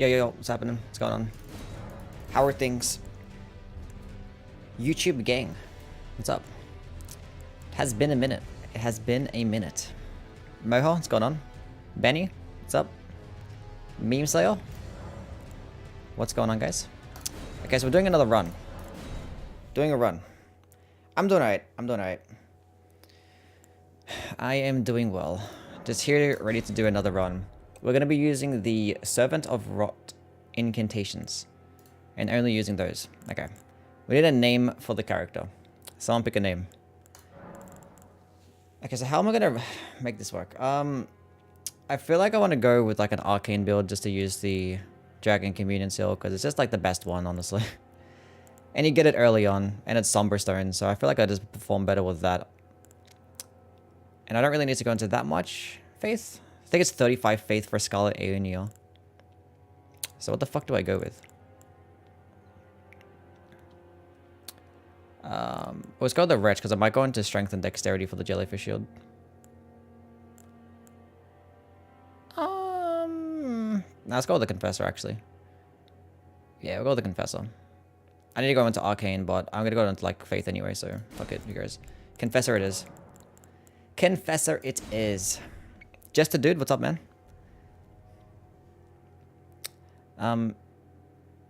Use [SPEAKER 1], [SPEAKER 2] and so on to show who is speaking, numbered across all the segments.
[SPEAKER 1] Yo, what's happening? What's going on? How are things? YouTube gang, what's up? It has been a minute. It has been a minute. Moho, what's going on? Benny, what's up? Meme Slayer, what's going on, guys? Okay, so we're doing another run. Doing a run. I'm doing alright. I'm doing alright. I am doing well. Just here, ready to do another run. We're going to be using the Servant of Rot Incantations. And only using those. Okay. We need a name for the character. Someone pick a name. Okay, so how am I going to make this work? I feel like I want to go with like an arcane build just to use the Dragon Communion Seal, because it's just like the best one, honestly. And you get it early on, and it's Somber Stone, so I feel like I just perform better with that. And I don't really need to go into that much faith. I think it's 35 faith for Scarlet Aeonia. So what the fuck do I go with? Let's go with the Wretch, because I might go into Strength and Dexterity for the Jellyfish Shield. Nah, let's go with the Confessor, actually. Yeah, we'll go with the Confessor. I need to go into Arcane, but I'm gonna go into, like, Faith anyway, so fuck it, who cares. Confessor it is. Confessor it is. Just a dude, what's up, man?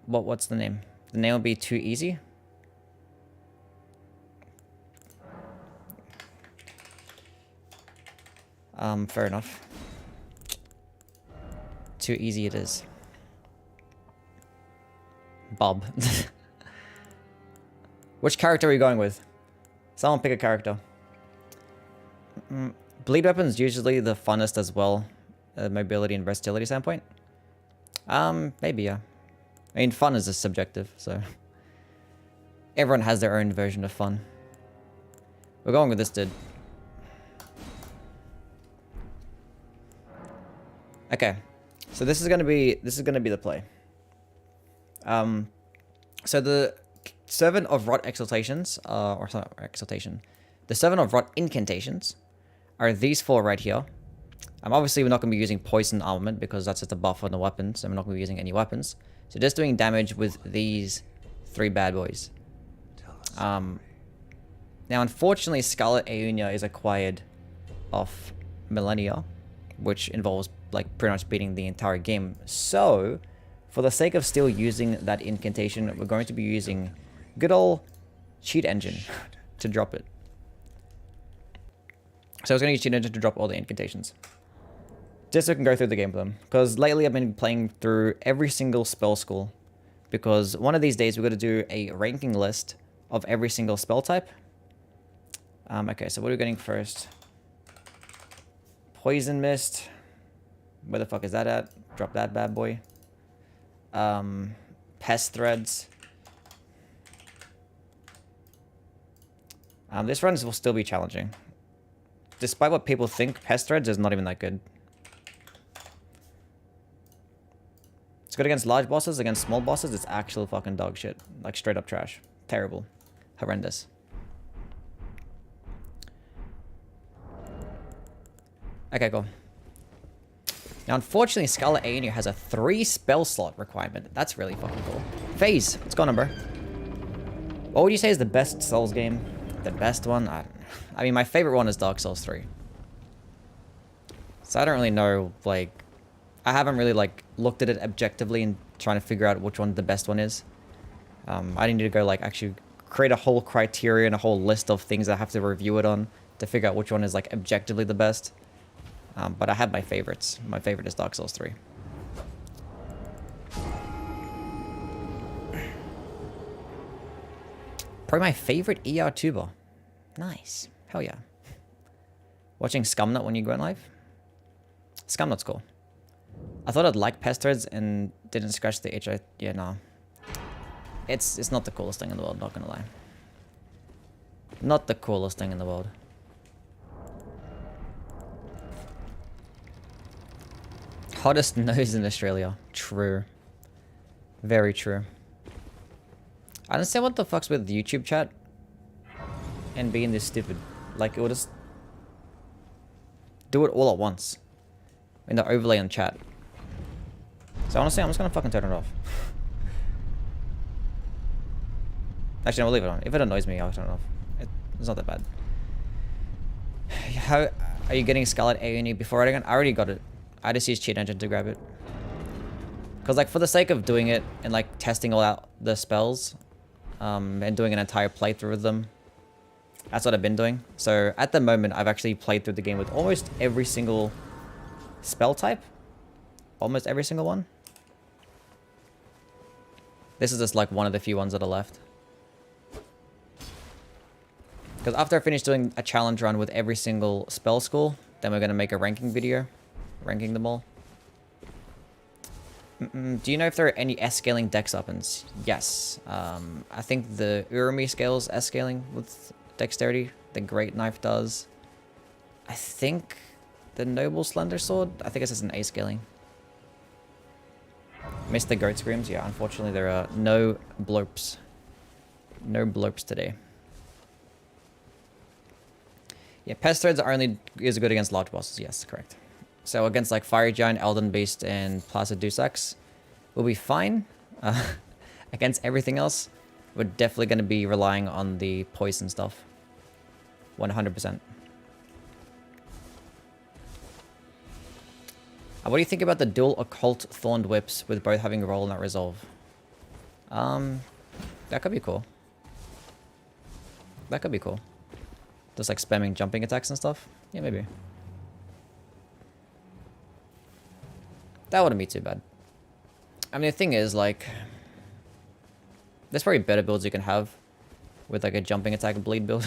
[SPEAKER 1] What's the name? The name will be Too Easy. Fair enough. Too easy it is. Bob. Which character are we going with? Someone pick a character. Bleed weapons usually the funnest as well. Mobility and versatility standpoint. Maybe, yeah. I mean, fun is just subjective, so... Everyone has their own version of fun. We're going with this dude. Okay. So this is gonna be the play. So the Servant of Rot Exaltations, or sorry, Exaltation. The Servant of Rot Incantations are these four right here. Obviously, we're not going to be using Poison Armament because that's just a buff on the weapons, and we're not going to be using any weapons. So just doing damage with these three bad boys. Now, unfortunately, Scarlet Aeonia is acquired off Millennia, which involves like pretty much beating the entire game. So, for the sake of still using that incantation, we're going to be using good old Cheat Engine to drop it. So I was going to use Cheat Engine to drop all the incantations. Just so we can go through the game with them. Because lately I've been playing through every single spell school. Because one of these days we're going to do a ranking list of every single spell type. Okay, so what are we getting first? Poison Mist. Where the fuck is that at? Drop that bad boy. Pest Threads. This run will still be challenging. Despite what people think, Pest Threads is not even that good. It's good against large bosses. Against small bosses, it's actual fucking dog shit. Like, straight up trash. Terrible. Horrendous. Okay, cool. Now, unfortunately, Scarlet Aeonia has a 3 spell slot requirement. That's really fucking cool. FaZe, what's going on, bro? What would you say is the best Souls game? The best one? I mean, my favorite one is Dark Souls 3. So I don't really know, like... I haven't really, like, looked at it objectively and trying to figure out which one the best one is. I need to go, like, actually create a whole criteria and a whole list of things I have to review it on to figure out which one is, like, objectively the best. But I have my favorites. My favorite is Dark Souls 3. Probably my favorite ER tuber. Nice. Hell yeah. Watching Scumnut when you go in live? Scumnut's cool. I thought I'd like Pest Threads and didn't scratch the itch. Yeah, no. It's not the coolest thing in the world, not gonna lie. Not the coolest thing in the world. Hottest nose in Australia. True. Very true. I don't see what the fuck's with YouTube chat and being this stupid. Like, it will just do it all at once in the overlay on chat. So honestly, I'm just gonna fucking turn it off. Actually, no, we'll leave it on. If it annoys me, I'll turn it off. It's not that bad. How are you getting Scarlet aeonia before Elden? I already got it. I just used Cheat Engine to grab it. Because like for the sake of doing it and like testing all out the spells, and doing an entire playthrough with them, that's what I've been doing. So at the moment, I've actually played through the game with almost every single spell type. Almost every single one. This is just like one of the few ones that are left. Because after I finish doing a challenge run with every single spell school, then we're going to make a ranking video. Ranking them all. Do you know if there are any S-scaling dex weapons? Yes. I think the Urumi scales S-scaling with dexterity. The Great Knife does. I think the Noble Slender Sword, I think it's just an A-scaling. Missed the goat screams. Yeah, unfortunately there are no blurps. No blurps today. Yeah, pest threads are only is good against large bosses. Yes, correct. So against like Fiery Giant, Elden Beast, and Placid Dusax, we'll be fine. Against everything else, we're definitely going to be relying on the poison stuff. 100%. What do you think about the dual occult thorned whips with both having roll and not resolve? That could be cool. That could be cool. Just like spamming jumping attacks and stuff. Yeah, maybe. That wouldn't be too bad. I mean, the thing is, like, there's probably better builds you can have with like a jumping attack and bleed build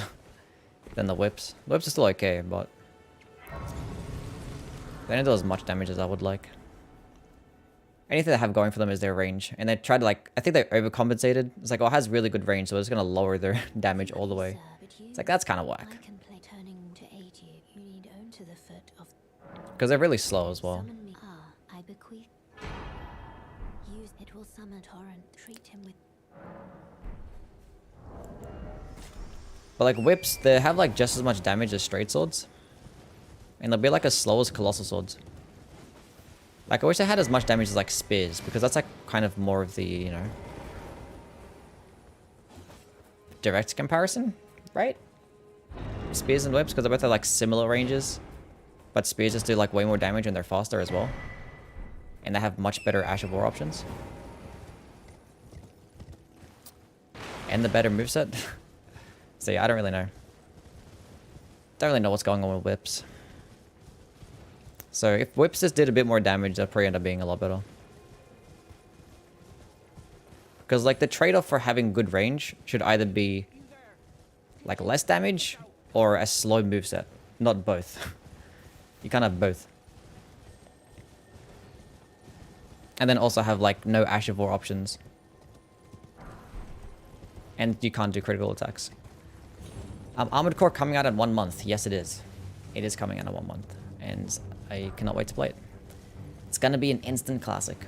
[SPEAKER 1] than the whips. The whips are still okay, but they don't do as much damage as I would like. Anything they have going for them is their range. And they tried to like, I think they overcompensated. It's like, oh, it has really good range, so it's going to lower their damage all the way. It's like, that's kind of whack. Because they're really slow as well. But like whips, they have like just as much damage as straight swords. And they'll be like as slow as colossal swords. Like I wish they had as much damage as like spears, because that's like kind of more of the, you know, direct comparison, right? Spears and whips, because they both have like similar ranges. But spears just do like way more damage and they're faster as well. And they have much better Ash of War options. And the better moveset. So yeah, I don't really know. Don't really know what's going on with whips. So if whips just did a bit more damage, they'll probably end up being a lot better. Because like the trade-off for having good range should either be like less damage or a slow moveset. Not both. You can't have both. And then also have like no Ash of War options. And you can't do critical attacks. Armored Core coming out in 1 month. Yes, it is. It is coming out in 1 month. And I cannot wait to play it. It's gonna be an instant classic.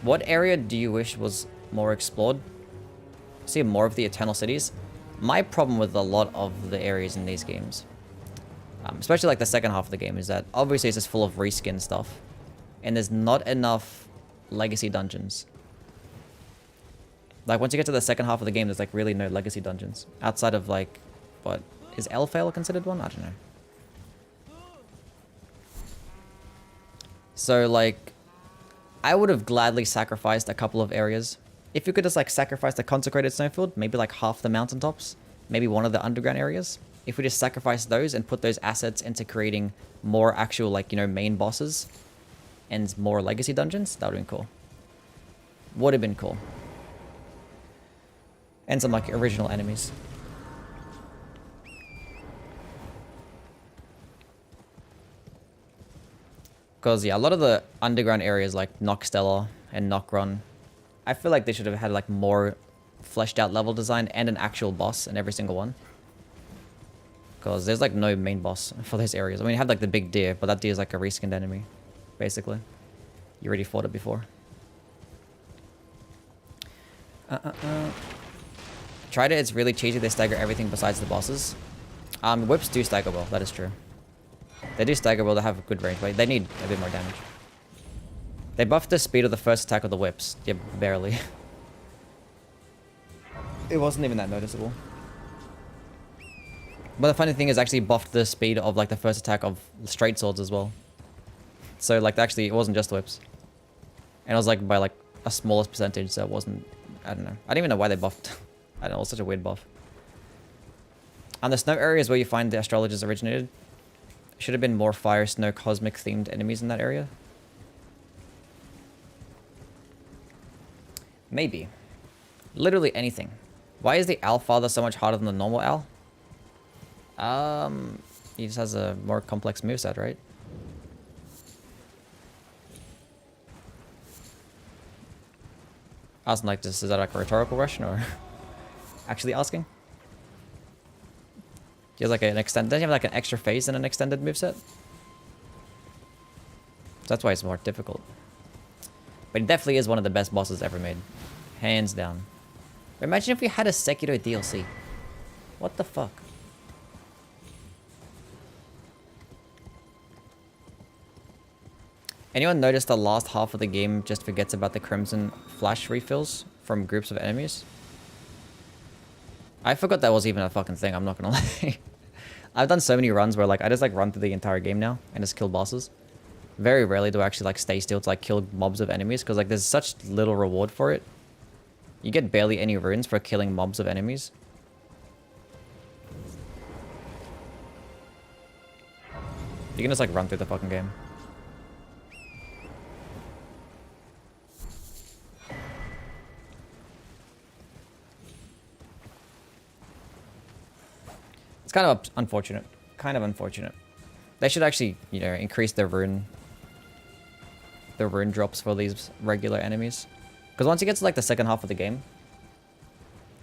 [SPEAKER 1] What area do you wish was more explored? See more of the Eternal Cities? My problem with a lot of the areas in these games, especially like the second half of the game, is that obviously it's just full of reskin stuff. And there's not enough legacy dungeons. Like once you get to the second half of the game, there's like really no legacy dungeons. Outside of like, what, is Elfale considered one? I don't know. So like, I would have gladly sacrificed a couple of areas. If you could just like sacrifice the Consecrated Snowfield, maybe like half the mountaintops, maybe one of the underground areas. If we just sacrifice those and put those assets into creating more actual like, you know, main bosses and more legacy dungeons, that would have been cool. Would have been cool. And some like original enemies. Because yeah, a lot of the underground areas like Nockstellar and Nockrun, I feel like they should have had like more fleshed out level design and an actual boss in every single one. Because there's like no main boss for those areas. I mean, you have like the big deer, but that deer is like a reskinned enemy, basically. You already fought it before. Tried it, it's really cheesy. They stagger everything besides the bosses. Whips do stagger well, that is true. They do stagger well, they have good range, but they need a bit more damage. They buffed the speed of the first attack of the whips. Yeah, barely. It wasn't even that noticeable. But the funny thing is actually buffed the speed of like the first attack of straight swords as well. So like actually it wasn't just whips. And it was like by like a smallest percentage, so it wasn't, I don't know. I don't even know why they buffed. I don't know, it was such a weird buff. And the snow area is where you find the astrologers originated. Should have been more fire, snow, cosmic themed enemies in that area. Maybe. Literally anything. Why is the owl father so much harder than the normal owl? He just has a more complex moveset, right? I was like, this is that like a rhetorical question or actually asking? He has like an extended, doesn't he have like an extra phase and an extended moveset? So that's why it's more difficult. But he definitely is one of the best bosses ever made. Hands down. But imagine if we had a Sekiro DLC. What the fuck? Anyone notice the last half of the game just forgets about the Crimson Flash refills from groups of enemies? I forgot that was even a fucking thing, I'm not gonna lie. I've done so many runs where like I just like run through the entire game now and just kill bosses. Very rarely do I actually like stay still to like kill mobs of enemies because like there's such little reward for it. You get barely any runes for killing mobs of enemies. You can just like run through the fucking game. It's kind of unfortunate. Kind of unfortunate. They should actually, you know, increase the rune drops for these regular enemies. Because once you get to like the second half of the game,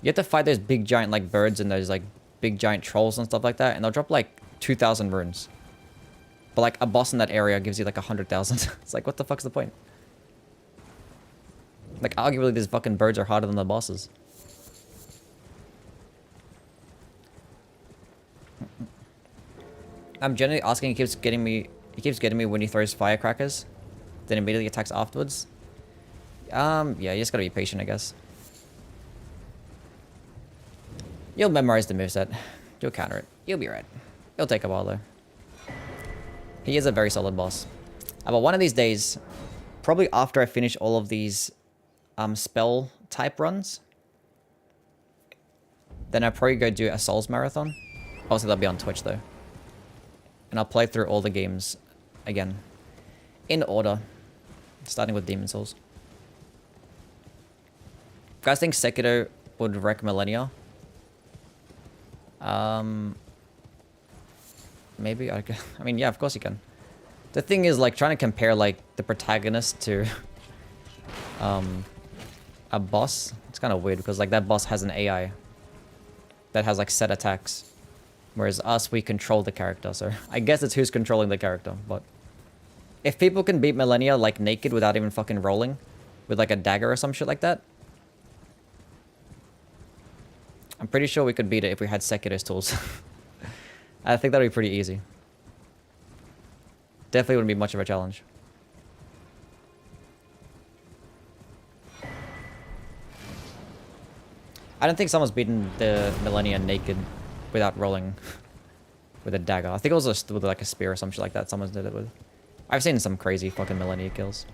[SPEAKER 1] you have to fight those big giant like birds and those like big giant trolls and stuff like that, and they'll drop like 2,000 runes. But like a boss in that area gives you like 100,000. It's like, what the fuck's the point? Like arguably these fucking birds are harder than the bosses. I'm generally asking, he keeps getting me when he throws firecrackers, then immediately attacks afterwards. Yeah, you just gotta be patient, I guess. You'll memorize the moveset. You'll counter it. You'll be right. It'll take a while though. He is a very solid boss. But one of these days, probably after I finish all of these spell type runs, then I'll probably go do a Souls marathon. Obviously that'll be on Twitch though. And I'll play through all the games again. In order. Starting with Demon Souls. Guys think Sekiro would wreck Millennia? Maybe I mean, yeah, of course you can. The thing is, like, trying to compare, like, the protagonist to a boss, it's kind of weird because, like, that boss has an AI that has, like, set attacks. Whereas us, we control the character, so I guess it's who's controlling the character, but if people can beat Millennia, like, naked without even fucking rolling with, like, a dagger or some shit like that, I'm pretty sure we could beat it if we had Sekiro's tools. I think that'd be pretty easy. Definitely wouldn't be much of a challenge. I don't think someone's beaten the Millennia naked without rolling with a dagger. I think it was just with like a spear or some shit like that someone did it with. I've seen some crazy fucking Millennia kills.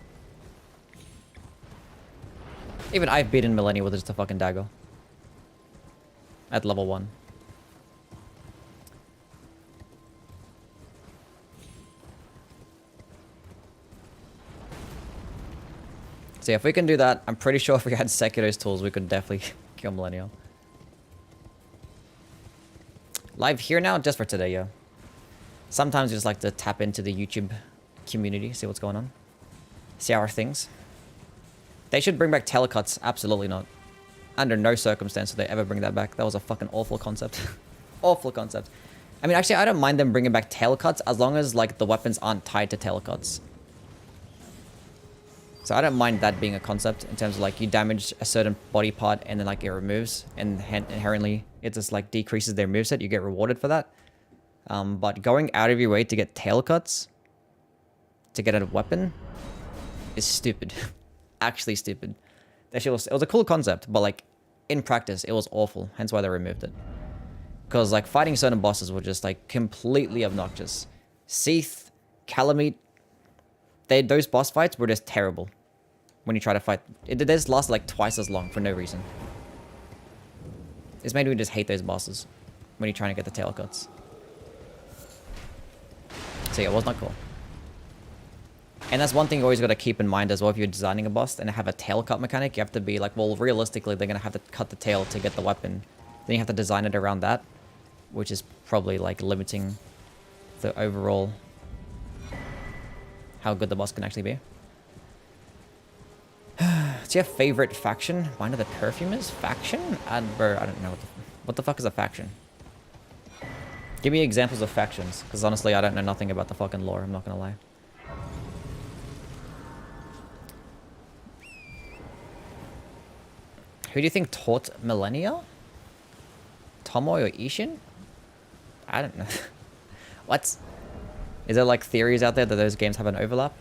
[SPEAKER 1] Even I've beaten Millennia with just a fucking dagger. At level 1. So yeah, if we can do that, I'm pretty sure if we had Sekiro's tools, we could definitely kill Millennia. Live here now, just for today, yeah. Sometimes we just like to tap into the YouTube community, see what's going on. See our things. They should bring back telecuts, absolutely not. Under no circumstance would they ever bring that back. That was a fucking awful concept. Awful concept. I mean, actually, I don't mind them bringing back tail cuts as long as, like, the weapons aren't tied to tail cuts. So I don't mind that being a concept in terms of, like, you damage a certain body part and then, like, it removes. And inherently, it just, like, decreases their moveset. You get rewarded for that. But going out of your way to get tail cuts, to get a weapon, is stupid. Actually stupid. That shit was, it was a cool concept, but like in practice, it was awful. Hence why they removed it. Because like fighting certain bosses were just like completely obnoxious. Seath, Calamite, those boss fights were just terrible. When you try to fight, they just lasted like twice as long for no reason. It's made me just hate those bosses when you're trying to get the tail cuts. So yeah, it was not cool. And that's one thing you always got to keep in mind as well if you're designing a boss and have a tail cut mechanic. You have to be like, well, realistically, they're going to have to cut the tail to get the weapon. Then you have to design it around that, which is probably like limiting the overall how good the boss can actually be. What's your favorite faction? Mine of the Perfumers? Faction? Bro, I don't know what the fuck is a faction? Give me examples of factions, because honestly, I don't know nothing about the fucking lore, I'm not gonna lie. Who do you think taught Millennia? Tomoe or Ishin? I don't know. What? Is there like theories out there that those games have an overlap?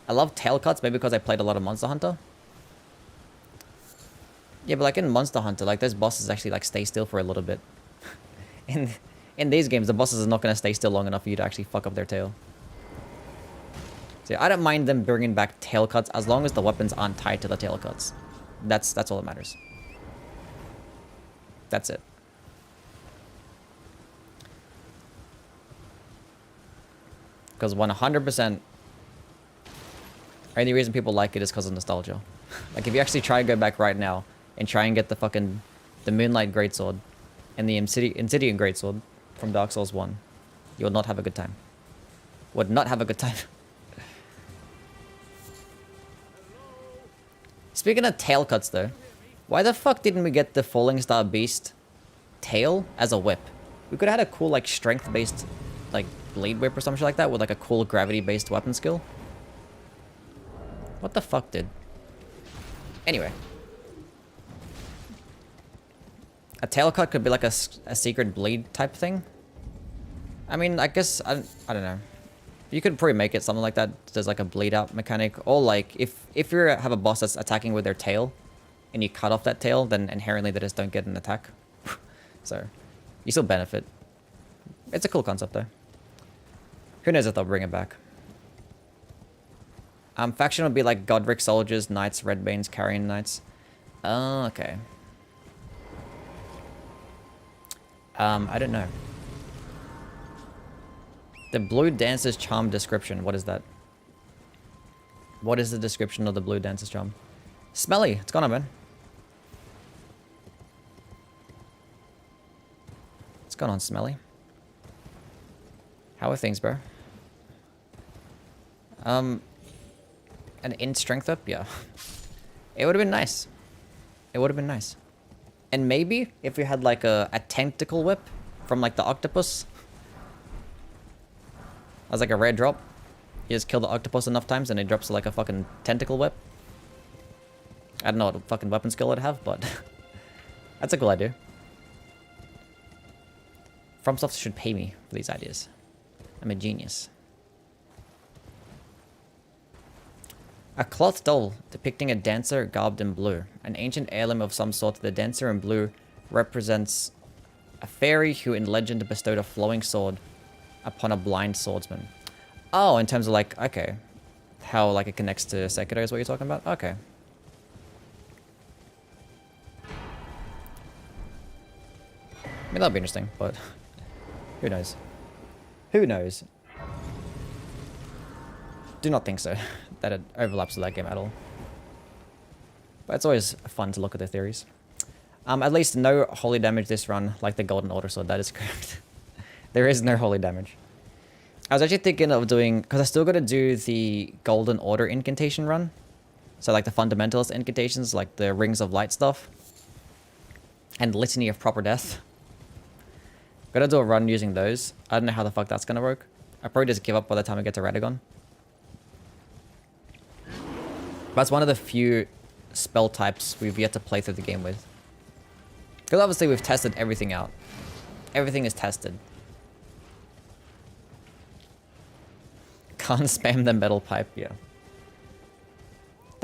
[SPEAKER 1] I love tail cuts, maybe because I played a lot of Monster Hunter. Yeah, but like in Monster Hunter, like those bosses actually like stay still for a little bit. In these games, the bosses are not going to stay still long enough for you to actually fuck up their tail. So yeah, I don't mind them bringing back tail cuts as long as the weapons aren't tied to the tail cuts. That's all that matters. That's it. Because 100%, only reason people like it is because of nostalgia. Like if you actually try and go back right now and try and get the Moonlight Greatsword and the Insidian Greatsword from Dark Souls 1, you will not have a good time. Would not have a good time. Speaking of tail cuts though, why the fuck didn't we get the Falling Star Beast tail as a whip? We could have had a cool like strength based like bleed whip or something like that with like a cool gravity based weapon skill. What the fuck, dude? Anyway. A tail cut could be like a secret bleed type thing. I mean, I guess, I don't know. You could probably make it something like that. There's like a bleed out mechanic. Or like, if you have a boss that's attacking with their tail, and you cut off that tail, then inherently they just don't get an attack. So, you still benefit. It's a cool concept though. Who knows if they'll bring it back. Faction would be like Godric Soldiers, Knights, Redbanes, Carrion Knights. Oh, okay. I don't know. The Blue Dancer's Charm description. What is that? What is the description of the Blue Dancer's Charm? Smelly. What's going on, man? What's going on, Smelly? How are things, bro? An in strength up? Yeah. It would have been nice. It would have been nice. And maybe if we had like a tentacle whip from like the octopus. As like a rare drop. You just kill the octopus enough times and it drops like a fucking tentacle whip. I don't know what fucking weapon skill it'd have, but that's a cool idea. FromSoft should pay me for these ideas. I'm a genius. A cloth doll depicting a dancer garbed in blue. An ancient heirloom of some sort. The dancer in blue represents a fairy who in legend bestowed a flowing sword upon a blind swordsman. Oh, in terms of like, okay. How like it connects to Sekiro is what you're talking about? Okay. I mean, that'd be interesting, but who knows? Who knows? Do not think so, that it overlaps with that game at all. But it's always fun to look at the theories. At least no holy damage this run, like the Golden Order Sword, that is correct. There is no holy damage. I was actually thinking of doing, because I still got to do the Golden Order Incantation run. So like the Fundamentalist Incantations, like the Rings of Light stuff. And Litany of Proper Death. Gotta do a run using those. I don't know how the fuck that's gonna work. I'll probably just give up by the time I get to Radagon. That's one of the few spell types we've yet to play through the game with. Because obviously we've tested everything out. Everything is tested. Can't spam the metal pipe, yeah.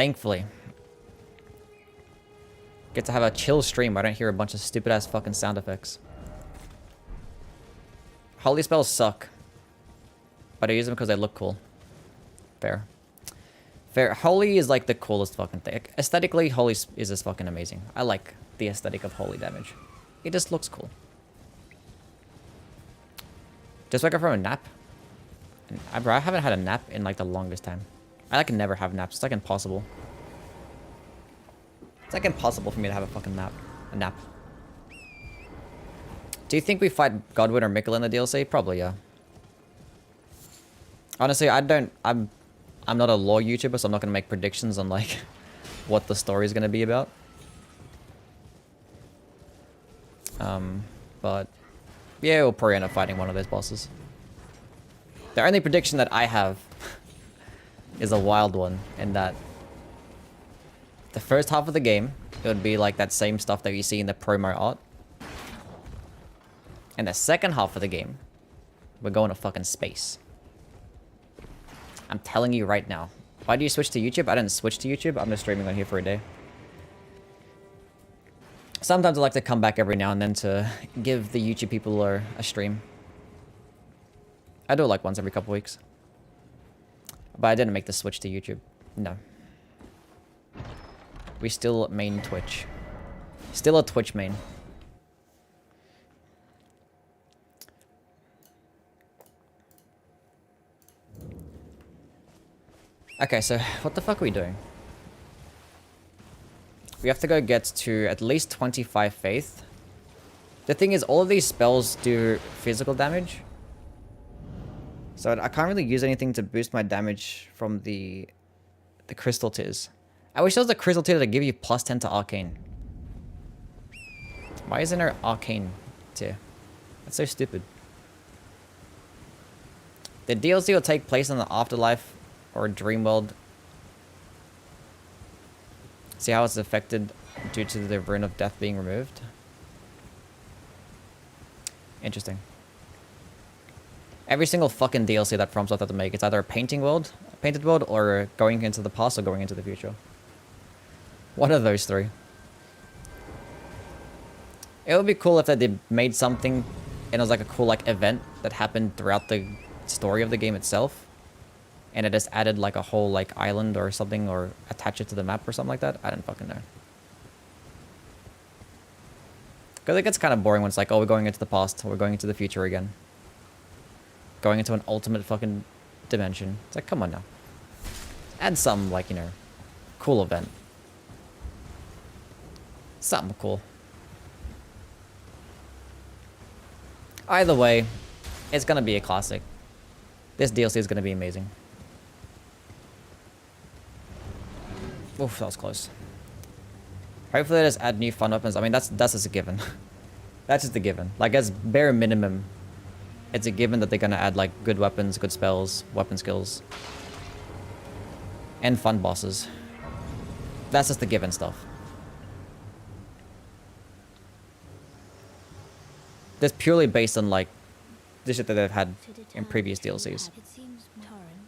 [SPEAKER 1] Thankfully. Get to have a chill stream. I don't hear a bunch of stupid ass fucking sound effects. Holy spells suck. But I use them because they look cool. Fair. Fair. Holy is like the coolest fucking thing. Aesthetically, Holy is just fucking amazing. I like the aesthetic of Holy damage. It just looks cool. Just wake up from a nap. Bro, I haven't had a nap in like the longest time. I like never have naps. It's like impossible. It's like impossible for me to have a fucking nap. A nap. Do you think we fight Godwin or Mikkel in the DLC? Probably, yeah. Honestly, I'm not a lore YouTuber, so I'm not gonna make predictions on like what the story is gonna be about. But yeah, we'll probably end up fighting one of those bosses. The only prediction that I have is a wild one, in that the first half of the game, it would be like that same stuff that you see in the promo art. And the second half of the game, we're going to fucking space. I'm telling you right now. Why do you switch to YouTube? I didn't switch to YouTube. I'm just streaming on here for a day. Sometimes I like to come back every now and then to give the YouTube people a stream. I do it like once every couple weeks. But I didn't make the switch to YouTube. No. We still main Twitch. Still a Twitch main. Okay, so what the fuck are we doing? We have to go get to at least 25 faith. The thing is, all of these spells do physical damage. So I can't really use anything to boost my damage from the crystal tears. I wish there was a crystal tier to give you plus 10 to arcane. Why isn't there arcane tier? That's so stupid. The DLC will take place in the afterlife or dream world. See how it's affected due to the rune of death being removed? Interesting. Every single fucking DLC that FromSoft have to make, it's either a painted world, or going into the past or going into the future. One of those three. It would be cool if they made something and it was like a cool like event that happened throughout the story of the game itself. And it just added like a whole like island or something, or attach it to the map or something like that. I don't fucking know. Because it gets kind of boring when it's like, oh, we're going into the past, or we're going into the future again. Going into an ultimate fucking dimension. It's like, come on now. Add some, like, you know, cool event. Something cool. Either way, it's gonna be a classic. This DLC is gonna be amazing. Oof, that was close. Hopefully they just add new fun weapons. I mean, that's just a given. That's just a given. Like, as bare minimum, it's a given that they're gonna add, like, good weapons, good spells, weapon skills. And fun bosses. That's just the given stuff. That's purely based on, like, the shit that they've had in previous DLCs.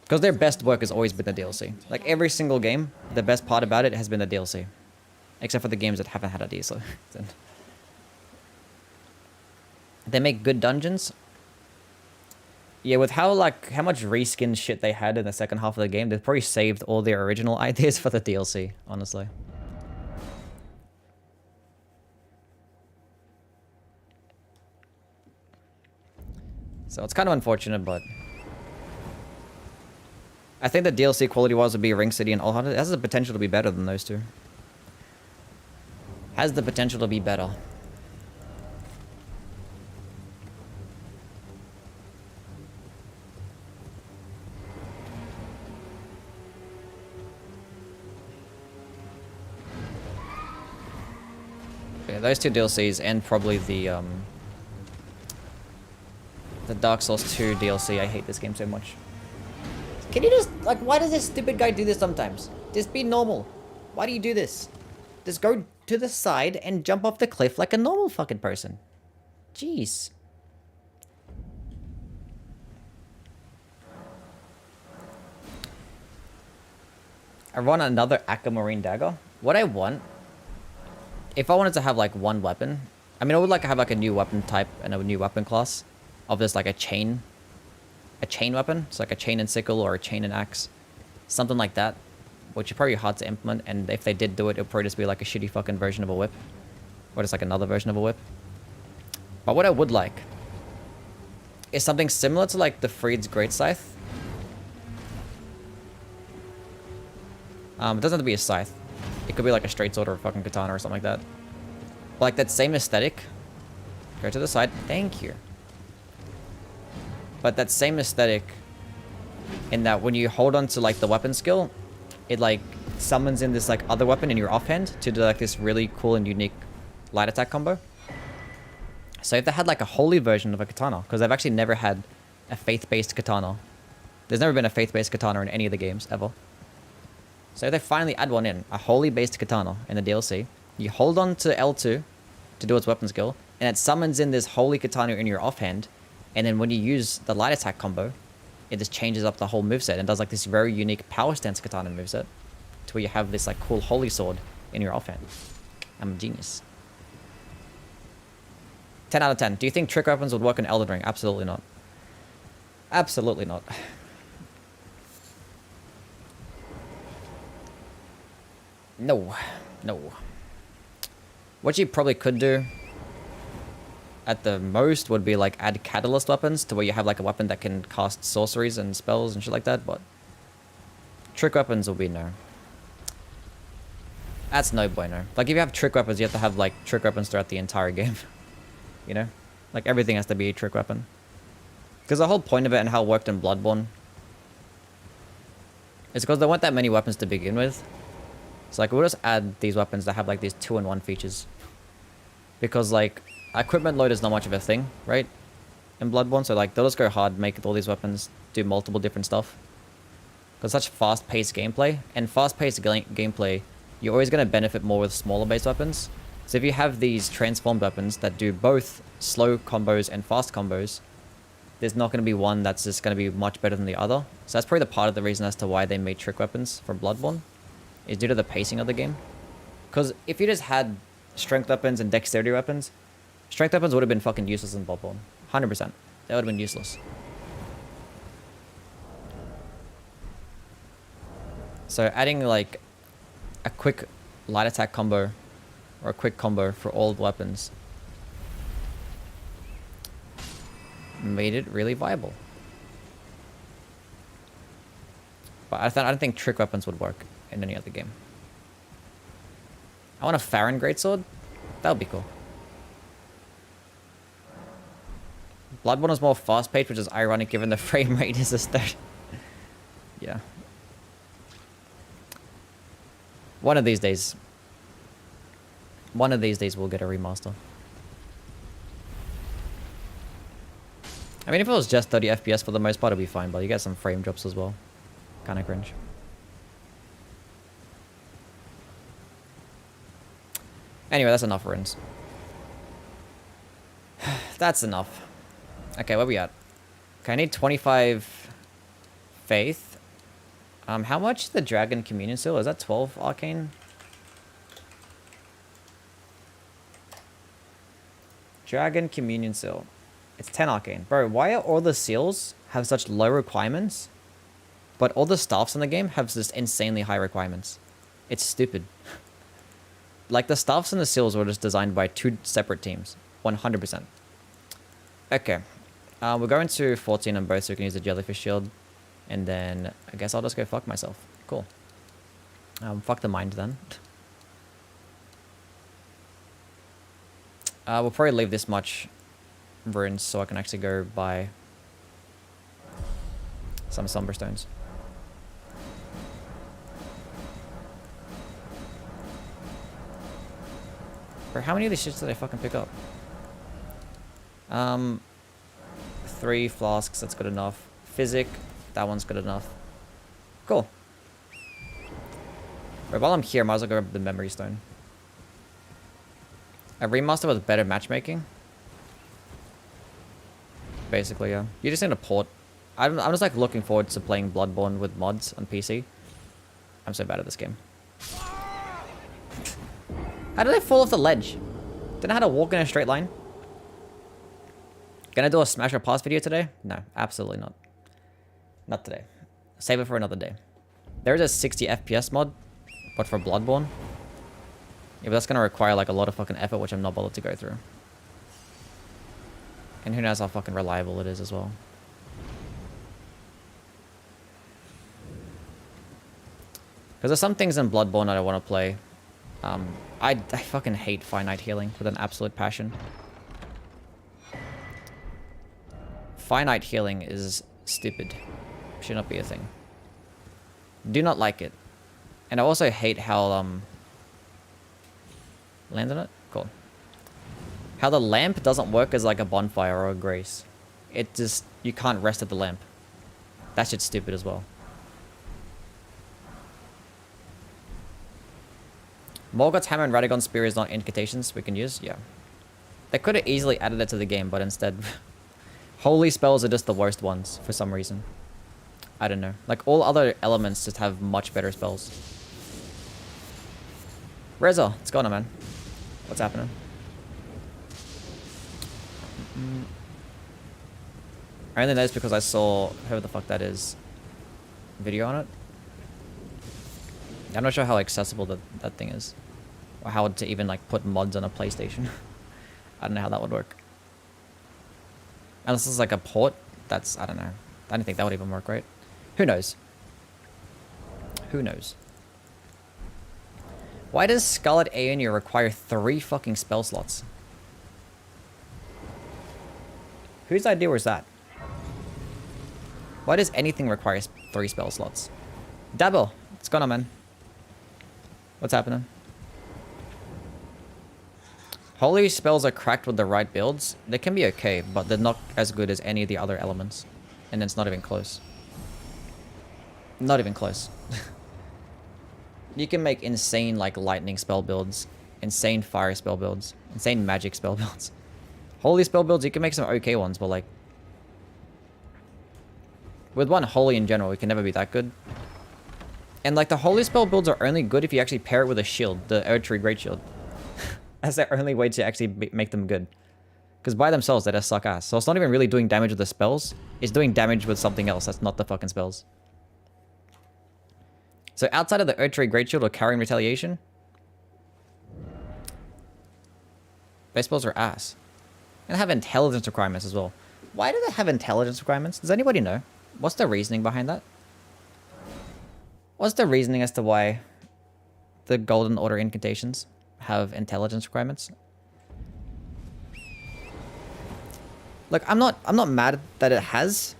[SPEAKER 1] Because their best work has always been the DLC. Like, every single game, the best part about it has been the DLC. Except for the games that haven't had a DLC. They make good dungeons. Yeah, with how much reskin shit they had in the second half of the game, they've probably saved all their original ideas for the DLC, honestly. So it's kind of unfortunate, but I think the DLC quality-wise would be Ring City and All Hunter. It has the potential to be better than those two. Has the potential to be better. Yeah, those two DLCs and probably the Dark Souls 2 DLC. I hate this game so much. Can you just, like, why does this stupid guy do this sometimes? Just be normal. Why do you do this? Just go to the side and jump off the cliff like a normal fucking person. Jeez. I want another aquamarine dagger. What I want, if I wanted to have like one weapon, I mean, I would like to have like a new weapon type and a new weapon class of this like a chain weapon. So like a chain and sickle or a chain and axe, something like that, which is probably hard to implement. And if they did do it, it would probably just be like a shitty fucking version of a whip, or just like another version of a whip. But what I would like is something similar to like the Freed's Great Scythe. It doesn't have to be a scythe. It could be like a straight sword or a fucking katana or something like that. But like that same aesthetic. Go to the side. Thank you. But that same aesthetic in that when you hold on to like the weapon skill, it like summons in this like other weapon in your offhand to do like this really cool and unique light attack combo. So if they had like a holy version of a katana, because I've actually never had a faith-based katana. There's never been a faith-based katana in any of the games ever. So if they finally add one in, a holy-based katana in the DLC, you hold on to L2 to do its weapon skill, and it summons in this holy katana in your offhand, and then when you use the light attack combo, it just changes up the whole moveset and does like this very unique power stance katana moveset, to where you have this like cool holy sword in your offhand. I'm a genius. 10 out of 10. Do you think trick weapons would work in Elden Ring? Absolutely not. Absolutely not. No. No. What you probably could do at the most would be like add catalyst weapons to where you have like a weapon that can cast sorceries and spells and shit like that, but trick weapons will be no. That's no bueno. Like if you have trick weapons, you have to have like trick weapons throughout the entire game. You know? Like everything has to be a trick weapon. Because the whole point of it and how it worked in Bloodborne is because there weren't that many weapons to begin with. So like we'll just add these weapons that have like these 2-in-1 features. Because like equipment load is not much of a thing, right? In Bloodborne, so like they'll just go hard, make all these weapons, do multiple different stuff. Because such fast-paced gameplay, and fast-paced gameplay, you're always going to benefit more with smaller base weapons. So if you have these transformed weapons that do both slow combos and fast combos, there's not going to be one that's just going to be much better than the other. So that's probably the part of the reason as to why they made trick weapons for Bloodborne, is due to the pacing of the game. Because if you just had strength weapons and dexterity weapons, strength weapons would have been fucking useless in Bloodborne. 100%. They would have been useless. So adding like a quick light attack combo or a quick combo for all the weapons made it really viable. But I don't think trick weapons would work in any other game. I want a Farron greatsword. That would be cool. Bloodborne is more fast-paced, which is ironic given the frame rate is a third. Yeah. One of these days we'll get a remaster. I mean, if it was just 30 FPS for the most part, it'd be fine, but you get some frame drops as well. Kinda cringe. Anyway, that's enough runes. That's enough. Okay, where we at? Okay, I need 25 faith. How much is the dragon communion seal? Is that 12 arcane? Dragon communion seal. It's 10 arcane. Bro, why are all the seals have such low requirements, but all the staffs in the game have just insanely high requirements? It's stupid. Like, the staffs and the seals were just designed by two separate teams. 100%. Okay. We're going to 14 on both so we can use the jellyfish shield. And then I guess I'll just go fuck myself. Cool. Fuck the mind then. We'll probably leave this much runes so I can actually go buy some Somber Stones. Bro, how many of these shits did I fucking pick up? 3 flasks, that's good enough. Physic, that one's good enough. Cool. Right, while I'm here, I might as well go grab the memory stone. A remaster with better matchmaking? Basically, yeah. You just need a port. I'm just like looking forward to playing Bloodborne with mods on PC. I'm so bad at this game. How did I fall off the ledge? Didn't I have to walk in a straight line? Gonna do a smash or pass video today? No, absolutely not. Not today. Save it for another day. There's a 60 FPS mod, but for Bloodborne. Yeah, but that's gonna require like a lot of fucking effort, which I'm not bothered to go through. And who knows how fucking reliable it is as well. Because there's some things in Bloodborne that I want to play. I fucking hate finite healing with an absolute passion. Finite healing is stupid. Should not be a thing. Do not like it. And I also hate how, land on it? Cool. How the lamp doesn't work as like a bonfire or a grace. It just, you can't rest at the lamp. That shit's stupid as well. Morgoth's Hammer and Radagon's Spear is not incantations we can use? Yeah. They could have easily added it to the game, but instead... Holy spells are just the worst ones, for some reason. I don't know. Like, all other elements just have much better spells. Reza, what's going on, man? What's happening? I only know this because I saw, whoever the fuck that is, video on it. I'm not sure how accessible that thing is. Or how to even, like, put mods on a PlayStation. I don't know how that would work. Unless it's like a port, that's, I don't know. I don't think that would even work, right? Who knows? Who knows? Why does Scarlet Aeonia require 3 fucking spell slots? Whose idea was that? Why does anything require 3 spell slots? Dabble, what's going on, man? What's happening? Holy spells are cracked with the right builds. They can be okay, but they're not as good as any of the other elements. And it's not even close. Not even close. You can make insane, like, lightning spell builds. Insane fire spell builds. Insane magic spell builds. Holy spell builds, you can make some okay ones, but, like... With one holy in general, it can never be that good. And, like, the holy spell builds are only good if you actually pair it with a shield. The Erdtree Great Shield. That's the only way to actually make them good. Because by themselves, they just suck ass. So it's not even really doing damage with the spells. It's doing damage with something else. That's not the fucking spells. So outside of the Erdtree Great Shield or Carrying Retaliation, base spells are ass. And have intelligence requirements as well. Why do they have intelligence requirements? Does anybody know? What's the reasoning behind that? What's the reasoning as to why the Golden Order incantations have intelligence requirements? Like, I'm not mad that it has.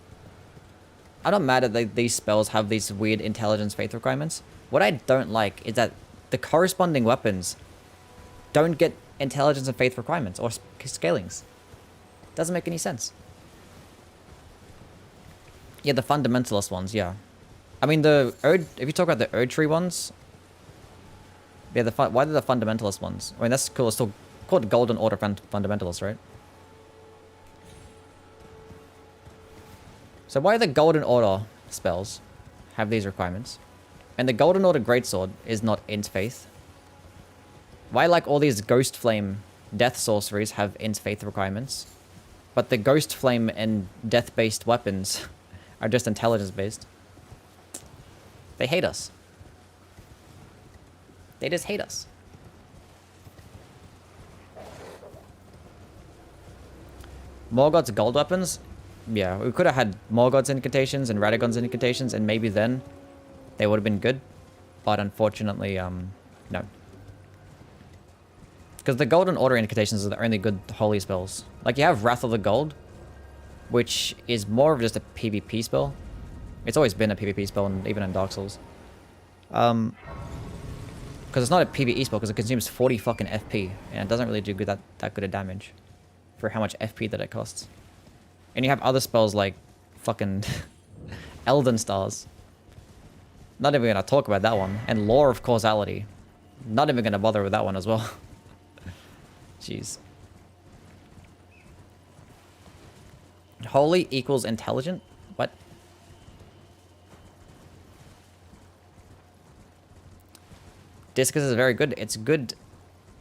[SPEAKER 1] I'm not mad that these spells have these weird intelligence faith requirements. What I don't like is that the corresponding weapons don't get intelligence and faith requirements or scalings. Doesn't make any sense. Yeah, the fundamentalist ones, yeah. I mean, if you talk about the Erdtree ones, yeah, why are the fundamentalist ones? I mean, that's cool. It's still called Golden Order fundamentalists, right? So why do the Golden Order spells have these requirements? And the Golden Order Greatsword is not int faith. Why, like, all these Ghost Flame death sorceries have int faith requirements, but the Ghost Flame and death-based weapons are just intelligence-based? They hate us. They just hate us. Morgoth's gold weapons? Yeah, we could have had Morgoth's incantations and Radagon's incantations, and maybe then they would have been good. But unfortunately, no. Because the Golden Order incantations are the only good holy spells. Like, you have Wrath of the Gold, which is more of just a PvP spell. It's always been a PvP spell, and even in Dark Souls. Because it's not a PvE spell, because it consumes 40 fucking FP, and it doesn't really do that good of damage for how much FP that it costs. And you have other spells like fucking Elden Stars. Not even gonna talk about that one. And Lore of Causality. Not even gonna bother with that one as well. Jeez. Holy equals intelligent? What? Discus is very good. It's good.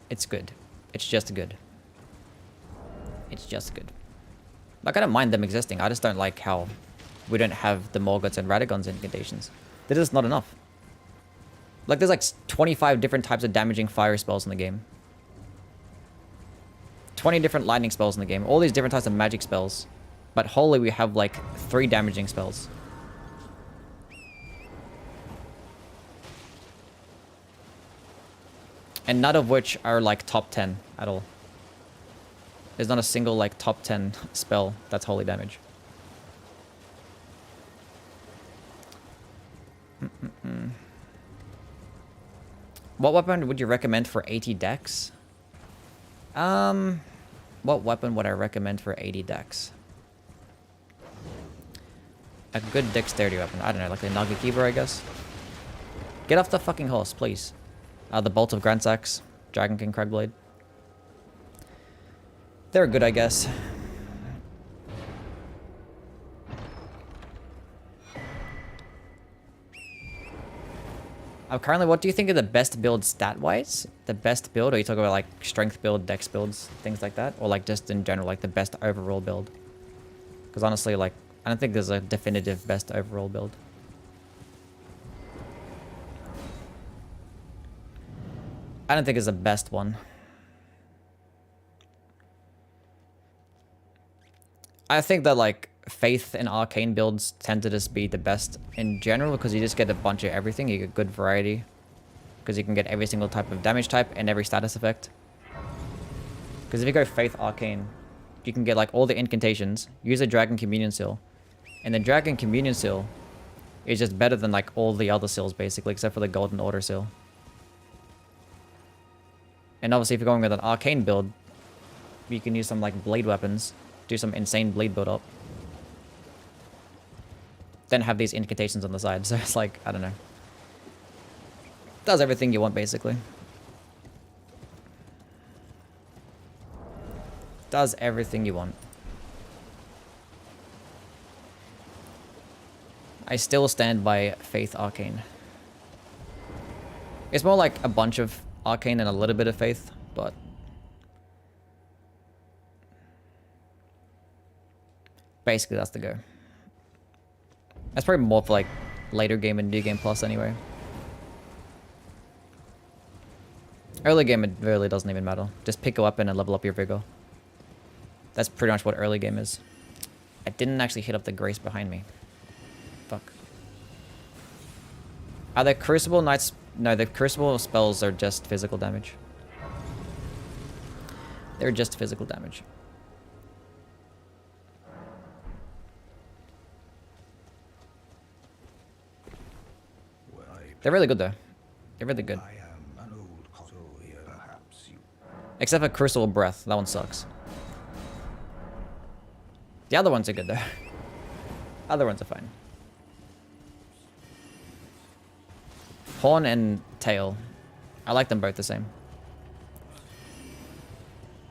[SPEAKER 1] It's good. It's just good. It's just good. Like, I don't mind them existing. I just don't like how we don't have the Morgoths and Radagons incantations. They're just not enough. Like, there's like 25 different types of damaging fire spells in the game. 20 different lightning spells in the game. All these different types of magic spells. But holy, we have like 3 damaging spells. And none of which are like top 10 at all. There's not a single like top 10 spell that's holy damage. What weapon would you recommend for 80 dex? What weapon would I recommend for 80 dex? A good dexterity weapon. I don't know, like the Nagakiba, I guess. Get off the fucking horse, please. The Bolt of Grandsax, Dragon King Cragblade. They're good, I guess. Currently, what do you think of the best build stat-wise? The best build, or you talk about like strength build, dex builds, things like that? Or like just in general, like the best overall build? Because honestly, like, I don't think there's a definitive best overall build. I don't think it's the best one. I think that like Faith and Arcane builds tend to just be the best in general because you just get a bunch of everything. You get good variety because you can get every single type of damage type and every status effect. Because if you go Faith Arcane, you can get like all the incantations, use a Dragon Communion Seal, and the Dragon Communion Seal is just better than like all the other seals basically, except for the Golden Order Seal. And obviously if you're going with an Arcane build, you can use some like blade weapons, do some insane bleed build up. Then have these incantations on the side. So it's like, I don't know. Does everything you want, basically. Does everything you want. I still stand by Faith Arcane. It's more like a bunch of Arcane and a little bit of Faith, but... basically, that's the go. That's probably more for like later game and New Game Plus anyway. Early game, it really doesn't even matter. Just pick a weapon and level up your vigor. That's pretty much what early game is. I didn't actually hit up the Grace behind me. Fuck. Are there Crucible Knights? No, the Crucible spells are just physical damage. They're just physical damage. They're really good though. They're really good. Except for Crucible Breath. That one sucks. The other ones are good though. Other ones are fine. Horn and Tail. I like them both the same.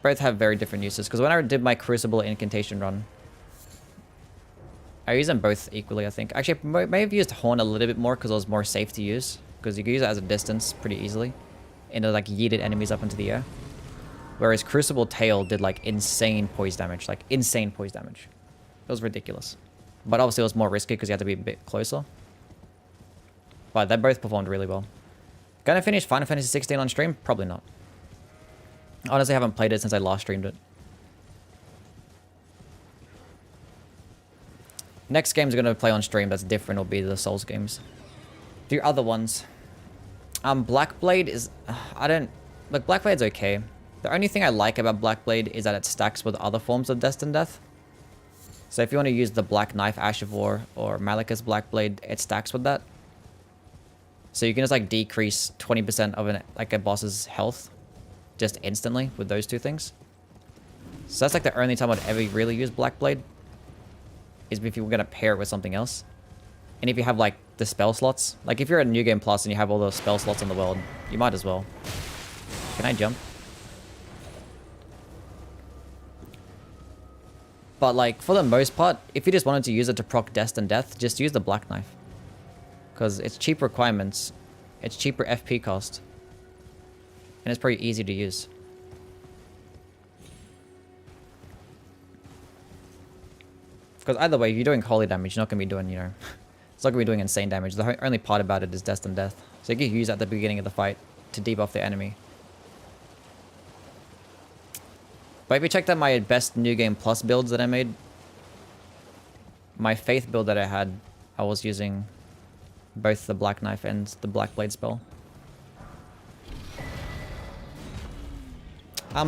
[SPEAKER 1] Both have very different uses. Because when I did my Crucible Incantation run, I use them both equally, I think. Actually, I may have used Horn a little bit more because it was more safe to use. Because you can use it as a distance pretty easily. And it like yeeted enemies up into the air. Whereas Crucible Tail did like insane poise damage. Like insane poise damage. It was ridiculous. But obviously it was more risky because you had to be a bit closer. But they both performed really well. Gonna finish Final Fantasy 16 on stream? Probably not. Honestly, I haven't played it since I last streamed it. Next game's gonna play on stream that's different will be the Souls games. The other ones. Blackblade is... I don't... Look, Blackblade's okay. The only thing I like about Blackblade is that it stacks with other forms of Destined Death. So if you want to use the Black Knife Ash of War or Malekith's Blackblade, it stacks with that. So you can just like decrease 20% of a boss's health just instantly with those two things. So that's like the only time I'd ever really use Blackblade. Is if you were going to pair it with something else. And if you have like the spell slots. Like if you're at New Game Plus and you have all those spell slots in the world, you might as well. Can I jump? But like for the most part, if you just wanted to use it to proc Destined Death, just use the Black Knife. Because it's cheap requirements. It's cheaper FP cost. And it's pretty easy to use. Because either way, if you're doing holy damage, you're not going to be doing, you know... It's not going to be doing insane damage. The only part about it is destined death. So you can use that at the beginning of the fight to debuff the enemy. But if you checked out my best New Game Plus builds that I made, my Faith build that I had, I was using both the Black Knife and the Black Blade spell.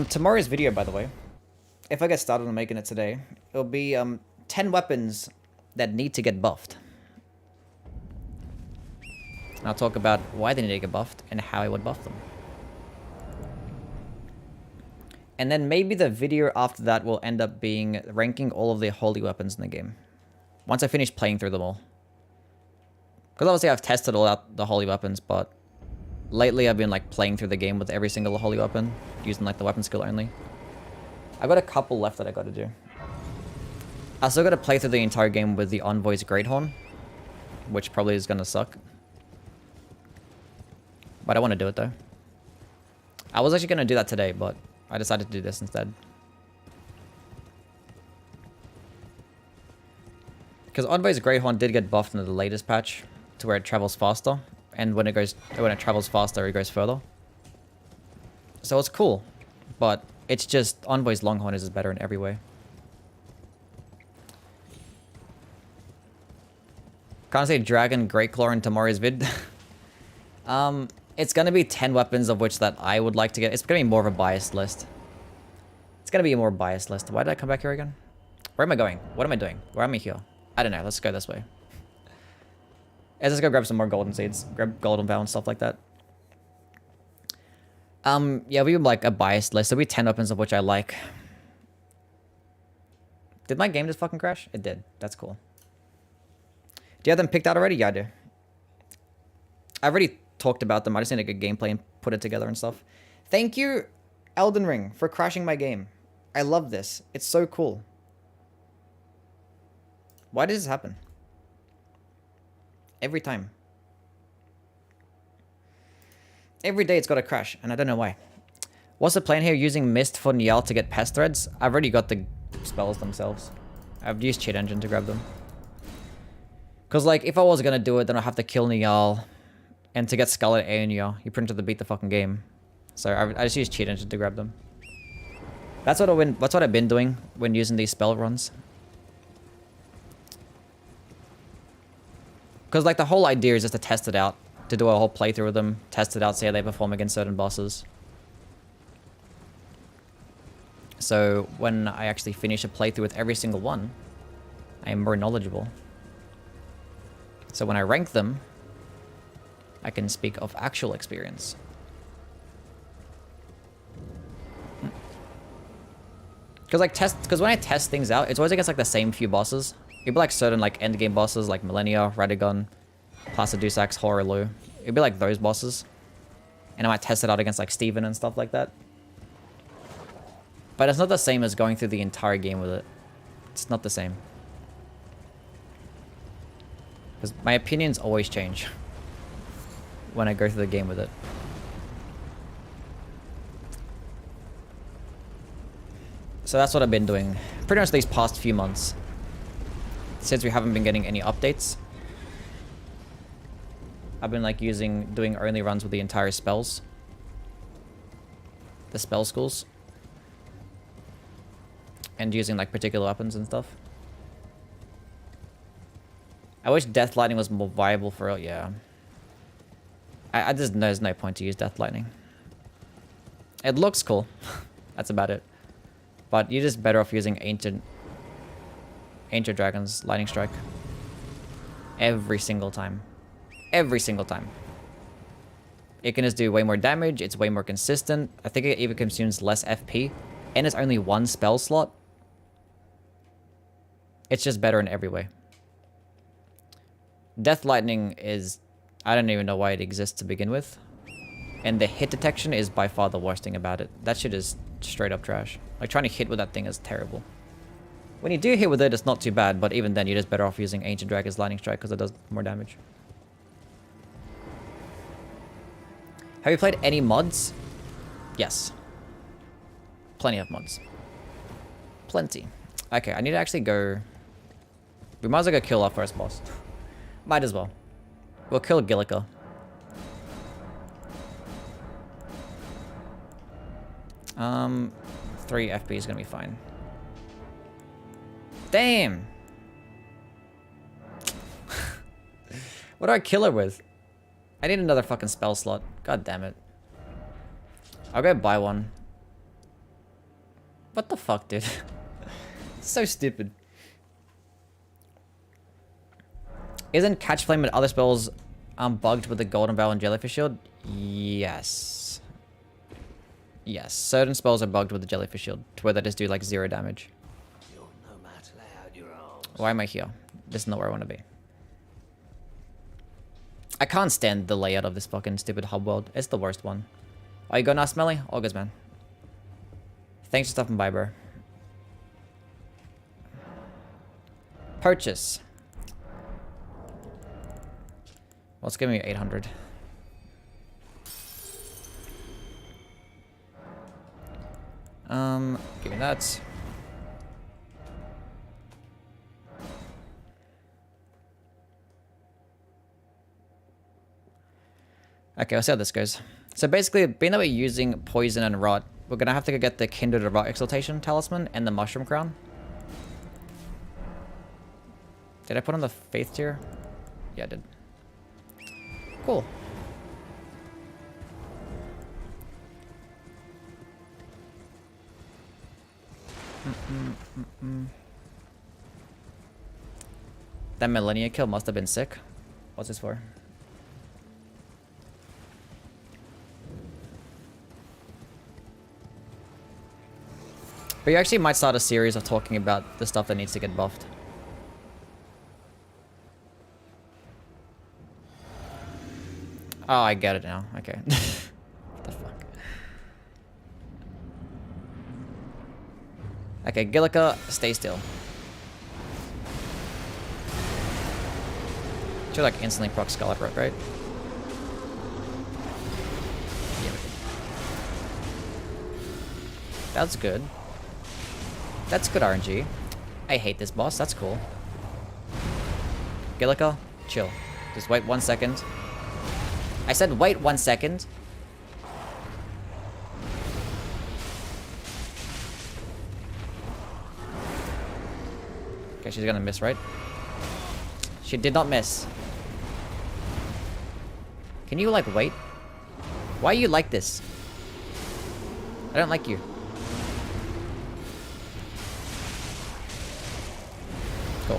[SPEAKER 1] Tomorrow's video, by the way, if I get started on making it today, it'll be 10 weapons that need to get buffed. And I'll talk about why they need to get buffed and how I would buff them. And then maybe the video after that will end up being ranking all of the holy weapons in the game. Once I finish playing through them all. Because obviously I've tested all out the holy weapons, but lately I've been like playing through the game with every single holy weapon, using like the weapon skill only. I've got a couple left that I got to do. I still got to play through the entire game with the Envoy's Great Horn, which probably is going to suck. But I want to do it though. I was actually going to do that today, but I decided to do this instead. Because Envoy's Great Horn did get buffed in the latest patch to where it travels faster, and when it travels faster, it goes further. So it's cool, but it's just Envoy's Longhorn is better in every way. Can't say Dragon Great Claw in tomorrow's vid. It's gonna be 10 weapons of which that I would like to get. It's gonna be more of a biased list. It's gonna be a more biased list. Why did I come back here again? Where am I going? What am I doing? Why am I here? I don't know. Let's go this way. Let's just go grab some more golden seeds. Grab golden vow and stuff like that. Yeah, we would like a biased list. There'll be 10 weapons of which I like. Did my game just fucking crash? It did. That's cool. Do you have them picked out already? Yeah, I do. I've already talked about them. I just need a good gameplay and put it together and stuff. Thank you, Elden Ring, for crashing my game. I love this. It's so cool. Why does this happen? Every time. Every day it's got to crash, and I don't know why. What's the plan here? Using Mist for Niall to get pest threads? I've already got the spells themselves. I've used Cheat Engine to grab them. Because, like, if I was going to do it, then I'd have to kill Niall. And to get Scarlet Aeonia, you pretty much have to beat the fucking game. So I just use Cheat Engine to grab them. That's what I've been doing when using these spell runs. Because, like, the whole idea is just to test it out. To do a whole playthrough with them. Test it out, see how they perform against certain bosses. So, when I actually finish a playthrough with every single one, I am more knowledgeable. So when I rank them, I can speak of actual experience. Because when I test things out, it's always against like the same few bosses. It'd be like certain like endgame bosses like Millennia, Radagon, Placidusax, Horaloo. It'd be like those bosses. And I might test it out against like Steven and stuff like that. But it's not the same as going through the entire game with it. It's not the same. Because my opinions always change when I go through the game with it. So that's what I've been doing pretty much these past few months. Since we haven't been getting any updates. I've been like doing only runs with the entire spells. The spell schools. And using like particular weapons and stuff. I wish Death Lightning was more viable for it, yeah. I just, there's no point to use Death Lightning. It looks cool. That's about it. But you're just better off using Ancient Dragon's Lightning Strike. Every single time. Every single time. It can just do way more damage, it's way more consistent. I think it even consumes less FP. And it's only one spell slot. It's just better in every way. Death Lightning is... I don't even know why it exists to begin with. And the hit detection is by far the worst thing about it. That shit is straight up trash. Like, trying to hit with that thing is terrible. When you do hit with it, it's not too bad. But even then, you're just better off using Ancient Dragon's Lightning Strike because it does more damage. Have you played any mods? Yes. Plenty of mods. Plenty. Okay, I need to actually go... We might as well go kill our first boss. Might as well. We'll kill Gillica. Um, 3 FP is gonna be fine. Damn! What do I kill her with? I need another fucking spell slot. God damn it. I'll go buy one. What the fuck, dude? So stupid. Isn't Catch Flame and other spells bugged with the Golden Bow and Jellyfish Shield? Yes. Yes, certain spells are bugged with the Jellyfish Shield, to where they just do like 0 damage. Why am I here? This is not where I want to be. I can't stand the layout of this fucking stupid hub world. It's the worst one. Oh, you go now, Smelly? All good, man. Thanks for stopping by, bro. Purchase. Let's give me 800. Give me that. Okay, let's see how this goes. So basically, being that we're using poison and rot, we're gonna have to go get the Kindred of Rot Exaltation Talisman and the Mushroom Crown. Did I put on the Faith tier? Yeah, I did. Cool. That Millennia kill must have been sick. What's this for? But you actually might start a series of talking about the stuff that needs to get buffed. Oh, I get it now. Okay. What the fuck? Okay, Gillica, stay still. Should like instantly proc Scarlet, right? Yeah. That's good. That's good RNG. I hate this boss. That's cool. Gillica, chill. Just wait 1 second. I said wait 1 second. Okay, she's gonna miss, right? She did not miss. Can you, like, wait? Why are you like this? I don't like you. Cool.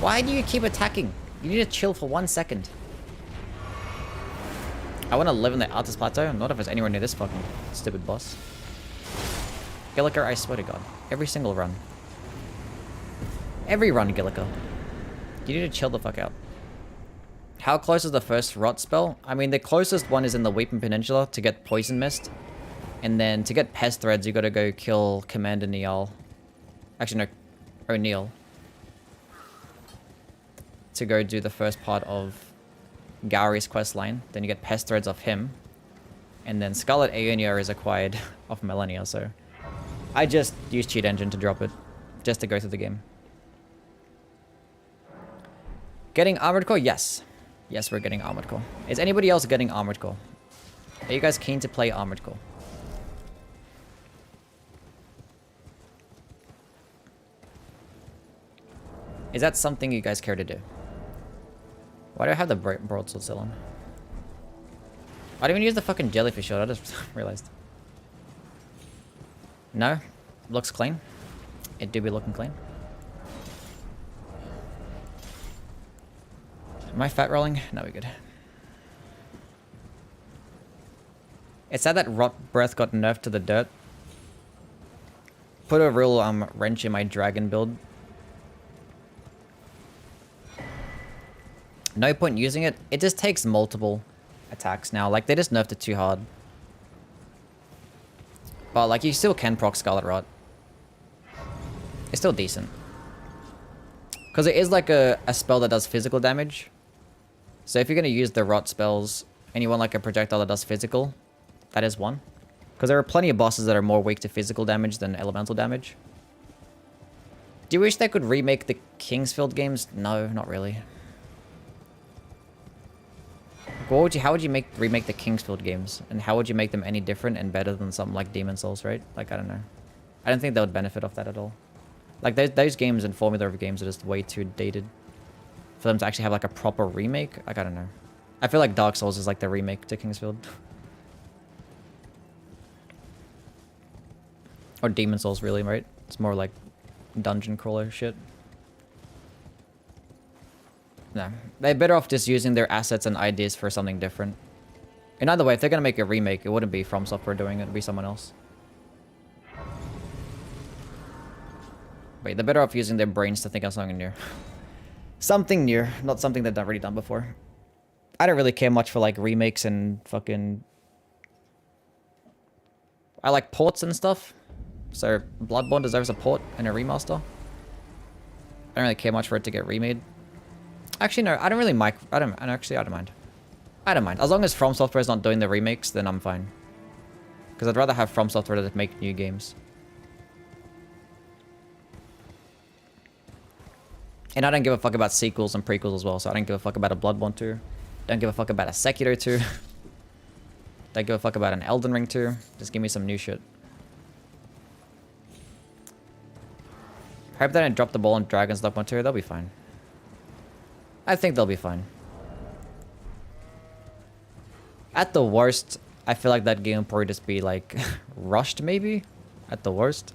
[SPEAKER 1] Why do you keep attacking? You need to chill for 1 second. I want to live in the Altus Plateau, not if it's anywhere near this fucking stupid boss. Gillica, I swear to God. Every single run. Every run, Gillica. You need to chill the fuck out. How close is the first rot spell? I mean, the closest one is in the Weeping Peninsula to get Poison Mist. And then to get Pest Threads, you gotta go kill Commander Neal. Actually, no. O'Neill. To go do the first part of Gowry's quest line. Then you get Pest Threads off him. And then Scarlet Aeonia is acquired off Millennia, so... I just used Cheat Engine to drop it. Just to go through the game. Getting Armored Core? Yes. Yes, we're getting Armored Core. Is anybody else getting Armored Core? Are you guys keen to play Armored Core? Is that something you guys care to do? Why do I have the broadsword still on? I didn't even use the fucking jellyfish shot, I just realized. No? Looks clean. It do be looking clean. Am I fat rolling? No, we're good. It's sad that Rot Breath got nerfed to the dirt. Put a real wrench in my dragon build. No point using it. It just takes multiple attacks now. Like, they just nerfed it too hard. But, like, you still can proc Scarlet Rot. It's still decent. Because it is, like, a spell that does physical damage. So if you're going to use the rot spells and you want like a projectile that does physical, that is one. Because there are plenty of bosses that are more weak to physical damage than elemental damage. Do you wish they could remake the Kingsfield games? No, not really. How would you remake the Kingsfield games? And how would you make them any different and better than something like Demon Souls, right? Like, I don't know. I don't think they would benefit off that at all. Like, those games and formula of games are just way too dated for them to actually have like a proper remake. Like, I don't know. I feel like Dark Souls is like the remake to Kingsfield. Or Demon Souls, really, right? It's more like dungeon crawler shit. No. They're better off just using their assets and ideas for something different. In either way, if they're going to make a remake, it wouldn't be From Software doing it. It'd be someone else. Wait, they're better off using their brains to think of something new. Something new, not something they've already done before. I don't really care much for like remakes and fucking... I like ports and stuff. So Bloodborne deserves a port and a remaster. I don't really care much for it to get remade. Actually, no, I don't really mind. I don't mind. I don't mind. As long as From Software is not doing the remakes, then I'm fine. Because I'd rather have From Software that make new games. And I don't give a fuck about sequels and prequels as well, so I don't give a fuck about a Bloodborne 2. Don't give a fuck about a Sekiro 2. Don't give a fuck about an Elden Ring 2. Just give me some new shit. Hope they don't drop the ball on Dragon's Dogma 2. They'll be fine. I think they'll be fine. At the worst, I feel like that game will probably just be like rushed maybe. At the worst.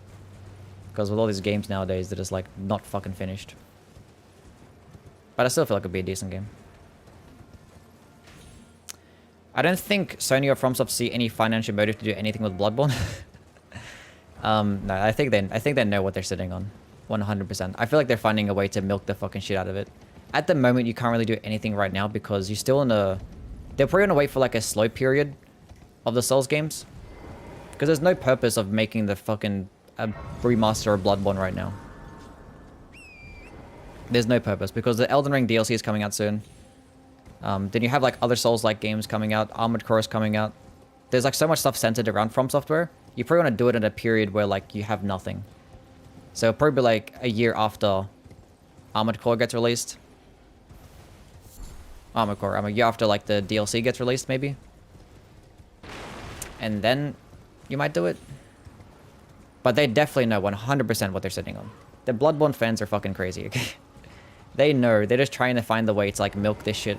[SPEAKER 1] Because with all these games nowadays, they're just like not fucking finished. But I still feel like it'd be a decent game. I don't think Sony or FromSoft see any financial motive to do anything with Bloodborne. No, I think they know what they're sitting on. 100%. I feel like they're finding a way to milk the fucking shit out of it. At the moment, you can't really do anything right now because you're still in a... They're probably going to wait for like a slow period of the Souls games. Because there's no purpose of making the fucking remaster of Bloodborne right now. There's no purpose because the Elden Ring DLC is coming out soon. Then you have like other Souls-like games coming out. Armored Core is coming out. There's like so much stuff centered around From Software. You probably want to do it in a period where like you have nothing. So probably like a year after Armored Core gets released. Armored Core, a year after like the DLC gets released maybe. And then you might do it. But they definitely know 100% what they're sitting on. The Bloodborne fans are fucking crazy, okay? They know. They're just trying to find the way to like milk this shit.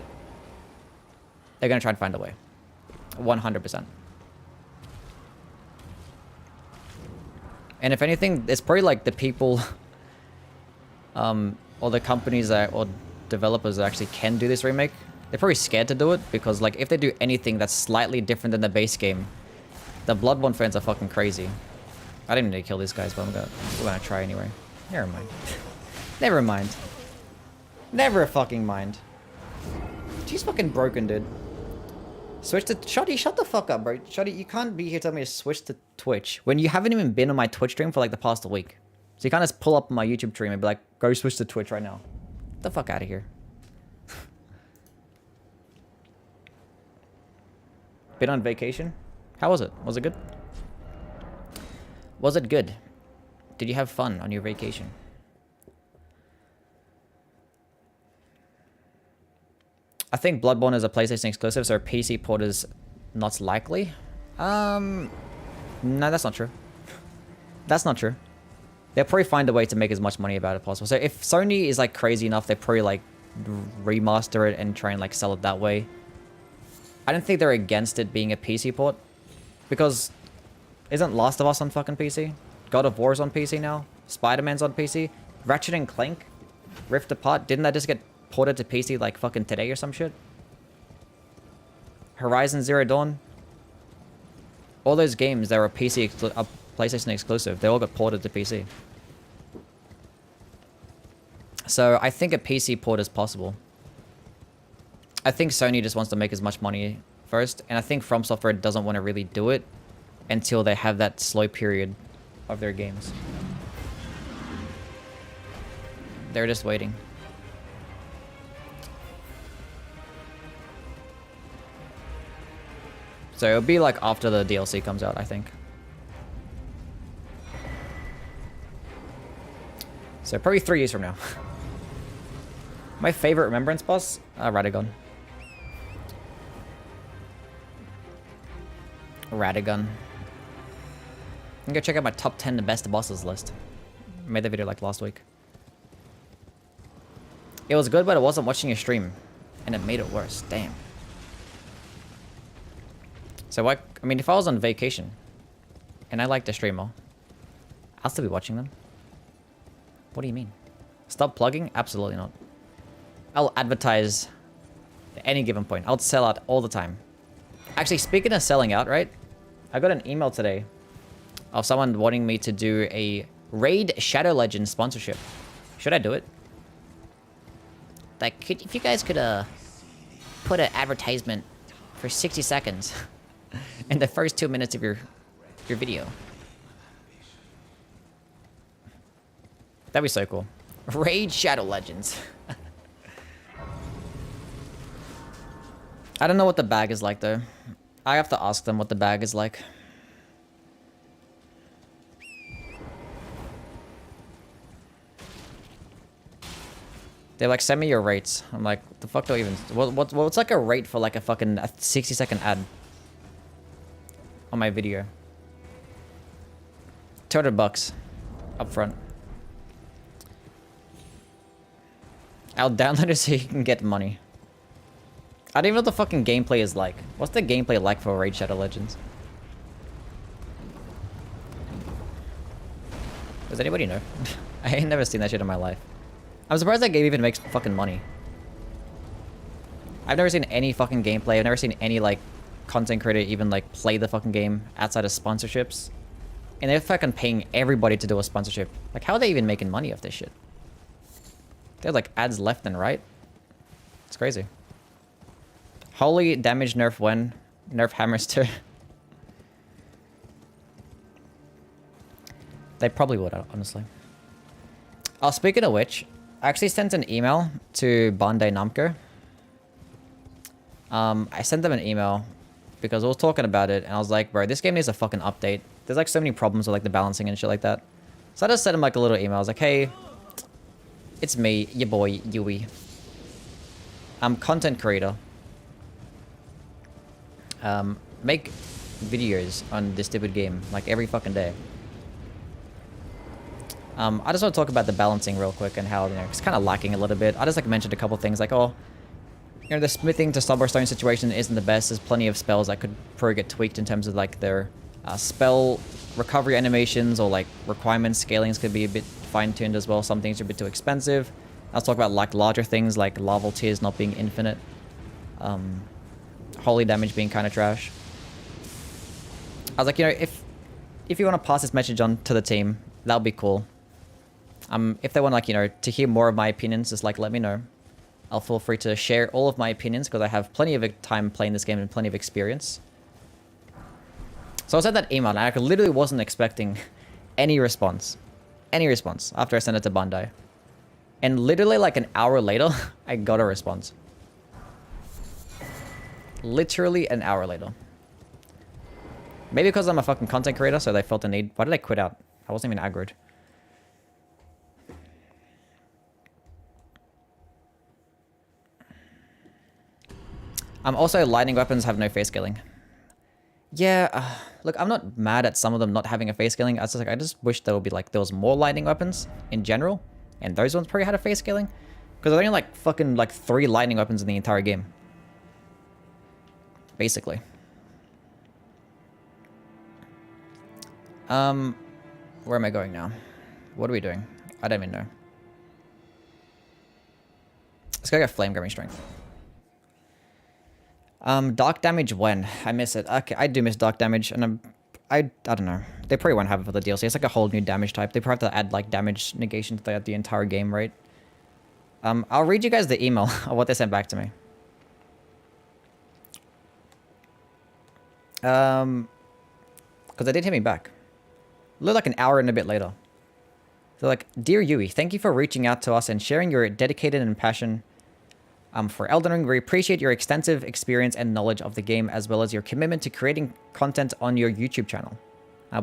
[SPEAKER 1] They're gonna try and find a way. 100%. And if anything, it's probably like the people or the companies that, or developers that actually can do this remake. They're probably scared to do it because like if they do anything that's slightly different than the base game, the Bloodborne fans are fucking crazy. I didn't need to kill these guys, but we're gonna try anyway. Never mind. Never mind. Never fucking mind. She's fucking broken, dude. Switch to... Shoddy, shut the fuck up, bro. Shoddy, you can't be here telling me to switch to Twitch when you haven't even been on my Twitch stream for like the past week. So you can't just pull up my YouTube stream and be like, go switch to Twitch right now. Get the fuck out of here. Been on vacation? How was it? Was it good? Was it good? Did you have fun on your vacation? I think Bloodborne is a PlayStation exclusive, so a PC port is not likely. No, that's not true. That's not true. They'll probably find a way to make as much money about it possible. So if Sony is like crazy enough, they probably like remaster it and try and like sell it that way. I don't think they're against it being a PC port. Because isn't Last of Us on fucking PC? God of War is on PC now. Spider-Man's on PC. Ratchet and Clank, Rift Apart, didn't that just get ported to PC like fucking today or some shit? Horizon Zero Dawn. All those games that were PlayStation exclusive, they all got ported to PC. So I think a PC port is possible. I think Sony just wants to make as much money first, and I think From Software doesn't want to really do it until they have that slow period of their games. They're just waiting. So it'll be like after the DLC comes out, I think. So probably 3 years from now. My favorite Remembrance boss? Radagon. Radagon. I'm gonna check out my top 10 the best bosses list. I made that video like last week. It was good, but I wasn't watching a stream. And it made it worse. Damn. So I mean, if I was on vacation and I liked a streamer, I'll still be watching them. What do you mean? Stop plugging? Absolutely not. I'll advertise at any given point. I'll sell out all the time. Actually, speaking of selling out, right? I got an email today of someone wanting me to do a Raid Shadow Legends sponsorship. Should I do it? Like, if you guys could put an advertisement for 60 seconds in the first 2 minutes of your video. That'd be so cool. Raid Shadow Legends. I don't know what the bag is like, though. I have to ask them what the bag is like. They're like, send me your rates. I'm like, what the fuck do I even... What's like a rate for like a fucking 60-second ad on my video? $200 up front. I'll download it so you can get money. I don't even know what the fucking gameplay is like. What's the gameplay like for Raid Shadow Legends? Does anybody know? I ain't never seen that shit in my life. I'm surprised that game even makes fucking money. I've never seen any fucking gameplay. I've never seen any, like, content creator even, like, play the fucking game outside of sponsorships. And they're fucking paying everybody to do a sponsorship. Like, how are they even making money off this shit? They're, like, ads left and right. It's crazy. Holy damage nerf when? Nerf hammers too. They probably would, honestly. Oh, speaking of which, I actually sent an email to Bandai Namco. I sent them an email because I was talking about it and I was like, bro, this game needs a fucking update. There's like so many problems with like the balancing and shit like that. So I just sent him like a little email. I was like, hey, it's me, your boy, Yui. I'm content creator. Make videos on this stupid game like every fucking day. I just want to talk about the balancing real quick and how, you know, it's kind of lacking a little bit. I just like mentioned a couple things like, oh, you know, the smithing to Starburstone situation isn't the best. There's plenty of spells that could probably get tweaked in terms of like their spell recovery animations or like requirements. Scalings could be a bit fine-tuned as well. Some things are a bit too expensive. Let's talk about like larger things like larval tears not being infinite. Holy damage being kind of trash. I was like, you know, if you want to pass this message on to the team, that'll be cool. If they want, like, you know, to hear more of my opinions, just like let me know. I'll feel free to share all of my opinions because I have plenty of time playing this game and plenty of experience. So I sent that email and I literally wasn't expecting any response. Any response after I sent it to Bandai. And literally like an hour later, I got a response. Literally an hour later. Maybe because I'm a fucking content creator, so they felt the need. Why did I quit out? I wasn't even aggroed. Also, lightning weapons have no face scaling. Yeah, look, I'm not mad at some of them not having a face scaling. I just wish there would be like, there was more lightning weapons in general. And those ones probably had a face scaling. Because there's only like fucking like 3 lightning weapons in the entire game. Basically. Where am I going now? What are we doing? I don't even know. Let's go get flame grabbing strength. Dark damage when? I miss it. Okay, I do miss dark damage, and I don't know. They probably won't have it for the DLC. It's like a whole new damage type. They probably have to add like damage negation to the entire game, right? I'll read you guys the email of what they sent back to me. Because they did hit me back. Looked like an hour and a bit later. They're like, Dear Yui, thank you for reaching out to us and sharing your dedicated and passion For Elden Ring, we appreciate your extensive experience and knowledge of the game, as well as your commitment to creating content on your YouTube channel.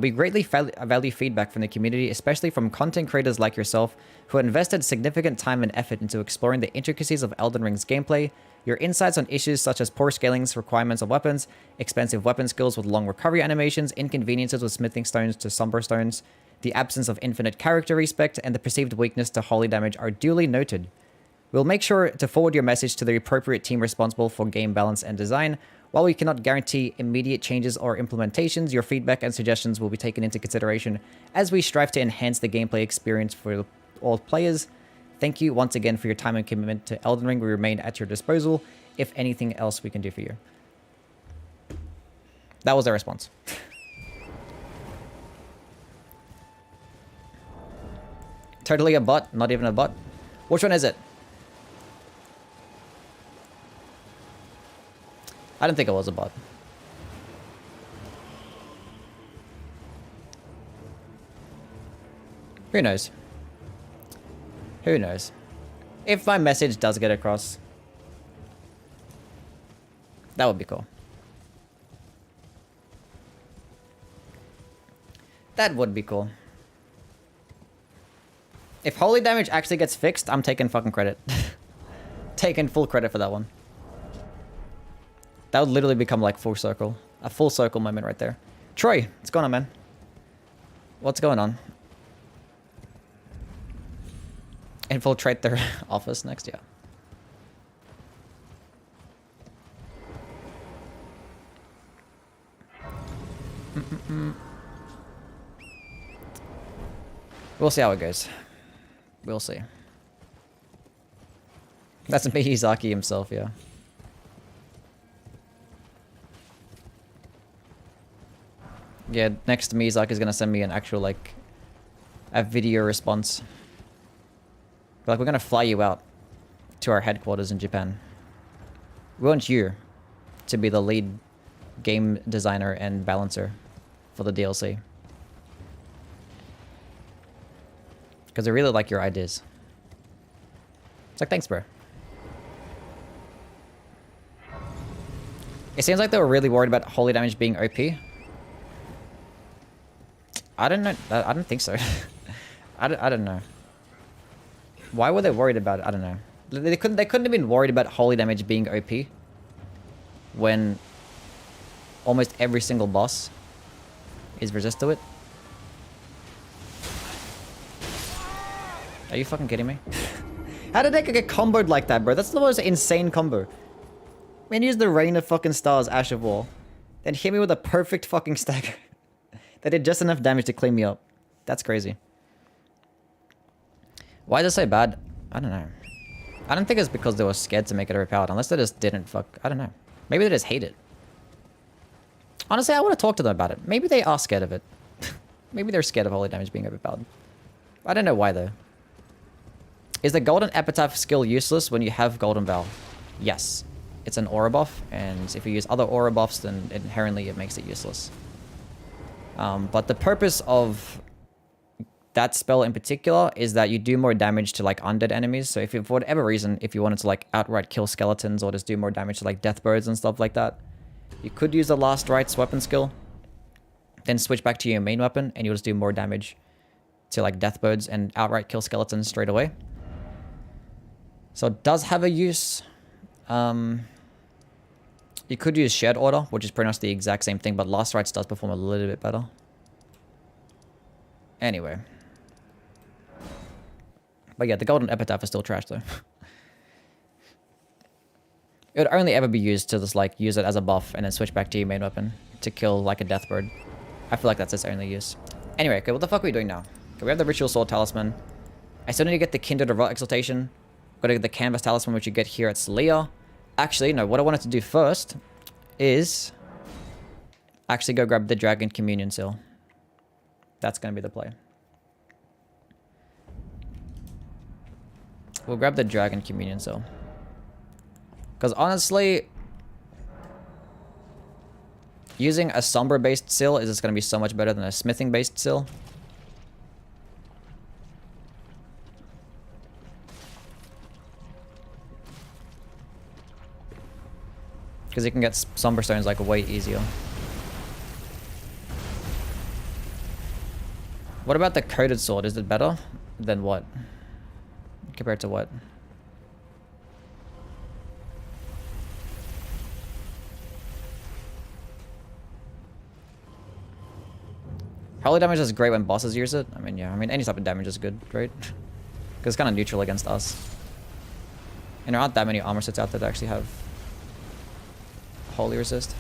[SPEAKER 1] We greatly value feedback from the community, especially from content creators like yourself, who invested significant time and effort into exploring the intricacies of Elden Ring's gameplay. Your insights on issues such as poor scalings, requirements of weapons, expensive weapon skills with long recovery animations, inconveniences with smithing stones to somber stones, the absence of infinite character respect, and the perceived weakness to holy damage are duly noted. We'll make sure to forward your message to the appropriate team responsible for game balance and design. While we cannot guarantee immediate changes or implementations, your feedback and suggestions will be taken into consideration as we strive to enhance the gameplay experience for all players. Thank you once again for your time and commitment to Elden Ring. We remain at your disposal if anything else we can do for you. That was their response. Totally a bot, not even a bot. Which one is it? I didn't think it was a bot. Who knows? Who knows? If my message does get across, that would be cool. That would be cool. If holy damage actually gets fixed, I'm taking fucking credit. Taking full credit for that one. That would literally become like full circle. A full circle moment right there. Troy, what's going on, man? What's going on? Infiltrate their office next, yeah. We'll see how it goes. We'll see. That's Miyazaki himself, yeah. Yeah, next Miyazaki is gonna send me an actual, like, a video response. Like, we're gonna fly you out to our headquarters in Japan. We want you to be the lead game designer and balancer for the DLC. Because I really like your ideas. It's like, thanks, bro. It seems like they were really worried about holy damage being OP. I don't know. I don't think so. I don't know. Why were they worried about it? I don't know. They couldn't have been worried about holy damage being OP when almost every single boss is resist to it. Are you fucking kidding me? How did they get comboed like that, bro? That's the most insane combo. Man, use the Rain of fucking Stars, Ash of War. Then hit me with a perfect fucking stagger. That did just enough damage to clean me up. That's crazy. Why is it so bad? I don't know. I don't think it's because they were scared to make it overpowered. Unless they just didn't fuck... I don't know. Maybe they just hate it. Honestly, I want to talk to them about it. Maybe they are scared of it. Maybe they're scared of holy damage being overpowered. I don't know why, though. Is the Golden Epitaph skill useless when you have Golden Vow? Yes. It's an aura buff, and if you use other aura buffs, then inherently it makes it useless. But the purpose of that spell in particular is that you do more damage to like undead enemies. So if you, for whatever reason, if you wanted to like outright kill skeletons or just do more damage to like death birds and stuff like that, you could use the Last Rites weapon skill, then switch back to your main weapon, and you'll just do more damage to like death birds and outright kill skeletons straight away. So it does have a use. You could use Shared Order, which is pretty much the exact same thing, but Last Rites does perform a little bit better. Anyway. But yeah, the Golden Epitaph is still trash, though. It would only ever be used to just, like, use it as a buff and then switch back to your main weapon to kill, like, a death bird. I feel like that's its only use. Anyway, okay, what the fuck are we doing now? Okay, we have the Ritual Sword Talisman. I still need to get the Kindred of Rot Exaltation. Gotta get the Canvas Talisman, which you get here at Celia. Actually, no, what I wanted to do first is actually go grab the Dragon Communion Seal. That's gonna be the play. We'll grab the Dragon Communion Seal. Because honestly, using a Sombra-based seal is just gonna be so much better than a Smithing-based seal. Because you can get Somber Stones like way easier. What about the coated sword? Is it better than what? Compared to what? Holy damage is great when bosses use it. I mean, yeah. I mean, any type of damage is good, right? Because it's kind of neutral against us. And there aren't that many armor sets out there that actually have holy resist.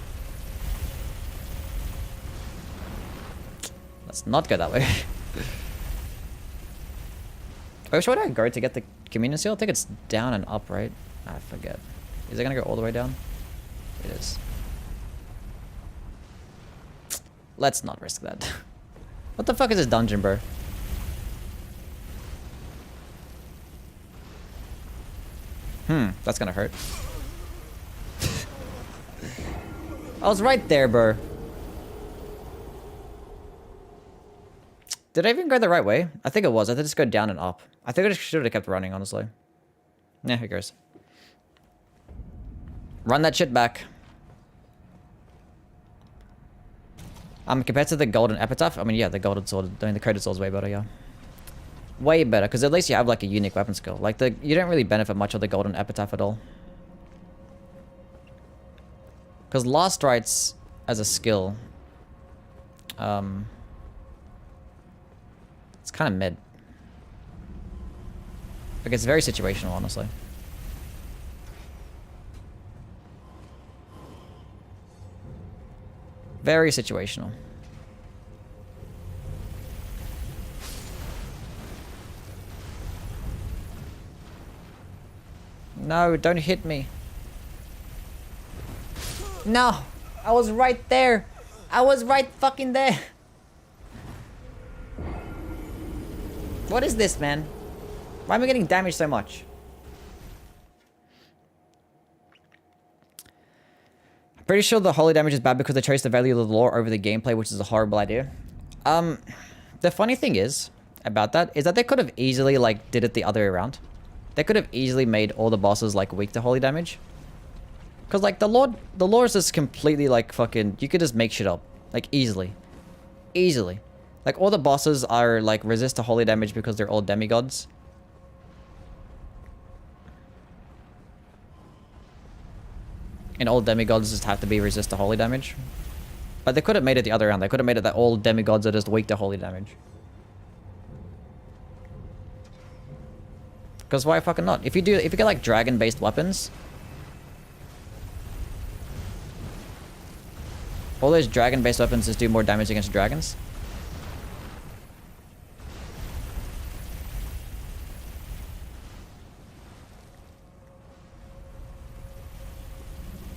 [SPEAKER 1] Let's not go that way. Which way do I go to get the communion seal? I think it's down and up, right? I forget. Is it gonna go all the way down? It is. Let's not risk that. What the fuck is this dungeon, bro? That's gonna hurt. I was right there, bro. Did I even go the right way? I think it was. I think just go down and up. I think I just should have kept running, honestly. Yeah, who cares? Run that shit back. Compared to the golden epitaph, I mean, yeah, the golden sword, I mean, the coated sword is way better, yeah. Way better, because at least you have like a unique weapon skill. Like you don't really benefit much of the golden epitaph at all. Because last rites as a skill, it's kind of mid. Like it's very situational, honestly. Very situational. No, don't hit me. No! I was right there! I was right fucking there! What is this, man? Why am I getting damaged so much? Pretty sure the holy damage is bad because they chose to value the lore over the gameplay, which is a horrible idea. The funny thing is about that is that they could have easily like did it the other way around. They could have easily made all the bosses like weak to holy damage. Cause like the lore is just completely like fucking, you could just make shit up. Like easily. Easily. Like all the bosses are like resist to holy damage because they're all demigods. And all demigods just have to be resist to holy damage. But they could have made it the other way around. They could have made it that all demigods are just weak to holy damage. Because why fucking not? If you get like dragon-based weapons, all those dragon-based weapons just do more damage against dragons.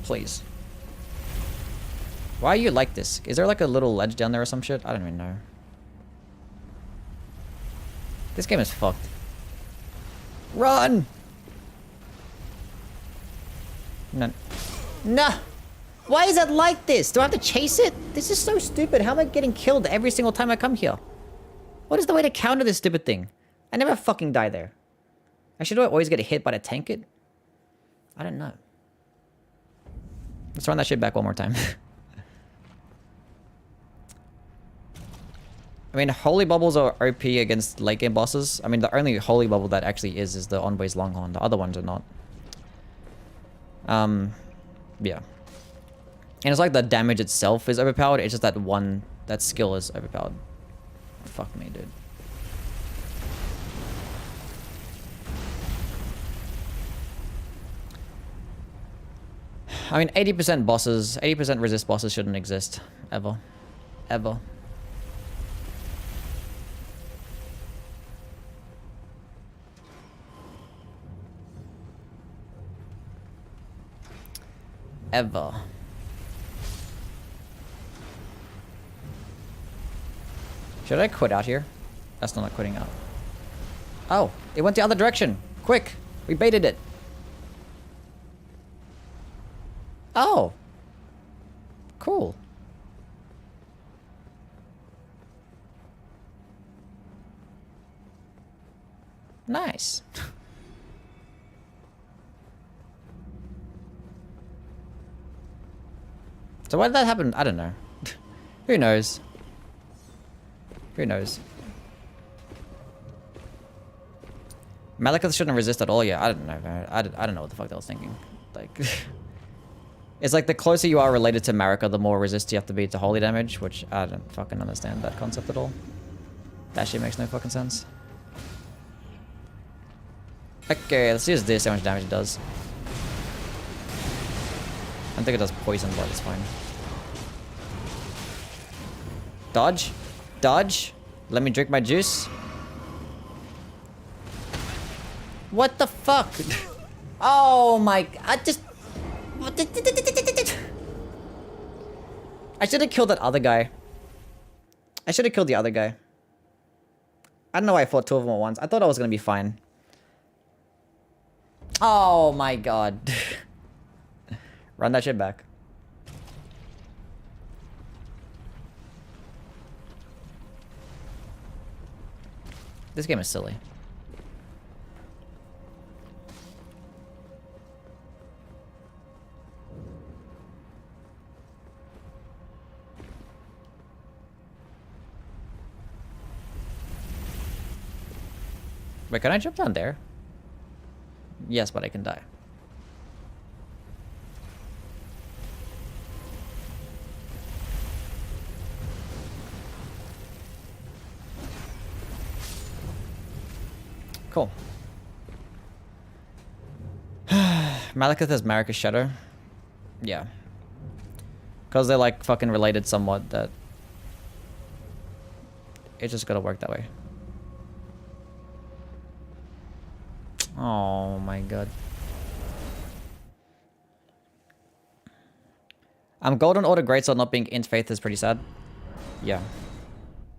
[SPEAKER 1] Please. Why are you like this? Is there like a little ledge down there or some shit? I don't even know. This game is fucked. Run! No. No! Why is it like this? Do I have to chase it? This is so stupid. How am I getting killed every single time I come here? What is the way to counter this stupid thing? I never fucking die there. Actually, do I always get hit by the tank it? I don't know. Let's run that shit back one more time. I mean, holy bubbles are OP against late game bosses. I mean, the only holy bubble that actually is the Envoy's Longhorn. The other ones are not. Yeah. And it's like the damage itself is overpowered. It's just that skill is overpowered. Fuck me, dude. I mean, 80% bosses, 80% resist bosses shouldn't exist. Ever. Ever. Ever. Should I quit out here? That's not quitting out. Oh, it went the other direction. Quick. We baited it. Oh. Cool. Nice. So why did that happen? I don't know. Who knows? Who knows? Malekith shouldn't resist at all. Yeah, I don't know, man. I don't know what the fuck I was thinking. Like, it's like the closer you are related to Marika, the more resist you have to be to holy damage, which I don't fucking understand that concept at all. That shit makes no fucking sense. Okay, let's use this, how much damage it does. I think it does poison, but it's fine. Dodge. Dodge. Let me drink my juice. What the fuck? Oh my... I just... I should have killed that other guy. I should have killed the other guy. I don't know why I fought two of them at once. I thought I was going to be fine. Oh my god. Run that shit back. This game is silly. Wait, can I jump down there? Yes, but I can die. Cool. Malekith has Marika's Shadow. Yeah. Because they're like fucking related somewhat, that it's just gotta work that way. Oh my god. Golden Order Greatsword not being int faith is pretty sad. Yeah.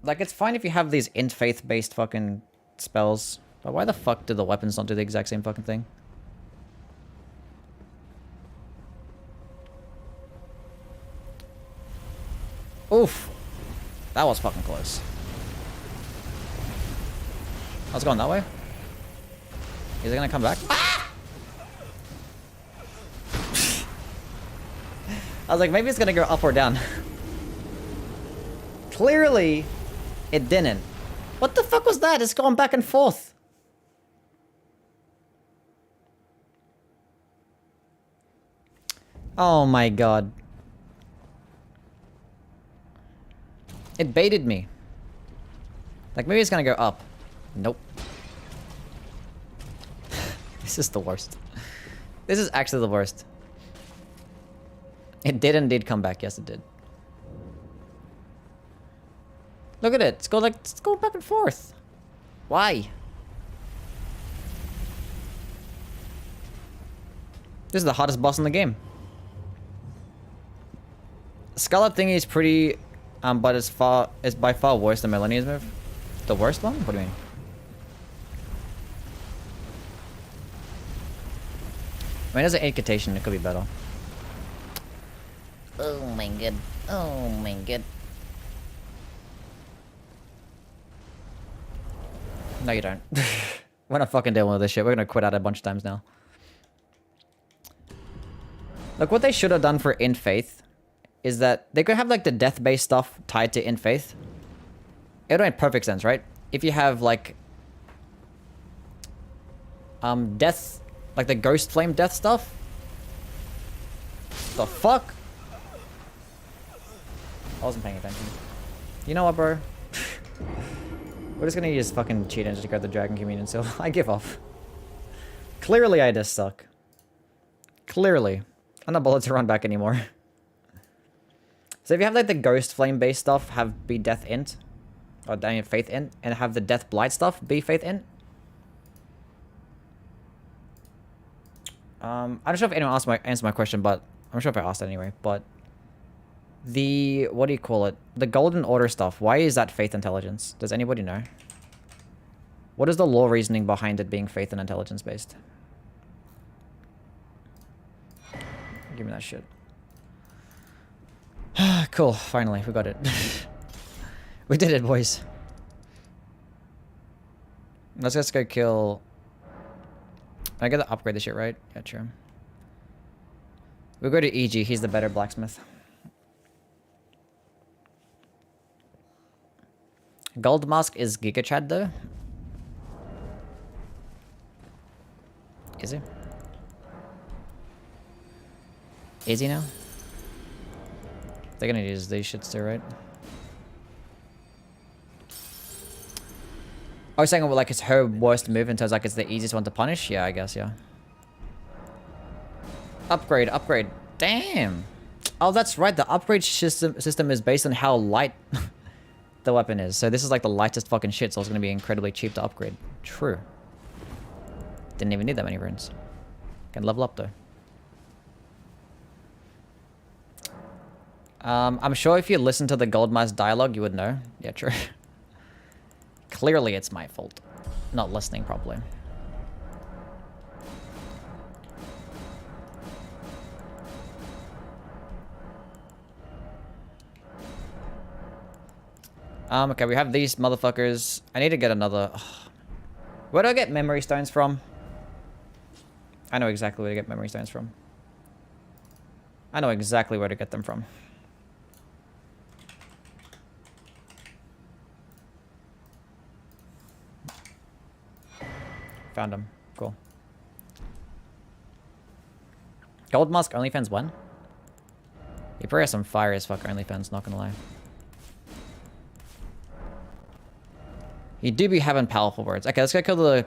[SPEAKER 1] Like, it's fine if you have these int faith based fucking spells, but why the fuck do the weapons not do the exact same fucking thing? Oof. That was fucking close. I was going that way. Is it gonna come back? Ah! I was like, maybe it's gonna go up or down. Clearly, it didn't. What the fuck was that? It's going back and forth. Oh my god. It baited me. Like, maybe it's gonna go up. Nope. This is the worst. This is actually the worst. It did indeed come back. Yes, it did. Look at it. It's going back and forth. Why? This is the hottest boss in the game. Scarlet thingy is pretty, but it's by far worse than Melania's move. The worst one? What do you mean? I mean, as an incantation, it could be better. Oh my god. Oh my god. No, you don't. We're not fucking dealing with this shit. We're gonna quit out a bunch of times now. Look, what they should have done for Int Faith is that they could have like the death-based stuff tied to Int Faith. It would make perfect sense, right? If you have like death, like the ghost flame death stuff. The fuck? I wasn't paying attention. You know what, bro? We're just gonna use fucking cheat engine to grab the Dragon Communion Seal. I give off. Clearly I just suck. Clearly. I'm not bothered to run back anymore. So if you have like the ghost flame based stuff be death int, or faith int, and have the death blight stuff be faith int. I'm not sure if anyone answered my question, but I'm sure if I asked it anyway. But the, what do you call it? The Golden Order stuff. Why is that faith intelligence? Does anybody know? What is the law reasoning behind it being faith and intelligence based? Give me that shit. Cool. Finally, we got it. We did it, boys. Let's just go kill... I gotta upgrade this shit, right? Yeah, true. We'll go to EG. He's the better blacksmith. Gold Mask is Giga Chad though. Is he? Is he now? They're gonna use these shits too, right? I was saying, well, like, it's her worst move in terms of, like, it's the easiest one to punish? Yeah, I guess, yeah. Upgrade, upgrade. Damn! Oh, that's right, the upgrade system is based on how light the weapon is. So this is, like, the lightest fucking shit, so it's gonna be incredibly cheap to upgrade. True. Didn't even need that many runes. Can level up, though. I'm sure if you listen to the Gold Mask dialogue, you would know. Yeah, true. Clearly it's my fault. Not listening properly. Okay, we have these motherfuckers. I need to get another... Ugh. Where do I get memory stones from? I know exactly where to get memory stones from. I know exactly where to get them from. Found him. Cool. Gold Mask OnlyFans when? You probably have some fire as fuck OnlyFans, not gonna lie. You do be having powerful words. Okay, let's go kill the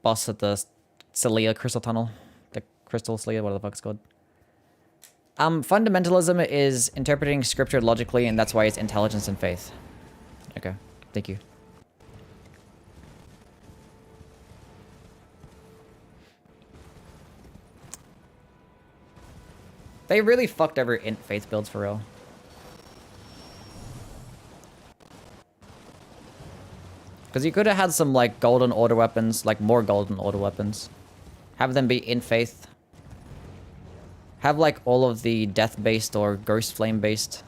[SPEAKER 1] boss at the Celia Crystal Tunnel. The Crystal Celia, whatever the fuck it's called. Fundamentalism is interpreting scripture logically, and that's why it's intelligence and faith. Okay, thank you. They really fucked over int faith builds for real. Because you could have had some, like, golden order weapons, like, more golden order weapons. Have them be in faith. Have, like, all of the death-based or ghost flame-based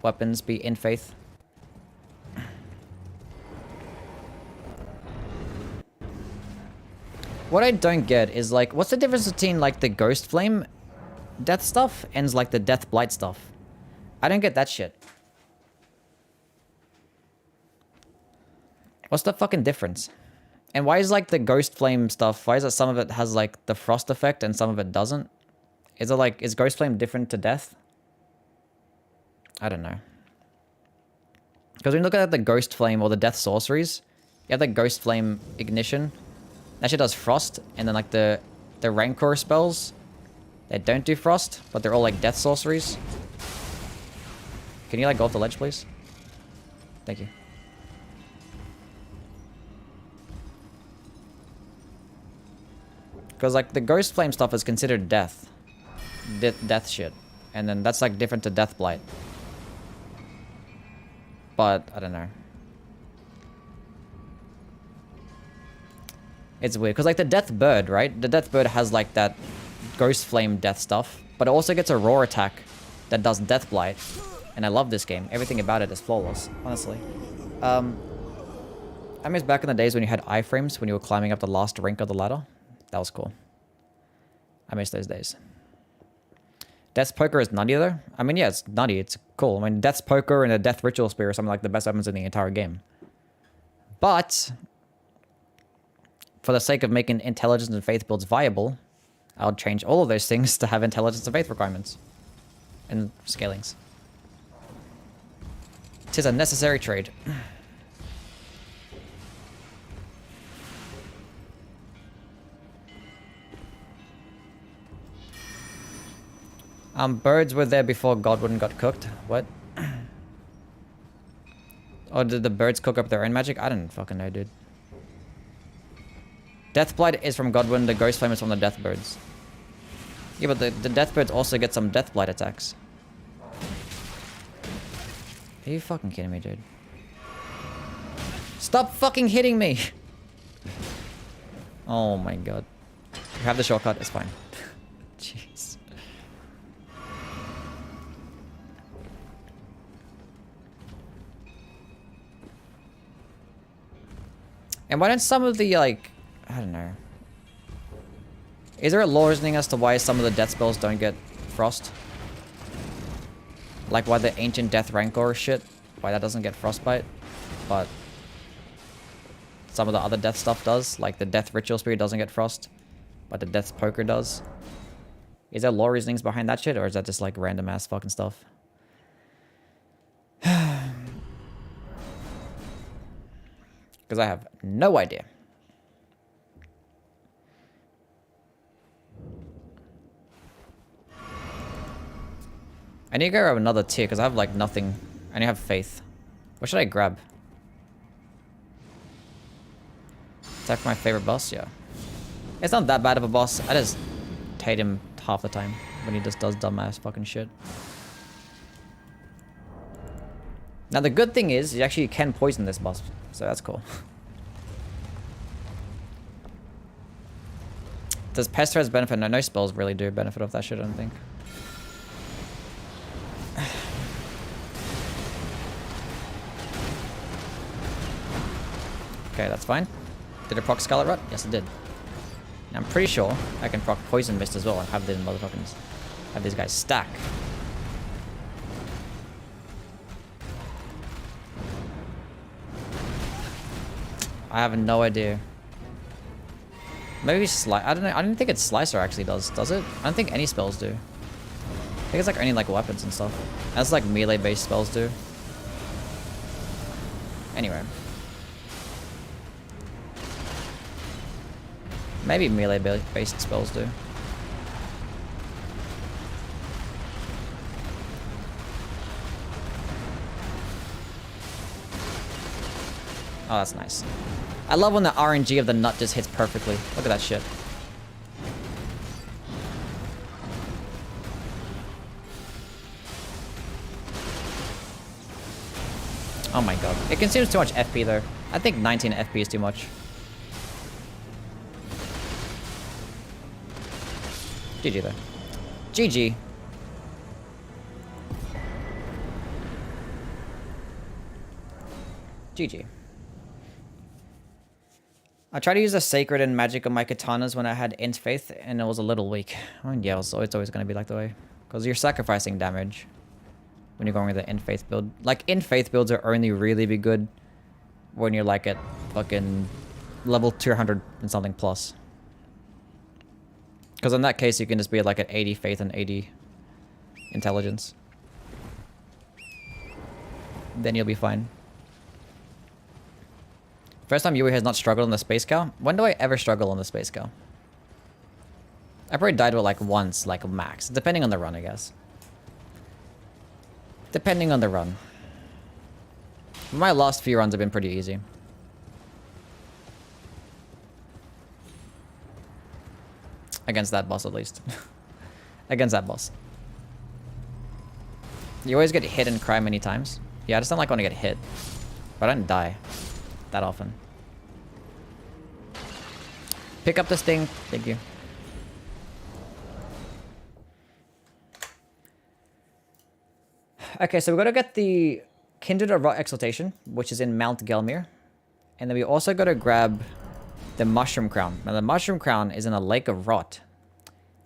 [SPEAKER 1] weapons be in faith. What I don't get is, like, what's the difference between, like, the ghost flame death stuff and, like, the death blight stuff? I don't get that shit. What's the fucking difference? And why is, like, the ghost flame stuff, why is it some of it has, like, the frost effect and some of it doesn't? Is it, like, is ghost flame different to death? I don't know. Because when you look at the ghost flame or the death sorceries, you have the ghost flame ignition. That shit does frost, and then, like, the rancor spells, they don't do frost, but they're all, like, death sorceries. Can you, like, go off the ledge, please? Thank you. Because, like, the ghost flame stuff is considered death. Death shit. And then that's, like, different to death blight. But, I don't know. It's weird. Because, like, the death bird, right? The death bird has, like, that ghost flame death stuff. But it also gets a raw attack that does death blight. And I love this game. Everything about it is flawless, honestly. I miss back in the days when you had iframes, when you were climbing up the last rank of the ladder. That was cool. I miss those days. Death's Poker is nutty though. I mean, yeah, it's nutty. It's cool. I mean, Death's Poker and a Death Ritual Spear are some of, like, the best weapons in the entire game. But for the sake of making intelligence and faith builds viable, I'll change all of those things to have intelligence and faith requirements. And scalings. 'Tis a necessary trade. Birds were there before Godwin got cooked. What? Or did the birds cook up their own magic? I don't fucking know, dude. Deathblight is from Godwin, the Ghost Flame is from the Deathbirds. Yeah, but the Deathbirds also get some Deathblight attacks. Are you fucking kidding me, dude? Stop fucking hitting me! Oh my god. You have the shortcut, it's fine. Jeez. And why don't some of the, like, I don't know. Is there a law reasoning as to why some of the death spells don't get frost? Like why the ancient death rancor shit, why that doesn't get frostbite? but some of the other death stuff does. Like the death ritual spirit doesn't get frost, but the death poker does. Is there lore reasonings behind that shit, or is that just like random ass fucking stuff? Because I have no idea. I need to grab another tier because I have like nothing. I need to have faith. What should I grab? Attack for my favorite boss? Yeah. It's not that bad of a boss. I just hate him half the time when he just does dumbass fucking shit. Now the good thing is you actually can poison this boss, so that's cool. Does pest threats benefit? No, no spells really do benefit off that shit, I don't think. Okay, that's fine. Did it proc Scarlet Rot? Yes, it did. Now, I'm pretty sure I can proc Poison Mist as well and have these guys stack. I have no idea. Maybe I don't know. I don't think it's Slicer actually does it? I don't think any spells do. I think it's like only like weapons and stuff. That's like melee based spells do. Anyway. Maybe melee based spells do. Oh, that's nice. I love when the RNG of the nut just hits perfectly. Look at that shit. Oh my god. It consumes too much FP though. I think 19 FP is too much. GG though. GG. GG. I tried to use the sacred and magic on my katanas when I had int faith and it was a little weak. I mean, yeah, so it's always going to be like the way. Because you're sacrificing damage when you're going with the int faith build. Like, int faith builds are only really be good when you're like at fucking level 200 and something plus. Because in that case, you can just be like at 80 faith and 80 intelligence. Then you'll be fine. First time Yui has not struggled on the space cow. When do I ever struggle on the space cow? I probably died with like once, like max. Depending on the run, I guess. Depending on the run. My last few runs have been pretty easy. Against that boss, at least. Against that boss. You always get hit and cry many times. Yeah, I just don't like when I get hit. But I don't die that often. Pick up this thing. Thank you. Okay, so we're gonna get the Kindred of Rot Exaltation, which is in Mount Gelmir. And then we also gotta grab the Mushroom Crown. Now the Mushroom Crown is in a Lake of Rot.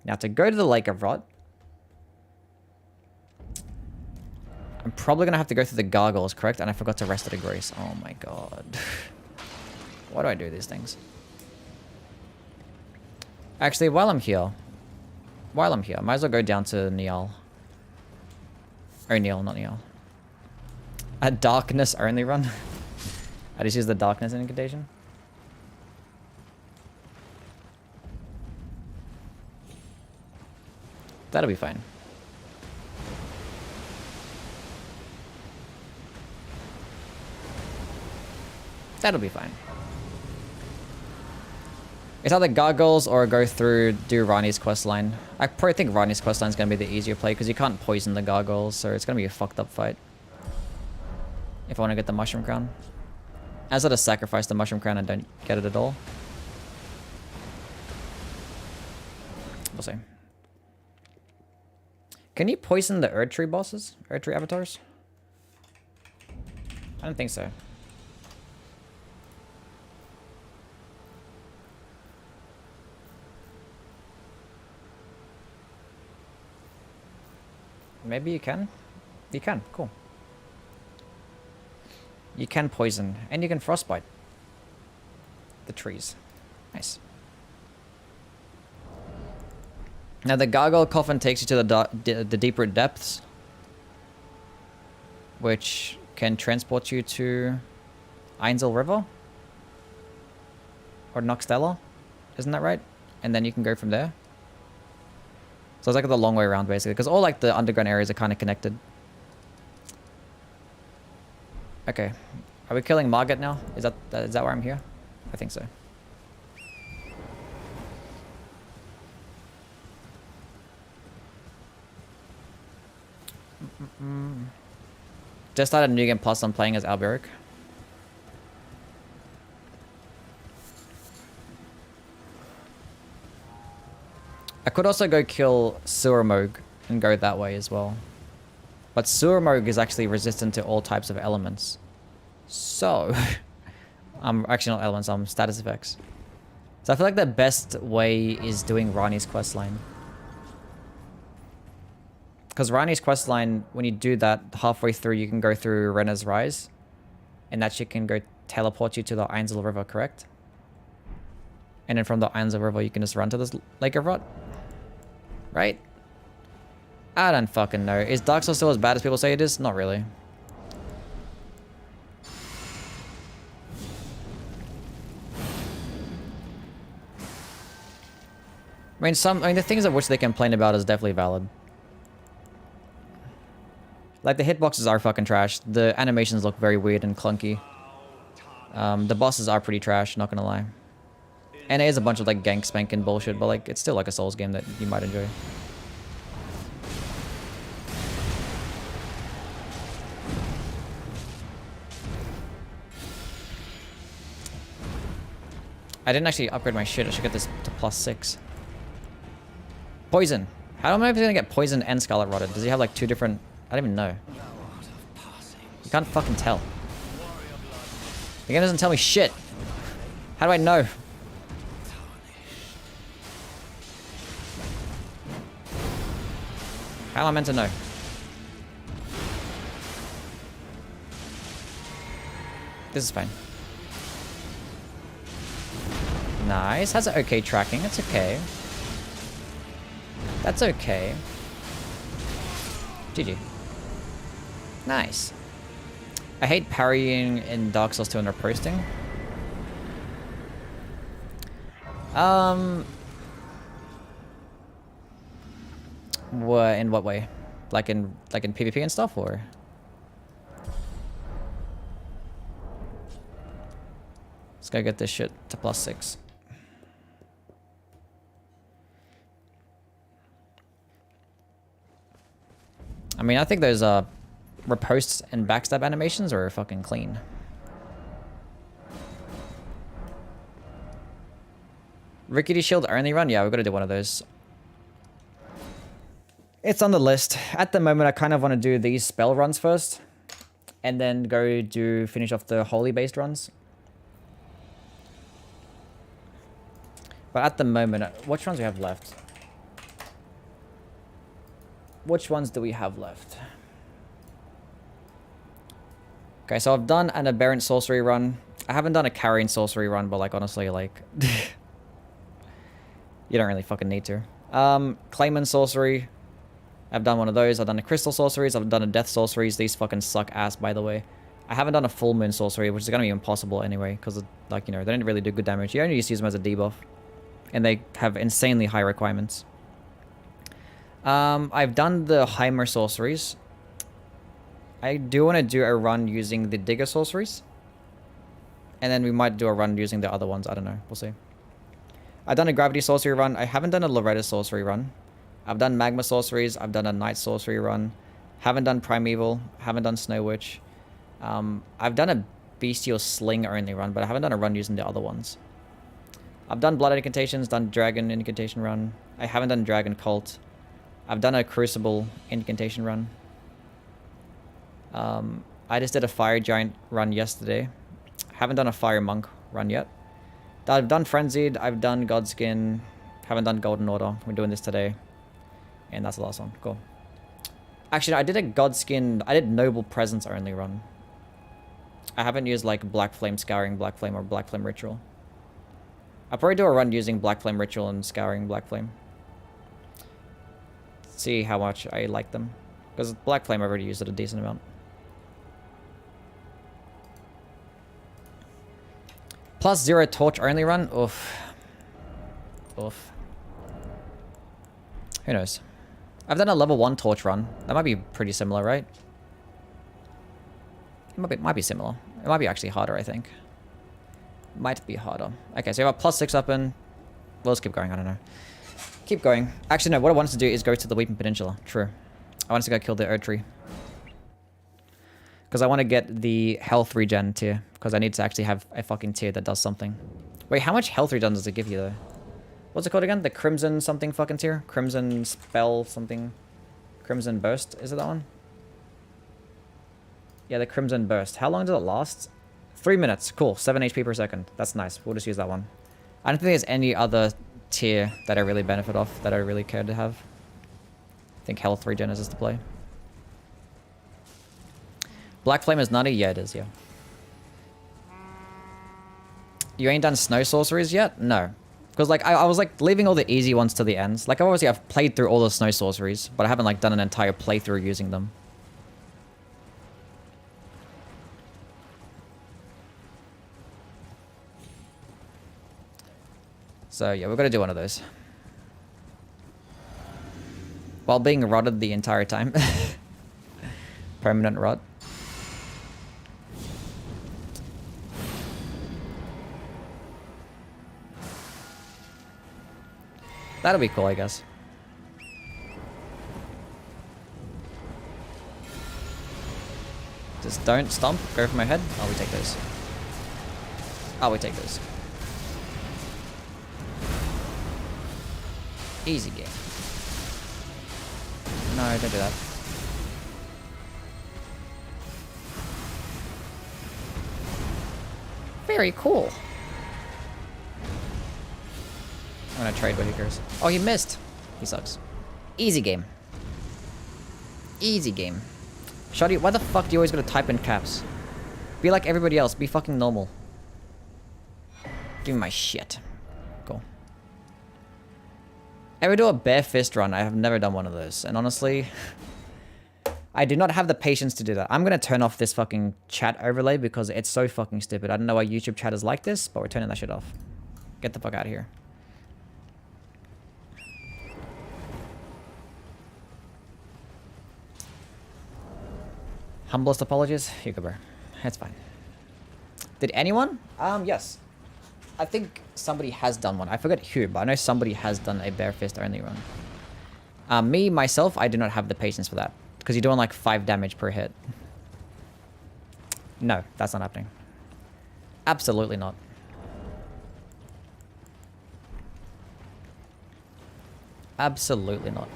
[SPEAKER 1] Now to go to the Lake of Rot, I'm probably gonna have to go through the gargoyles, correct? And I forgot to rest at a grace. Oh my god. Why do I do these things? Actually, while I'm here, I might as well go down to Niall. Or Neil, not Neil. A darkness only run. I just use the darkness incantation. That'll be fine. That'll be fine. It's either gargoyles or go through, do Rani's questline. I probably think Rani's questline is going to be the easier play because you can't poison the gargoyles, so it's going to be a fucked up fight. If I want to get the Mushroom Crown. As I just sacrifice the Mushroom Crown and don't get it at all. We'll see. Can you poison the Erd Tree bosses? Erd Tree avatars? I don't think so. Maybe you can? You can, cool. You can poison, and you can frostbite the trees. Nice. Now the gargoyle coffin takes you to the deeper depths, which can transport you to Ainzel River or Noxtella, isn't that right? And then you can go from there. So it's like the long way around basically, because all like the underground areas are kind of connected. Okay, are we killing Margit now? Is that why I'm here? I think so. Just started New Game Plus. I'm playing as Alberic. I could also go kill Suramog and go that way as well. But Suramog is actually resistant to all types of elements. So, actually not elements, status effects. So I feel like the best way is doing Rani's questline. Because Rani's questline, when you do that, halfway through you can go through Rena's Rise. And that shit can go teleport you to the Ainzel River, correct? And then from the Ainzel River you can just run to this Lake of Rot. Right? I don't fucking know. Is Dark Souls still as bad as people say it is? Not really. I mean, the things of which they complain about is definitely valid. Like, the hitboxes are fucking trash. The animations look very weird and clunky. The bosses are pretty trash, not gonna lie. And it is a bunch of, like, gank spanking bullshit, but, like, it's still, like, a Souls game that you might enjoy. I didn't actually upgrade my shit. I should get this to +6. Poison. How am I gonna get poison and scarlet rotted? Does he have, like, two different... I don't even know. You can't fucking tell. The game doesn't tell me shit. How do I know? How am I meant to know? This is fine. Nice. Has it okay tracking? It's okay. That's okay. GG. Nice. I hate parrying in Dark Souls 2 when they're posting. What, in what way? Like in PvP and stuff, or? Let's go get this shit to +6. I mean, I think those riposte and backstab animations are fucking clean. Rickety Shield only run? Yeah, we've got to do one of those. It's on the list. At the moment, I kind of want to do these spell runs first. And then go finish off the holy based runs. But at the moment, which ones do we have left? Which ones do we have left? Okay, so I've done an aberrant sorcery run. I haven't done a carrying sorcery run, but like honestly, like you don't really fucking need to. Clayman sorcery. I've done one of those. I've done a crystal sorceries. I've done a death sorceries. These fucking suck ass, by the way. I haven't done a full moon sorcery, which is gonna be impossible anyway, because like, you know, they don't really do good damage. You only just use them as a debuff, and they have insanely high requirements. I've done the Heimer sorceries. I do want to do a run using the Digger sorceries. And then we might do a run using the other ones. I don't know. We'll see. I've done a Gravity sorcery run. I haven't done a Loretta sorcery run. I've done Magma sorceries. I've done a Night sorcery run. Haven't done Primeval. Haven't done Snow Witch. I've done a Bestial Sling only run, but I haven't done a run using the other ones. I've done Blood Incantations, done Dragon Incantation run. I haven't done Dragon Cult. I've done a Crucible Incantation run. I just did a Fire Giant run yesterday. Haven't done a Fire Monk run yet. I've done Frenzied. I've done Godskin. Haven't done Golden Order. We're doing this today. And that's the last one. Cool. Actually, no, I did a Godskin. I did Noble Presence only run. I haven't used like Black Flame Scouring, Black Flame, or Black Flame Ritual. I'll probably do a run using Black Flame Ritual and Scouring Black Flame. See how much I like them. Because Black Flame I've already used it a decent amount. +0 torch only run? Oof. Oof. Who knows? I've done a level 1 torch run. That might be pretty similar, right? It might be similar. It might be actually harder, I think. Might be harder. Okay, so you have a +6 up in... Well, let's keep going, I don't know. Keep going. Actually, no, what I wanted to do is go to the Weeping Peninsula. True. I wanted to go kill the Erd Tree. Because I want to get the health regen tier. Because I need to actually have a fucking tier that does something. Wait, how much health regen does it give you, though? What's it called again? The Crimson something fucking tier? Crimson Spell something. Crimson Burst. Is it that one? Yeah, the Crimson Burst. How long does it last? 3 minutes. Cool. 7 HP per second. That's nice. We'll just use that one. I don't think there's any other tier that I really benefit off, that I really care to have. I think health regen is just the play. Black Flame is nutty? Yeah, it is, yeah. You ain't done snow sorceries yet? No. Because, like, I was, like, leaving all the easy ones to the ends. Like, obviously, I've played through all the snow sorceries, but I haven't, like, done an entire playthrough using them. So, yeah, we're gonna do one of those. While being rotted the entire time. Permanent rot. That'll be cool, I guess. Just don't stomp. Go for my head. Oh, we take those. Oh, we take those. Easy game. No, don't do that. Very cool. I'm gonna trade, but who cares? Oh, he missed. He sucks. Easy game. Easy game. Shoddy, why the fuck do you always gotta type in caps? Be like everybody else. Be fucking normal. Give me my shit. Cool. Ever do a bare fist run? I have never done one of those. And honestly, I do not have the patience to do that. I'm gonna turn off this fucking chat overlay because it's so fucking stupid. I don't know why YouTube chat is like this, but we're turning that shit off. Get the fuck out of here. Humblest apologies? Here you go, bro. It's fine. Did anyone? Yes. I think somebody has done one. I forget who, but I know somebody has done a bare fist only run. Me, myself, I do not have the patience for that. Because you're doing like 5 damage per hit. No, that's not happening. Absolutely not. Absolutely not.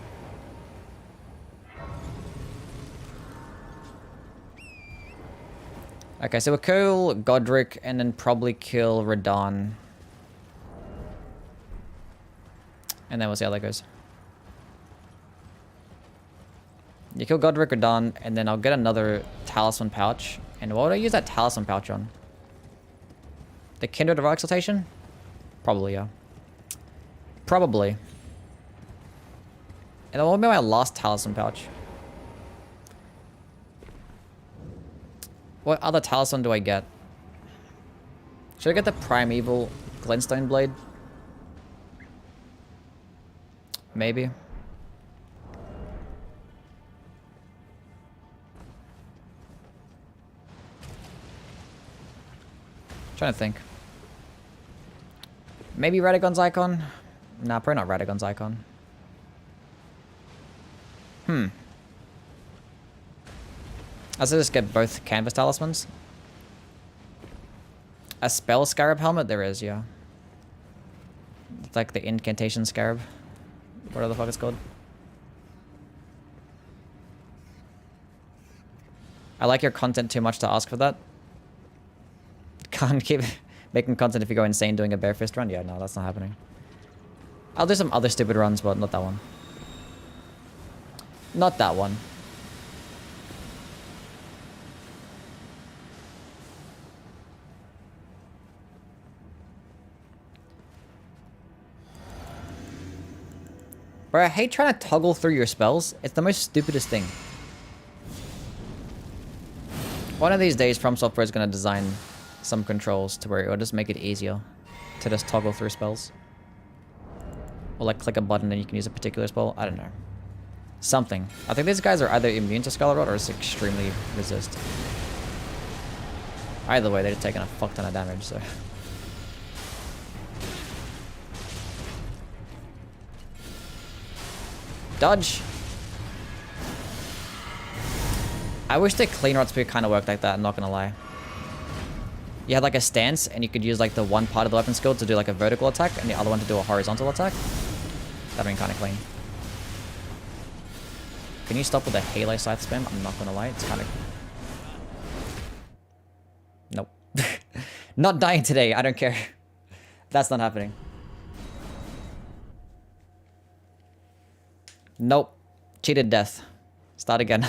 [SPEAKER 1] Okay, so we'll kill Godric and then probably kill Radahn. And then we'll see how that goes. You kill Godric, Radahn, and then I'll get another Talisman pouch. And what would I use that Talisman pouch on? The Kindred of Exaltation? Probably, yeah. Probably. And that will be my last Talisman pouch. What other talisman do I get? Should I get the Primeval Glintstone Blade? Maybe. Trying to think. Maybe Radagon's Icon? Nah, probably not Radagon's Icon. I should just get both canvas talismans. A spell scarab helmet? There is, yeah. It's like the incantation scarab. Whatever the fuck it's called. I like your content too much to ask for that. Can't keep making content if you go insane doing a bare fist run. Yeah, no, that's not happening. I'll do some other stupid runs, but not that one. Not that one. Bro, I hate trying to toggle through your spells. It's the most stupidest thing. One of these days, From Software is going to design some controls to where it'll just make it easier to just toggle through spells. Or like click a button and you can use a particular spell. I don't know. Something. I think these guys are either immune to Scarlet or just extremely resist. Either way, they're taking a fuck ton of damage, so... Dodge! I wish the clean rod spear kind of worked like that, I'm not gonna lie. You had like a stance, and you could use like the one part of the weapon skill to do like a vertical attack, and the other one to do a horizontal attack. That'd been kind of clean. Can you stop with the Halo Scythe spam? I'm not gonna lie, it's kind of... Nope. Not dying today, I don't care. That's not happening. Nope. Cheated death. Start again.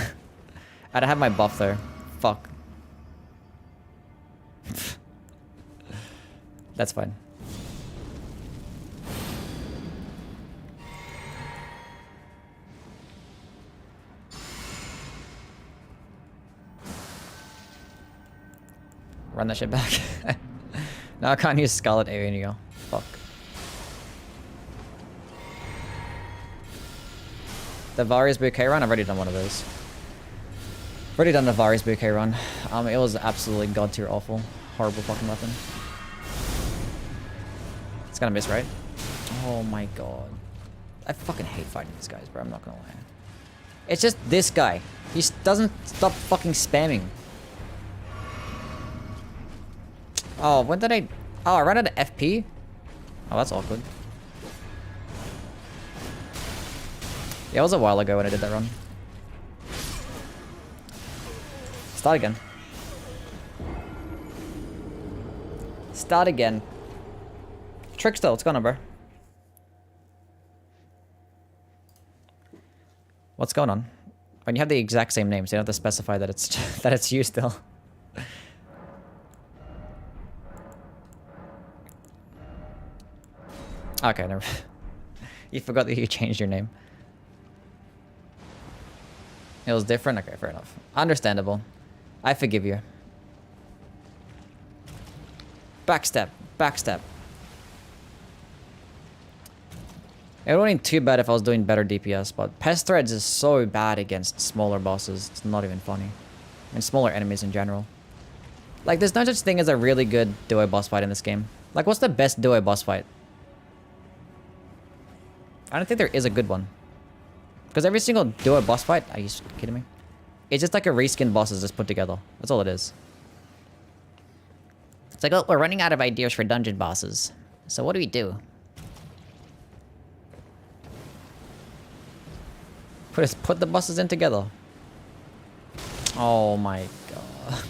[SPEAKER 1] I don't have my buff there. Fuck. That's fine. Run that shit back. Now I can't use Scarlet aeonia. Fuck. The Various Bouquet run? I've already done one of those. Already done the Various Bouquet run. It was absolutely god tier awful. Horrible fucking weapon. It's gonna miss, right? Oh my god. I fucking hate fighting these guys, bro. I'm not gonna lie. It's just this guy. He doesn't stop fucking spamming. Oh, when did I... Oh, I ran out of FP? Oh, that's awkward. Yeah, it was a while ago when I did that run. Start again. Start again. Trickster, what's going on, bro? What's going on? When you have the exact same name, so you don't have to specify that it's that it's you still. Okay, never. You forgot that you changed your name. It was different? Okay, fair enough. Understandable. I forgive you. Backstep. Backstep. It wouldn't be too bad if I was doing better DPS, but Pest Threads is so bad against smaller bosses. It's not even funny. And smaller enemies in general. Like, there's no such thing as a really good duo boss fight in this game. Like, what's the best duo boss fight? I don't think there is a good one. Because every single duo boss fight... Are you kidding me? It's just like a reskinned bosses just put together. That's all it is. It's like, oh, we're running out of ideas for dungeon bosses. So what do we do? Put the bosses in together. Oh my god.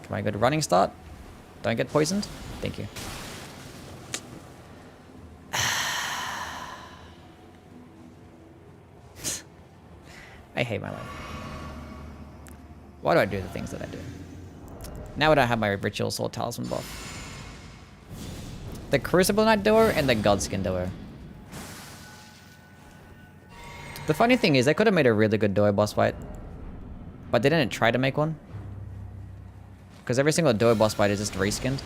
[SPEAKER 1] Can I go to running start? Don't get poisoned? Thank you. I hate my life. Why do I do the things that I do? Now that I have my Ritual Sword Talisman buff. The Crucible Knight duo and the Godskin duo. The funny thing is, they could have made a really good duo boss fight. But they didn't try to make one. Because every single duo boss fight is just reskinned.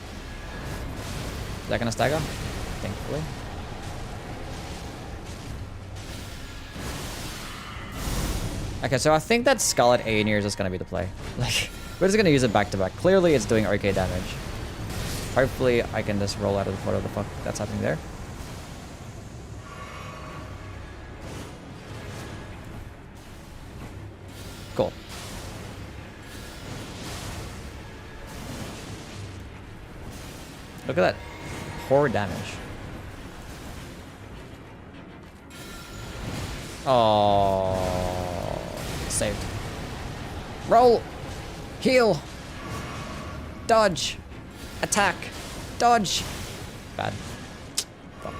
[SPEAKER 1] Is that gonna stagger? Thankfully. Okay, so I think that Scarlet aeonia is just gonna be the play. Like, we're just gonna use it back to back. Clearly, it's doing okay damage. Hopefully, I can just roll out of whatever the fuck that's happening there. Cool. Look at that poor damage. Oh, saved. Roll, heal, dodge, attack, dodge. Bad. Fuck.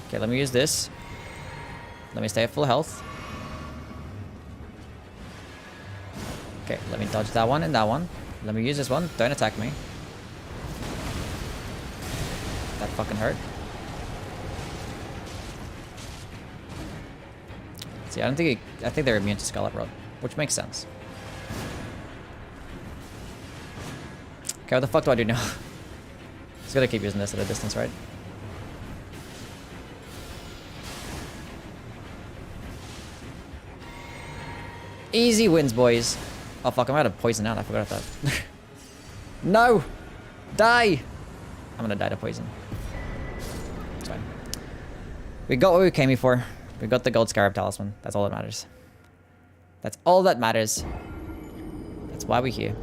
[SPEAKER 1] Okay, let me use this. Let me stay at full health. Okay, let me dodge that one and that one. Let me use this one. Don't attack me. That fucking hurt. See, I think they're immune to Scarlet Rot, which makes sense. Okay, what the fuck do I do now? Just gotta keep using this at a distance, right? Easy wins, boys. Oh fuck, I'm out of poison out. I forgot that. No! Die! I'm gonna die to poison. It's fine. We got what we came here for. We got the gold scarab talisman. That's all that matters. That's all that matters. That's why we're here.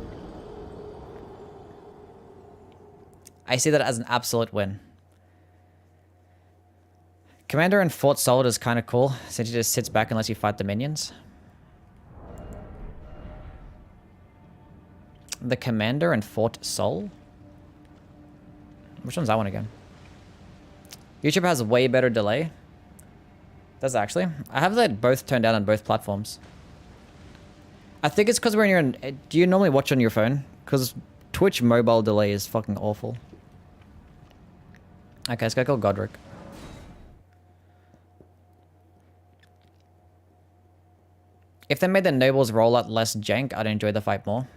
[SPEAKER 1] I see that as an absolute win. Commander and Fort Solid is kind of cool, since he just sits back unless you fight the minions. The Commander and Fort Sol? Which one's that one again? YouTube has a way better delay. Does it actually? I have that both turned down on both platforms. I think it's because when you're in... Do you normally watch on your phone? Because Twitch mobile delay is fucking awful. Okay, let's go kill Godric. If they made the Nobles rollout less jank, I'd enjoy the fight more.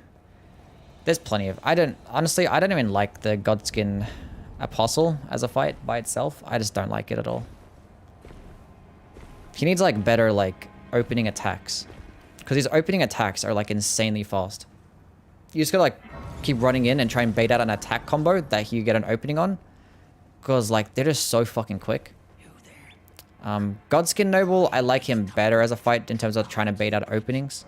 [SPEAKER 1] There's plenty of... Honestly, I don't even like the Godskin Apostle as a fight by itself. I just don't like it at all. He needs, like, better, like, opening attacks. Because his opening attacks are, like, insanely fast. You just gotta, like, keep running in and try and bait out an attack combo that you get an opening on. Because, like, they're just so fucking quick. Godskin Noble, I like him better as a fight in terms of trying to bait out openings.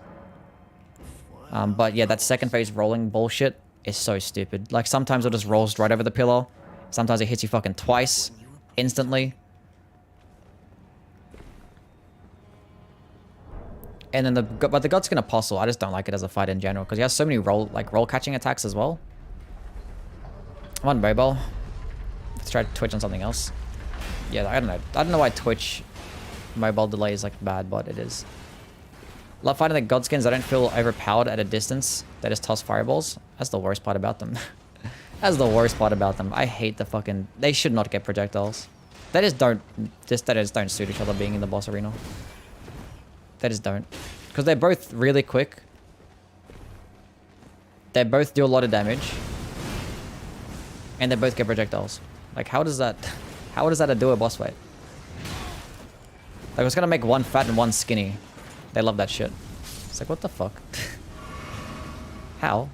[SPEAKER 1] But yeah, that second phase rolling bullshit is so stupid. Like, sometimes it just rolls right over the pillar. Sometimes it hits you fucking twice. Instantly. And then but the Godskin Apostle, I just don't like it as a fight in general. Because he has so many roll catching attacks as well. I'm on mobile. Let's try Twitch on something else. Yeah, I don't know. I don't know why Twitch mobile delay is like bad, but it is. Love fighting the Godskins. I don't feel overpowered at a distance. They just toss fireballs. That's the worst part about them. That's the worst part about them. I hate the fucking... They should not get projectiles. They just don't... They just don't suit each other being in the boss arena. They just don't. Because they're both really quick. They both do a lot of damage. And they both get projectiles. Like, how does that... How does that do a boss fight? Like, it's gonna make one fat and one skinny. They love that shit. It's like, what the fuck? How?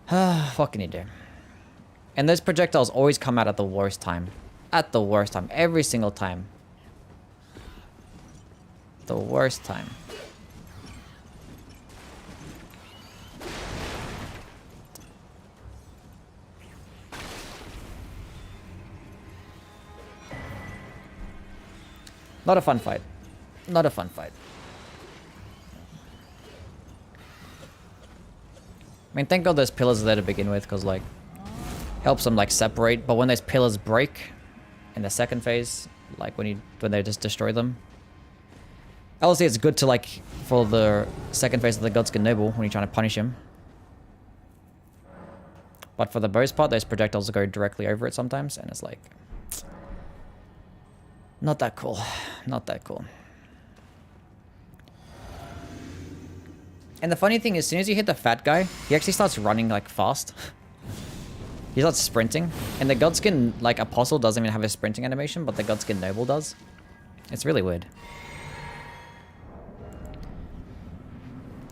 [SPEAKER 1] What can you do? And those projectiles always come out at the worst time. At the worst time. Every single time. The worst time. Not a fun fight. Not a fun fight. I mean, thank God those pillars are there to begin with, because, like, helps them, like, separate. But when those pillars break in the second phase, like, when they just destroy them. Obviously, it's good to, like, for the second phase of the Godskin Noble when you're trying to punish him. But for the most part, those projectiles go directly over it sometimes, and it's like... Not that cool. Not that cool. And the funny thing is, as soon as you hit the fat guy, he actually starts running, like, fast. He starts sprinting. And the Godskin, like, Apostle doesn't even have a sprinting animation, but the Godskin Noble does. It's really weird.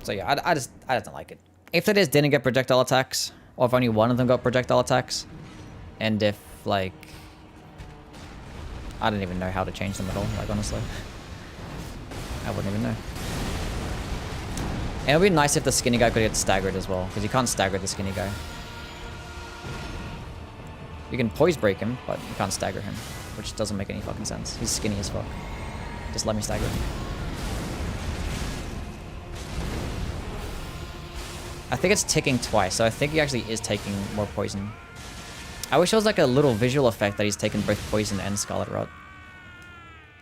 [SPEAKER 1] So yeah, I just don't like it. If they just didn't get projectile attacks, or if only one of them got projectile attacks, and if, like... I don't even know how to change them at all, like, honestly. I wouldn't even know. And it would be nice if the skinny guy could get staggered as well, because you can't stagger the skinny guy. You can poise break him, but you can't stagger him, which doesn't make any fucking sense. He's skinny as fuck. Just let me stagger him. I think it's ticking twice, so I think he actually is taking more poison. I wish there was like a little visual effect that he's taken both poison and Scarlet Rot.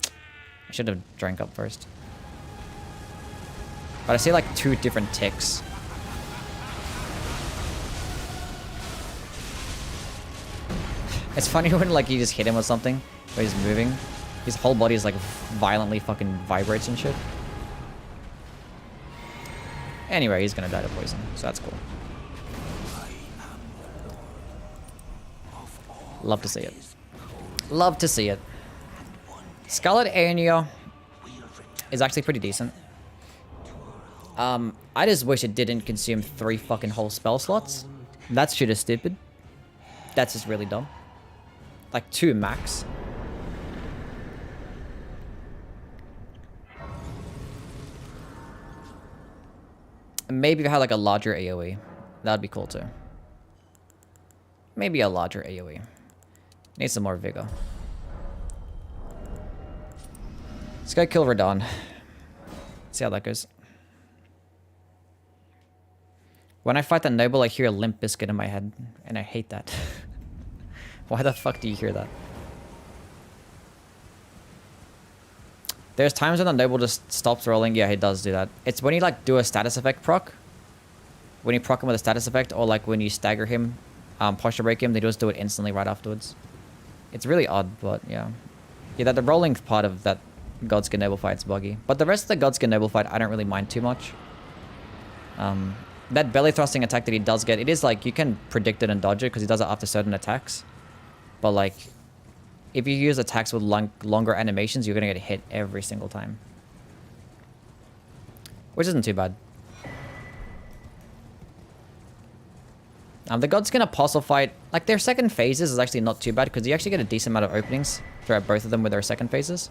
[SPEAKER 1] I should have drank up first. But I see like 2 different ticks. It's funny when like you just hit him with something, but he's moving. His whole body is like violently fucking vibrates and shit. Anyway, he's gonna die to poison, so that's cool. Love to see it. Love to see it. Scarlet aeonia is actually pretty decent. I just wish it didn't consume 3 fucking whole spell slots. That shit is stupid. That's just really dumb. Like 2 max. Maybe if it had like a larger AoE. That'd be cool too. Maybe a larger AoE. Need some more vigor. Let's go kill Radon. See how that goes. When I fight the noble, I hear a Limp Bizkit in my head, and I hate that. Why the fuck do you hear that? There's times when the noble just stops rolling. Yeah, he does do that. It's when you like do a status effect proc. When you proc him with a status effect, or like when you stagger him, posture break him, they just do it instantly right afterwards. It's really odd, but yeah. Yeah, that the rolling part of that Godskin Noble fight's buggy. But the rest of the Godskin Noble fight, I don't really mind too much. That belly thrusting attack that he does get, it is like, you can predict it and dodge it, because he does it after certain attacks. But like, if you use attacks with longer animations, you're going to get hit every single time. Which isn't too bad. The Godskin Apostle fight, like their second phases is actually not too bad, because you actually get a decent amount of openings throughout both of them with their second phases.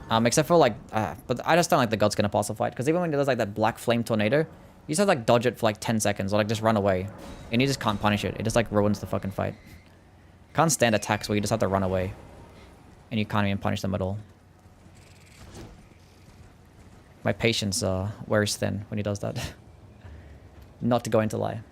[SPEAKER 1] Except for like, but I just don't like the Godskin Apostle fight, because even when he does like that black flame tornado, you just have to like dodge it for like 10 seconds, or like just run away. And you just can't punish it. It just like ruins the fucking fight. Can't stand attacks where you just have to run away. And you can't even punish them at all. My patience wears thin when he does that. Not to go into lie.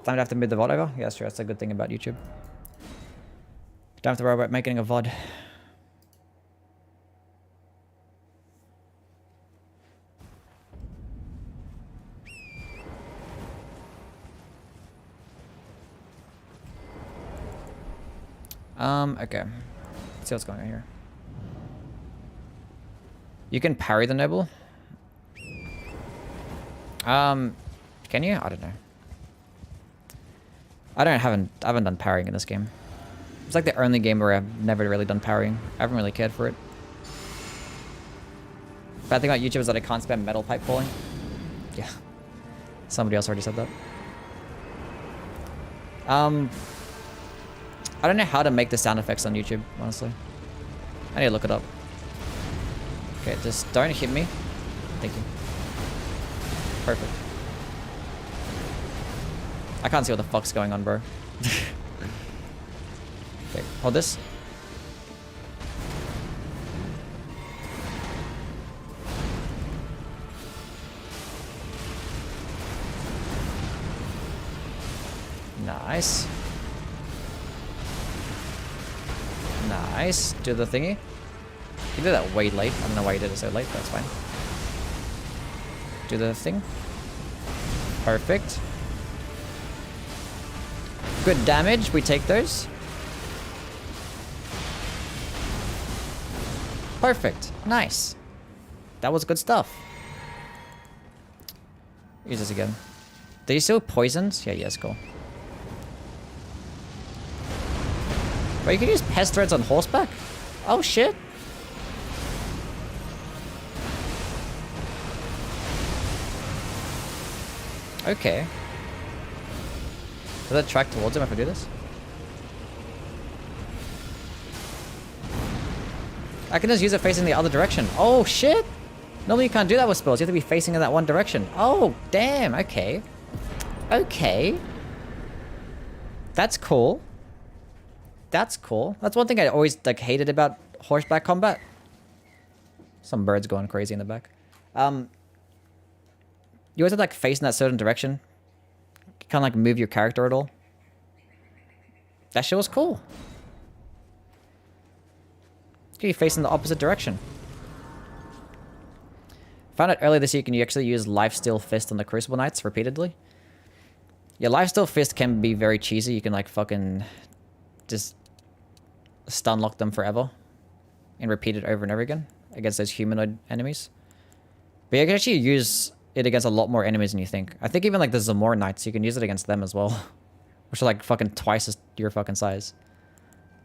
[SPEAKER 1] Time to have to move the VOD over? Yeah, sure. That's a good thing about YouTube. Don't have to worry about making a VOD. Okay. Let's see what's going on here. You can parry the noble? Can you? I don't know. I haven't done parrying in this game. It's like the only game where I've never really done parrying. I haven't really cared for it. Bad thing about YouTube is that I can't spam metal pipe falling. Yeah. Somebody else already said that. I don't know how to make the sound effects on YouTube, honestly. I need to look it up. Okay, just don't hit me. Thank you. Perfect. I can't see what the fuck's going on, bro. Okay, hold this. Nice. Nice. Do the thingy. You did that way late. I don't know why you did it so late, but that's fine. Do the thing. Perfect. Good damage. We take those. Perfect. Nice. That was good stuff. Use this again. Did he still poisons? Yeah, yes, cool. Wait, you can use pest threads on horseback? Oh, shit. Okay. Does that track towards him if I do this? I can just use it facing the other direction. Oh, shit. Normally you can't do that with spells. You have to be facing in that one direction. Oh, damn. Okay. Okay. That's cool. That's cool. That's one thing I always like hated about horseback combat. Some birds going crazy in the back. You always have to like face in that certain direction. You can't like move your character at all. That shit was cool. You're facing the opposite direction. Found out earlier this year, can you actually use Lifesteal Fist on the Crucible Knights repeatedly? Yeah, Lifesteal Fist can be very cheesy. You can like fucking just stun lock them forever and repeat it over and over again against those humanoid enemies. But you can actually use it against a lot more enemies than you think. I think even like the Zamora Knights, you can use it against them as well. Which are like fucking twice as your fucking size.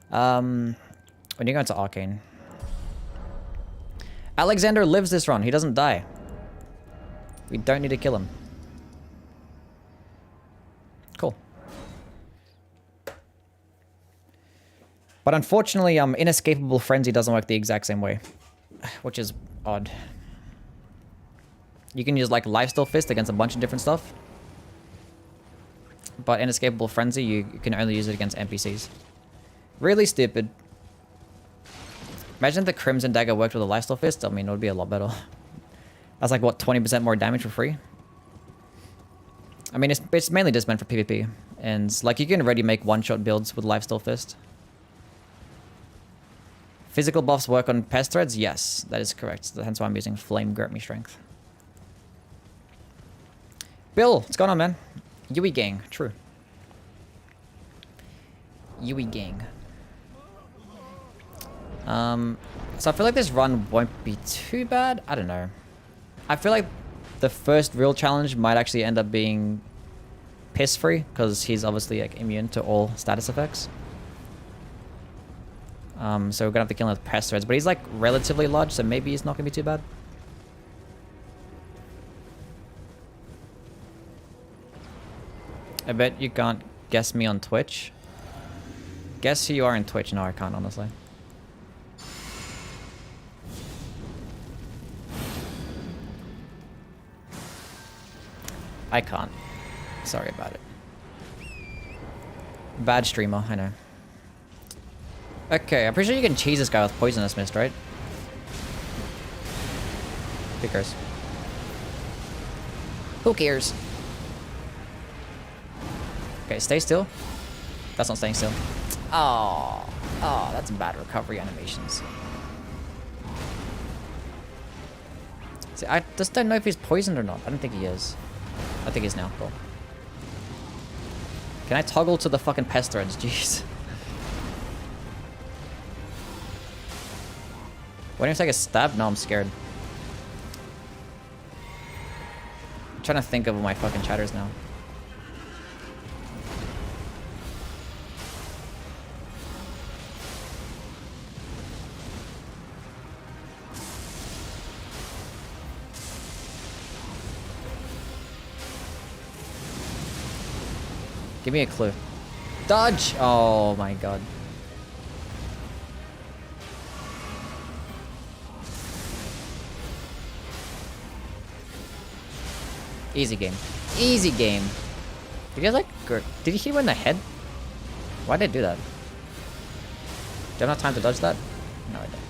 [SPEAKER 1] When you go into Arcane. Alexander lives this run. He doesn't die. We don't need to kill him. Cool. But unfortunately, Inescapable Frenzy doesn't work the exact same way. Which is odd. You can use like Lifesteal Fist against a bunch of different stuff. But Inescapable Frenzy, you can only use it against NPCs. Really stupid. Imagine if the Crimson Dagger worked with a Lifesteal Fist. I mean, it would be a lot better. That's like, what, 20% more damage for free? I mean, it's mainly just meant for PvP. And, like, you can already make one-shot builds with Lifesteal Fist. Physical buffs work on pest threads? Yes, that is correct. Hence why I'm using Flame Grant Me Strength. Bill, what's going on, man? Yui gang, true. Yui gang. So I feel like this run won't be too bad. I don't know. I feel like the first real challenge might actually end up being piss free because he's obviously like immune to all status effects. So we're gonna have to kill him with pest threads, but he's like relatively large, so maybe it's not gonna be too bad. I bet you can't guess me on Twitch. Guess who you are in Twitch? No, I can't, honestly. I can't. Sorry about it. Bad streamer, I know. Okay, I'm pretty sure you can cheese this guy with Poisonous Mist, right? Who cares? Who cares? Okay, stay still. That's not staying still. Oh, that's bad recovery animations. See, I just don't know if he's poisoned or not. I don't think he is. I think he's now. Cool. Can I toggle to the fucking pest threads? Jeez. Waiting to take a stab? No, I'm scared. I'm trying to think of my fucking chatters now. Give me a clue. Dodge! Oh my god. Easy game. Easy game. Did you guys like... Did he hit him in the head? Why did I do that? Do I have enough time to dodge that? No, I don't.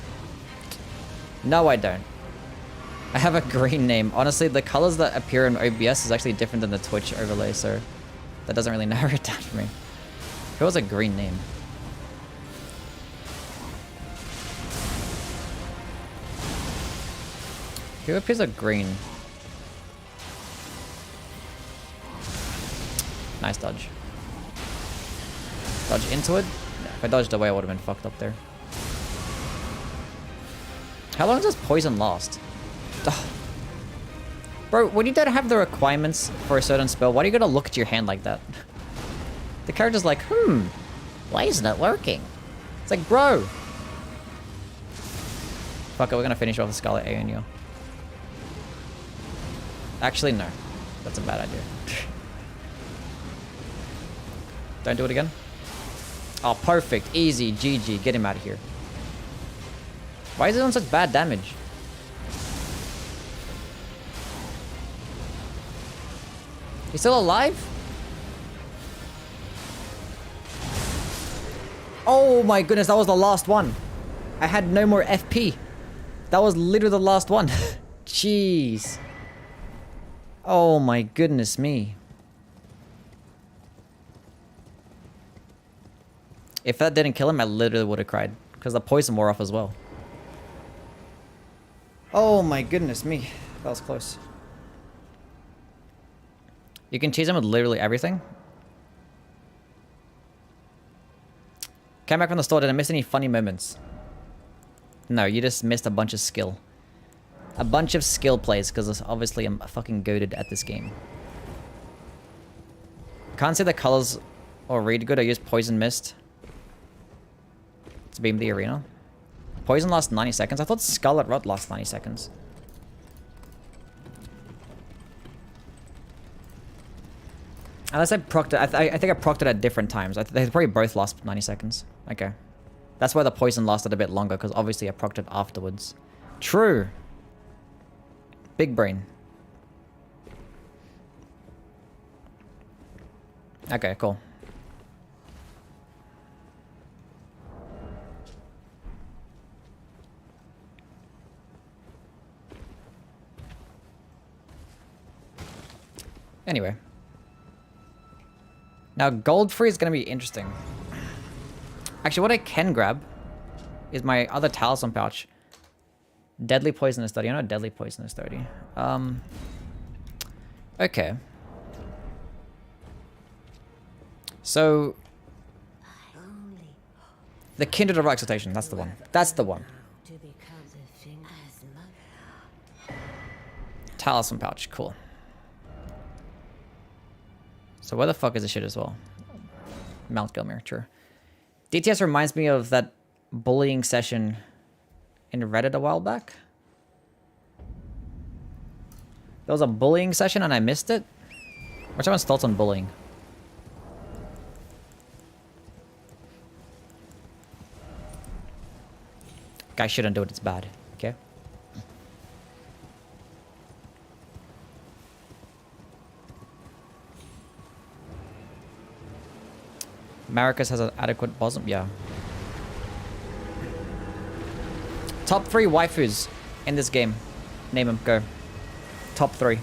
[SPEAKER 1] No, I don't. I have a green name. Honestly, the colors that appear in OBS is actually different than the Twitch overlay, so... That doesn't really narrow it down for me. Who has a green name? Who appears a green? Nice dodge. Dodge into it? Yeah, if I dodged away, I would have been fucked up there. How long does poison last? Ugh. Bro, when you don't have the requirements for a certain spell, why do you gotta look at your hand like that? The character's like, why isn't it working? It's like, bro. Fuck it, we're gonna finish off the Scarlet aeonia. Actually, no. That's a bad idea. Don't do it again. Oh, perfect. Easy. GG. Get him out of here. Why is it on such bad damage? He's still alive? Oh my goodness, that was the last one. I had no more FP. That was literally the last one. Jeez. Oh my goodness me. If that didn't kill him, I literally would have cried. Because the poison wore off as well. Oh my goodness me. That was close. You can cheese him with literally everything. Came back from the store, did I miss any funny moments? No, you just missed a bunch of skill. A bunch of skill plays, because obviously I'm fucking goated at this game. Can't see the colors or read good. I use Poison Mist to beam the arena. Poison lasts 90 seconds. I thought Scarlet Rot lasts 90 seconds. Unless I procced it. I think I procced it at different times. They probably both last 90 seconds. Okay. That's why the poison lasted a bit longer, because obviously I procced it afterwards. True. Big brain. Okay, cool. Anyway. Now, gold free is going to be interesting. Actually, what I can grab is my other talisman pouch. Deadly poisonous 30. I know deadly poisonous 30. Okay. So, the Kindred of Exaltation. That's the one. That's the one. Talisman pouch. Cool. So where the fuck is this shit as well? Mount Gilmere, true. DTS reminds me of that bullying session in Reddit a while back. There was a bullying session and I missed it. What's everyone's thoughts on bullying? Guys shouldn't do it, it's bad. Okay? Maracas has an adequate bosom? Yeah. Top 3 waifus in this game. Name them, go. Top 3.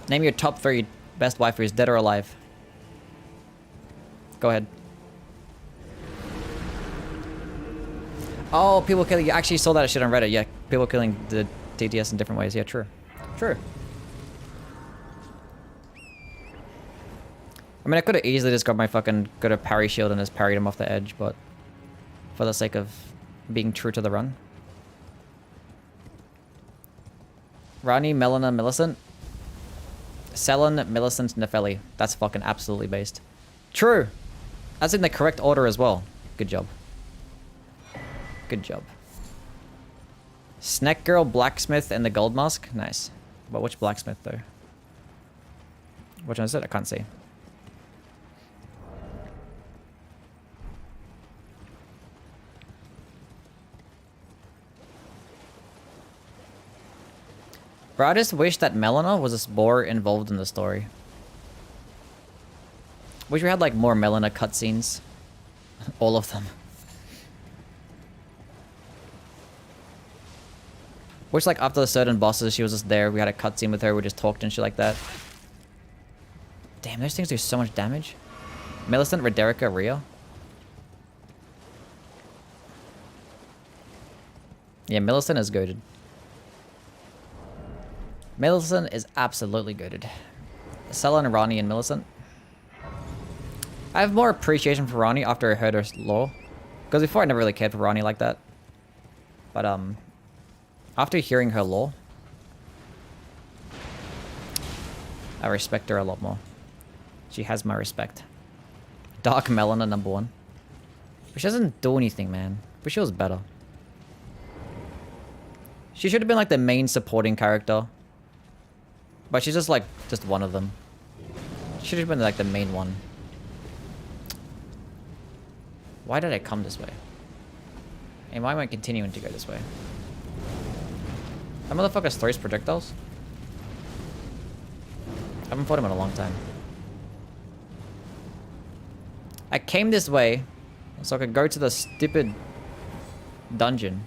[SPEAKER 1] Name your top 3 best waifus, dead or alive. Go ahead. Oh, people killing... You actually saw that shit on Reddit. Yeah, people killing the DTS in different ways. Yeah, true. True. I mean, I could have easily just got my fucking good at parry shield and just parried him off the edge, but for the sake of being true to the run. Rani, Melina, Millicent. Selen, Millicent, Nefeli. That's fucking absolutely based. True. That's in the correct order as well. Good job. Good job. Snack Girl, Blacksmith, and the Gold Mask. Nice. But which Blacksmith, though? Which one is it? I can't see. Bro, I just wish that Melina was more involved in the story. Wish we had like more Melina cutscenes. All of them. Wish like after the certain bosses she was just there, we had a cutscene with her, we just talked and shit like that. Damn, those things do so much damage. Millicent, Rederica, Rio. Yeah, Millicent is goated. Millicent is absolutely goated. Selen, Rani, and Millicent. I have more appreciation for Rani after I heard her lore. Because before I never really cared for Rani like that. But after hearing her lore, I respect her a lot more. She has my respect. Dark Melina, number 1. But she doesn't do anything, man. But she was better. She should have been like the main supporting character. But she's just like, just one of them. She should have been like the main one. Why did I come this way? And why am I continuing to go this way? That motherfucker throws projectiles? I haven't fought him in a long time. I came this way so I could go to the stupid dungeon.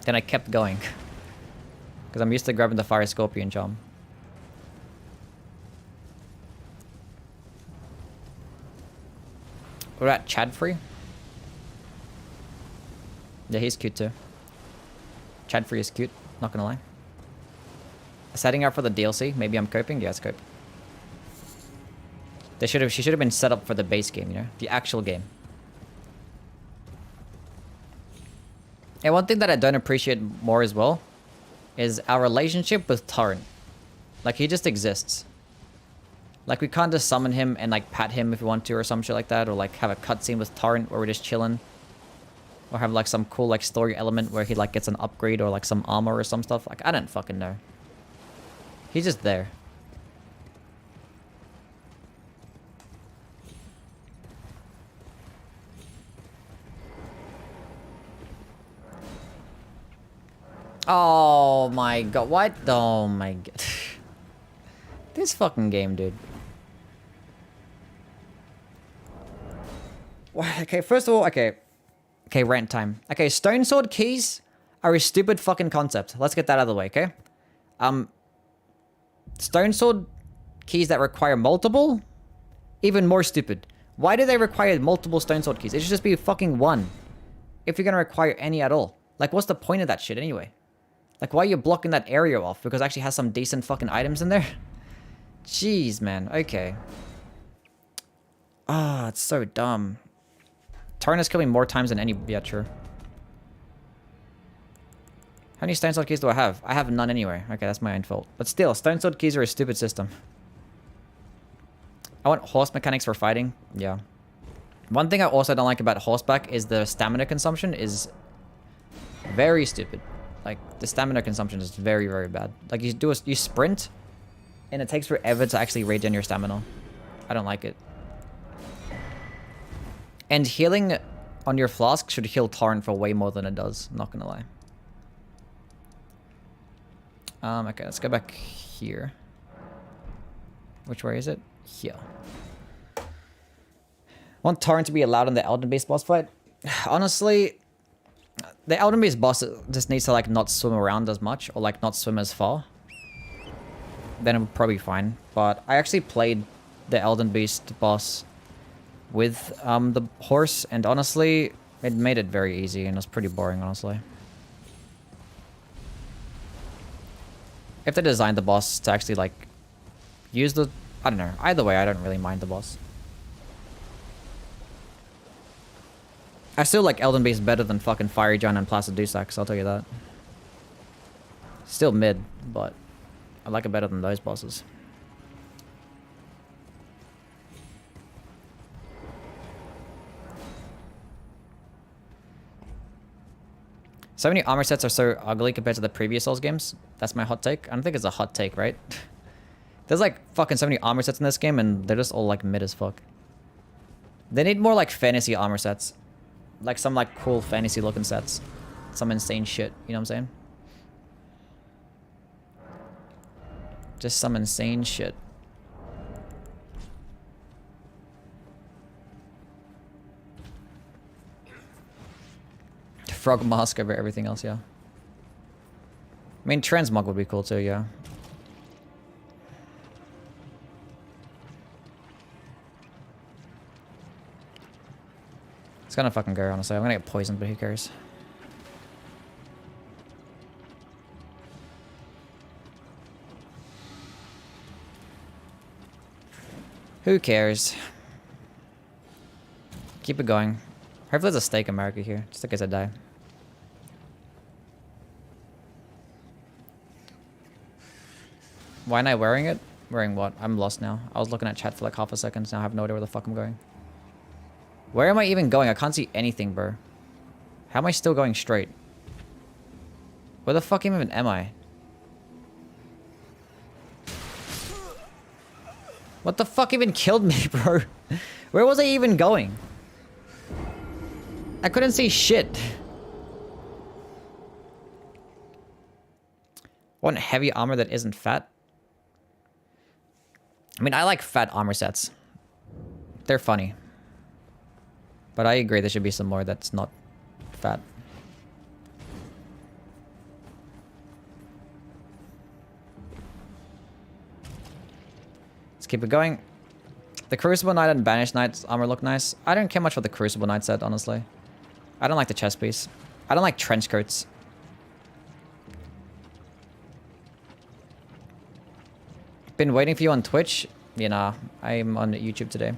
[SPEAKER 1] Then I kept going. Because I'm used to grabbing the Fire Scorpion charm. What about Chadfree? Yeah, he's cute too. Chadfree is cute, not gonna lie. Setting up for the DLC, maybe I'm coping? Yeah, it's cope. She should have been set up for the base game, you know? The actual game. And one thing that I don't appreciate more as well is our relationship with Torrent. Like, he just exists. Like, we can't just summon him and, like, pat him if we want to or some shit like that. Or, like, have a cutscene with Torrent where we're just chilling. Or have, like, some cool, like, story element where he, like, gets an upgrade or, like, some armor or some stuff. Like, I don't fucking know. He's just there. Oh my god, what? Oh my god. This fucking game, dude. Okay, first of all, okay, rant time. Okay, stone sword keys are a stupid fucking concept. Let's get that out of the way, okay? Stone sword keys that require multiple? Even more stupid. Why do they require multiple stone sword keys? It should just be fucking one. If you're gonna require any at all. Like, what's the point of that shit anyway? Like, why are you blocking that area off? Because it actually has some decent fucking items in there? Jeez, man. Okay. Ah, it's so dumb. Torrent has killed me more times than any... Yeah, true. How many stone sword keys do I have? I have none anyway. Okay, that's my own fault. But still, stone sword keys are a stupid system. I want horse mechanics for fighting. Yeah. One thing I also don't like about horseback is the stamina consumption is very stupid. Like, the stamina consumption is very, very bad. Like, you sprint, and it takes forever to actually regen your stamina. I don't like it. And healing on your flask should heal Torrent for way more than it does. I'm not gonna lie. Okay, let's go back here. Which way is it? Here. Want Torrent to be allowed in the Elden-based boss fight? Honestly, the Elden-based boss just needs to, like, not swim around as much, or, like, not swim as far. Then it would probably be fine. But I actually played the Elden-based boss with the horse, and honestly, it made it very easy, and it was pretty boring, honestly. If they designed the boss to actually, like, use the... I don't know. Either way, I don't really mind the boss. I still like Elden Beast better than fucking Fiery Giant and Placid Dusax, I'll tell you that. Still mid, but I like it better than those bosses. So many armor sets are so ugly compared to the previous Souls games. That's my hot take. I don't think it's a hot take, right? There's like fucking so many armor sets in this game and they're just all like mid as fuck. They need more like fantasy armor sets. Like some like cool fantasy looking sets. Some insane shit, you know what I'm saying? Just some insane shit. Frog mask over everything else, yeah. I mean, transmog would be cool too, yeah. It's gonna fucking go, honestly. I'm gonna get poisoned, but who cares? Who cares? Keep it going. Hopefully there's a stake America here, just in case I die. Why am I wearing it? Wearing what? I'm lost now. I was looking at chat for like half a second, now I have no idea where the fuck I'm going. Where am I even going? I can't see anything, bro. How am I still going straight? Where the fuck even am I? What the fuck even killed me, bro? Where was I even going? I couldn't see shit. Want heavy armor that isn't fat? I mean, I like fat armor sets. They're funny. But I agree there should be some more that's not fat. Let's keep it going. The Crucible Knight and Banished Knight's armor look nice. I don't care much for the Crucible Knight set, honestly. I don't like the chest piece. I don't like trench coats. Been waiting for you on Twitch? You know, I'm on YouTube today.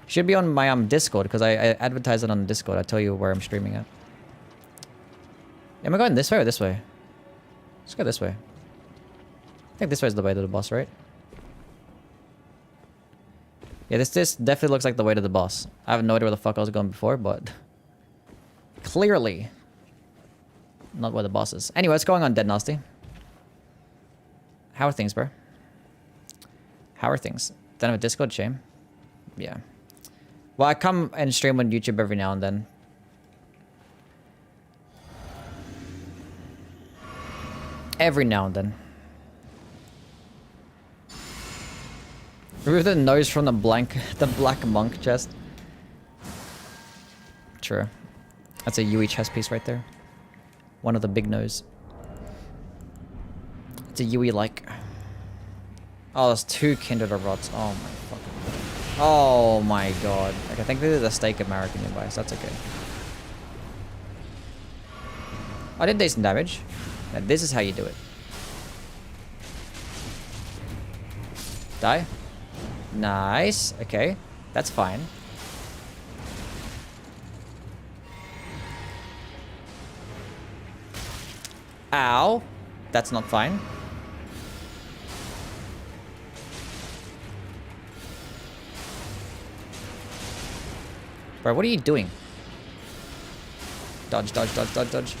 [SPEAKER 1] Should be on my Discord, because I advertise it on Discord. I tell you where I'm streaming at. Am I going this way or this way? Let's go this way. I think this way is the way to the boss, right? Yeah, this definitely looks like the way to the boss. I have no idea where the fuck I was going before, but... clearly... not where the boss is. Anyway, what's going on, Dead Nasty? How are things, bro? How are things? Don't have a Discord, shame. Yeah. Well, I come and stream on YouTube every now and then. Every now and then. Remove the nose from the black monk chest. True. That's a Yui chest piece right there. One of the big nose. It's a Yui-like. Oh, there's 2 Kindred of Rots. Oh my fucking god. Oh my god. Like, I think there's a Stake American nearby, so that's okay. I did decent damage. Now, this is how you do it. Die. Nice. Okay. That's fine. Ow. That's not fine. Bro, what are you doing? Dodge, dodge, dodge, dodge, dodge.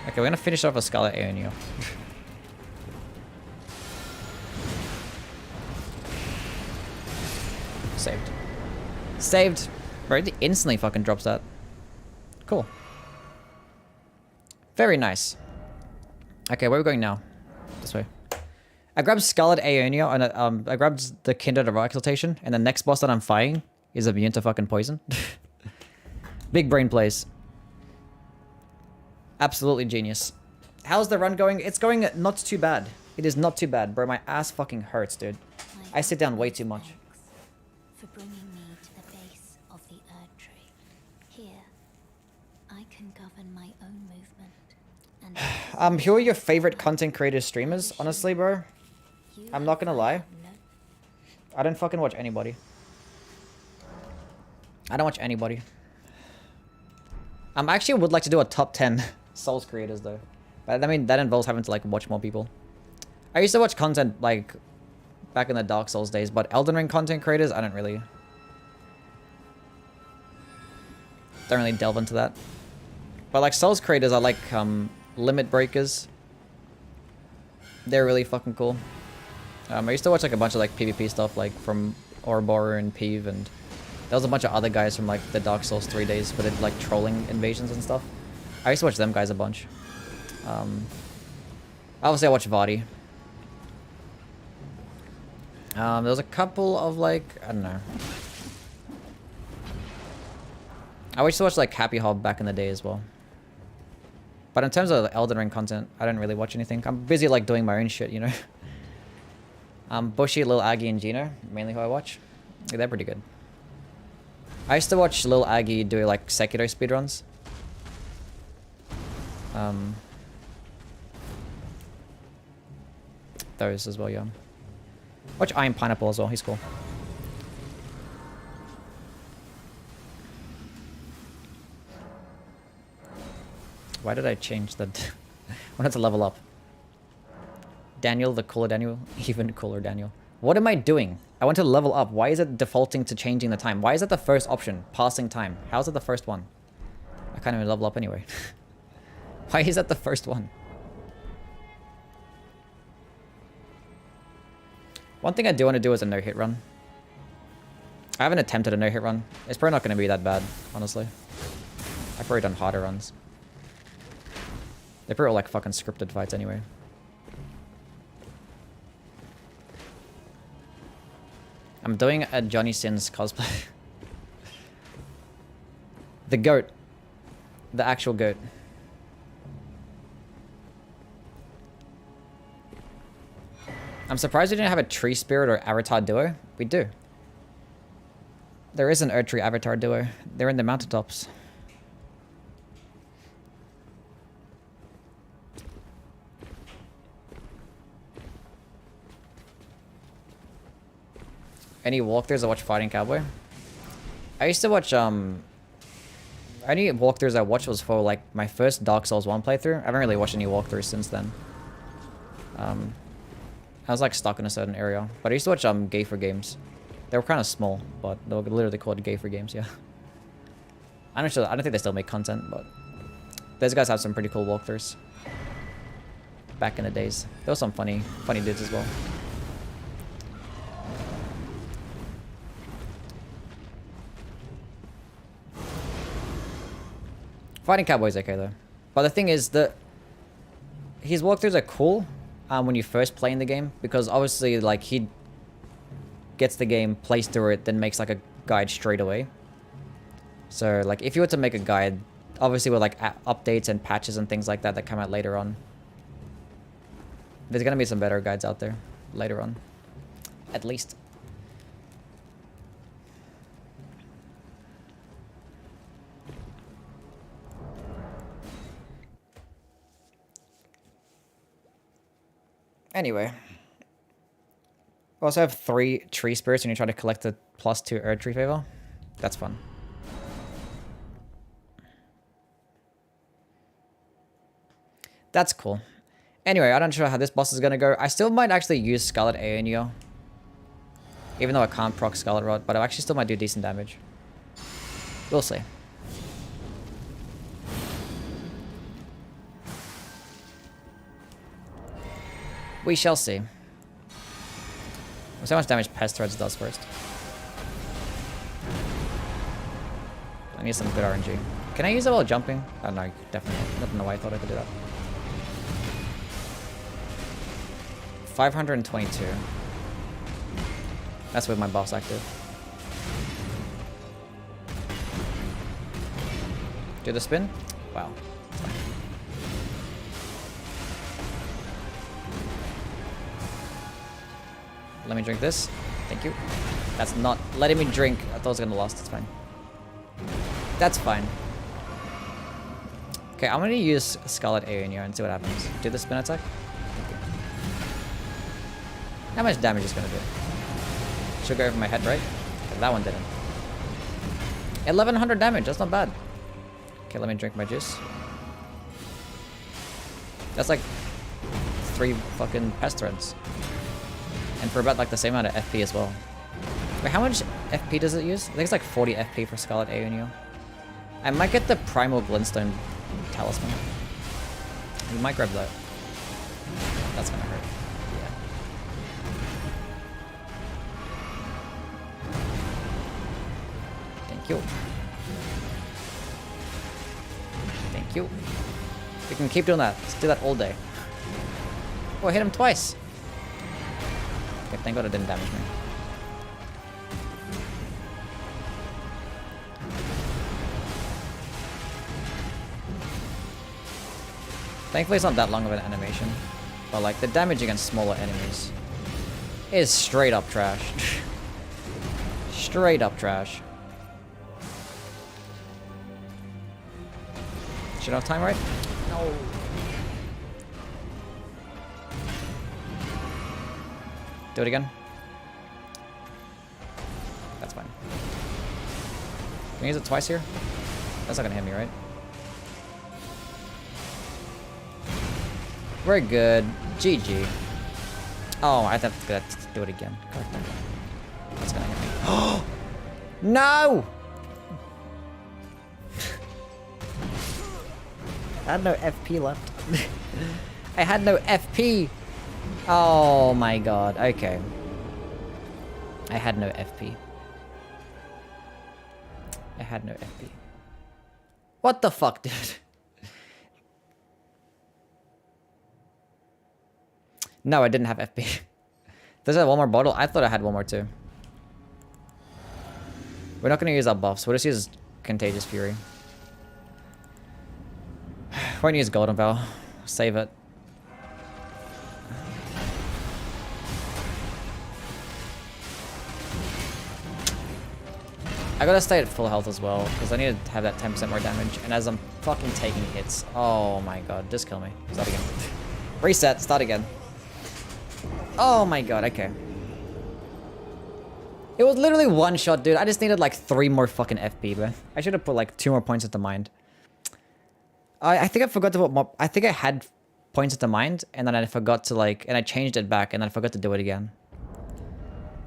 [SPEAKER 1] Okay, we're gonna finish off a Scarlet aeonia. Saved. Saved! Bro, it instantly fucking drops that. Cool. Very nice. Okay, where are we going now? This way. I grabbed Scarlet aeonia and I grabbed the Kindred of Exaltation, and the next boss that I'm fighting is immune to fucking poison. Big brain plays. Absolutely genius. How's the run going? It's going not too bad. It is not too bad, bro. My ass fucking hurts, dude. I sit down way too much.
[SPEAKER 2] For bringing me to the base of the Erd Tree. Here, I can govern my own movement. And
[SPEAKER 1] who are your favorite content creators, streamers? Honestly, bro, I'm not gonna lie. I don't fucking watch anybody. I don't watch anybody. I actually would like to do a top 10 Souls creators though. But I mean, that involves having to like watch more people. I used to watch content like back in the Dark Souls days, but Elden Ring content creators, I don't really delve into that. But like Souls creators are like Limit Breakers. They're really fucking cool. I used to watch like a bunch of like PvP stuff like from Ouroboros and Peeve, and there was a bunch of other guys from like the Dark Souls 3 days where they did like trolling invasions and stuff. I used to watch them guys a bunch. Obviously I watched Vardy. There was a couple of like, I don't know. I used to watch like Happy Hob back in the day as well. But in terms of Elden Ring content, I don't really watch anything. I'm busy like doing my own shit, you know. Bushy, Lil Aggie, and Gino, mainly who I watch. Yeah, they're pretty good. I used to watch Lil Aggie do like Sekiro speedruns. Those as well, yeah. Watch Iron Pineapple as well, he's cool. Why did I change that? I wanted to level up. Daniel, the cooler Daniel, even cooler Daniel. What am I doing? I want to level up. Why is it defaulting to changing the time? Why is that the first option? Passing time. How is it the first one? I can't even level up anyway. Why is that the first one? One thing I do want to do is a no-hit run. I haven't attempted a no-hit run. It's probably not going to be that bad, honestly. I've probably done harder runs. They're probably all like fucking scripted fights anyway. I'm doing a Johnny Sins cosplay. The goat. The actual goat. I'm surprised we didn't have a tree spirit or avatar duo. We do. There is an Earth Tree avatar duo. They're in the mountaintops. Any walkthroughs I watch Fighting Cowboy? I used to watch any walkthroughs I watched was for like my first Dark Souls 1 playthrough. I haven't really watched any walkthroughs since then. I was like stuck in a certain area. But I used to watch Gayfer games. They were kind of small, but they were literally called Gayfer games, yeah. I don't think they still make content, but those guys have some pretty cool walkthroughs. Back in the days. There were some funny dudes as well. Fighting Cowboy's okay though. But the thing is that his walkthroughs are cool when you first play in the game, because obviously like he gets the game, plays through it, then makes like a guide straight away. So like if you were to make a guide, obviously with like updates and patches and things like that that come out later on, there's gonna be some better guides out there later on, at least. Anyway, we also have 3 tree spirits when you try to collect the +2 Earth Tree favor. That's fun. That's cool. Anyway, I'm not sure how this boss is gonna go. I still might actually use Scarlet aeonia, even though I can't proc Scarlet Rod, but I actually still might do decent damage. We'll see. We shall see. Let's see how much damage Pest Threads does first. I need some good RNG. Can I use it while jumping? Oh no, definitely not. I don't know why I thought I could do that. 522. That's with my boss active. Do the spin? Wow. Let me drink this. Thank you. That's not letting me drink. I thought I was gonna last. It's fine. That's fine. Okay, I'm gonna use Scarlet aeonia and see what happens. Do the spin attack. How much damage is gonna do? Should go over my head, right? Okay, that one didn't. 1100 damage. That's not bad. Okay, let me drink my juice. That's like 3 fucking pest threads. And for about like the same amount of FP as well. Wait, how much FP does it use? I think it's like 40 FP for Scarlet aeonia. I might get the Primal Glintstone Talisman. We might grab that. That's gonna hurt. Yeah. Thank you. Thank you. We can keep doing that. Let's do that all day. Oh, I hit him twice. Okay, thank God it didn't damage me. Thankfully it's not that long of an animation. But like, the damage against smaller enemies is straight up trash. Straight up trash. Should I have time right? No. Do it again. That's fine. Can I use it twice here? That's not gonna hit me, right? We're good. GG. Oh, I have to do it again. God damn it. That's gonna hit me. Oh! No! I had no FP left. I had no FP. Oh my god. Okay. I had no FP. I had no FP. What the fuck, dude? No, I didn't have FP. Does it have one more bottle? I thought I had one more too. We're not going to use our buffs. We'll just use Contagious Fury. Won't use golden bell. Save it. I gotta stay at full health as well, because I need to have that 10% more damage. And as I'm fucking taking hits, oh my god, just kill me. Start again. Reset, start again. Oh my god, okay. It was literally one shot, dude. I just needed like 3 more fucking FP, bro. I should have put like 2 more points into mind. I think I forgot to put more. I think I had points into mind, and then I forgot to like, and I changed it back, and then I forgot to do it again.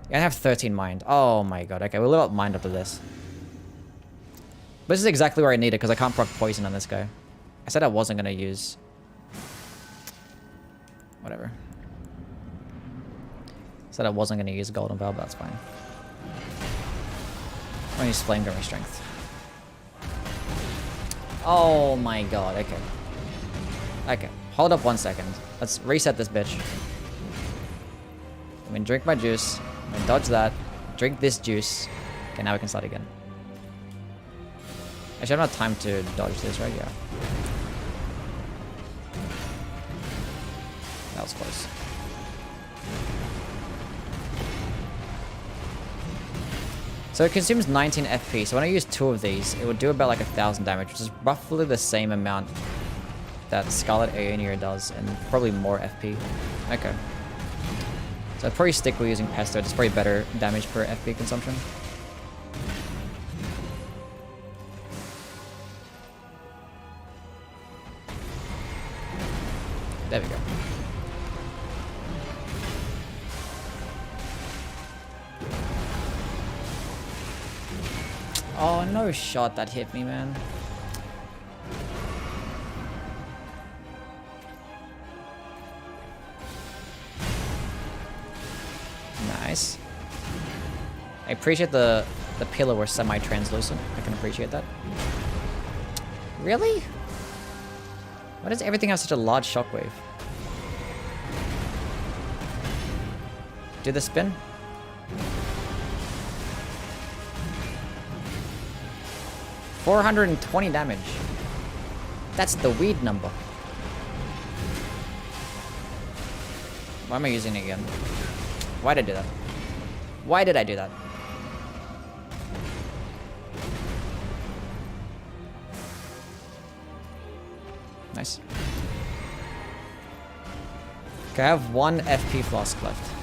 [SPEAKER 1] Yeah, I have 13 mind. Oh my god. Okay, we'll level up mind after this. But this is exactly where I need it, because I can't proc poison on this guy. I said I wasn't gonna use. Whatever. Said I wasn't gonna use golden bell, but that's fine. I'm gonna use flame grimmy strength. Oh my god, okay. Okay, hold up 1 second. Let's reset this bitch. I'm gonna drink my juice. I'm gonna dodge that. Drink this juice. Okay, now we can start again. Actually, I don't have time to dodge this, right? Yeah. That was close. So it consumes 19 FP, so when I use 2 of these, it would do about like 1,000 damage, which is roughly the same amount that Scarlet Aeonia does, and probably more FP. Okay. So I'd probably stick with using pest, it's probably better damage per FP consumption. There we go. Oh, no shot that hit me, man. Nice. I appreciate the pillar were semi-translucent. I can appreciate that. Really? Why does everything have such a large shockwave? Do the spin? $420 damage. That's the weed number. Why am I using it again? Why did I do that? Why did I do that? Nice. Okay, I have 1 FP flask left.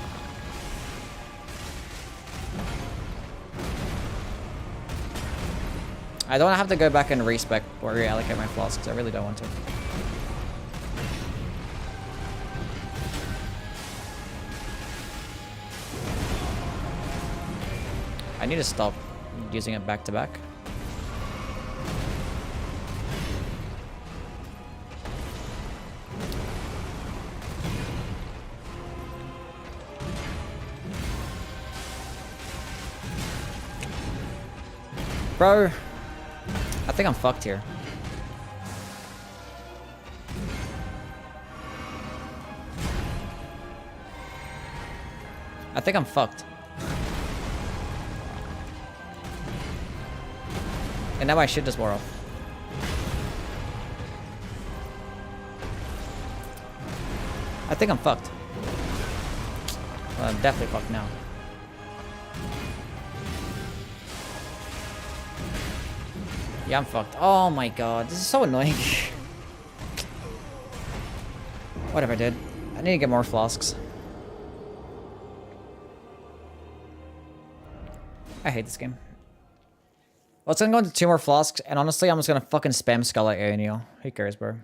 [SPEAKER 1] I don't have to go back and respec or reallocate my flasks. I really don't want to. I need to stop using it back to back. Bro, I think I'm fucked here. I think I'm fucked. And now my shit just wore off. I think I'm fucked. Well, I'm definitely fucked now. Yeah, I'm fucked. Oh my god, this is so annoying. Whatever, dude. I need to get more flasks. I hate this game. Well, it's gonna go into 2 more flasks, and honestly, I'm just gonna fucking spam Scarlet Aeonia. Who cares, bro?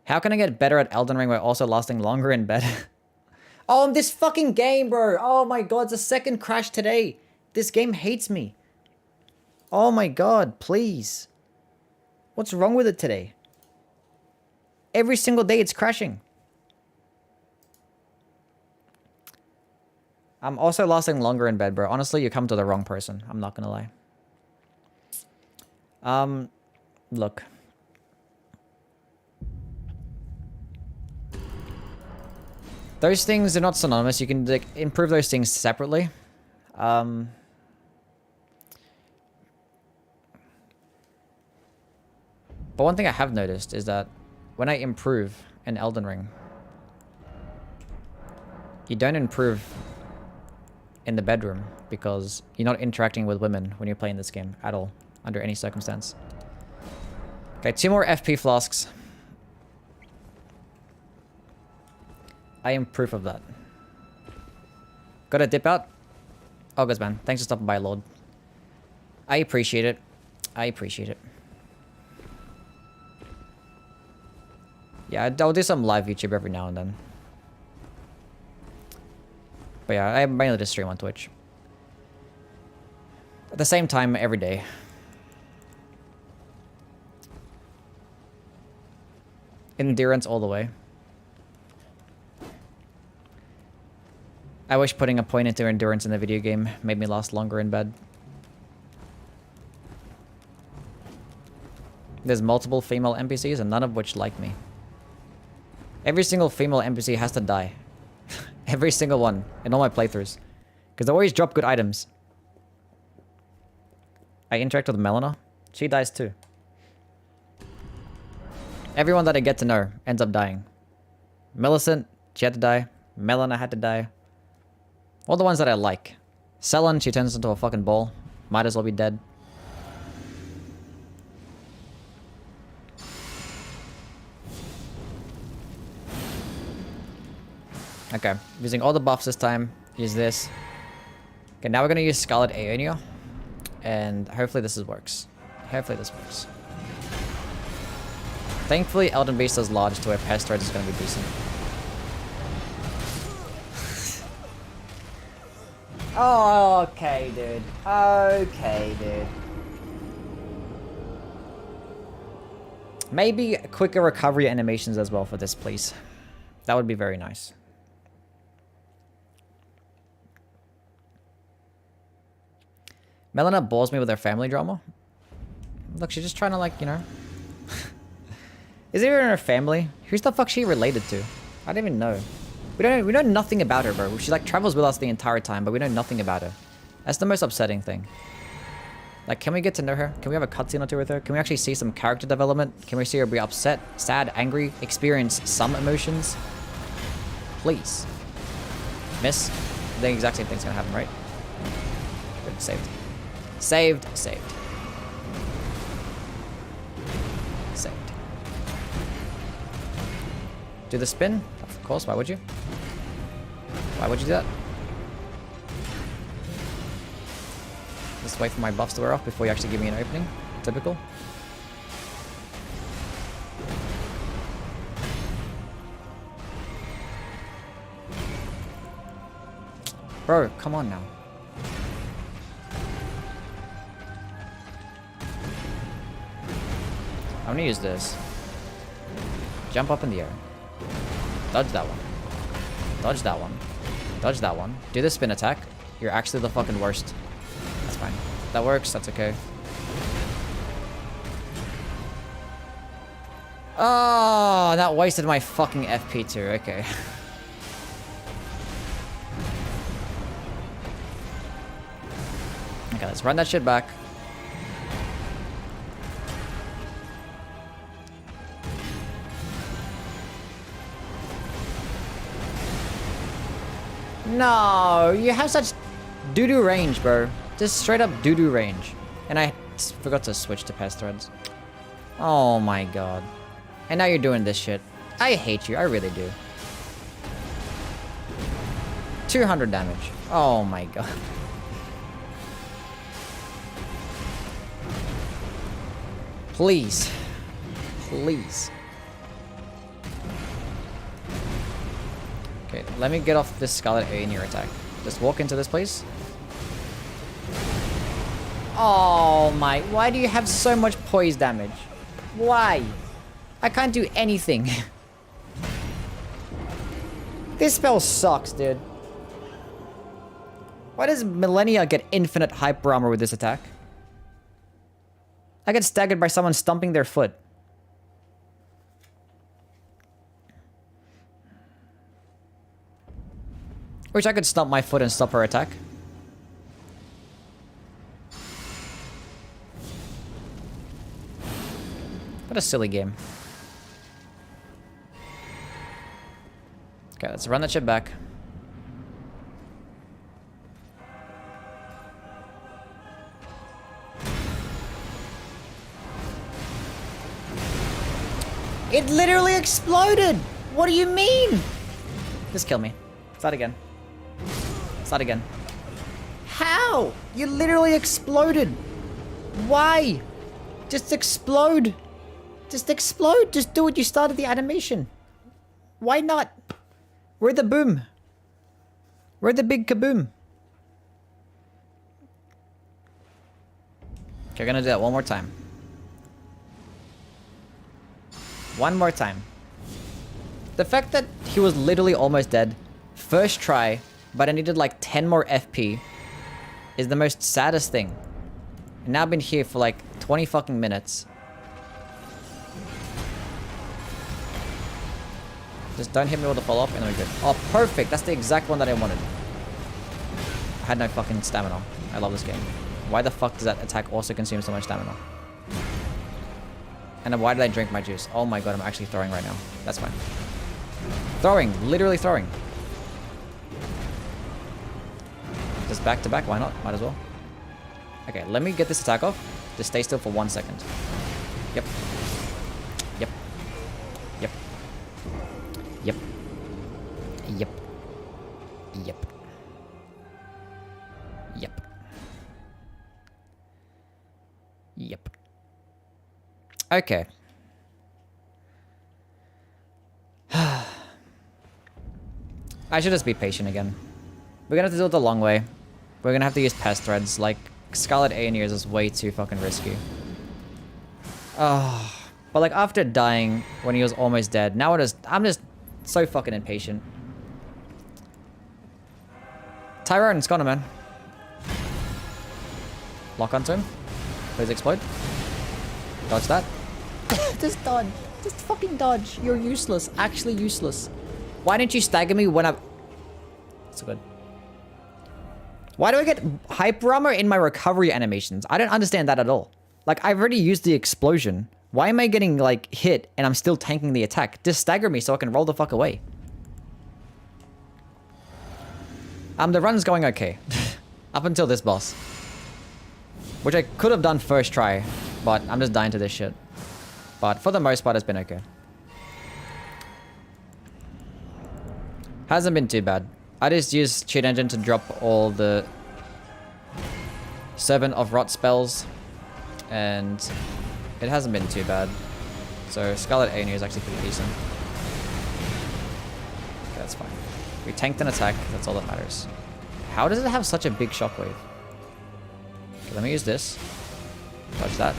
[SPEAKER 1] How can I get better at Elden Ring while also lasting longer in bed? Oh, this fucking game, bro. Oh my god, it's the 2nd crash today. This game hates me. Oh my god, please. What's wrong with it today? Every single day it's crashing. I'm also lasting longer in bed, bro. Honestly, you come to the wrong person. I'm not gonna lie. Look. Those things are not synonymous. You can like, improve those things separately. But one thing I have noticed is that when I improve in Elden Ring, you don't improve in the bedroom because you're not interacting with women when you're playing this game at all, under any circumstance. Okay, 2 more FP flasks. I am proof of that. Gotta dip out? Oh, good man. Thanks for stopping by, Lord. I appreciate it. I appreciate it. Yeah, I'll do some live YouTube every now and then. But yeah, I mainly just stream on Twitch. At the same time, every day. Endurance all the way. I wish putting a point into endurance in the video game made me last longer in bed. There's multiple female NPCs and none of which like me. Every single female NPC has to die. Every single one in all my playthroughs. Because they always drop good items. I interact with Melina. She dies too. Everyone that I get to know ends up dying. Millicent, she had to die. Melina had to die. All the ones that I like. Selen, she turns into a fucking ball. Might as well be dead. Okay, using all the buffs this time. Use this. Okay, now we're gonna use Scarlet Aeonia. And hopefully this works. Hopefully this works. Thankfully, Elden Beast is large to where pest is gonna be decent. Oh, okay, dude. Okay, dude. Maybe quicker recovery animations as well for this, please. That would be very nice. Melina bores me with her family drama. Look, she's just trying to, like, you know. Is it even her family? Who's the fuck she related to? I don't even know. We know nothing about her, bro. She, like, travels with us the entire time, but we know nothing about her. That's the most upsetting thing. Like, can we get to know her? Can we have a cutscene or two with her? Can we actually see some character development? Can we see her be upset, sad, angry, experience some emotions? Please. Miss? The exact same thing's gonna happen, right? Good, saved. Saved, saved. Saved. Do the spin? Of course, why would you? Why would you do that? Just wait for my buffs to wear off before you actually give me an opening. Typical. Bro, come on now. I'm gonna use this. Jump up in the air. Dodge that one. Dodge that one. Dodge that one. Do the spin attack. You're actually the fucking worst. That's fine. That works. That's okay. Oh, that wasted my fucking FP too. Okay. Okay, let's run that shit back. No, you have such doo-doo range, bro. Just straight up doo-doo range. And I forgot to switch to pest threads. Oh my god. And now you're doing this shit. I hate you, I really do. 200 damage. Oh my god. Please. Please. Okay, let me get off this Scarlet Aeonia attack. Just walk into this, please. Oh my, why do you have so much poise damage? Why? I can't do anything. This spell sucks, dude. Why does Millennia get infinite hyper armor with this attack? I get staggered by someone stomping their foot. Wish I could stomp my foot and stop her attack. What a silly game. Okay, let's run that shit back. It literally exploded! What do you mean? Just kill me. Start again. Start again. How? You literally exploded. Why? Just explode. Just explode. Just do it. You started the animation. Why not? Where'd the boom? Where'd the big kaboom? Okay, we're gonna do that one more time. One more time. The fact that he was literally almost dead, first try, but I needed like 10 more FP, is the most saddest thing. And now I've been here for like 20 fucking minutes. Just don't hit me with the follow-up and then we're good. Oh, perfect. That's the exact one that I wanted. I had no fucking stamina. I love this game. Why the fuck does that attack also consume so much stamina? And then why did I drink my juice? Oh my god, I'm actually throwing right now. That's fine. Throwing. Literally throwing. Just back to back. Why not? Might as well. Okay, let me get this attack off. Just stay still for 1 second. Yep. Yep. Yep. Yep. Yep. Yep. Yep. Yep. Okay. I should just be patient again. We're gonna have to do it the long way. We're gonna have to use pest threads. Like, scarlet aeonia is way too fucking risky. Oh. But like, after dying when he was almost dead, now I'm just so fucking impatient. Tyrone's gone, man. Lock onto him. Please explode. Dodge that. Just dodge. Just fucking dodge. You're useless. Actually useless. Why didn't you stagger me when I... That's good. Why do I get hyper armor in my recovery animations? I don't understand that at all. Like, I've already used the explosion. Why am I getting, like, hit and I'm still tanking the attack? Just stagger me so I can roll the fuck away. The run's going okay. Up until this boss. Which I could have done first try, but I'm just dying to this shit. But for the most part, it's been okay. Hasn't been too bad. I just used Cheat Engine to drop all the Servant of Rot spells, and it hasn't been too bad. So Scarlet Aeonia is actually pretty decent. Okay, that's fine. We tanked an attack, that's all that matters. How does it have such a big shockwave? Okay, let me use this. Touch that.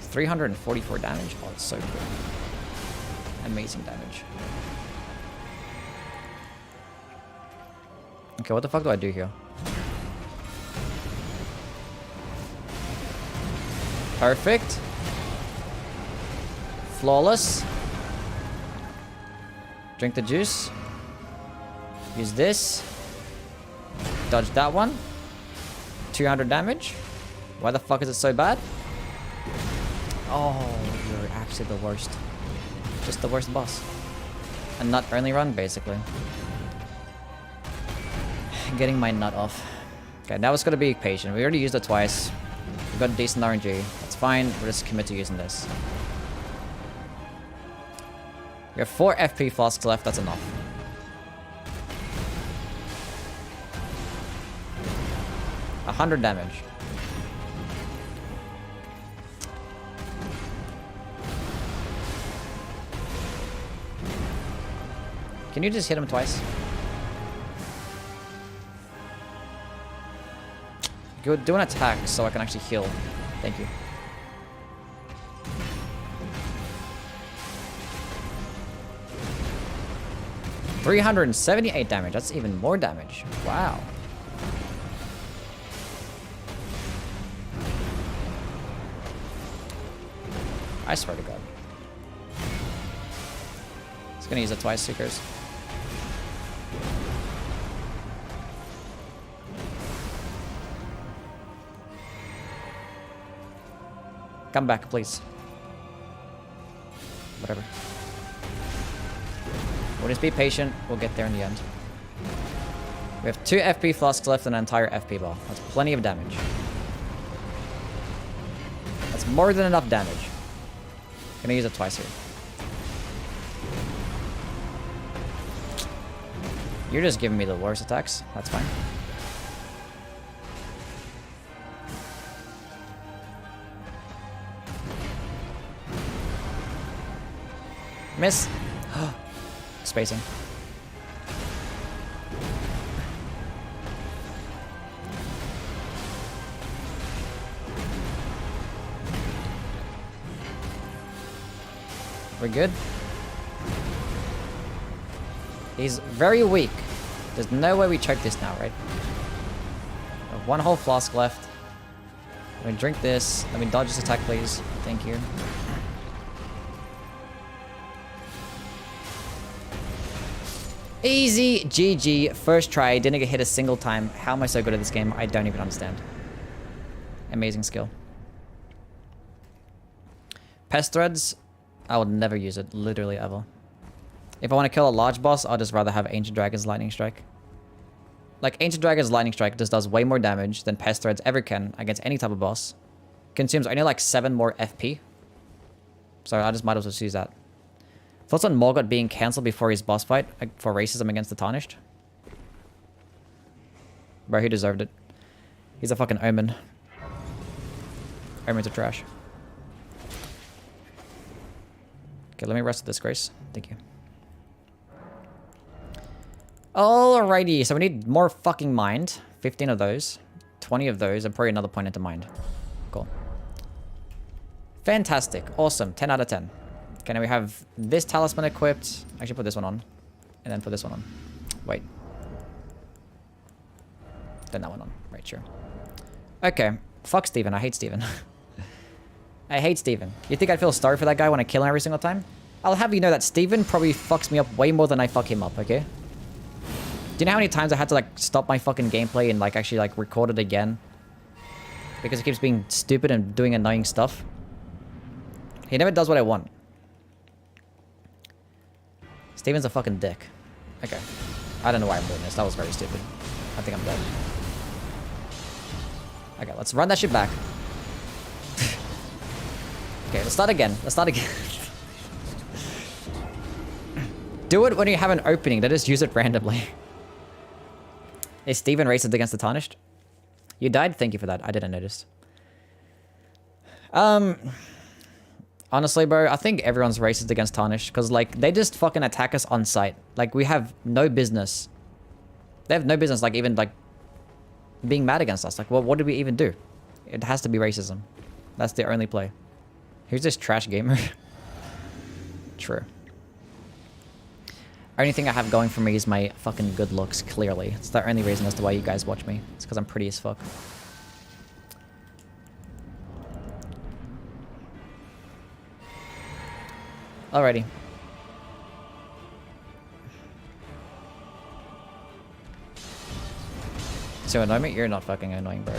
[SPEAKER 1] 344 damage. Oh, it's so good. Amazing damage. Okay, what the fuck do I do here? Perfect. Flawless. Drink the juice. Use this. Dodge that one. 200 damage. Why the fuck is it so bad? Oh, you're actually the worst. Just the worst boss. A nut only run, basically. Getting my nut off. Okay, now it's gonna be patient. We already used it twice. We got decent RNG. That's fine. We'll just commit to using this. We have 4 FP flasks left. That's enough. $100 damage. Can you just hit him twice? Go do an attack so I can actually heal. Thank you. $378 damage. That's even more damage. Wow. I swear to God. It's gonna use it twice, Seekers. Come back, please. whatever. We'll just be patient. We'll get there in the end. We have 2 FP flasks left and an entire FP bar. That's plenty of damage. That's more than enough damage. Gonna use it twice here. You're just giving me the worst attacks. That's fine. Miss. Spacing. We're good. He's very weak. There's no way we choke this now, right? We have 1 whole flask left. Let me drink this. Let me dodge this attack, please. Thank you. Easy GG. First try. Didn't get hit a single time. How am I so good at this game? I don't even understand. Amazing skill. Pest threads. I would never use it. Literally ever. If I want to kill a large boss, I'd just rather have Ancient Dragon's Lightning Strike. Like, Ancient Dragon's Lightning Strike just does way more damage than Pest Threads ever can against any type of boss. Consumes only like 7 more FP. So I just might as well just use that. Thoughts on Morgott being cancelled before his boss fight for racism against the Tarnished? Bro, he deserved it. He's a fucking omen. Omens are trash. Okay, let me rest with this, Grace. Thank you. Alrighty, so we need more fucking mind. 15 of those. 20 of those, and probably another point into mind. Cool. Fantastic. Awesome. 10 out of 10. Okay, now we have this talisman equipped. Actually, put this one on. And then put this one on. Wait. Then that one on. Right, sure. Okay. Fuck Steven. I hate Steven. I hate Steven. You think I'd feel sorry for that guy when I kill him every single time? I'll have you know that Steven probably fucks me up way more than I fuck him up, okay? Do you know how many times I had to, like, stop my fucking gameplay and, like, actually, like, record it again? Because he keeps being stupid and doing annoying stuff. He never does what I want. Steven's a fucking dick. Okay. I don't know why I'm doing this. That was very stupid. I think I'm dead. Okay, let's run that shit back. Okay, let's start again. Let's start again. Do it when you have an opening. They just use it randomly. Is Steven racist against the Tarnished? You died? Thank you for that. I didn't notice. Honestly, bro, I think everyone's racist against Tarnished. Because, like, they just fucking attack us on sight. Like, we have no business. They have no business, like, even, like, being mad against us. Like, what did we even do? It has to be racism. That's the only play. Who's this trash gamer? True. Only thing I have going for me is my fucking good looks, clearly. It's the only reason as to why you guys watch me. It's because I'm pretty as fuck. Alrighty. So annoy me? You're not fucking annoying, bro.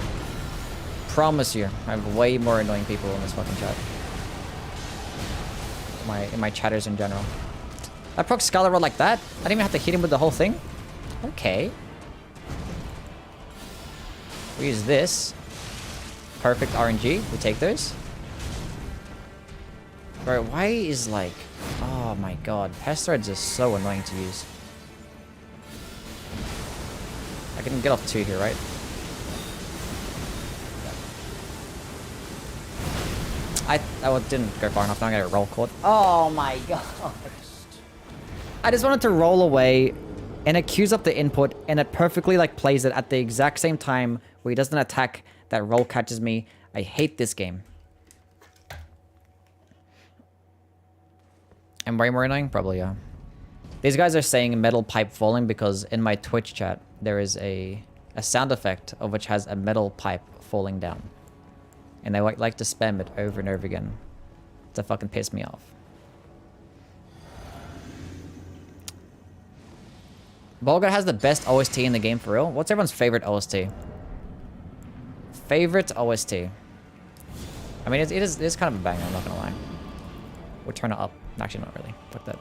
[SPEAKER 1] Promise you, I have way more annoying people in this fucking chat. In my chatters in general. I proc Scarlet Rod like that? I didn't even have to hit him with the whole thing? Okay. We use this. Perfect RNG. We take those. Bro, why is like... Oh my god. Pest Threads is so annoying to use. I can get off 2 here, right? I didn't go far enough. Now I gotta roll caught. Oh my god. I just wanted to roll away and it queues up the input and it perfectly like plays it at the exact same time where he doesn't attack. That roll catches me. I hate this game. Am I more annoying? Probably, yeah. These guys are saying metal pipe falling because in my Twitch chat there is a sound effect of which has a metal pipe falling down. And they like to spam it over and over again to fucking piss me off. Bolgar has the best OST in the game for real. What's everyone's favorite OST? Favorite OST? I mean, it is kind of a banger, I'm not gonna lie. We'll turn it up. Actually, not really. Fuck that.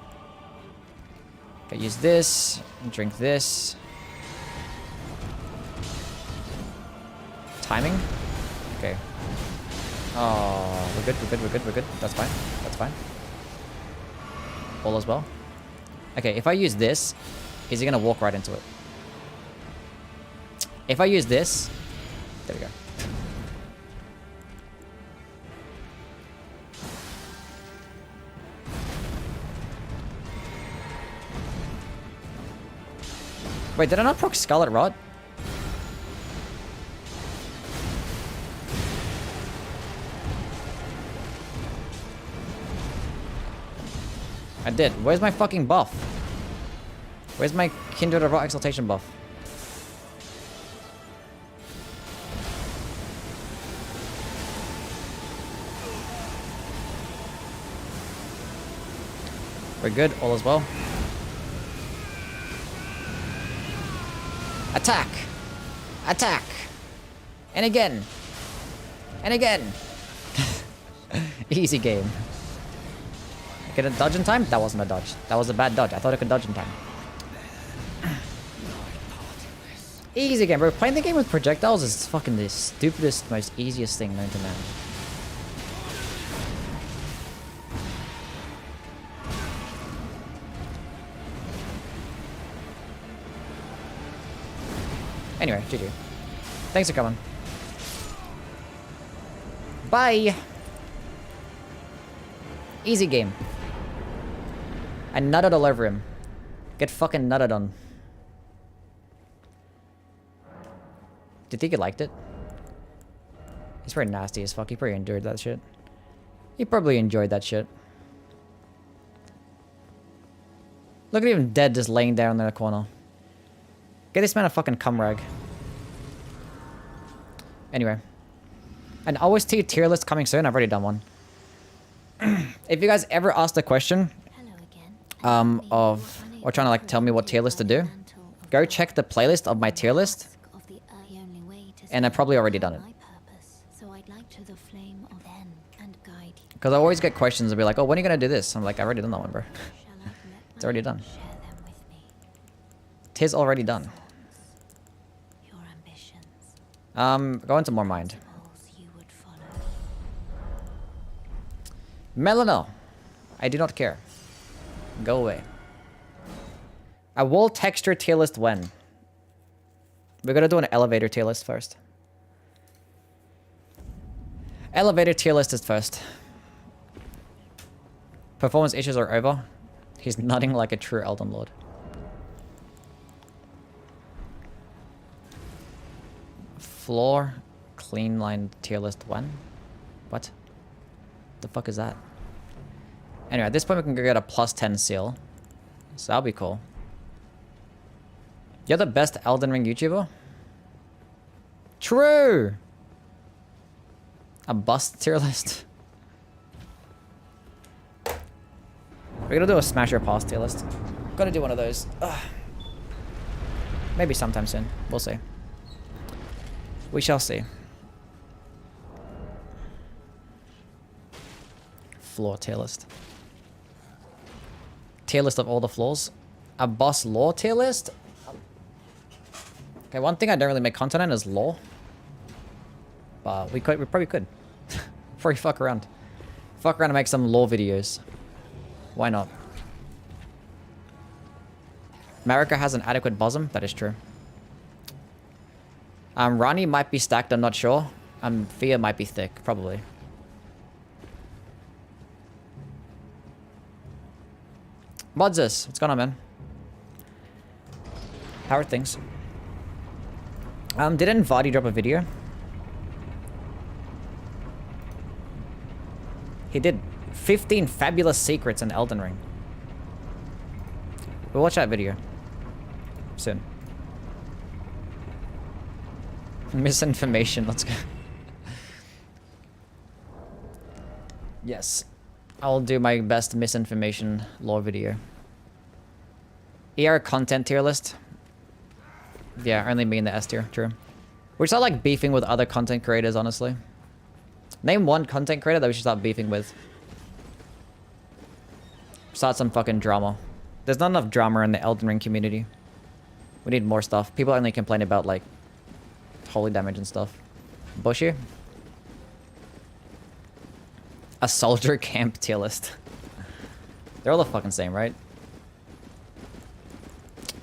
[SPEAKER 1] Okay, use this. Drink this. Timing? Okay. Oh, we're good, we're good, we're good, we're good. That's fine. That's fine. All as well. Okay, if I use this, is he gonna walk right into it? If I use this, there we go. Wait, did I not proc Scarlet Rot? I did. Where's my fucking buff? Where's my Kindred of Rot Exaltation buff? We're good, all as well. Attack! Attack! And again! And again! Easy game. Get a dodge in time? That wasn't a dodge. That was a bad dodge. I thought I could dodge in time. Easy game, bro. Playing the game with projectiles is fucking the stupidest, most easiest thing known to man. Anyway, GG. Thanks for coming. Bye! Easy game. I nutted all over him. Get fucking nutted on. Do you think he liked it? He's pretty nasty as fuck. He probably enjoyed that shit. He probably enjoyed that shit. Look at him dead just laying down in the corner. Get this man a fucking cum rag. Anyway. An OST tier list coming soon. I've already done one. If you guys ever asked the question of or trying to like tell me what tier list to do, go check the playlist of my tier list. And I've probably already done it. Because I always get questions and be like, oh, when are you going to do this? I'm like, I've already done that one, bro. It's already done. Tis already done. Go into more mind. Melano. I do not care. Go away. A wall texture tier list when? We're gonna do an elevator tier list first. Elevator tier list is first. Performance issues are over. He's nutting like a true Elden Lord. Floor clean line tier list one. What? The fuck is that? Anyway, at this point we can go get a +10 seal. So that'll be cool. You're the best Elden Ring YouTuber? True! A bust tier list? We're gonna do a smash or pass tier list. Gotta do one of those. Ugh. Maybe sometime soon. We'll see. We shall see. Floor tier list. Tier list of all the floors. A boss lore tier list? Okay, one thing I don't really make content on is lore. But we probably could. Probably fuck around. Fuck around and make some lore videos. Why not? Marika has an adequate bosom. That is true. Rani might be stacked, I'm not sure. Fia might be thick, probably. Modzis, what's going on, man? How are things? Didn't Vardy drop a video? He did 15 fabulous secrets in Elden Ring. We'll watch that video soon. Misinformation, let's go. Yes. I'll do my best misinformation lore video. ER content tier list. Yeah, only me in the S tier, true. We should start like beefing with other content creators, honestly. Name one content creator that we should start beefing with. Start some fucking drama. There's not enough drama in the Elden Ring community. We need more stuff. People only complain about, like, holy damage and stuff. Bushy? A soldier camp tier list. They're all the fucking same, right?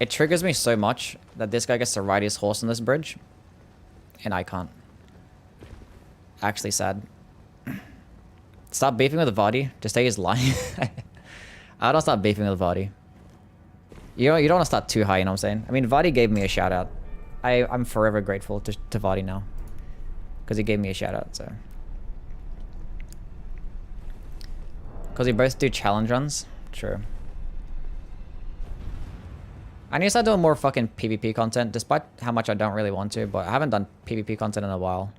[SPEAKER 1] It triggers me so much that this guy gets to ride his horse on this bridge. And I can't. Actually sad. Stop beefing with Vardy. Just say he's lying. I don't start beefing with Vardy. You don't want to start too high, you know what I'm saying? I mean, Vardy gave me a shout out. I'm forever grateful to Vardy now. Because he gave me a shout out, so. Because we both do challenge runs? True. I need to start doing more fucking PvP content, despite how much I don't really want to, but I haven't done PvP content in a while.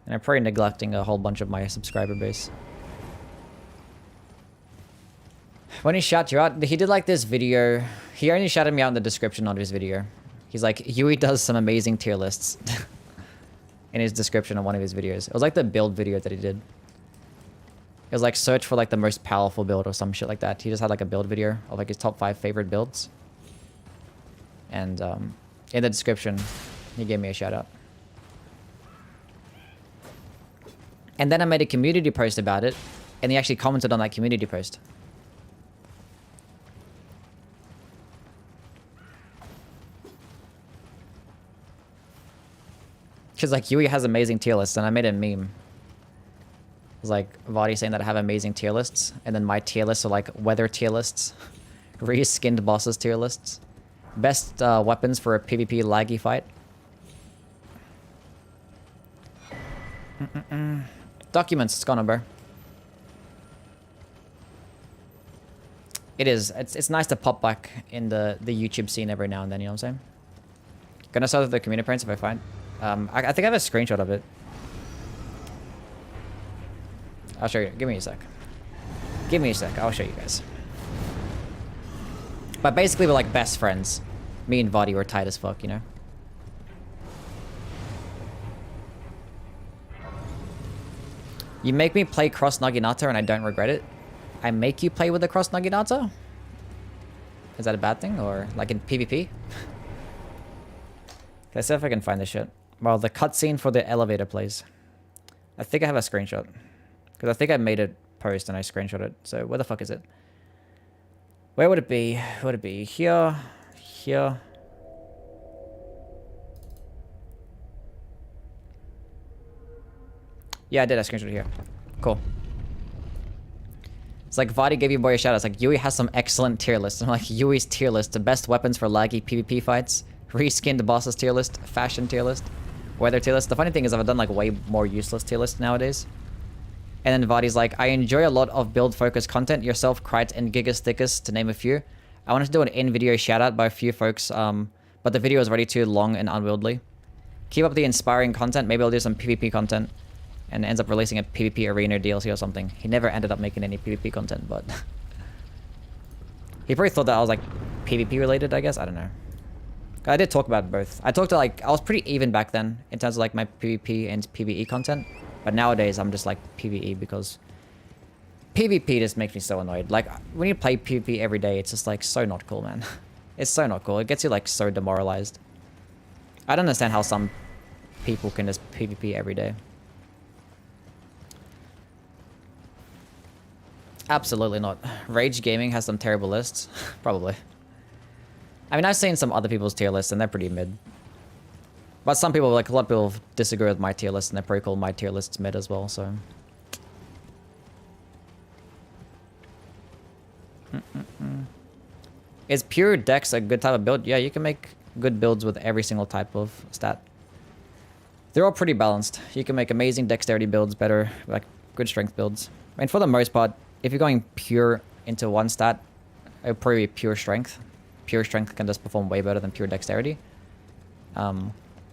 [SPEAKER 1] And I'm probably neglecting a whole bunch of my subscriber base. When he shouted you out, he did like this video. He only shouted me out in the description of his video. He's like, Yui does some amazing tier lists. In his description of one of his videos. It was like the build video that he did. It was like search for like the most powerful build or some shit like that. He just had like a build video of like his top 5 favorite builds. And in the description, he gave me a shout out. And then I made a community post about it. And he actually commented on that community post. Because like Yui has amazing tier lists, and I made a meme. It was like Vardy saying that I have amazing tier lists, and then my tier lists are like weather tier lists, reskinned bosses tier lists, best weapons for a PvP laggy fight. Documents, it's gone, bro. It is. It's nice to pop back in the YouTube scene every now and then. You know what I'm saying? Gonna start with the community points if I find. I think I have a screenshot of it. I'll show you. Give me a sec. Give me a sec. I'll show you guys. But basically, we're like best friends. Me and Vardy were tight as fuck, you know? You make me play cross Naginata and I don't regret it. I make you play with the cross Naginata? Is that a bad thing? Or like in PvP? Let's see if I can find this shit. Well, the cutscene for the elevator plays. I think I have a screenshot. Because I think I made a post and I screenshot it. So where the fuck is it? Where would it be? Would it be here? Here? Yeah, I did a screenshot here. Cool. It's like Vardy gave you boy a shout out. It's like Yui has some excellent tier lists. I'm like, Yui's tier list. The best weapons for laggy PvP fights. Reskinned bosses tier list. Fashion tier list. Weather tier list. The funny thing is I've done like way more useless tier lists nowadays. And then Vardy's like, I enjoy a lot of build-focused content. Yourself, Krite, and Gigas Thickus, to name a few. I wanted to do an in-video shout-out by a few folks, but the video is already too long and unwieldy. Keep up the inspiring content. Maybe I'll do some PvP content. And ends up releasing a PvP arena DLC or something. He never ended up making any PvP content, but... he probably thought that I was like PvP related, I guess. I don't know. I did talk about both. I talked to like... I was pretty even back then in terms of like my PvP and PvE content. But nowadays, I'm just like PvE because... PvP just makes me so annoyed. Like, when you play PvP every day, it's just like so not cool, man. It's so not cool. It gets you like so demoralized. I don't understand how some people can just PvP every day. Absolutely not. Rage Gaming has some terrible lists. Probably. I mean, I've seen some other people's tier lists and they're pretty mid. But some people, like a lot of people disagree with my tier list and they probably call my tier lists mid as well, so... Is pure dex a good type of build? Yeah, you can make good builds with every single type of stat. They're all pretty balanced. You can make amazing dexterity builds, better, like good strength builds. I mean, for the most part, if you're going pure into one stat, it would probably be pure strength. Pure strength can just perform way better than pure dexterity.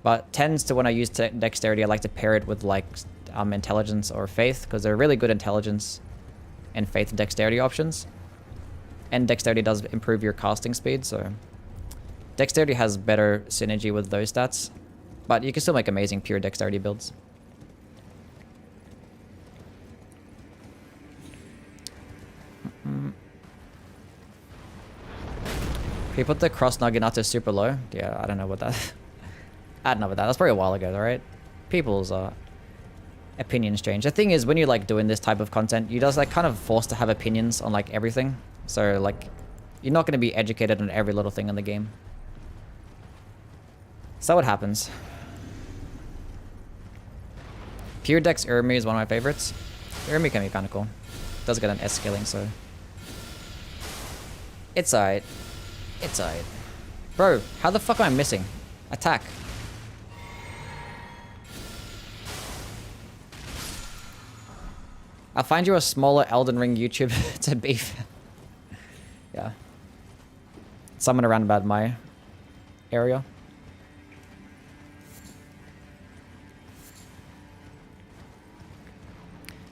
[SPEAKER 1] But tends to when I use dexterity, I like to pair it with like intelligence or faith, because they're really good intelligence and faith dexterity options. And dexterity does improve your casting speed, so dexterity has better synergy with those stats, but you can still make amazing pure dexterity builds. He put the cross Naginata super low. Yeah, I don't know what that... I don't know about that. That's probably a while ago, though, right? People's opinions change. The thing is, when you're like doing this type of content, you're just like kind of forced to have opinions on like everything. So like, you're not going to be educated on every little thing in the game. So what happens. Pure Dex Urmi is one of my favorites. Urmi can be kind of cool. Does get an S scaling, so... It's alright. It's alright. Bro, how the fuck am I missing? Attack. I'll find you a smaller Elden Ring YouTube to beef. Yeah. Someone around about my area.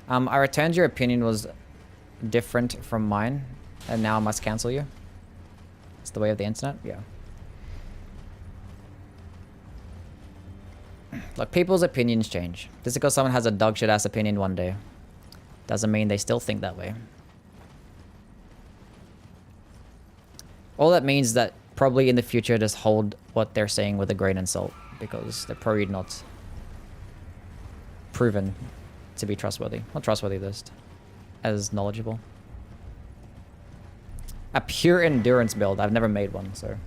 [SPEAKER 1] I returned your opinion was different from mine, and now I must cancel you. It's the way of the internet, yeah. Look, people's opinions change. Just because someone has a dog shit ass opinion one day doesn't mean they still think that way. All that means that probably in the future just hold what they're saying with a grain of salt, because they're probably not proven to be trustworthy. Not trustworthy, just as knowledgeable. A pure endurance build. I've never made one, so...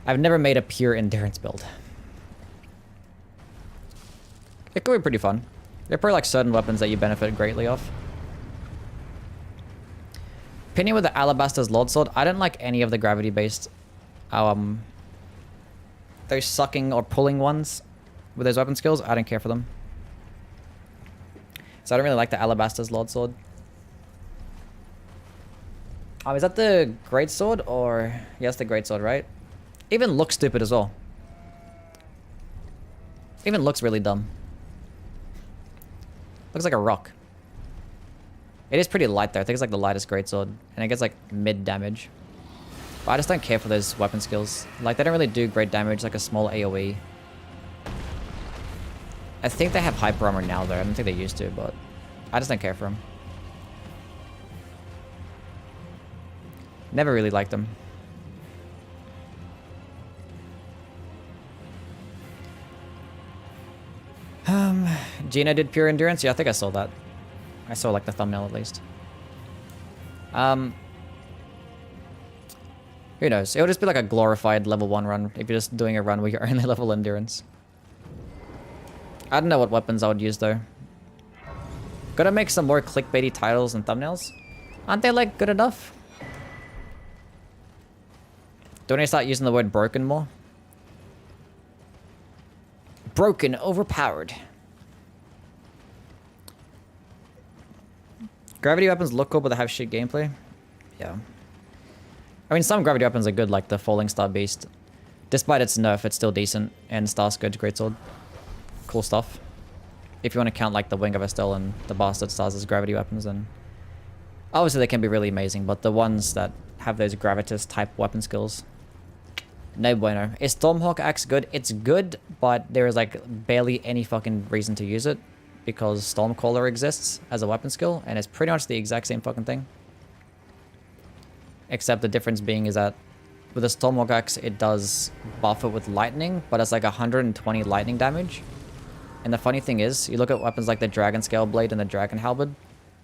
[SPEAKER 1] I've never made a pure endurance build. It could be pretty fun. There are probably like certain weapons that you benefit greatly off. Opinion with the Alabaster's Lord Sword. I don't like any of the gravity-based... those sucking or pulling ones with those weapon skills. I don't care for them. So I don't really like the Alabaster's Lord Sword. Is that the Great Sword or... Yes, the Great Sword, right? Even looks stupid as well. Even looks really dumb. Looks like a rock. It is pretty light though. I think it's like the lightest greatsword. And it gets like mid damage. But I just don't care for those weapon skills. Like they don't really do great damage, like a small AoE. I think they have hyper armor now though. I don't think they used to, but I just don't care for them. Never really liked them. Gina did pure endurance? Yeah, I think I saw that. I saw like the thumbnail at least. Who knows? It'll just be like a glorified level 1 run if you're just doing a run where you're only level endurance. I don't know what weapons I would use though. Gotta make some more clickbaity titles and thumbnails. Aren't they like good enough? Don't I start using the word broken more? Broken, overpowered. Gravity weapons look cool, but they have shit gameplay. Yeah. I mean, some gravity weapons are good, like the Falling Star Beast. Despite its nerf, it's still decent. And Star Scourge Greatsword. Cool stuff. If you want to count like the Wing of Estelle and the Bastard Stars as gravity weapons, then... Obviously they can be really amazing, but the ones that have those Gravitas type weapon skills... No bueno. Is Stormhawk Axe good? It's good, but there is like barely any fucking reason to use it. Because Stormcaller exists as a weapon skill, and it's pretty much the exact same fucking thing. Except the difference being is that with the Stormhawk Axe, it does buff it with lightning, but it's like 120 lightning damage. And the funny thing is, you look at weapons like the Dragon Scale Blade and the Dragon Halberd,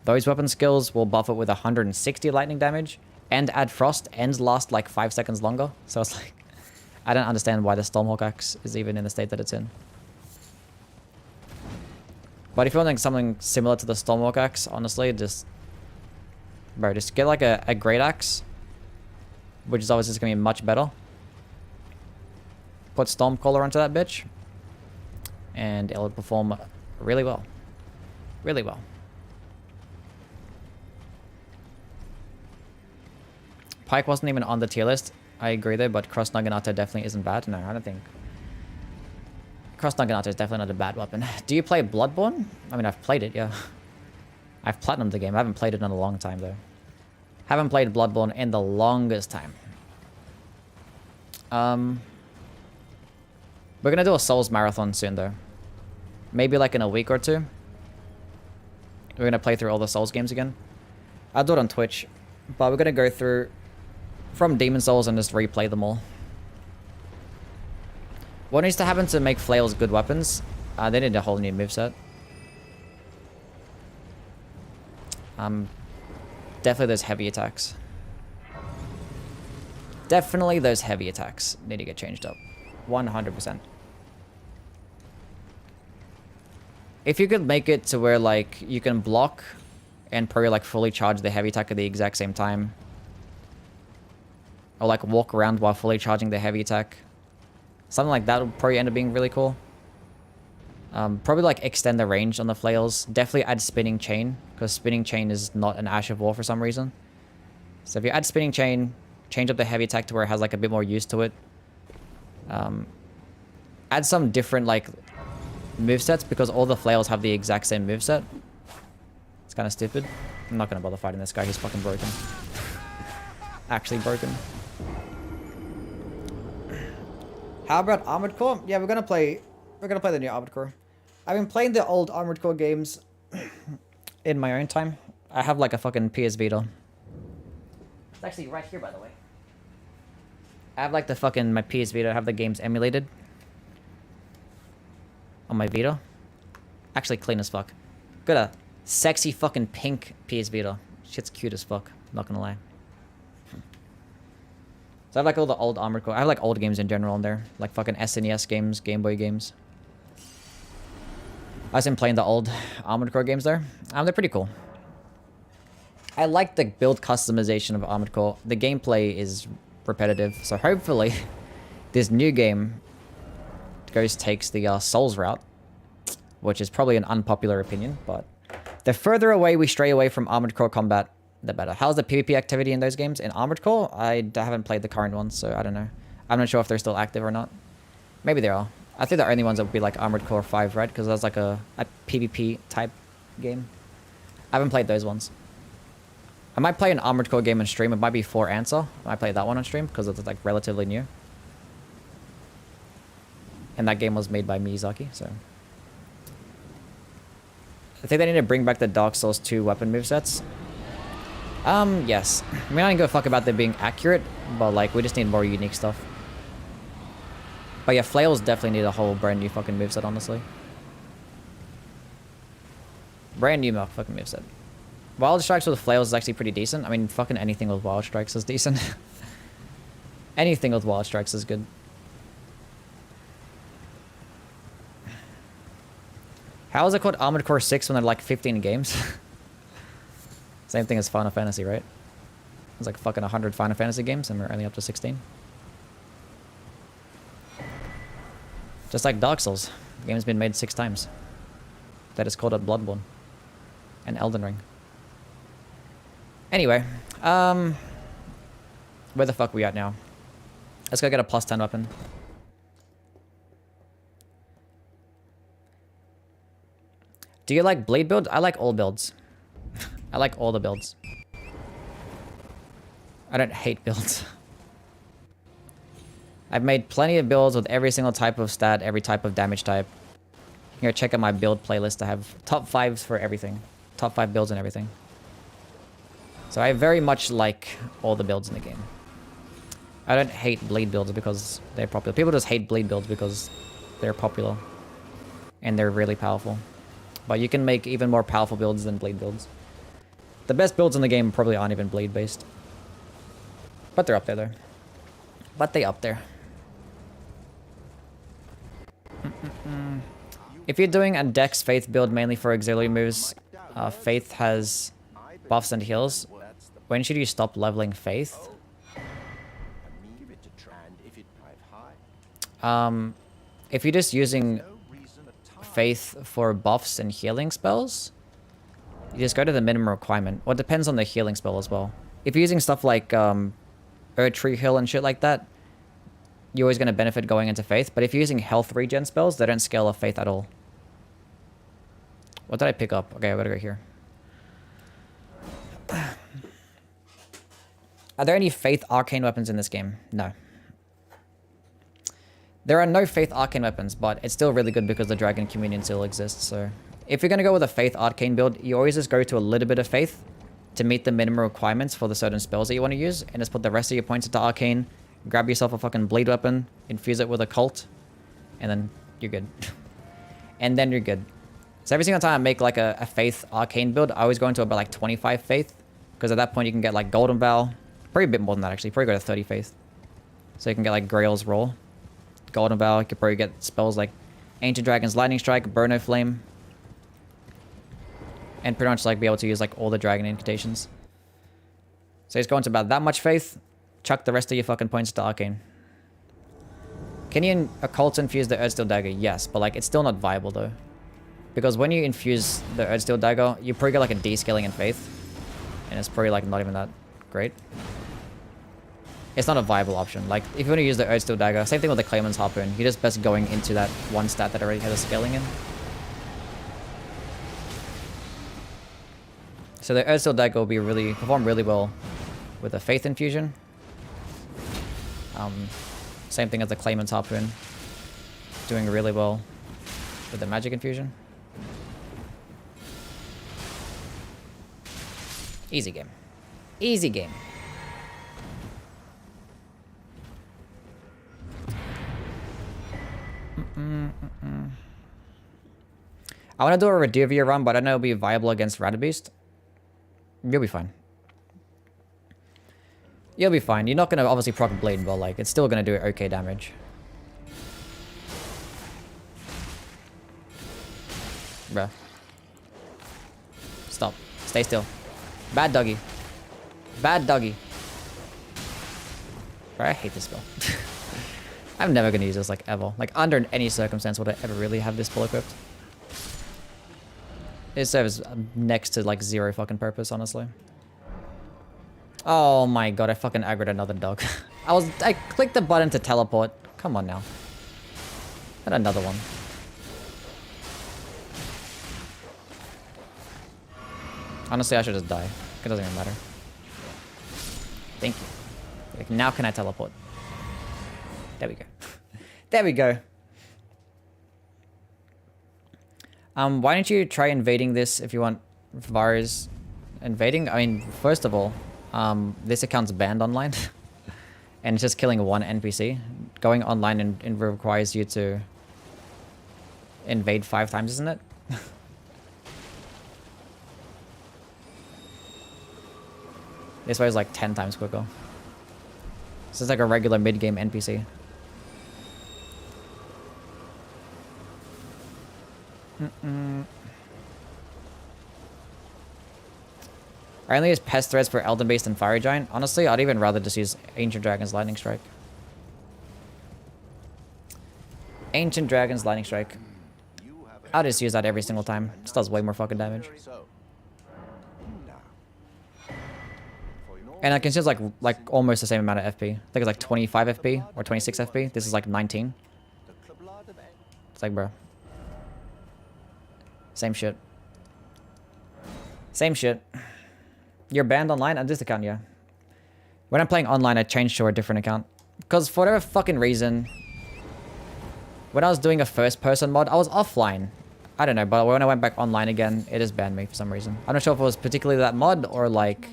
[SPEAKER 1] those weapon skills will buff it with 160 lightning damage, and add frost, and last like 5 seconds longer. So it's like, I don't understand why the Stormhawk Axe is even in the state that it's in. But if you want like something similar to the Stormhawk Axe, honestly, just... Bro, just get like a Great Axe. Which is obviously just going to be much better. Put Stormcaller onto that bitch. And it'll perform really well. Really well. Pike wasn't even on the tier list. I agree there, but Cross Naginata definitely isn't bad. No, I don't think... Cross Naginata is definitely not a bad weapon. Do you play Bloodborne? I mean, I've played it, yeah. I've platinumed the game. I haven't played it in a long time, though. Haven't played Bloodborne in the longest time. We're gonna do a Souls marathon soon, though. Maybe like in a week or two. We're gonna play through all the Souls games again. I'll do it on Twitch. But we're gonna go through from Demon Souls and just replay them all. What needs to happen to make flails good weapons? They need a whole new moveset. Definitely those heavy attacks. Definitely those heavy attacks need to get changed up. 100%. If you could make it to where, like, you can block and probably, like, fully charge the heavy attack at the exact same time. Or, like, walk around while fully charging the heavy attack. Something like that would probably end up being really cool. Probably, like, extend the range on the flails. Definitely add spinning chain, because spinning chain is not an Ash of War for some reason. So if you add spinning chain, change up the heavy attack to where it has, like, a bit more use to it. Add some different, like, movesets, because all the flails have the exact same moveset. It's kind of stupid. I'm not going to bother fighting this guy. He's fucking broken. Actually broken. How about Armored Core? Yeah, we're gonna play the new Armored Core. I've been playing the old Armored Core games in my own time. I have like a fucking PS Vita. It's actually right here, by the way. I have like the fucking my PS Vita. I have the games emulated on my Vita. Actually clean as fuck. Got a sexy fucking pink PS Vita. Shit's cute as fuck. Not gonna lie. So I have like all the old Armored Core. I have like old games in general on there. Like fucking SNES games, Game Boy games. I've been playing the old Armored Core games there. They're pretty cool. I like the build customization of Armored Core. The gameplay is repetitive. So hopefully this new game takes the Souls route. Which is probably an unpopular opinion. But the further away we stray away from Armored Core combat, the better. How's the PvP activity in those games? In Armored Core, I haven't played the current ones, so I don't know. I'm not sure if they're still active or not. Maybe they are. I think the only ones that would be like Armored Core 5, right? Because that's like a PvP type game. I haven't played those ones. I might play an Armored Core game on stream. It might be For Answer. I might play that one on stream because it's like relatively new. And that game was made by Miyazaki, so. I think they need to bring back the Dark Souls 2 weapon movesets. Yes. I mean, I don't give a fuck about them being accurate, but, like, we just need more unique stuff. But yeah, flails definitely need a whole brand new fucking moveset, honestly. Brand new fucking moveset. Wild Strikes with flails is actually pretty decent. I mean, fucking anything with Wild Strikes is decent. Anything with Wild Strikes is good. How is it called Armored Core 6 when they're like 15 games? Same thing as Final Fantasy, right? It's like fucking 100 Final Fantasy games and we're only up to 16. Just like Dark Souls. The game's been made 6 times. That is called a Bloodborne. And Elden Ring. Anyway. Where the fuck are we at now? Let's go get a plus 10 weapon. Do you like blade builds? I like all builds. I like all the builds. I don't hate builds. I've made plenty of builds with every single type of stat, every type of damage type. Here, check out my build playlist. I have top 5s for everything. Top 5 builds and everything. So I very much like all the builds in the game. I don't hate blade builds because they're popular. People just hate blade builds because they're popular. And they're really powerful. But you can make even more powerful builds than blade builds. The best builds in the game probably aren't even blade based. But they're up there though. But they up there. If you're doing a Dex Faith build mainly for auxiliary moves, Faith has buffs and heals. When should you stop leveling Faith? If you're just using Faith for buffs and healing spells, you just go to the minimum requirement. Well, it depends on the healing spell as well. If you're using stuff like Earth Tree Heal and shit like that, you're always going to benefit going into Faith. But if you're using health regen spells, they don't scale off Faith at all. What did I pick up? Okay, I gotta go here. Are there any Faith arcane weapons in this game? No. There are no Faith arcane weapons, but it's still really good because the Dragon Communion still exists, so... If you're gonna go with a Faith arcane build, you always just go to a little bit of Faith, to meet the minimum requirements for the certain spells that you want to use, and just put the rest of your points into arcane, grab yourself a fucking bleed weapon, infuse it with a cult, and then you're good. And then you're good. So every single time I make like a faith arcane build, I always go into about like 25 faith, because at that point you can get like golden vow, probably a bit more than that actually, probably go to 30 faith. So you can get like Grail's roll, golden vow, you could probably get spells like Ancient Dragon's Lightning Strike, Burno Flame, and pretty much like be able to use like all the dragon incantations. So just go into about that much faith, chuck the rest of your fucking points to arcane. Can you occult infuse the Earthsteel Dagger? Yes, but like it's still not viable though. Because when you infuse the Earthsteel Dagger, you probably get like a D-scaling in faith. And it's probably like not even that great. It's not a viable option. Like if you want to use the Earthsteel Dagger, same thing with the Clayman's Harpoon, you're just best going into that one stat that already has a scaling in. So the Earthsteel Dagger will be perform really well with a Faith Infusion. Same thing as the Clayman's Harpoon, doing really well with the Magic Infusion. Easy game. Easy game. I want to do a Redivia run, but I know it'll be viable against Radabeast. You'll be fine. You'll be fine. You're not going to obviously proc Blade, but like, it's still going to do okay damage. Bruh. Stop. Stay still. Bad doggy. Bad doggy. Bro, I hate this spell. I'm never going to use this like ever. Like under any circumstance would I ever really have this spell equipped. It serves next to like zero fucking purpose, honestly. Oh my god, I fucking aggroed another dog. I clicked the button to teleport. Come on now. And another one. Honestly, I should just die. It doesn't even matter. Thank you. Like, now can I teleport? There we go. There we go. Why don't you try invading this if you want Varus invading? I mean, first of all, this account's banned online. And it's just killing one NPC. Going online and requires you to invade 5 times, isn't it? This way is like 10 times quicker. This is like a regular mid-game NPC. I only use pest threads for Elden Beast and Fiery Giant. Honestly, I'd even rather just use Ancient Dragon's Lightning Strike. Ancient Dragon's Lightning Strike. I'll just use that every single time. Just does way more fucking damage. And I can use like almost the same amount of FP. I think it's like 25 FP or 26 FP. This is like 19. It's like, bro. Same shit. Same shit. You're banned online on this account, yeah. When I'm playing online, I changed to a different account. Because for whatever fucking reason, when I was doing a first-person mod, I was offline. I don't know, but when I went back online again, it just banned me for some reason. I'm not sure if it was particularly that mod or like...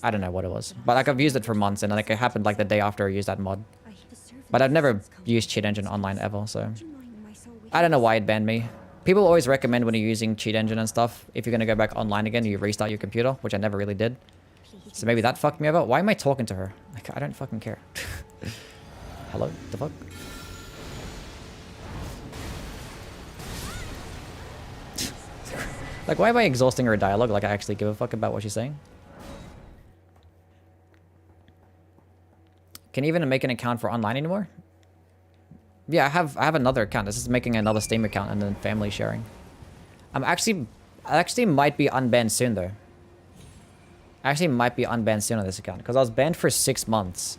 [SPEAKER 1] I don't know what it was. But like I've used it for months and like it happened like the day after I used that mod. But I've never used Cheat Engine online ever, so... I don't know why it banned me. People always recommend when you're using Cheat Engine and stuff, if you're going to go back online again, you restart your computer, which I never really did. So maybe that fucked me over. Why am I talking to her? Like, I don't fucking care. Hello? The fuck? Like, why am I exhausting her dialogue? Like, I actually give a fuck about what she's saying? Can you even make an account for online anymore? Yeah, I have another account. This is making another Steam account and then family sharing. I actually might be unbanned soon though. I actually might be unbanned soon on this account because I was banned for 6 months.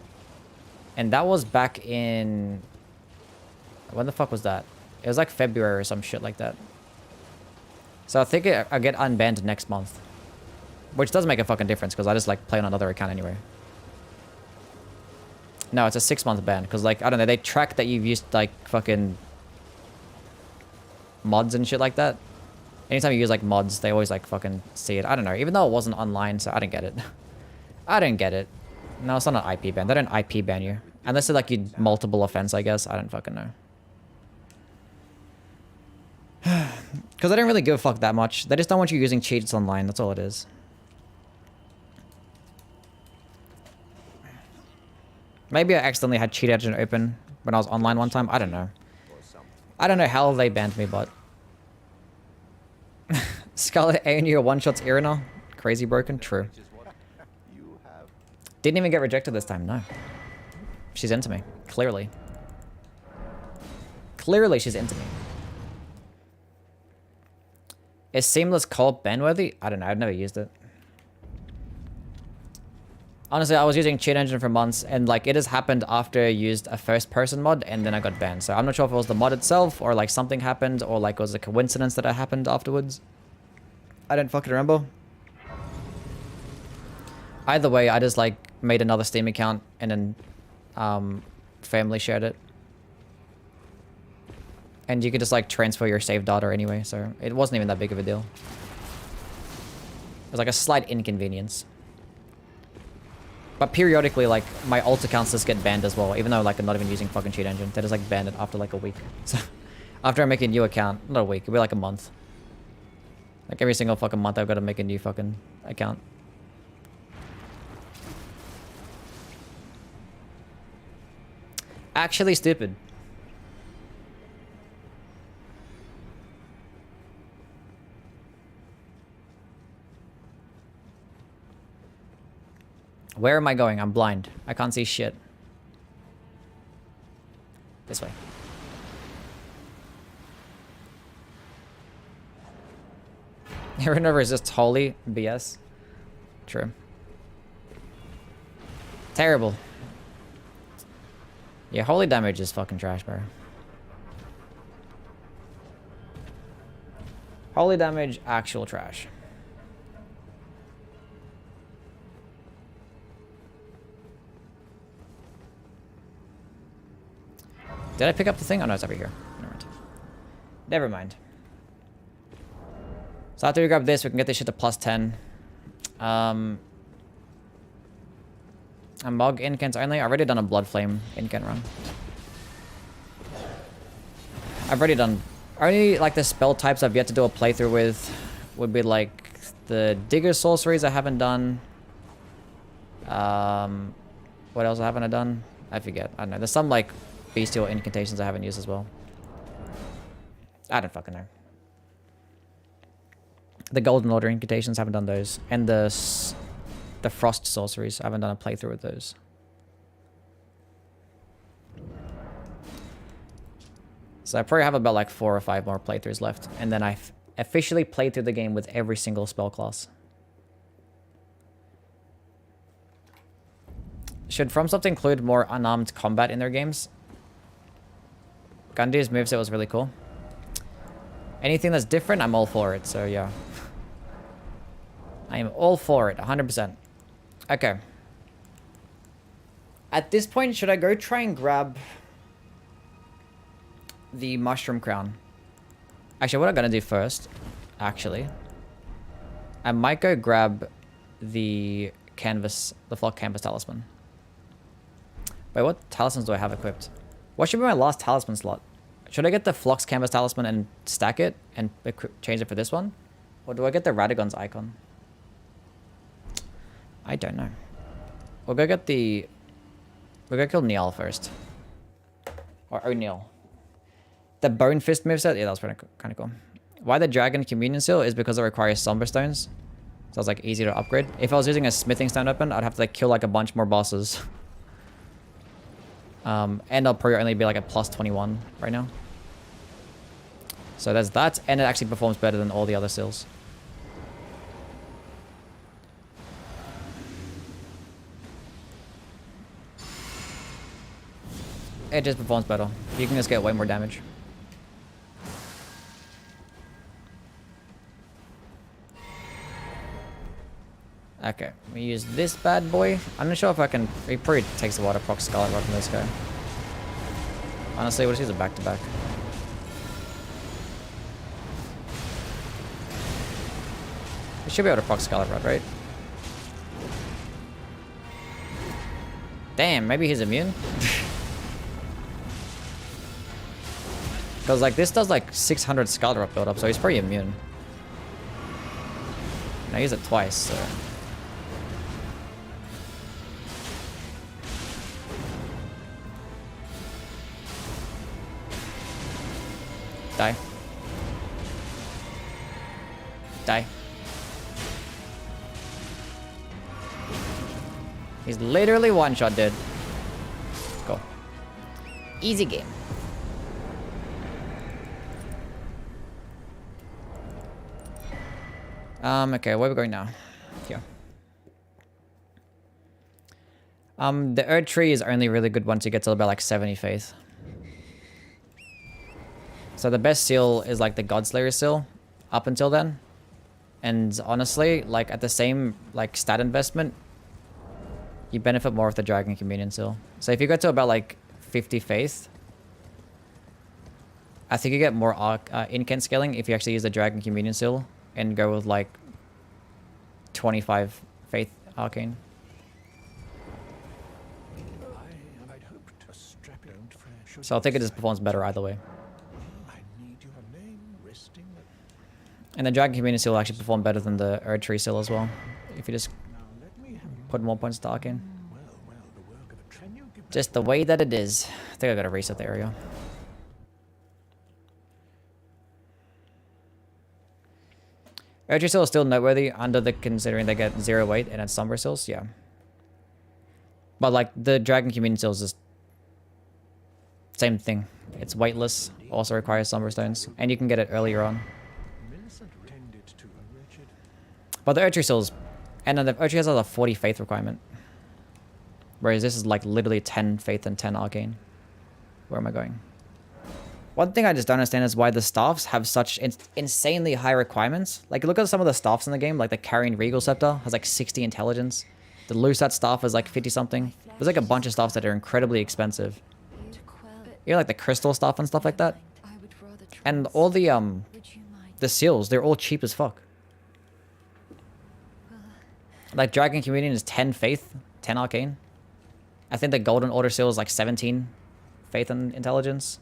[SPEAKER 1] And that was back in... When the fuck was that? It was like February or some shit like that. So I think I get unbanned next month. Which does make a fucking difference because I just like play on another account anyway. No, it's a 6-month ban because like, I don't know, they track that you've used like fucking mods and shit like that. Anytime you use like mods, they always like fucking see it. I don't know. Even though it wasn't online, so I didn't get it. I didn't get it. No, it's not an IP ban. They don't IP ban you. Unless it's like you multiple offense, I guess. I don't fucking know. Because I don't really give a fuck that much. They just don't want you using cheats online. That's all it is. Maybe I accidentally had cheat engine open when I was online one time. I don't know. I don't know how they banned me, but... Scarlet aeonia one-shots Irina. Crazy broken. True. Didn't even get rejected this time. No. She's into me. Clearly. Clearly she's into me. Is Seamless co-op ban-worthy? I don't know. I've never used it. Honestly, I was using cheat engine for months, and like it has happened after I used a first-person mod, and then I got banned. So I'm not sure if it was the mod itself, or like something happened, or like it was a coincidence that it happened afterwards. I don't fucking remember. Either way, I just like made another Steam account and then family shared it. And you could just like transfer your save data anyway, so it wasn't even that big of a deal. It was like a slight inconvenience. But periodically, like, my alt accounts just get banned as well, even though like I'm not even using fucking cheat engine. They just like ban it after like a week. So after I make a new account, not a week, it'll be like a month. Like every single fucking month I've got to make a new fucking account. Actually stupid. Where am I going? I'm blind. I can't see shit. This way. Irina resists holy BS. True. Terrible. Yeah, holy damage is fucking trash, bro. Holy damage, actual trash. Did I pick up the thing? Oh no, it's over here. Never mind. So after we grab this, we can get this shit to plus 10. A Mog Incants only. I've already done a Blood Flame Incant run. I've already done... Only like the spell types I've yet to do a playthrough with would be like the Digger Sorceries I haven't done. What else haven't I done? I forget. I don't know. There's some like Bestial Incantations I haven't used as well. I don't fucking know. The Golden Order Incantations, haven't done those. And the Frost Sorceries, I haven't done a playthrough with those. So I probably have about like 4 or 5 more playthroughs left. And then I've officially played through the game with every single spell class. Should FromSoft include more unarmed combat in their games? Gundy's moveset was really cool. Anything that's different, I'm all for it. So yeah. I am all for it, 100%. Okay. At this point, should I go try and grab the Mushroom Crown? Actually, what I'm going to do first, actually, I might go grab the canvas, the Flock Canvas Talisman. Wait, what talismans do I have equipped? What should be my last talisman slot? Should I get the Flock's Canvas Talisman and stack it and change it for this one? Or do I get the Radagon's icon? I don't know. We'll go get the... We'll go kill Neil first. Or O'Neil. The Bone Fist moveset? Yeah, that was kind of cool. Why the Dragon Communion Seal is because it requires Somber Stones. So it's like easy to upgrade. If I was using a Smithing Stone weapon, I'd have to like kill like a bunch more bosses. And I'll probably only be like at plus 21 right now. So there's that, and it actually performs better than all the other seals. It just performs better. You can just get way more damage. Okay, we use this bad boy. I'm not sure if I can... It probably takes a while to proc Scarlet Rod from this guy. Honestly, we'll just use a back-to-back. You should be able to proc Scarlet Rod, right? Damn, maybe he's immune? Because, like, this does, like, 600 Scarlet Rod build up, so he's pretty immune. And I use it twice, so... Die. Die. He's literally one-shot, dude. Go. Easy game. Okay, where are we going now? Here. The Earth Tree is only really good once you get to about like 70 faith. So the best seal is like the Godslayer seal up until then. And honestly, like at the same like stat investment, you benefit more with the Dragon Communion seal. So if you get to about like 50 faith, I think you get more incant scaling if you actually use the Dragon Communion seal and go with like 25 faith arcane. So I think it just performs better either way. And the Dragon Communion seal will actually perform better than the Earth Tree seal as well. If you just put more points to arcane. Just the way that it is. I think I gotta reset the area. Earth Tree seal is still noteworthy under the considering they get 0 weight and it's Sombra seals, yeah. But like the Dragon Communion seal is just same thing. It's weightless, also requires Sombra stones, and you can get it earlier on. But the Earth Tree seals, and then the Earth Tree has a 40 faith requirement. Whereas this is like literally 10 faith and 10 arcane. Where am I going? One thing I just don't understand is why the staffs have such insanely high requirements. Like, look at some of the staffs in the game. Like, the Carrying Regal Scepter has like 60 intelligence. The Lusat staff is like 50 something. There's like a bunch of staffs that are incredibly expensive. You know, like the crystal stuff and stuff like that. And all the seals, they're all cheap as fuck. Like, Dragon Communion is 10 faith, 10 arcane. I think the Golden Order seal is like 17 faith and intelligence.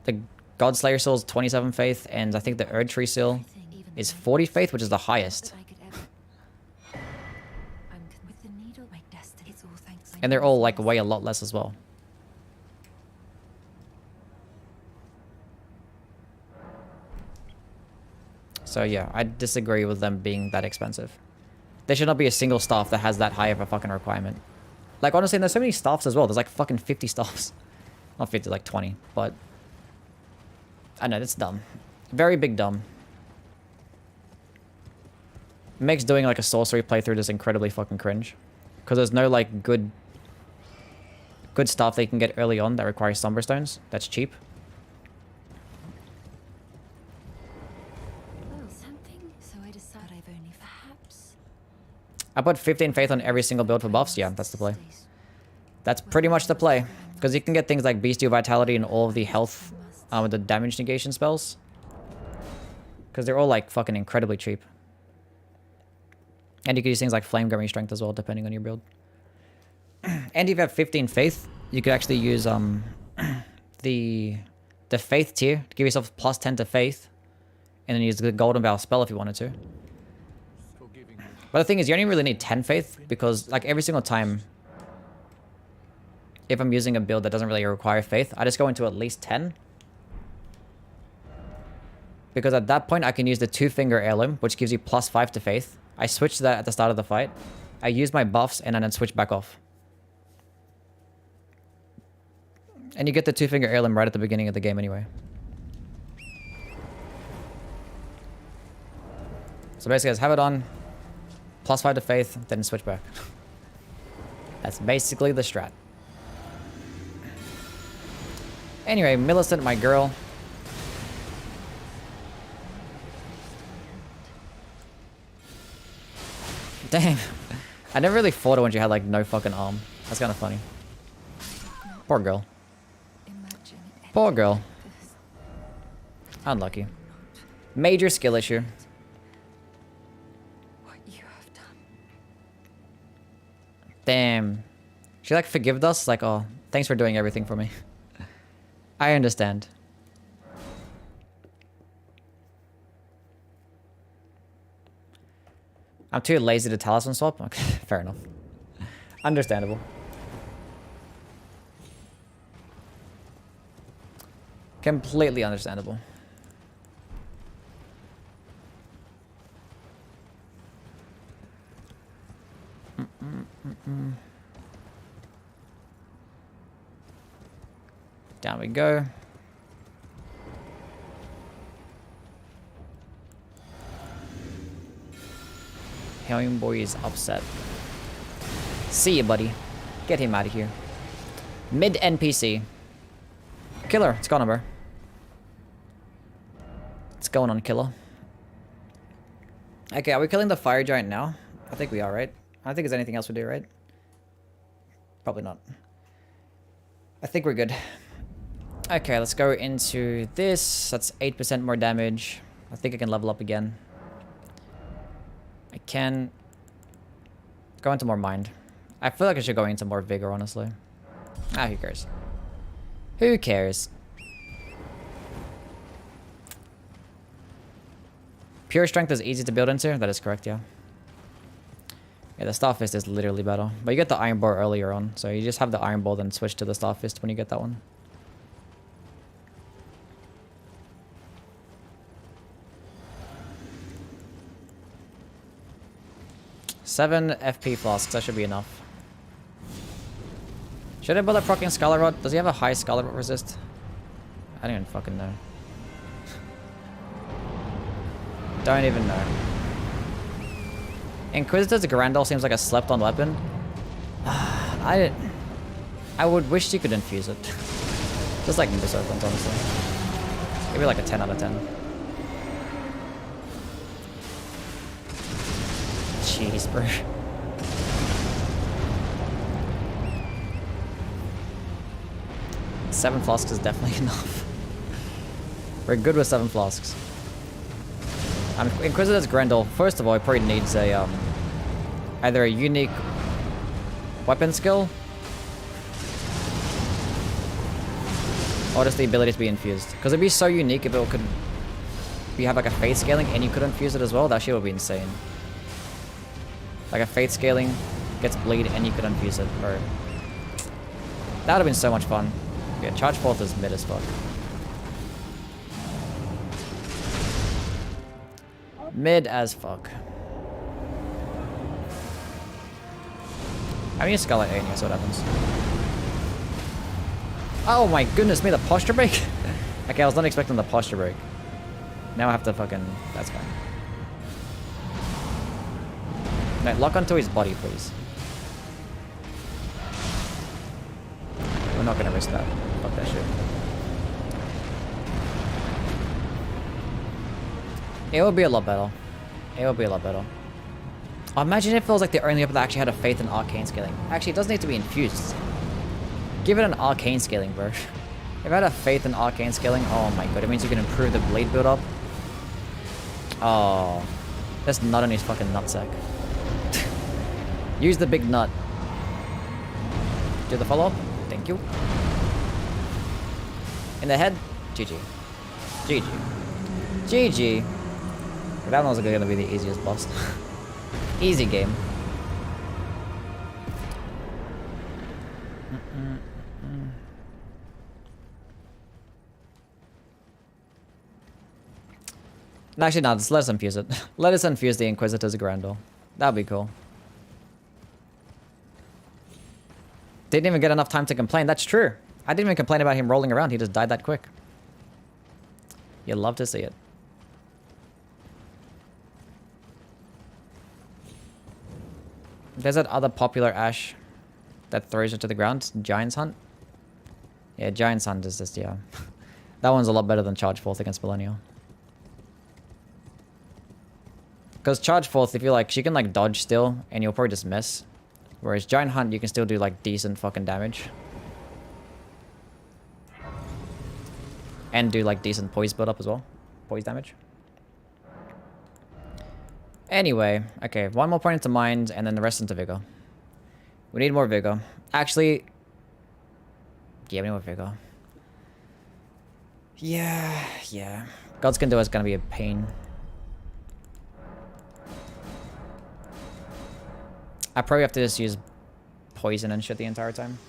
[SPEAKER 1] The Godslayer seal is 27 faith, and I think the Earth Tree seal is 40 faith, which is the highest. And they're all like weigh a lot less as well. So yeah, I disagree with them being that expensive. There should not be a single staff that has that high of a fucking requirement. Like, honestly, there's so many staffs as well. There's like fucking 50 staffs. Not 50, like 20, but... I know, it's dumb. Very big dumb. It makes doing like a sorcery playthrough just incredibly fucking cringe. Because there's no like good stuff they can get early on that requires Sombra Stones. That's cheap. I put 15 faith on every single build for buffs. Yeah, that's the play. That's pretty much the play. Because you can get things like Bestial Vitality and all of the health with the damage negation spells. Because they're all like fucking incredibly cheap. And you can use things like Flame Gummy Strength as well, depending on your build. And if you have 15 faith, you could actually use the faith tier to give yourself plus 10 to faith. And then use the Golden Vow spell if you wanted to. But the thing is, you only really need 10 faith, because like every single time, if I'm using a build that doesn't really require faith, I just go into at least 10. Because at that point, I can use the 2-finger heirloom, which gives you plus 5 to faith. I switch that at the start of the fight. I use my buffs, and then I switch back off. And you get the 2-finger heirloom right at the beginning of the game anyway. So basically, just have it on. Plus 5 to faith, then switch back. That's basically the strat. Anyway, Millicent, my girl. Damn. I never really fought her when she had like no fucking arm. That's kind of funny. Poor girl. Poor girl. Unlucky. Major skill issue. Damn. She like forgived us? Like, oh, thanks for doing everything for me. I understand. I'm too lazy to talisman swap? Okay, fair enough. Understandable. Completely understandable. Down we go. Hellion boy is upset. See you, buddy. Get him out of here. Mid NPC. Killer, it's gone, bro. What's going on, killer? Okay, are we killing the fire giant now? I think we are, right? I don't think there's anything else we do, right? Probably not. I think we're good. Okay, let's go into this. That's 8% more damage. I think I can level up again. I can go into more mind. I feel like I should go into more vigor, honestly. Ah, who cares? Who cares? Pure strength is easy to build into. That is correct, yeah. Yeah, the Starfist is literally better. But you get the Iron Bow earlier on. So you just have the Iron Bow, then switch to the Starfist when you get that one. Seven FP flasks, that should be enough. Should I build a proccing Scarlet Rod? Does he have a high Scarlet Rod resist? I don't even fucking know. Don't even know. Inquisitor's Grandal seems like a slept-on weapon. I would wish you could infuse it. Just like Nimbus Opens, honestly. Maybe like a 10 out of 10. Jeez, bro. Seven flasks is definitely enough. We're good with 7 flasks. Inquisitor's Grendel, first of all, it probably needs a, either a unique weapon skill or just the ability to be infused. Because it'd be so unique if it could, if you have like a fate scaling and you could infuse it as well, that shit would be insane. Like a fate scaling gets bleed and you could infuse it, bro. That would have been so much fun. Yeah, charge forth is mid as fuck. Mid as fuck. I mean, scarlet aeonia, so what happens. Oh my goodness me, the posture break? Okay, I was not expecting the posture break. Now I have to fucking... That's fine. No, lock onto his body, please. We're not gonna risk that. Fuck that shit. It would be a lot better. It would be a lot better. Oh, imagine if it was like the only weapon that actually had a faith in arcane scaling. Actually, it doesn't need to be infused. Give it an arcane scaling, bro. If I had a faith in arcane scaling, oh my god, it means you can improve the blade build up. Oh, there's nut on his fucking nutsack. Use the big nut. Do the follow up. Thank you. In the head. GG. GG. GG. That one was gonna be the easiest boss. Easy game. Actually, no, just let us infuse it. Let us infuse the Inquisitor's Grandal. That'd be cool. Didn't even get enough time to complain. That's true. I didn't even complain about him rolling around. He just died that quick. You'd love to see it. There's that other popular Ash that throws it to the ground. Giant's Hunt. Yeah, Giant's Hunt is just, yeah. That one's a lot better than Charge Forth against Millennial. Because Charge Forth, if you like, she can like dodge still, and you'll probably just miss. Whereas Giant Hunt, you can still do like decent fucking damage. And do like decent poise build up as well. Poise damage. Anyway, okay, one more point into mind, and then the rest into vigor. We need more vigor. Actually, yeah, we need more vigor. Yeah. God's Can Do is gonna be a pain. I probably have to just use poison and shit the entire time.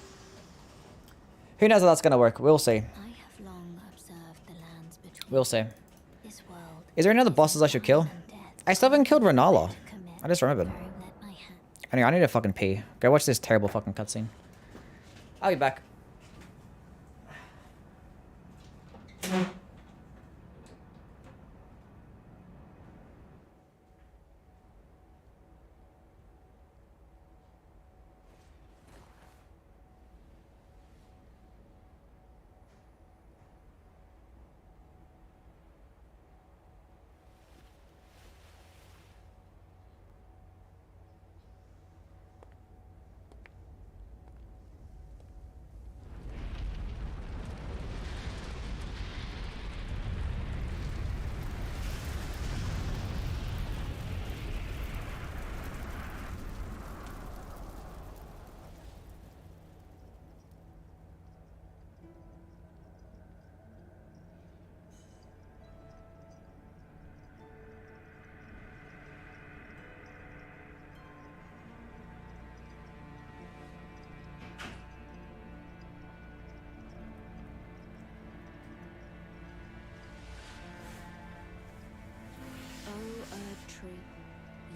[SPEAKER 1] Who knows how that's gonna work? We'll see.
[SPEAKER 2] I have long observed the lands between.
[SPEAKER 1] We'll see.
[SPEAKER 2] This world
[SPEAKER 1] Is there any other bosses I should kill? I still haven't killed Renala. I just remembered. Anyway, I need to fucking pee. Go watch this terrible fucking cutscene. I'll be back.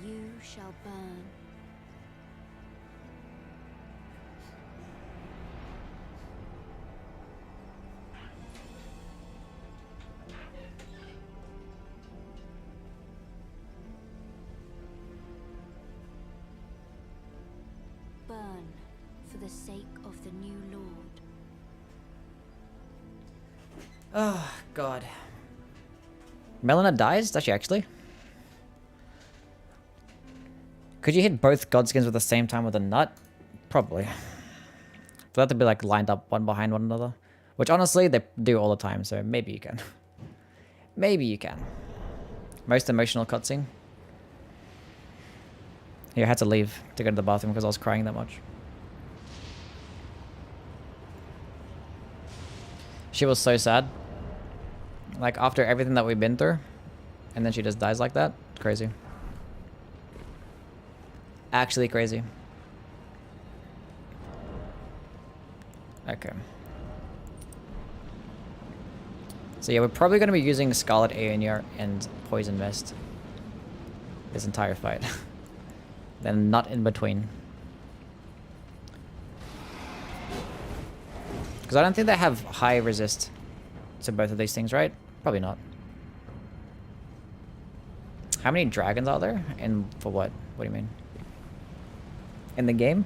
[SPEAKER 2] You shall burn. Burn for the sake of the new Lord.
[SPEAKER 1] Oh, God. Melina dies? Does she actually? Could you hit both Godskins at the same time with a nut? Probably. For that to be like lined up one behind one another. Which honestly, they do all the time, so maybe you can. Maybe you can. Most emotional cutscene. Yeah, I had to leave to go to the bathroom because I was crying that much. She was so sad. Like, after everything that we've been through. And then she just dies like that. Crazy. Actually crazy. Okay. So yeah, we're probably going to be using Scarlet, Aeonia, and Poison Mist. This entire fight. Then not in between. Because I don't think they have high resist to both of these things, right? Probably not. How many dragons are there? And for what? What do you mean? In the game?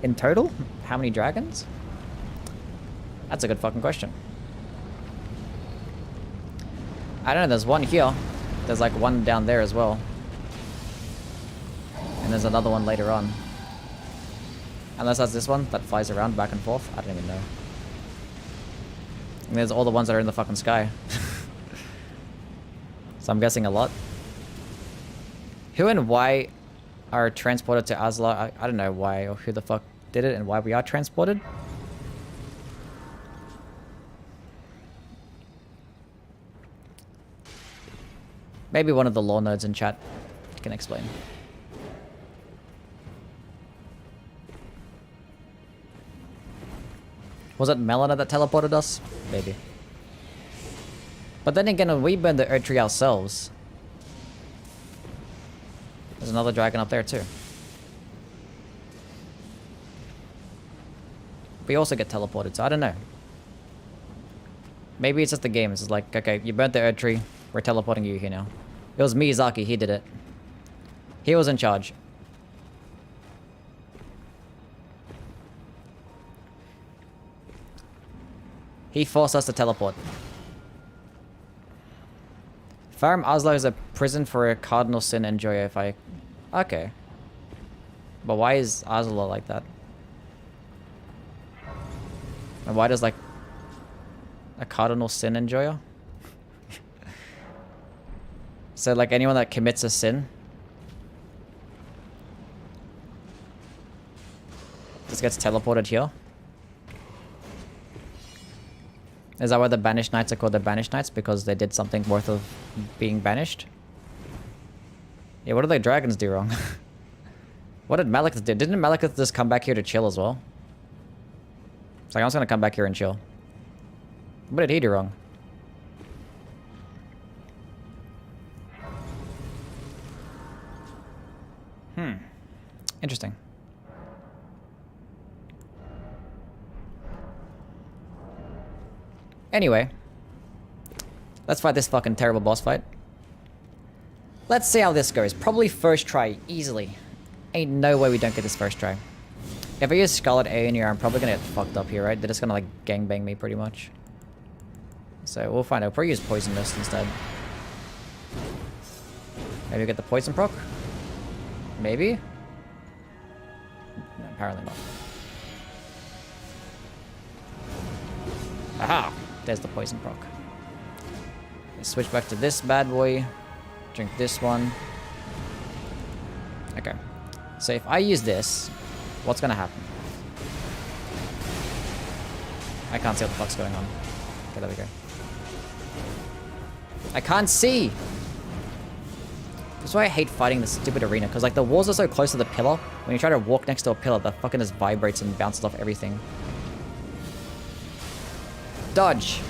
[SPEAKER 1] In total? How many dragons? That's a good fucking question. I don't know, there's one here. There's like one down there as well. And there's another one later on. Unless that's this one that flies around back and forth. I don't even know. And there's all the ones that are in the fucking sky. So I'm guessing a lot. Who and why are transported to Asla? I don't know why or who the fuck did it and why we are transported. Maybe one of the lore nerds in chat can explain. Was it Melina that teleported us? Maybe. But then again, we burned the Earth Tree ourselves. There's another dragon up there too. We also get teleported, so I don't know. Maybe it's just the game. It's just like, okay, you burnt the Earth Tree. We're teleporting you here now. It was Miyazaki. He did it. He was in charge. He forced us to teleport. Farum Azla is a prison for a cardinal sin and joy if I... Okay. But why is Azla like that? And why does like... a cardinal sin enjoyer? So like anyone that commits a sin This gets teleported here. Is that why the Banished Knights are called the Banished Knights? Because they did something worth of being banished? Yeah, what did the dragons do wrong? What did Malekith do? Didn't Malekith just come back here to chill as well? It's like, I'm just gonna come back here and chill. What did he do wrong? Interesting. Anyway. Let's fight this fucking terrible boss fight. Let's see how this goes. Probably first try, easily. Ain't no way we don't get this first try. If I use Scarlet aeonia, I'm probably gonna get fucked up here, right? They're just gonna like gangbang me pretty much. So we'll find out. We'll probably use Poison Mist instead. Maybe get the poison proc? Maybe? No, apparently not. Aha! There's the poison proc. Let's switch back to this bad boy. Drink this one. Okay. So if I use this, what's gonna happen? I can't see what the fuck's going on. Okay, there we go. I can't see! That's why I hate fighting this stupid arena, because like the walls are so close to the pillar. When you try to walk next to a pillar, that fucking just vibrates and bounces off everything. Dodge!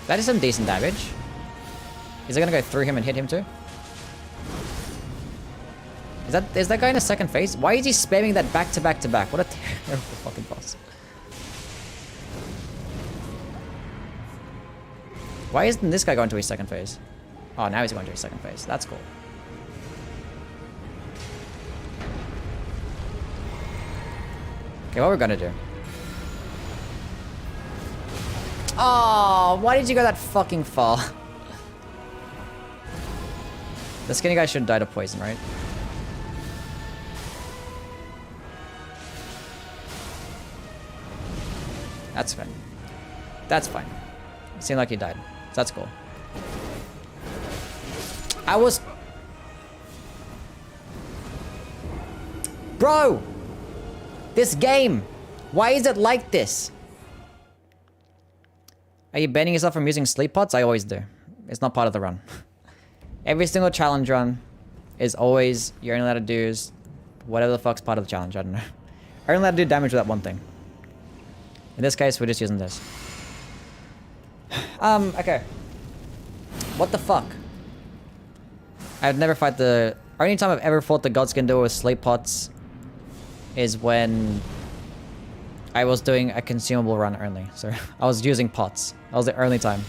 [SPEAKER 1] That is some decent damage. Is it gonna go through him and hit him too? Is that guy in a second phase? Why is he spamming that back to back to back? What a terrible fucking boss. Why isn't this guy going to his second phase? Oh, now he's going to his second phase. That's cool. Okay, what we're gonna do. Oh, why did you go that fucking far? The skinny guy should die to poison, right? That's fine. That's fine. It seemed like he died. So that's cool. I was... Bro! This game! Why is it like this? Are you banning yourself from using sleep pots? I always do. It's not part of the run. Every single challenge run is always... You're only allowed to do is... Whatever the fuck's part of the challenge, I don't know. You're only allowed to do damage with that one thing. In this case, we're just using this. Okay. What the fuck? I've never fought the... Only time I've ever fought the gods can do with sleep pots is when I was doing a consumable run only. So I was using pots. That was the only time.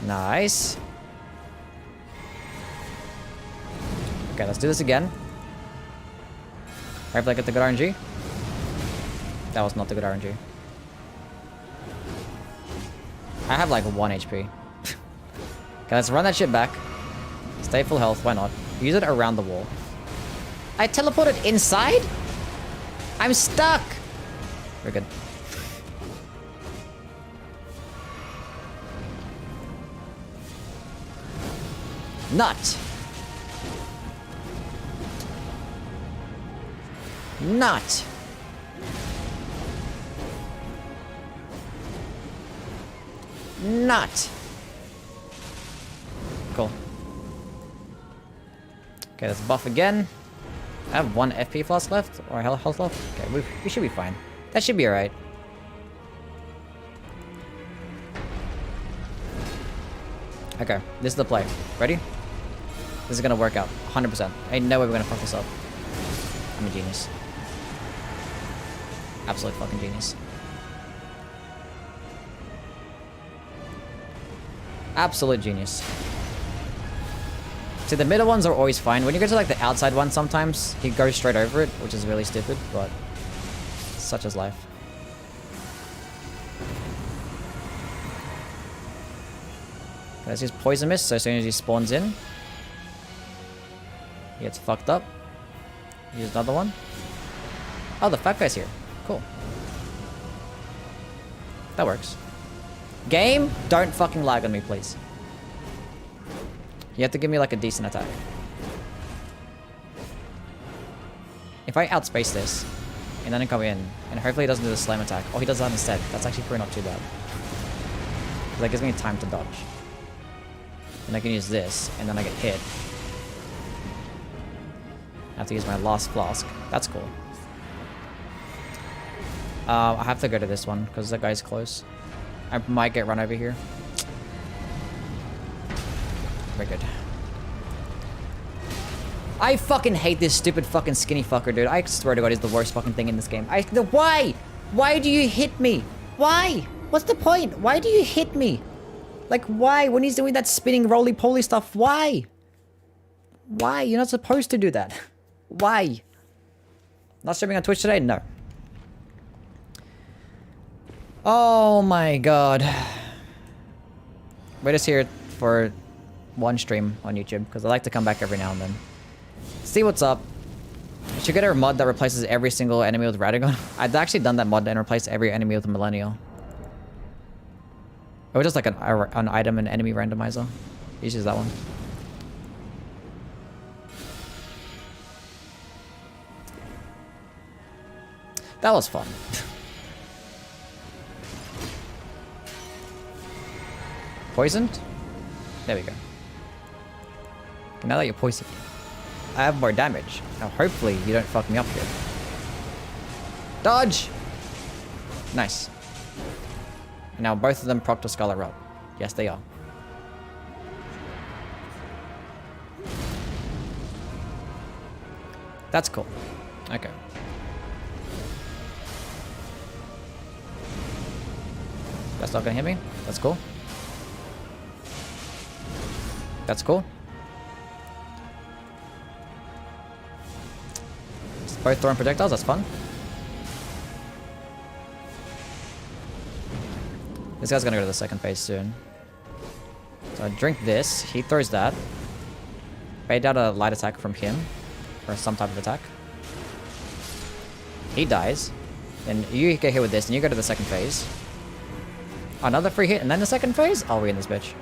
[SPEAKER 1] Nice. Okay, let's do this again. Hopefully I get the good RNG. That was not the good RNG. I have like 1 HP. Okay, let's run that shit back. Stay full health, why not? Use it around the wall. I teleported inside? I'm stuck! We're good. Nut! Nut! Nut! Cool. Okay, let's buff again. I have 1 FP flask left, or health left. Okay, we should be fine. That should be alright. Okay, this is the play. Ready? This is gonna work out. 100%. Ain't no way we're gonna fuck this up. I'm a genius. Absolute fucking genius. Absolute genius. See, the middle ones are always fine. When you go to like the outside one, sometimes he goes straight over it, which is really stupid, but such is life. Okay, let's use Poison Mist, so as soon as he spawns in, he gets fucked up. Use another one. Oh, the fat guy's here. Cool. That works. Game, don't fucking lag on me, please. You have to give me like a decent attack. If I outspace this, and then I come in, and hopefully he doesn't do the slam attack. Oh, he does that instead. That's actually probably not too bad. That gives me time to dodge. And I can use this, and then I get hit. I have to use my last flask. That's cool. I have to go to this one, because that guy's close. I might get run over here. Very good. I fucking hate this stupid fucking skinny fucker, dude. I swear to God, he's the worst fucking thing in this game. Why? Why do you hit me? Why? What's the point? Why do you hit me? Like, why? When he's doing that spinning roly-poly stuff, why? Why? You're not supposed to do that. Why? Not streaming on Twitch today? No. Oh my God. We're just here for one stream on YouTube, because I like to come back every now and then. See what's up. I should get a mod that replaces every single enemy with Radagon. I've actually done that mod and replaced every enemy with a Millennial. Or just like an item and enemy randomizer. You use that one. That was fun. Poisoned? There we go. Now that you're poisoned, I have more damage. Now hopefully you don't fuck me up here. Dodge! Nice. Now both of them proc to Scarlet Rot. Yes, they are. That's cool. Okay. That's not gonna hit me. That's cool. That's cool. Both throwing projectiles, that's fun. This guy's gonna go to the second phase soon. So I drink this, he throws that. Bait out a light attack from him. Or some type of attack. He dies. Then you get hit with this and you go to the second phase. Another free hit and then the second phase? Oh, we in this bitch.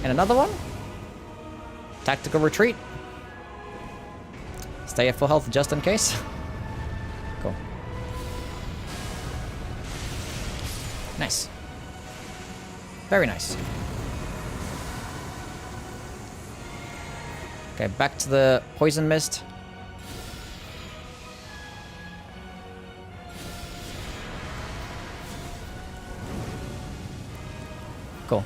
[SPEAKER 1] And another one? Tactical retreat. Stay at full health just in case. Cool. Nice. Very nice. Okay, back to the poison mist. Cool.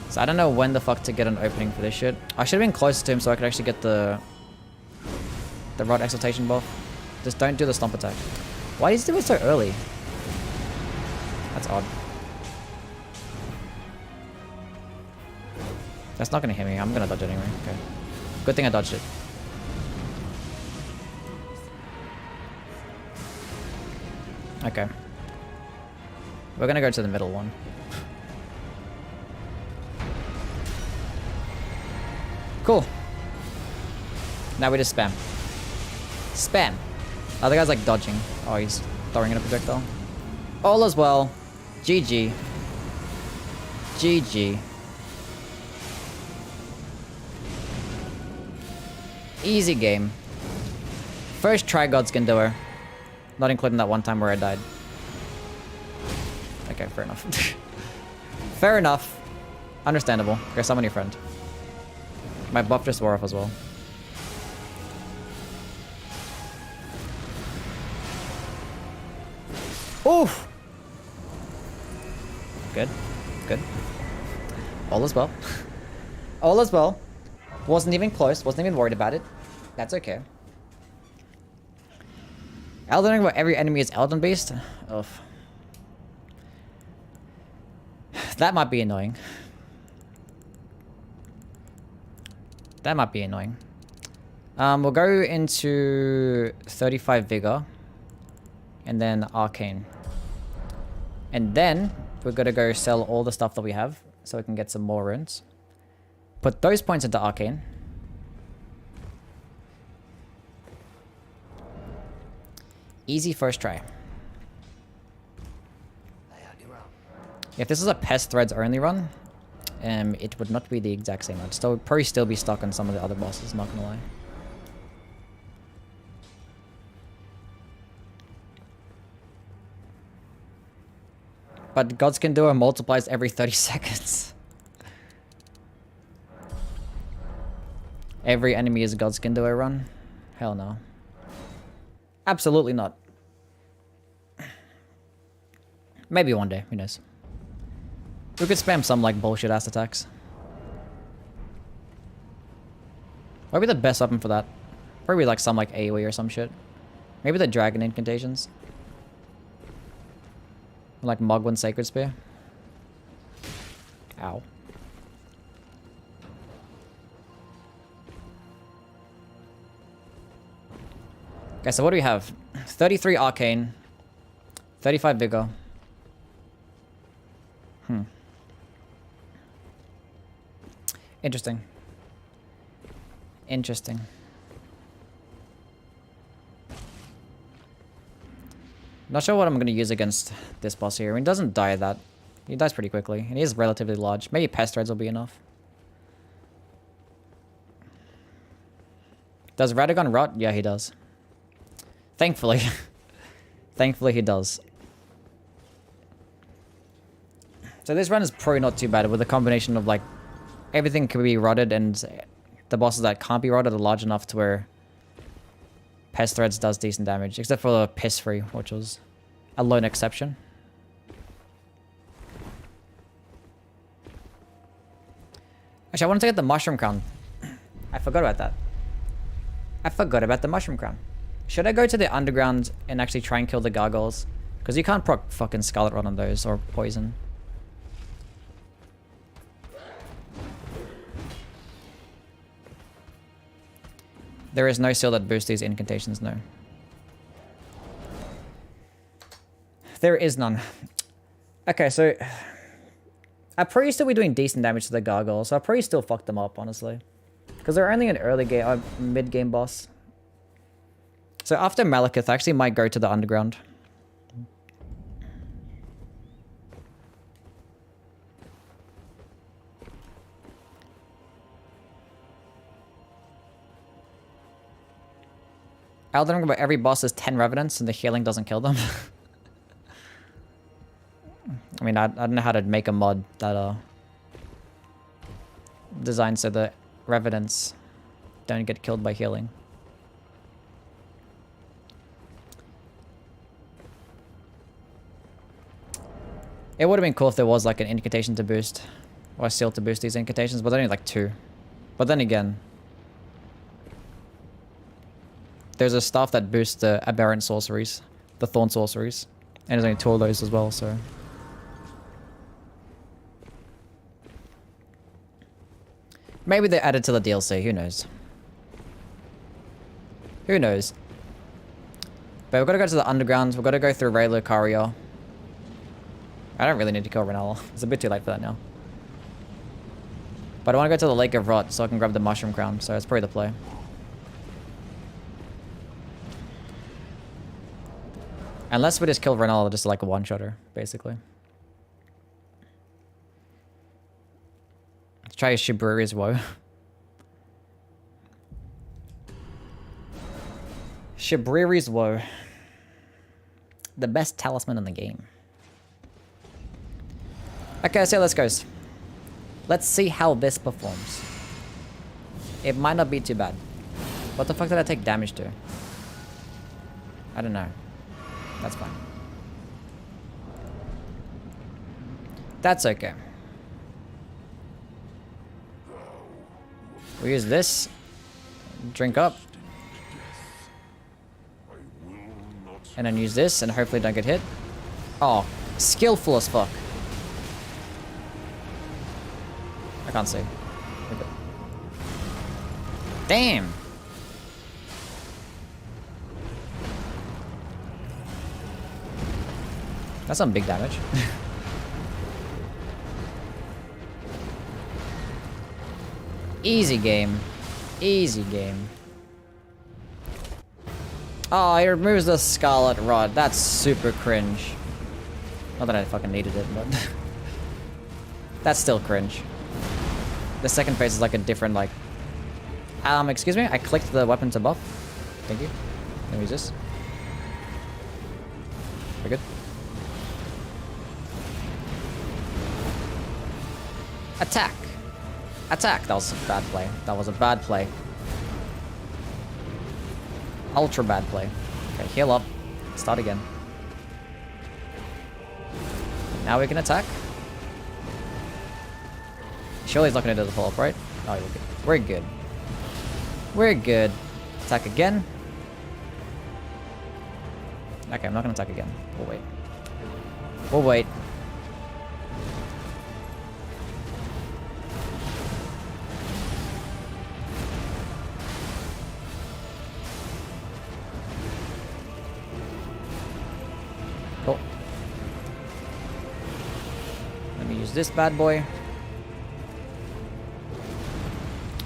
[SPEAKER 1] So I don't know when the fuck to get an opening for this shit. I should have been closer to him so I could actually get the Rod Exaltation buff. Just don't do the stomp attack. Why is he doing it so early? That's odd. That's not gonna hit me. I'm gonna dodge it anyway. Okay. Good thing I dodged it. Okay. We're gonna go to the middle one. Cool. Now we just spam. Spam. Other guy's like dodging. Oh, he's throwing in a projectile. All as well. GG. GG. Easy game. First try God's Gandoer. Not including that one time where I died. Okay, fair enough. Fair enough. Understandable. Okay, summon your friend. My buff just wore off as well. Oof! Good. Good. All is well. All is well. Wasn't even close. Wasn't even worried about it. That's okay. Elden where every enemy is Elden based? Ugh. That might be annoying. That might be annoying. We'll go into 35 Vigor. And then Arcane. And then we're gonna go sell all the stuff that we have so we can get some more runes. Put those points into Arcane. Easy first try. If this is a pest threads only run, it would not be the exact same. I'd still probably still be stuck on some of the other bosses, not gonna lie. But God's can do it multiplies every 30 seconds. Every enemy is God's can do a run? Hell no. Absolutely not. Maybe one day, who knows. We could spam some like bullshit ass attacks. What would be the best weapon for that? Probably like some like AoE or some shit. Maybe the dragon incantations. Like Mogwin Sacred Spear. Ow. Okay, so what do we have? 33 Arcane. 35 Vigor. Interesting. Interesting. Not sure what I'm going to use against this boss here. I mean, he doesn't die that. He dies pretty quickly. And he is relatively large. Maybe pest threads will be enough. Does Radagon rot? Yeah, he does. Thankfully. Thankfully, he does. So this run is probably not too bad with a combination of like everything can be rotted and the bosses that can't be rotted are large enough to where pest threads does decent damage, except for the piss free, which was a lone exception. Actually, I wanted to get the mushroom crown. I forgot about that. I forgot about the mushroom crown. Should I go to the underground and actually try and kill the gargoyles? Because you can't proc fucking scarlet rot on those or poison. There is no seal that boosts these incantations, no. There is none. Okay, so I'll probably still be doing decent damage to the gargoyles, so I'll probably still fuck them up, honestly. Because they're only an early game, mid-game boss. So after Malekith, I actually might go to the underground. Elden, but every boss has 10 revenants and the healing doesn't kill them. I mean, I don't know how to make a mod that designed so the revenants don't get killed by healing. It would have been cool if there was like an incantation to boost or a seal to boost these incantations, but there's only like 2. But then again, there's a staff that boosts the aberrant sorceries, the thorn sorceries, and there's only 2 of those as well, so. Maybe they added to the DLC, who knows? Who knows? But we've got to go to the underground, we've got to go through Ray Lucario. I don't really need to kill Renala, it's a bit too late for that now. But I want to go to the Lake of Rot so I can grab the Mushroom Crown, so it's probably the play. Unless we just kill Renala just like a one-shotter, basically. Let's try Shibriri's Woe. Shibriri's Woe. The best talisman in the game. Okay, so let's go. Let's see how this performs. It might not be too bad. What the fuck did I take damage to? I don't know. That's fine. That's okay. We use this. Drink up. And then use this and hopefully don't get hit. Oh, skillful as fuck. I can't see. Damn! That's some big damage. Easy game. Easy game. Oh, he removes the scarlet rod. That's super cringe. Not that I fucking needed it, but... that's still cringe. The second phase is like a different like... excuse me? I clicked the weapons above. Thank you. Let me use this. We're good. Attack! Attack! That was a bad play. That was a bad play. Ultra bad play. Okay, heal up. Start again. Now we can attack. Surely he's not going to do the follow-up, right? Oh, we're good. We're good. We're good. Attack again. Okay, I'm not going to attack again. We'll wait. We'll wait. Cool. Let me use this bad boy.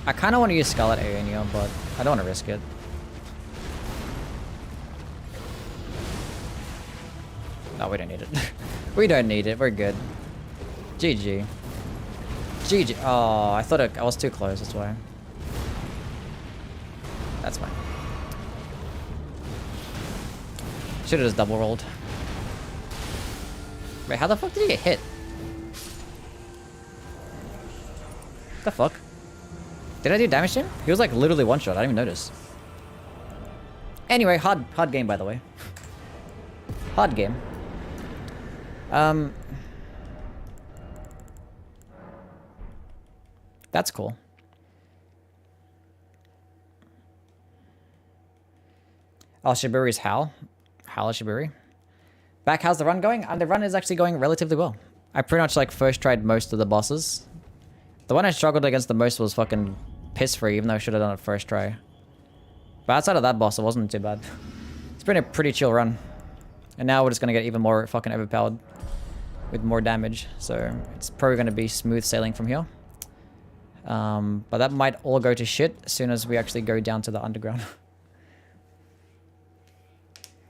[SPEAKER 1] I kind of want to use Scarlet Aeonia, but I don't want to risk it. No, we don't need it. We don't need it. We're good. GG. GG. Oh, I thought I was too close. That's why. That's fine. Should have just double rolled. Wait, how the fuck did he get hit? The fuck? Did I do damage to him? He was like literally one shot. I didn't even notice. Anyway, hard game by the way. Hard game. That's cool. Oh, Shiburi's Howl. Howl of Shiburi. Back, how's the run going? The run is actually going relatively well. I pretty much like first tried most of the bosses. The one I struggled against the most was fucking piss free, even though I should have done it first try. But outside of that boss, it wasn't too bad. It's been a pretty chill run. And now we're just gonna get even more fucking overpowered with more damage. So it's probably gonna be smooth sailing from here. But that might all go to shit as soon as we actually go down to the underground.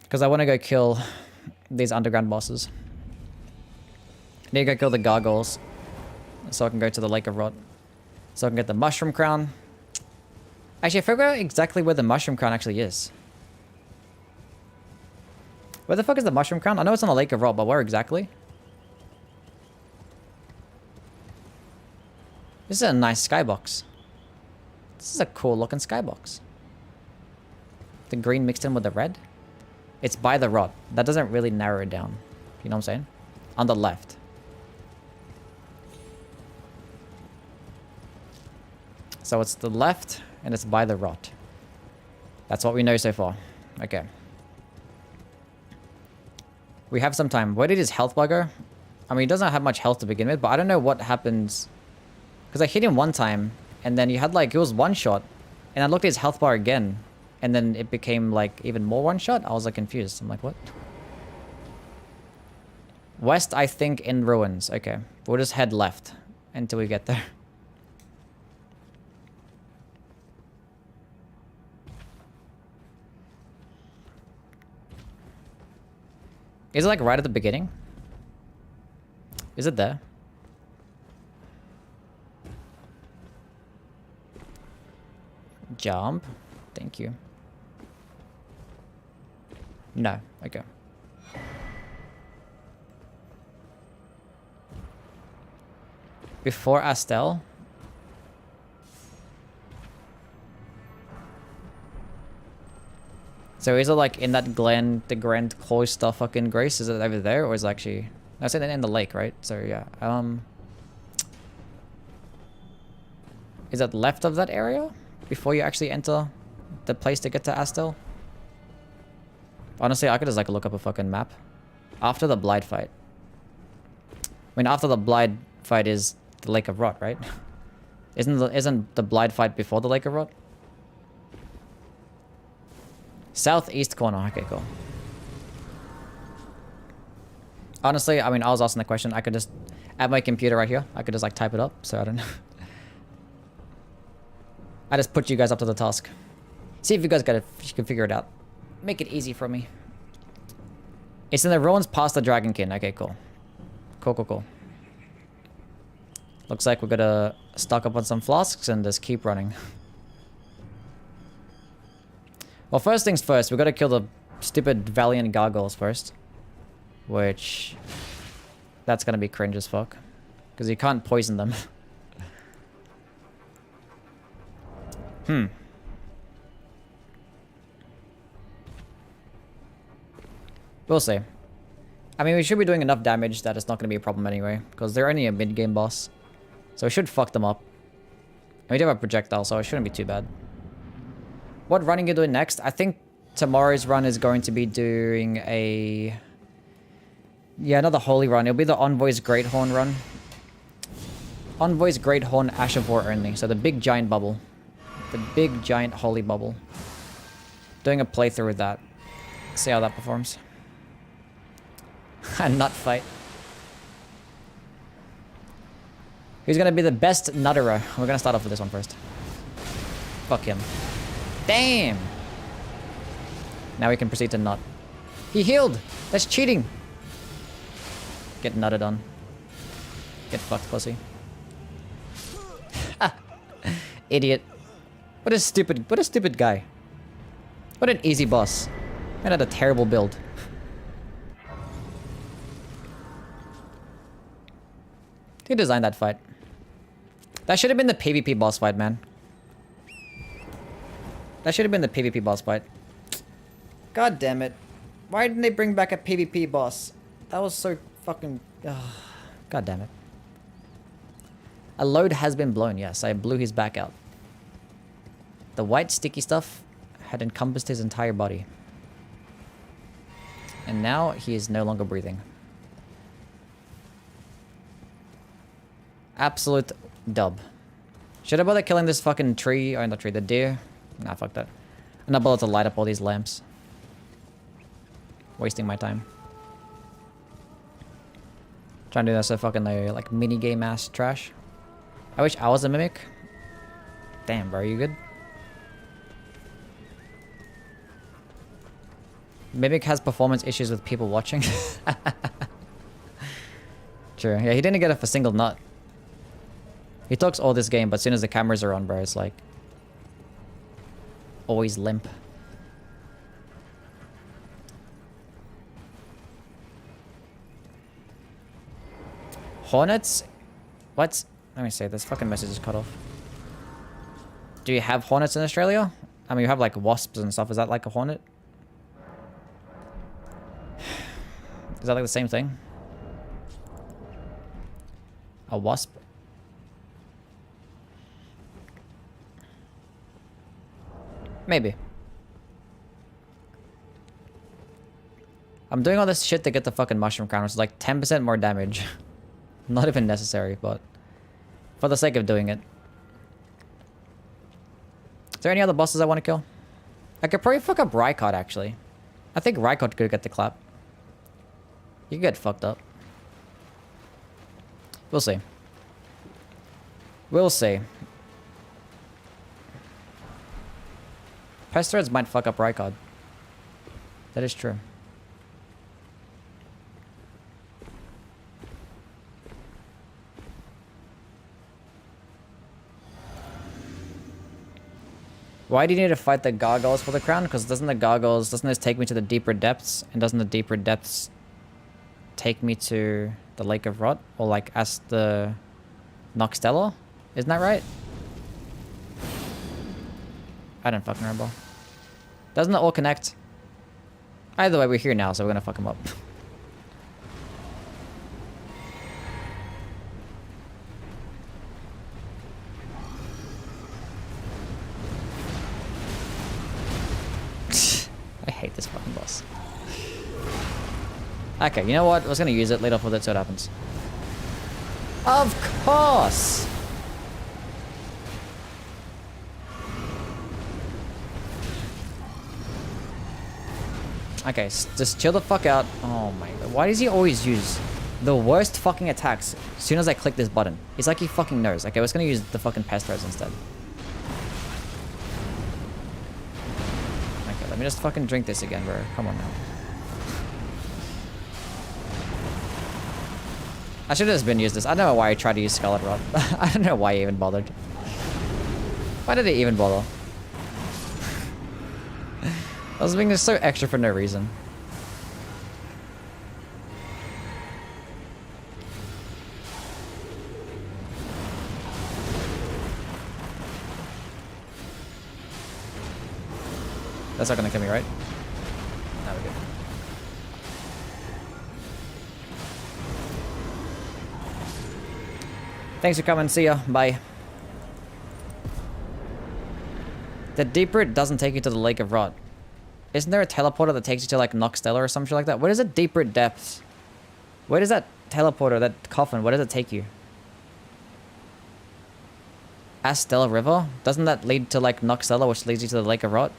[SPEAKER 1] Because I want to go kill these underground bosses. I need to go kill the gargoyles. So I can go to the Lake of Rot. So I can get the Mushroom Crown. Actually, I forgot exactly where the Mushroom Crown actually is. Where the fuck is the Mushroom Crown? I know it's on the Lake of Rot, but where exactly? This is a nice skybox. This is a cool looking skybox. The green mixed in with the red. It's by the rot. That doesn't really narrow it down. You know what I'm saying? On the left. So it's the left, and it's by the rot. That's what we know so far. Okay. We have some time. Where did his health bar go? I mean, he doesn't have much health to begin with, but I don't know what happens. Because I hit him one time, and then you had like, it was one shot. And I looked at his health bar again, and then it became like even more one shot. I was like confused. I'm like, what? West, I think, in ruins. Okay. We'll just head left until we get there. Is it like right at the beginning? Is it there? Jump. Thank you. No. Okay. Before Astel? So is it like in that glen, the Grand Cloister fucking Grace? Is it over there, or is it actually... No, it's in the lake, right? So yeah. Is it left of that area? Before you actually enter the place to get to Astel? Honestly, I could just like look up a fucking map. After the Blight fight. I mean, after the Blight fight is the Lake of Rot, right? Isn't the Blight fight before the Lake of Rot? Southeast corner. Okay, cool. Honestly, I mean, I was asking the question. I could just, at my computer right here, I could just like type it up. So I don't know. I just put you guys up to the task. See if you guys you can figure it out. Make it easy for me. It's in the ruins past the Dragonkin. Okay, cool. Cool. Looks like we're gonna stock up on some flasks and just keep running. Well, first things first, we gotta kill the stupid Valiant gargoyles first. Which... that's gonna be cringe as fuck. Because you can't poison them. We'll see. I mean, we should be doing enough damage that it's not going to be a problem anyway. Because they're only a mid-game boss. So we should fuck them up. And we do have a projectile, so it shouldn't be too bad. What running are you doing next? I think tomorrow's run is going to be doing a... yeah, another holy run. It'll be the Envoy's Great Horn run. Envoy's Great Horn Ashavor only. So the big giant bubble. The big giant holy bubble. Doing a playthrough with that. See how that performs. A nut fight. Who's gonna be the best nutterer? We're gonna start off with this one first. Fuck him. Damn! Now we can proceed to nut. He healed! That's cheating! Get nutted on. Get fucked, pussy. Idiot. What a stupid guy. What an easy boss. Man had a terrible build. Who designed that fight? That should have been the PvP boss fight, man. That should have been the PvP boss fight. God damn it. Why didn't they bring back a PvP boss? That was so fucking... God damn it. A load has been blown, yes. I blew his back out. The white sticky stuff had encompassed his entire body. And now he is no longer breathing. Absolute dub. Should I bother killing this fucking tree? Or not tree, the deer? Nah, fuck that. I'm not bothered to light up all these lamps. Wasting my time. Trying to do this so fucking like mini game ass trash. I wish I was a mimic. Damn, bro, you good? Mimic has performance issues with people watching. True. Yeah, he didn't get a single nut. He talks all this game, but as soon as the cameras are on, bro, it's like... always limp. Hornets? What? Let me see, this fucking message is cut off. Do you have hornets in Australia? I mean, you have like wasps and stuff. Is that like a hornet? Is that like the same thing? A wasp? Maybe. I'm doing all this shit to get the fucking mushroom crown, which is like 10% more damage. Not even necessary, but for the sake of doing it. Is there any other bosses I want to kill? I could probably fuck up Rykard, actually. I think Rykard could get the clap. You could get fucked up. We'll see. We'll see. Pest threads might fuck up Rykard. That is true. Why do you need to fight the gargoyles for the crown? Because doesn't this take me to the deeper depths? And doesn't the deeper depths take me to the Lake of Rot? Or like as the Noxtella? Isn't that right? I don't fucking remember. Doesn't it all connect? Either way, we're here now, so we're gonna fuck him up. I hate this fucking boss. Okay, you know what? I was gonna use it, lead off with it, so it happens. Of course! Okay, just chill the fuck out. Oh my god. Why does he always use the worst fucking attacks as soon as I click this button? It's like he fucking knows. Okay, I was gonna use the fucking pest threads instead. Okay, let me just fucking drink this again, bro. Come on now. I should have just been used this. I don't know why I tried to use Scarlet Rod. I don't know why I even bothered. Why did I even bother? I was being just so extra for no reason. That's not gonna kill me, right? No, we're good. Thanks for coming. See ya. Bye. The deep route doesn't take you to the Lake of Rot. Isn't there a teleporter that takes you to like Noxtella or some shit like that? What is it? Deep route depths. Where does that teleporter, that coffin, where does it take you? Astella River? Doesn't that lead to like Noxtella, which leads you to the Lake of Rot?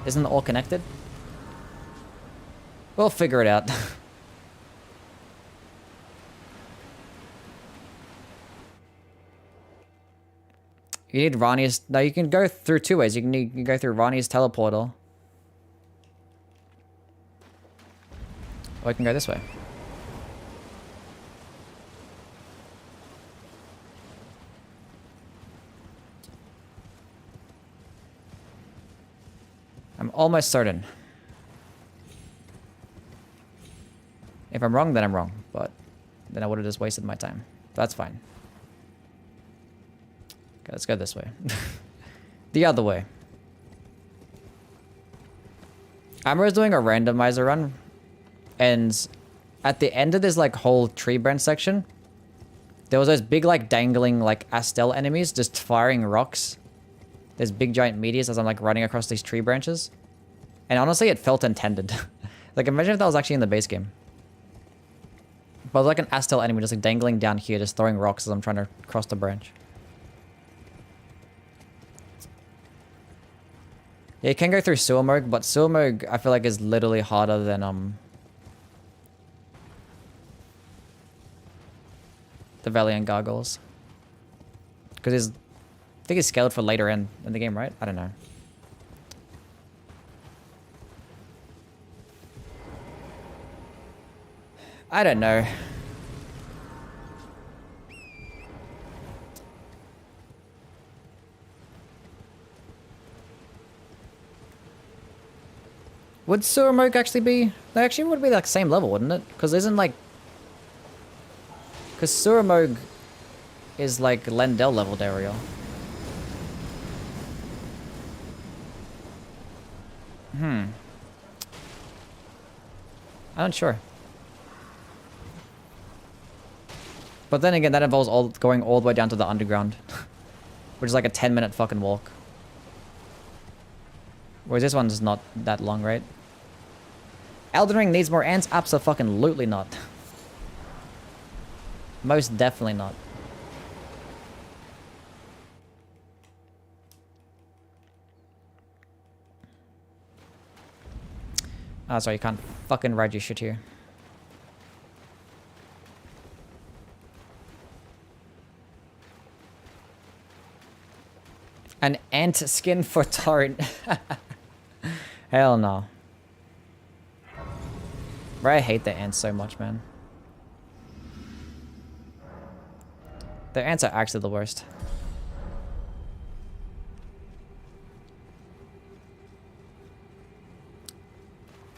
[SPEAKER 1] Isn't it all connected? We'll figure it out. You need Rani's... No, you can go through two ways. You can go through Rani's teleporter. Or you can go this way. I'm almost certain. If I'm wrong, then I'm wrong. But then I would have just wasted my time. That's fine. Okay, let's go this way. The other way. Amro's doing a randomizer run. And at the end of this like whole tree branch section, there was those big like dangling like Astel enemies just firing rocks. There's big giant meteors as I'm like running across these tree branches. And honestly, it felt intended. Like imagine if that was actually in the base game. But like an Astel enemy just like dangling down here, just throwing rocks as I'm trying to cross the branch. Yeah, you can go through Suamog, but Suamog I feel like is literally harder than the Valiant Gargoyles. Because I think it's scaled for later in the game, right? I don't know. I don't know. Would Suramog actually be... They actually would be like same level, wouldn't it? Because isn't like... Because Suramog is like Lendel leveled area. I'm not sure. But then again, that involves going all the way down to the underground. Which is like a 10-minute fucking walk. Whereas this one's not that long, right? Elden Ring needs more ants? Abso-fucking-lutely not. Most definitely not. Oh, sorry, you can't fucking ride your shit here. An ant skin for Torrent. Hell no. Bro, I hate the ants so much, man. The ants are actually the worst.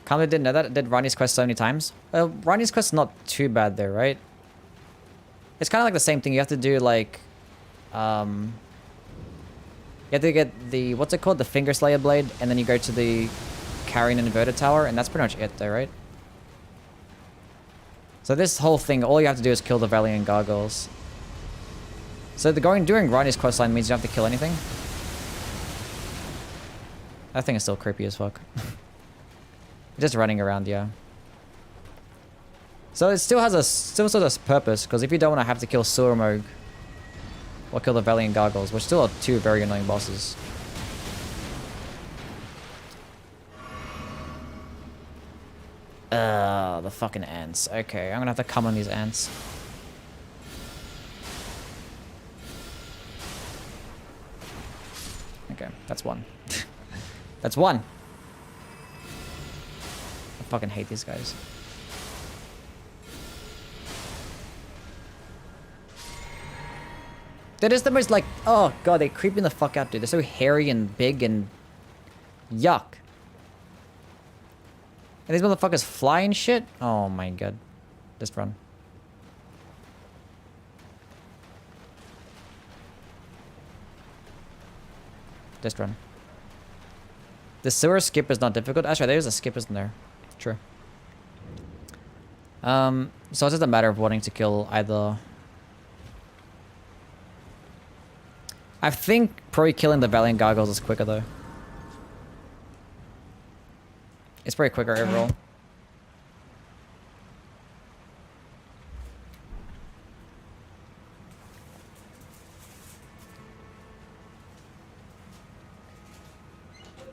[SPEAKER 1] Can't believe I didn't know that. I did Ronnie's Quest so many times. Ronnie's Quest is not too bad there, right? It's kind of like the same thing. You have to do like... You have to get the... What's it called? The Finger Slayer Blade. And then you go to the Carrion Inverted Tower. And that's pretty much it though, right? So this whole thing, all you have to do is kill the Valiant Gargoyles. So doing Ronnie's questline means you don't have to kill anything. That thing is still creepy as fuck. Just running around, yeah. So it still sort of purpose, because if you don't want to have to kill Suramog or kill the Valiant Gargoyles, which still are two very annoying bosses. The fucking ants. Okay, I'm gonna have to come on these ants. Okay, that's one. That's one. I fucking hate these guys. That is the most like, oh god, they creep me the fuck out, dude. They're so hairy and big and yuck. And these motherfuckers fly and shit? Oh my god. Just run. Just run. The sewer skip is not difficult. Actually, there's a skip, isn't there? True. So it's just a matter of wanting to kill either. I think probably killing the Valiant Gargoyles is quicker though. It's probably quicker overall.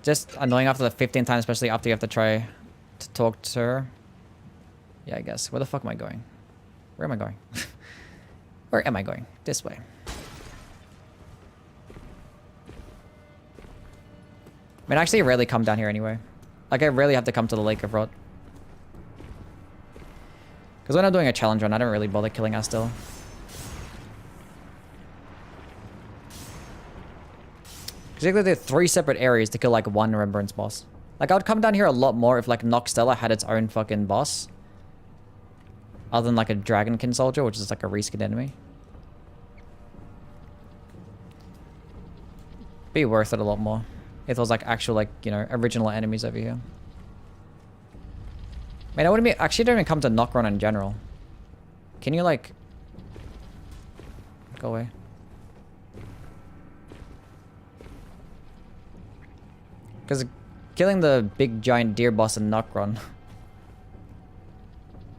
[SPEAKER 1] Just annoying after the 15th time, especially after you have to try to talk to her. Yeah, I guess. Where the fuck am I going? Where am I going? Where am I going? This way. I mean, I actually rarely come down here anyway. Like, I rarely have to come to the Lake of Rot. Because when I'm doing a challenge run, I don't really bother killing Astil. Because there are 3 separate areas to kill, like, one Remembrance boss. Like, I would come down here a lot more if, like, Noxtella had its own fucking boss. Other than, like, a Dragonkin soldier, which is, like, a reskin enemy. Be worth it a lot more. If there was, like, actual, like, you know, original enemies over here. Man, I wouldn't be... Actually, don't even come to Nokron in general. Can you, like... Go away. Because killing the big giant deer boss in Nokron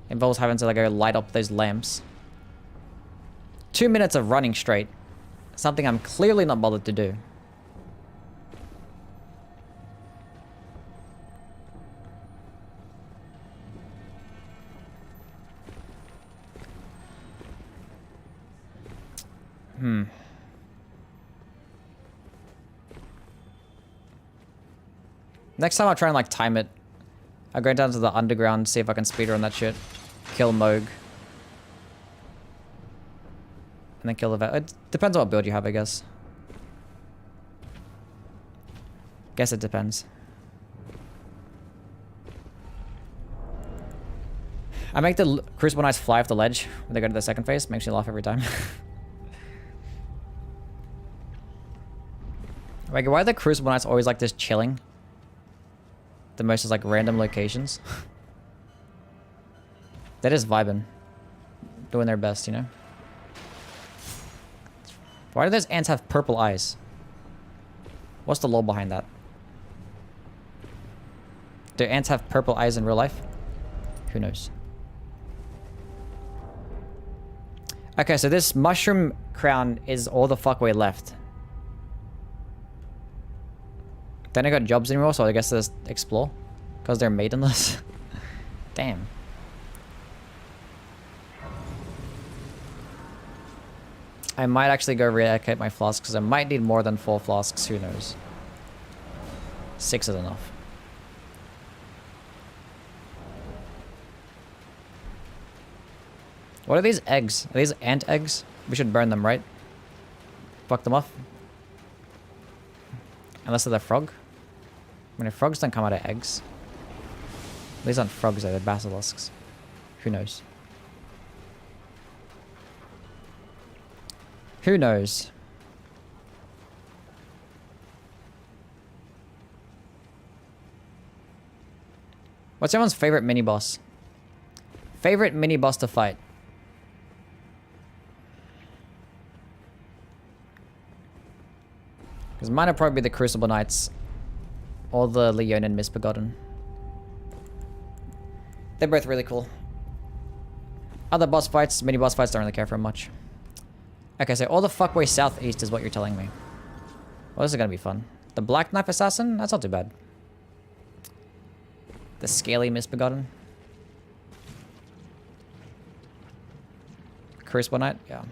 [SPEAKER 1] involves having to, like, go light up those lamps. 2 minutes of running straight. Something I'm clearly not bothered to do. Next time I'll try and, like, time it. I'll go down to the underground, see if I can speedrun that shit. Kill Moog. And then kill the vet. It depends on what build you have, I guess. Guess it depends. I make the Crucible Knights fly off the ledge when they go to the second phase. Makes me laugh every time. Like, why are the Crucible Knights always like just chilling? The most is like random locations. That is vibing. Doing their best, you know? Why do those ants have purple eyes? What's the lore behind that? Do ants have purple eyes in real life? Who knows? Okay, so this mushroom crown is all the fuck way left. Then I got jobs anymore, so I guess let's explore. Because they're maidenless. Damn. I might actually go reallocate my flasks, because I might need more than 4 flasks, who knows. 6 is enough. What are these eggs? Are these ant eggs? We should burn them, right? Fuck them off. Unless they're the frog. I mean, if frogs don't come out of eggs. These aren't frogs, though. They're basilisks. Who knows? Who knows? What's everyone's favorite mini-boss? Favorite mini-boss to fight? Because mine would probably be the Crucible Knights. Or the Leonin Misbegotten. They're both really cool. Other boss fights, mini boss fights, don't really care for much. Okay, so all the fuckway southeast is what you're telling me. Well, this is gonna be fun. The Black Knife Assassin? That's not too bad. The Scaly Misbegotten. Crucible Knight? Yeah.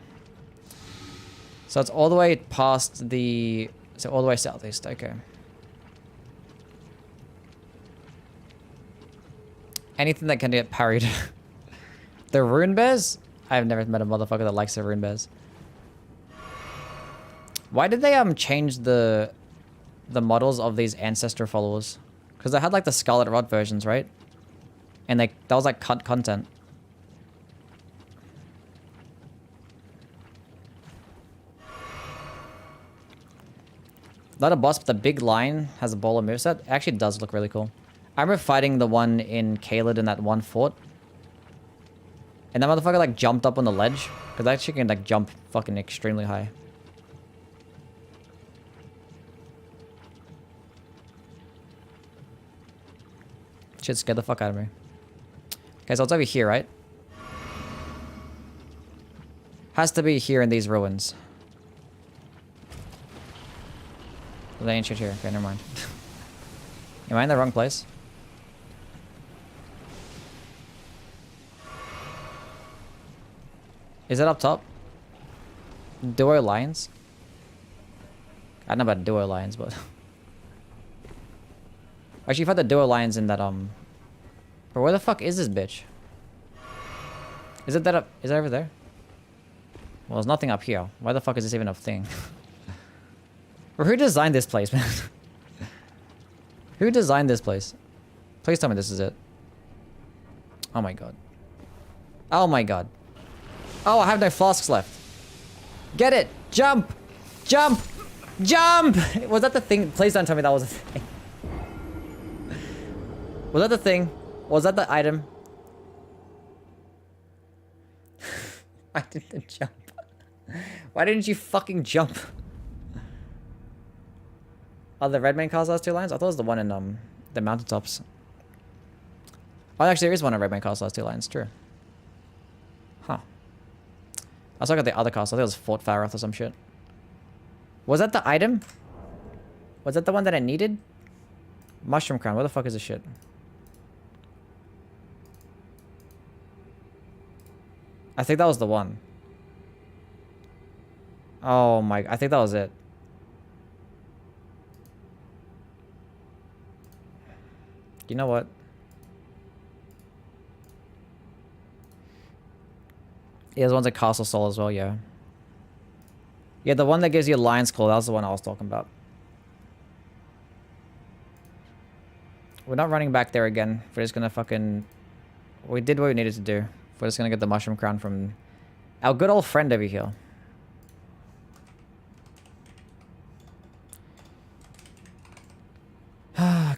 [SPEAKER 1] So it's all the way past the... So all the way southeast, okay. Anything that can get parried. The Rune Bears? I've never met a motherfucker that likes the Rune Bears. Why did they change the models of these ancestor followers? Because they had like the Scarlet Rod versions, right? And that was like cut content. Not a boss, but the big lion has a bowler moveset. It actually does look really cool. I remember fighting the one in Caelid in that one fort. And that motherfucker like jumped up on the ledge. Because that shit can like jump fucking extremely high. Shit scared the fuck out of me. Okay, so it's over here, right? Has to be here in these ruins. Well, they ain't shit here. Okay, never mind. Am I in the wrong place? Is it up top? Duo lions? I don't know about duo lions, but... Actually, if I had the duo lions in that, But where the fuck is this bitch? Is it that up? Is it over there? Well, there's nothing up here. Why the fuck is this even a thing? Or who designed this place, man? Who designed this place? Please tell me this is it. Oh my god. Oh my god. Oh, I have no flasks left. Get it! Jump! Jump! Jump! Was that the thing? Please don't tell me that was a thing. Was that the thing? Was that the item? I didn't jump. Why didn't you fucking jump? Oh, the red main castle has 2 lines? I thought it was the one in the mountaintops. Oh, actually, there is one in red main castle has 2 lines. True. Huh. I was looking at the other castle. I think it was Fort Faroth or some shit. Was that the item? Was that the one that I needed? Mushroom crown. Where the fuck is this shit? I think that was the one. Oh my... I think that was it. You know what? Yeah, there's one's a Castle Soul as well, yeah. Yeah, the one that gives you a Lion's Claw, that was the one I was talking about. We're not running back there again. We're just gonna fucking... We did what we needed to do. We're just gonna get the Mushroom Crown from our good old friend over here.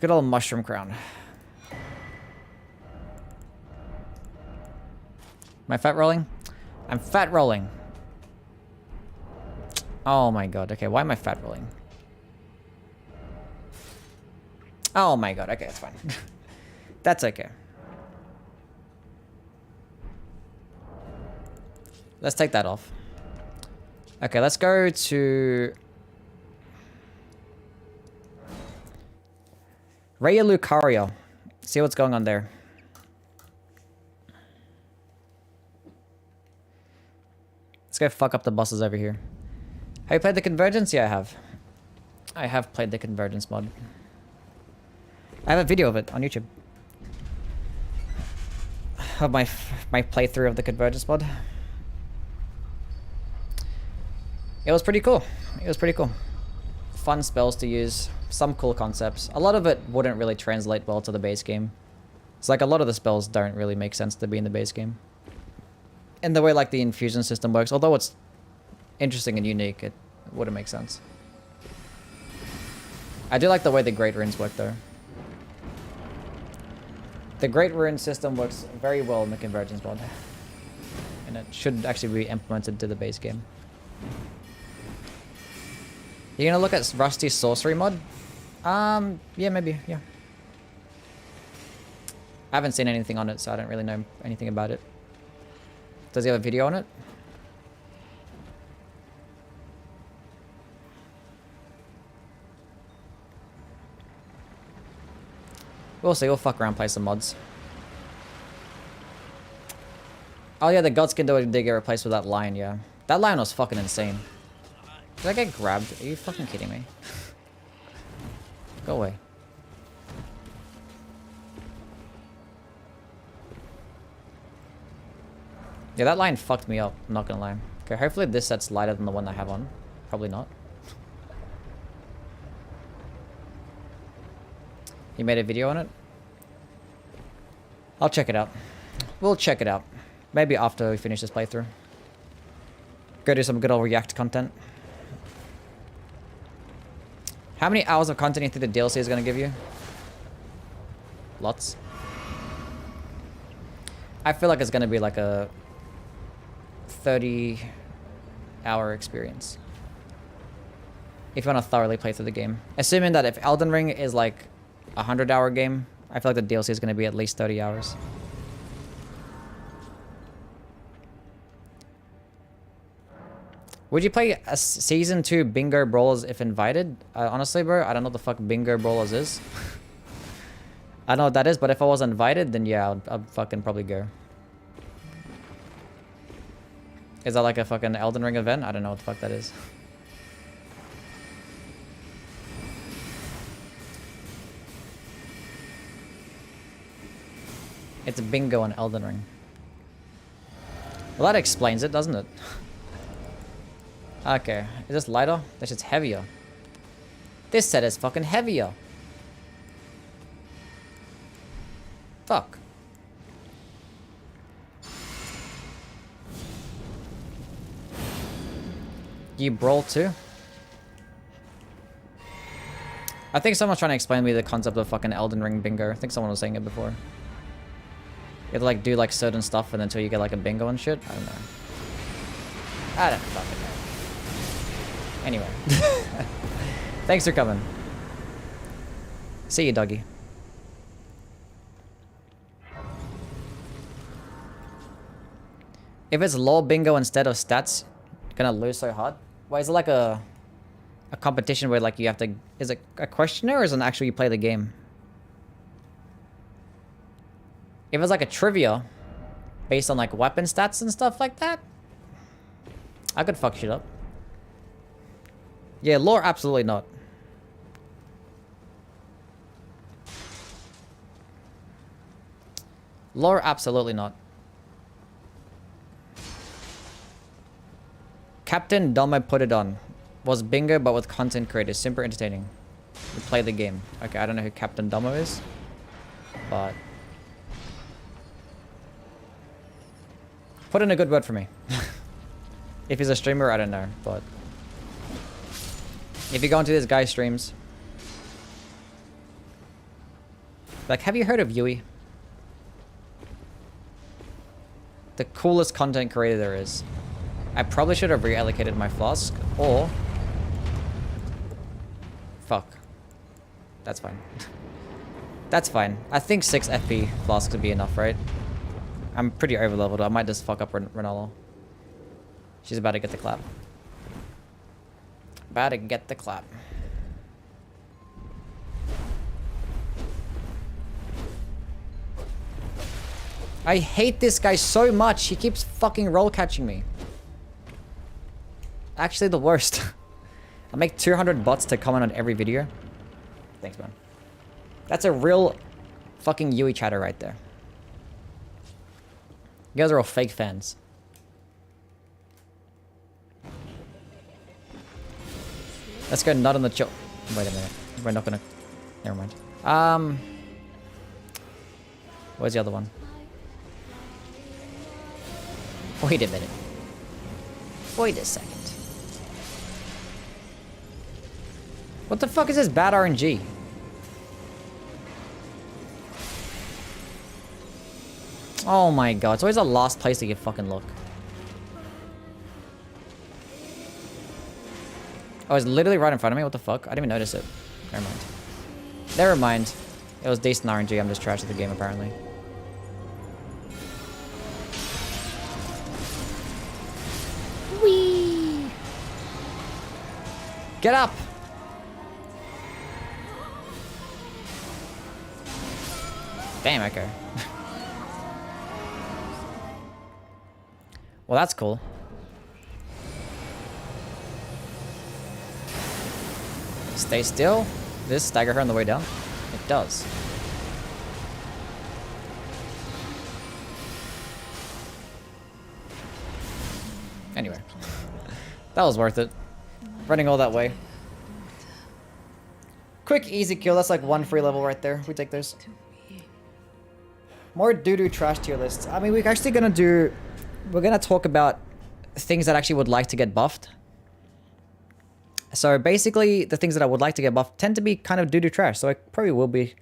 [SPEAKER 1] Good old Mushroom Crown. Am I fat rolling? I'm fat rolling. Oh my god. Okay, why am I fat rolling? Oh my god. Okay, that's fine. That's okay. Let's take that off. Okay, let's go to... Raya Lucario. See what's going on there. Let's go fuck up the bosses over here. Have you played the Convergence? Yeah, I have. I have played the Convergence mod. I have a video of it on YouTube. Of my playthrough of the Convergence mod. It was pretty cool. It was pretty cool. Fun spells to use. Some cool concepts. A lot of it wouldn't really translate well to the base game. It's like a lot of the spells don't really make sense to be in the base game. And the way like the infusion system works, although it's interesting and unique, it wouldn't make sense. I do like the way the Great Runes work though. The Great Rune system works very well in the Convergence mod. And it should actually be implemented to the base game. You gonna look at Rusty's sorcery mod? Yeah, maybe, yeah. I haven't seen anything on it, so I don't really know anything about it. Does he have a video on it? We'll see, we'll fuck around, play some mods. Oh yeah, the Godskin did get replaced with that lion, yeah. That lion was fucking insane. Did I get grabbed? Are you fucking kidding me? Go away. Yeah, that line fucked me up. I'm not gonna lie. Okay, hopefully this set's lighter than the one I have on. Probably not. He made a video on it. I'll check it out. We'll check it out. Maybe after we finish this playthrough. Go do some good old React content. How many hours of content do you think the DLC is going to give you? Lots. I feel like it's going to be like a 30-hour experience. If you want to thoroughly play through the game. Assuming that if Elden Ring is like a 100-hour game, I feel like the DLC is going to be at least 30 hours. Would you play a Season 2 Bingo Brawlers if invited? Honestly, bro, I don't know what the fuck Bingo Brawlers is. I don't know what that is, but if I was invited, then yeah, I'd fucking probably go. Is that like a fucking Elden Ring event? I don't know what the fuck that is. It's bingo on Elden Ring. Well, that explains it, doesn't it? Okay, is this lighter? This shit's heavier. This set is fucking heavier. Fuck. You brawl too? I think someone's trying to explain to me the concept of fucking Elden Ring bingo. I think someone was saying it before. You have to like do like certain stuff and until you get like a bingo and shit. I don't know. I don't fucking know. Anyway. Thanks for coming. See you, doggy. If it's lore bingo instead of stats, you're gonna lose so hard. Why is it like a competition where like you have to? Is it a questionnaire or is it actually you play the game? If it's like a trivia based on like weapon stats and stuff like that, I could fuck shit up. Yeah, lore absolutely not. Lore absolutely not. Captain Domo put it on. Was bingo but with content creators. Super entertaining. We play the game. Okay, I don't know who Captain Domo is. But put in a good word for me. If he's a streamer, I don't know. But if you go into this guy's streams. Like, have you heard of Yui? The coolest content creator there is. I probably should have reallocated my flask, or... Fuck. That's fine. That's fine. I think 6 FP flasks would be enough, right? I'm pretty over-leveled. I might just fuck up Renala. She's about to get the clap. About to get the clap. I hate this guy so much. He keeps fucking roll catching me. Actually the worst. I make 200 bots to comment on every video. Thanks, man. That's a real fucking Yui chatter right there. You guys are all fake fans. Let's go nut on the chill. Wait a minute. We're not gonna... Never mind. Where's the other one? Wait a minute. Wait a second. What the fuck is this bad RNG? Oh my god, it's always the last place that you fucking look. Oh, it's literally right in front of me? What the fuck? I didn't even notice it. Never mind. Never mind. It was decent RNG, I'm just trash at the game apparently. Whee! Get up! Damn, okay. Well, that's cool. Stay still. Does this stagger her on the way down? It does. Anyway. That was worth it. Running all that way. Quick, easy kill. That's like 1 free level right there. We take those. More doo-doo trash tier lists. I mean, we're actually gonna do... We're gonna talk about things that actually would like to get buffed. So basically, the things that I would like to get buffed tend to be kind of doo-doo trash. So it probably will be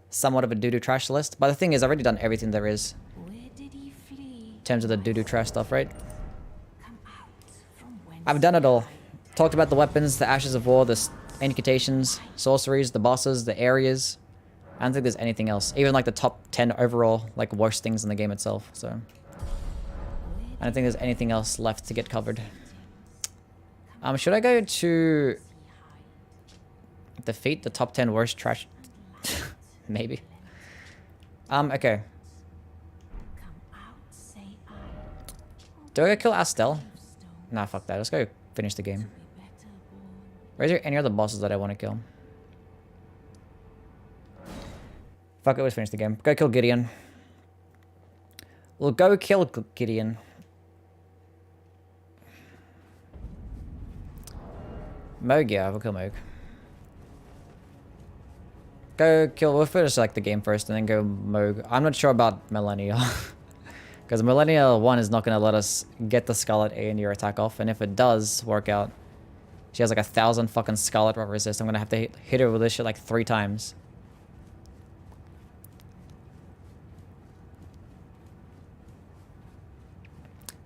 [SPEAKER 1] somewhat of a doo-doo trash list. But the thing is, I've already done everything there is. In terms of the doo-doo trash stuff, right? I've done it all. Talked about the weapons, the Ashes of War, the Incantations, sorceries, the bosses, the areas. I don't think there's anything else. Even like the top 10 overall, like worst things in the game itself. So I don't think there's anything else left to get covered. Should I go to defeat the top 10 worst trash? Maybe. Okay. Do I go kill Astel? Nah, fuck that. Let's go finish the game. Or is there any other bosses that I want to kill? Fuck it, let's finish the game. Go kill Gideon. We'll go kill Gideon. Moog, yeah, we'll kill Moog. Go kill... We'll finish like the game first and then go Moog. I'm not sure about Millennial. Because Millennial 1 is not going to let us get the Scarlet aeonia attack off. And if it does work out, she has like 1,000 fucking Scarlet rot resist. I'm going to have to hit her with this shit like 3 times.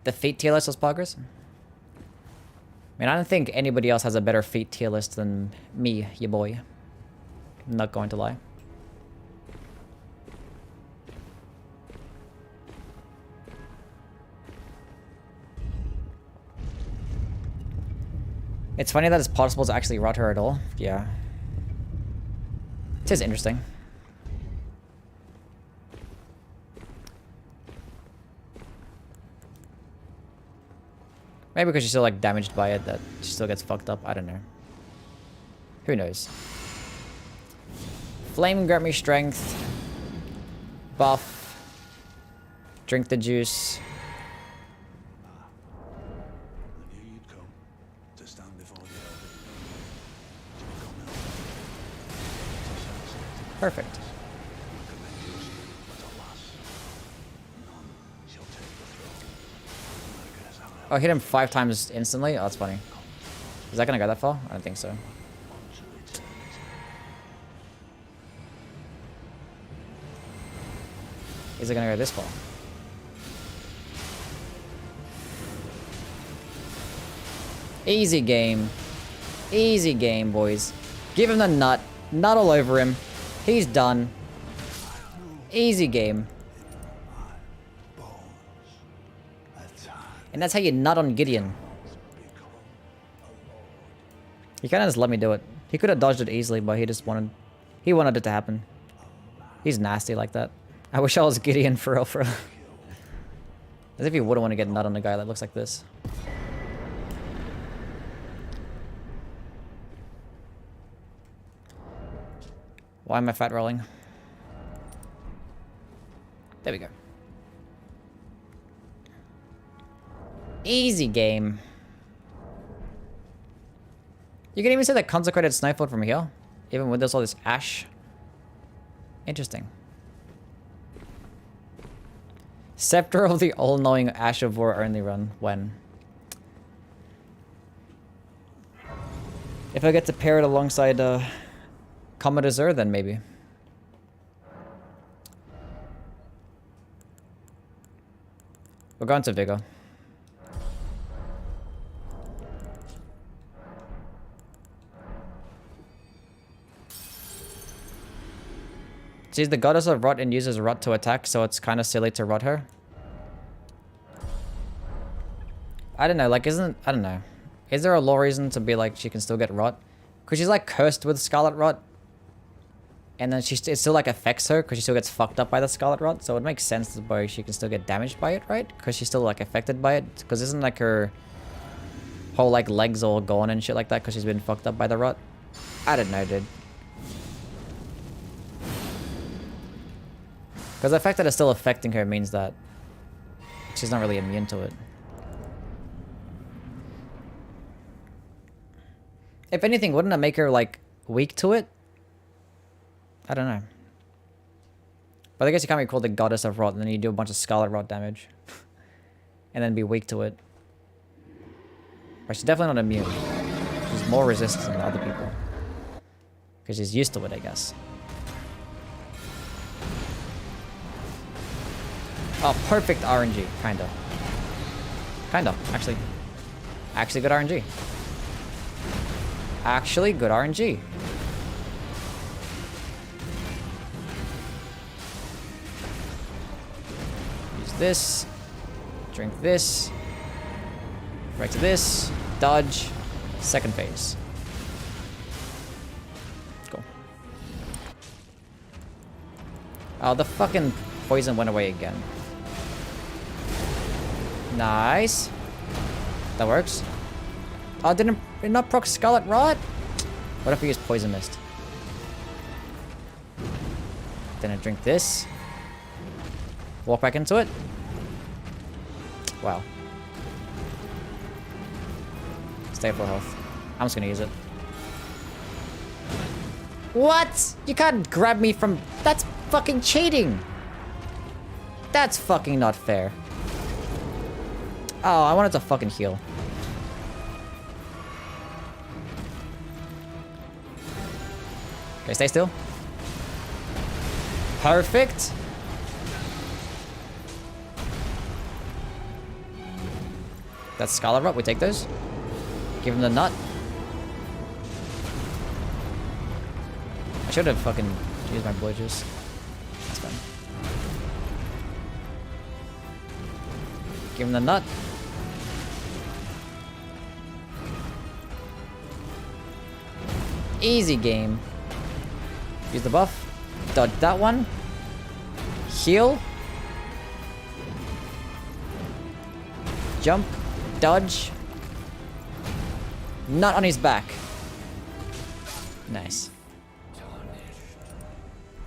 [SPEAKER 1] The feat tier list was progress? I mean, I don't think anybody else has a better feat tier list than me, your boy. I'm not going to lie. It's funny that it's possible to actually rot her at all. Yeah. It is interesting. Maybe because she's still like damaged by it that she still gets fucked up. I don't know. Who knows? Flame grant me strength. Buff. Drink the juice. Perfect. Oh, hit him 5 times instantly? Oh, that's funny. Is that gonna go that far? I don't think so. Is it gonna go this far? Easy game. Easy game, boys. Give him the nut. Nut all over him. He's done. Easy game. And that's how you nut on Gideon. He kind of just let me do it. He could have dodged it easily, but he just wanted... He wanted it to happen. He's nasty like that. I wish I was Gideon for real, for real. As if you wouldn't want to get nut on a guy that looks like this. Why am I fat rolling? There we go. Easy game. You can even see the consecrated snowfield from here. Even with all this ash. Interesting. Scepter of the all-knowing Ash of War only run. When? If I get to pair it alongside Comet Azure, then maybe. We're going to Vigor. She's the goddess of rot and uses rot to attack, so it's kind of silly to rot her. I don't know, like I don't know. Is there a lore reason to be like she can still get rot? Because she's like cursed with scarlet rot. And then it still like affects her because she still gets fucked up by the scarlet rot. So it makes sense that she can still get damaged by it, right? Because she's still like affected by it. Because isn't like her whole like legs all gone and shit like that because she's been fucked up by the rot? I don't know, dude. Because the fact that it's still affecting her means that she's not really immune to it. If anything, wouldn't it make her, like, weak to it? I don't know. But I guess you can't be called the goddess of rot and then you do a bunch of scarlet rot damage. And then be weak to it. But she's definitely not immune. She's more resistant than other people. Because she's used to it, I guess. Oh, perfect RNG. Kinda. Kinda, actually. Actually good RNG. Actually good RNG. Use this. Drink this. Right to this. Dodge. Second phase. Cool. Oh, the fucking poison went away again. Nice. That works. Oh, didn't it not proc Scarlet Rot? What if we use Poison Mist? Then I drink this. Walk back into it. Wow. Stay full health. I'm just gonna use it. What? You can't grab me from... That's fucking cheating! That's fucking not fair. Oh, I wanted to fucking heal. Okay, stay still. Perfect. That's Scarlet Rot. We take those. Give him the nut. I should have fucking used my blow juice. That's fine. Give him the nut. Easy game. Use the buff. Dodge that one. Heal. Jump. Dodge. Not on his back. Nice.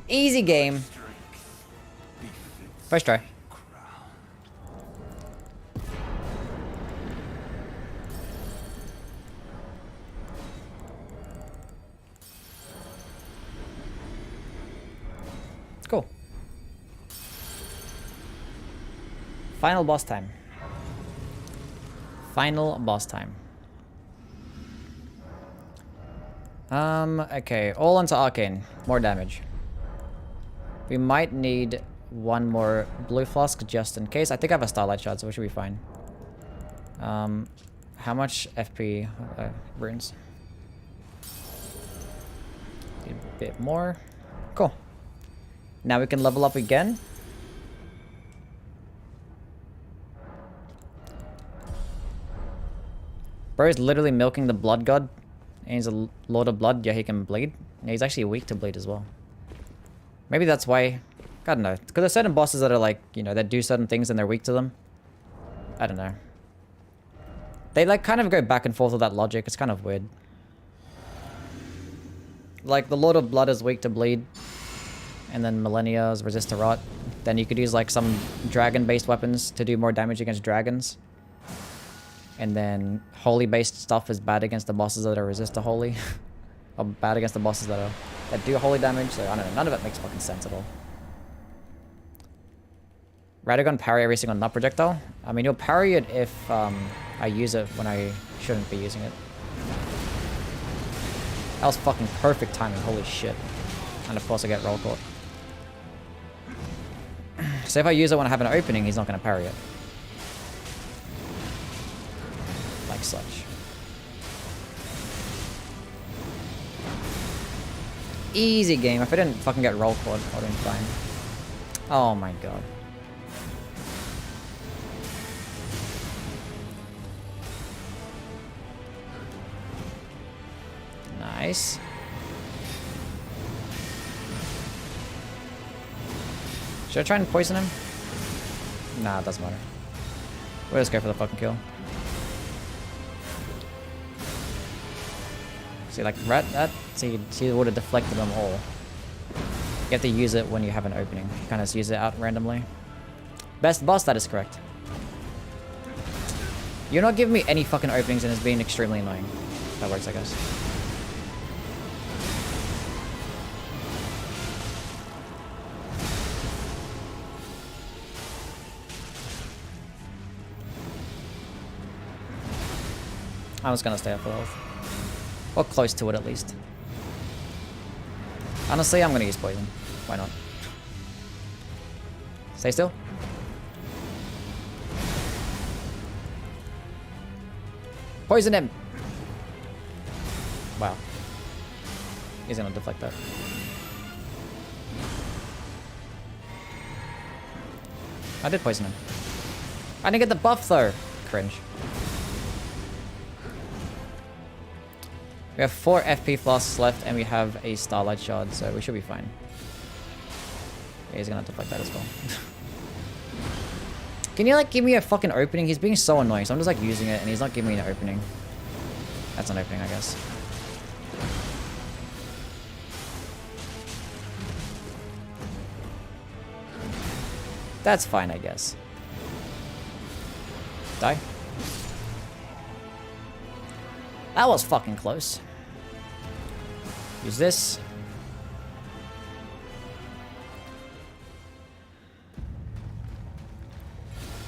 [SPEAKER 1] Easy game. First try. Cool. Final boss time. Final boss time. Okay. All onto Arcane. More damage. We might need one more blue flask just in case. I think I have a Starlight Shard, so we should be fine. How much FP runes? Need a bit more. Cool. Now we can level up again. Bro is literally milking the blood god. And he's a lord of blood. Yeah, he can bleed. Yeah, he's actually weak to bleed as well. Maybe that's why. I don't know. Because there's certain bosses that are like, you know, that do certain things and they're weak to them. I don't know. They like kind of go back and forth with that logic. It's kind of weird. Like the Lord of Blood is weak to bleed. And then Millennia is resist to rot. Then you could use like some dragon-based weapons to do more damage against dragons. And then holy-based stuff is bad against the bosses that are resist to holy. Or bad against the bosses that do holy damage. So I don't know. None of it makes fucking sense at all. Radagon parry every single nut projectile. I mean, you'll parry it if I use it when I shouldn't be using it. That was fucking perfect timing. Holy shit. And of course I get roll caught. So if I use it when I have an opening, he's not going to parry it. Like such. Easy game. If I didn't fucking get roll caught, I would have been fine. Oh my god. Nice. Should I try and poison him? Nah, it doesn't matter. We'll just go for the fucking kill. See, like, that, see, he would have deflected them all. You have to use it when you have an opening. You kind of use it out randomly. Best boss, that is correct. You're not giving me any fucking openings and it's being extremely annoying. That works, I guess. I'm just gonna stay up for health. Or close to it at least. Honestly, I'm gonna use poison. Why not? Stay still. Poison him! Wow. He's gonna deflect that. I did poison him. I didn't get the buff though. Cringe. We have 4 FP flasks left and we have a starlight shard, so we should be fine. Yeah, he's gonna deflect that as well. Can you like give me a fucking opening? He's being so annoying, so I'm just like using it and he's not giving me an opening. That's an opening, I guess. That's fine, I guess. Die. That was fucking close. Use this.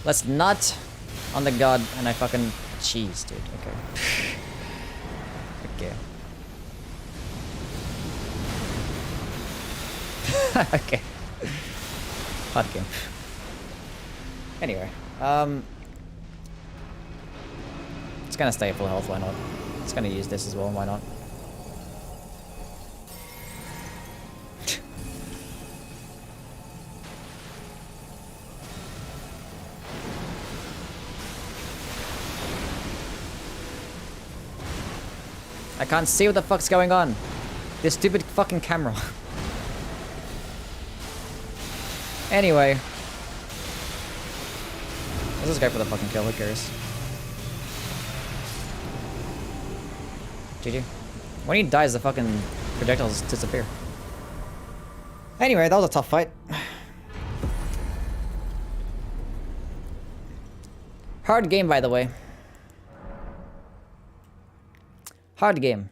[SPEAKER 1] Let's nut on the god and I fucking cheese, dude. Okay. Okay. Okay. Hot game. Anyway, it's gonna stay at full health, why not? It's gonna use this as well, why not? I can't see what the fuck's going on. This stupid fucking camera. Anyway. Let's just go for the fucking kill, who cares? GG. When he dies, the fucking projectiles disappear. Anyway, that was a tough fight. Hard game, by the way. Hard game.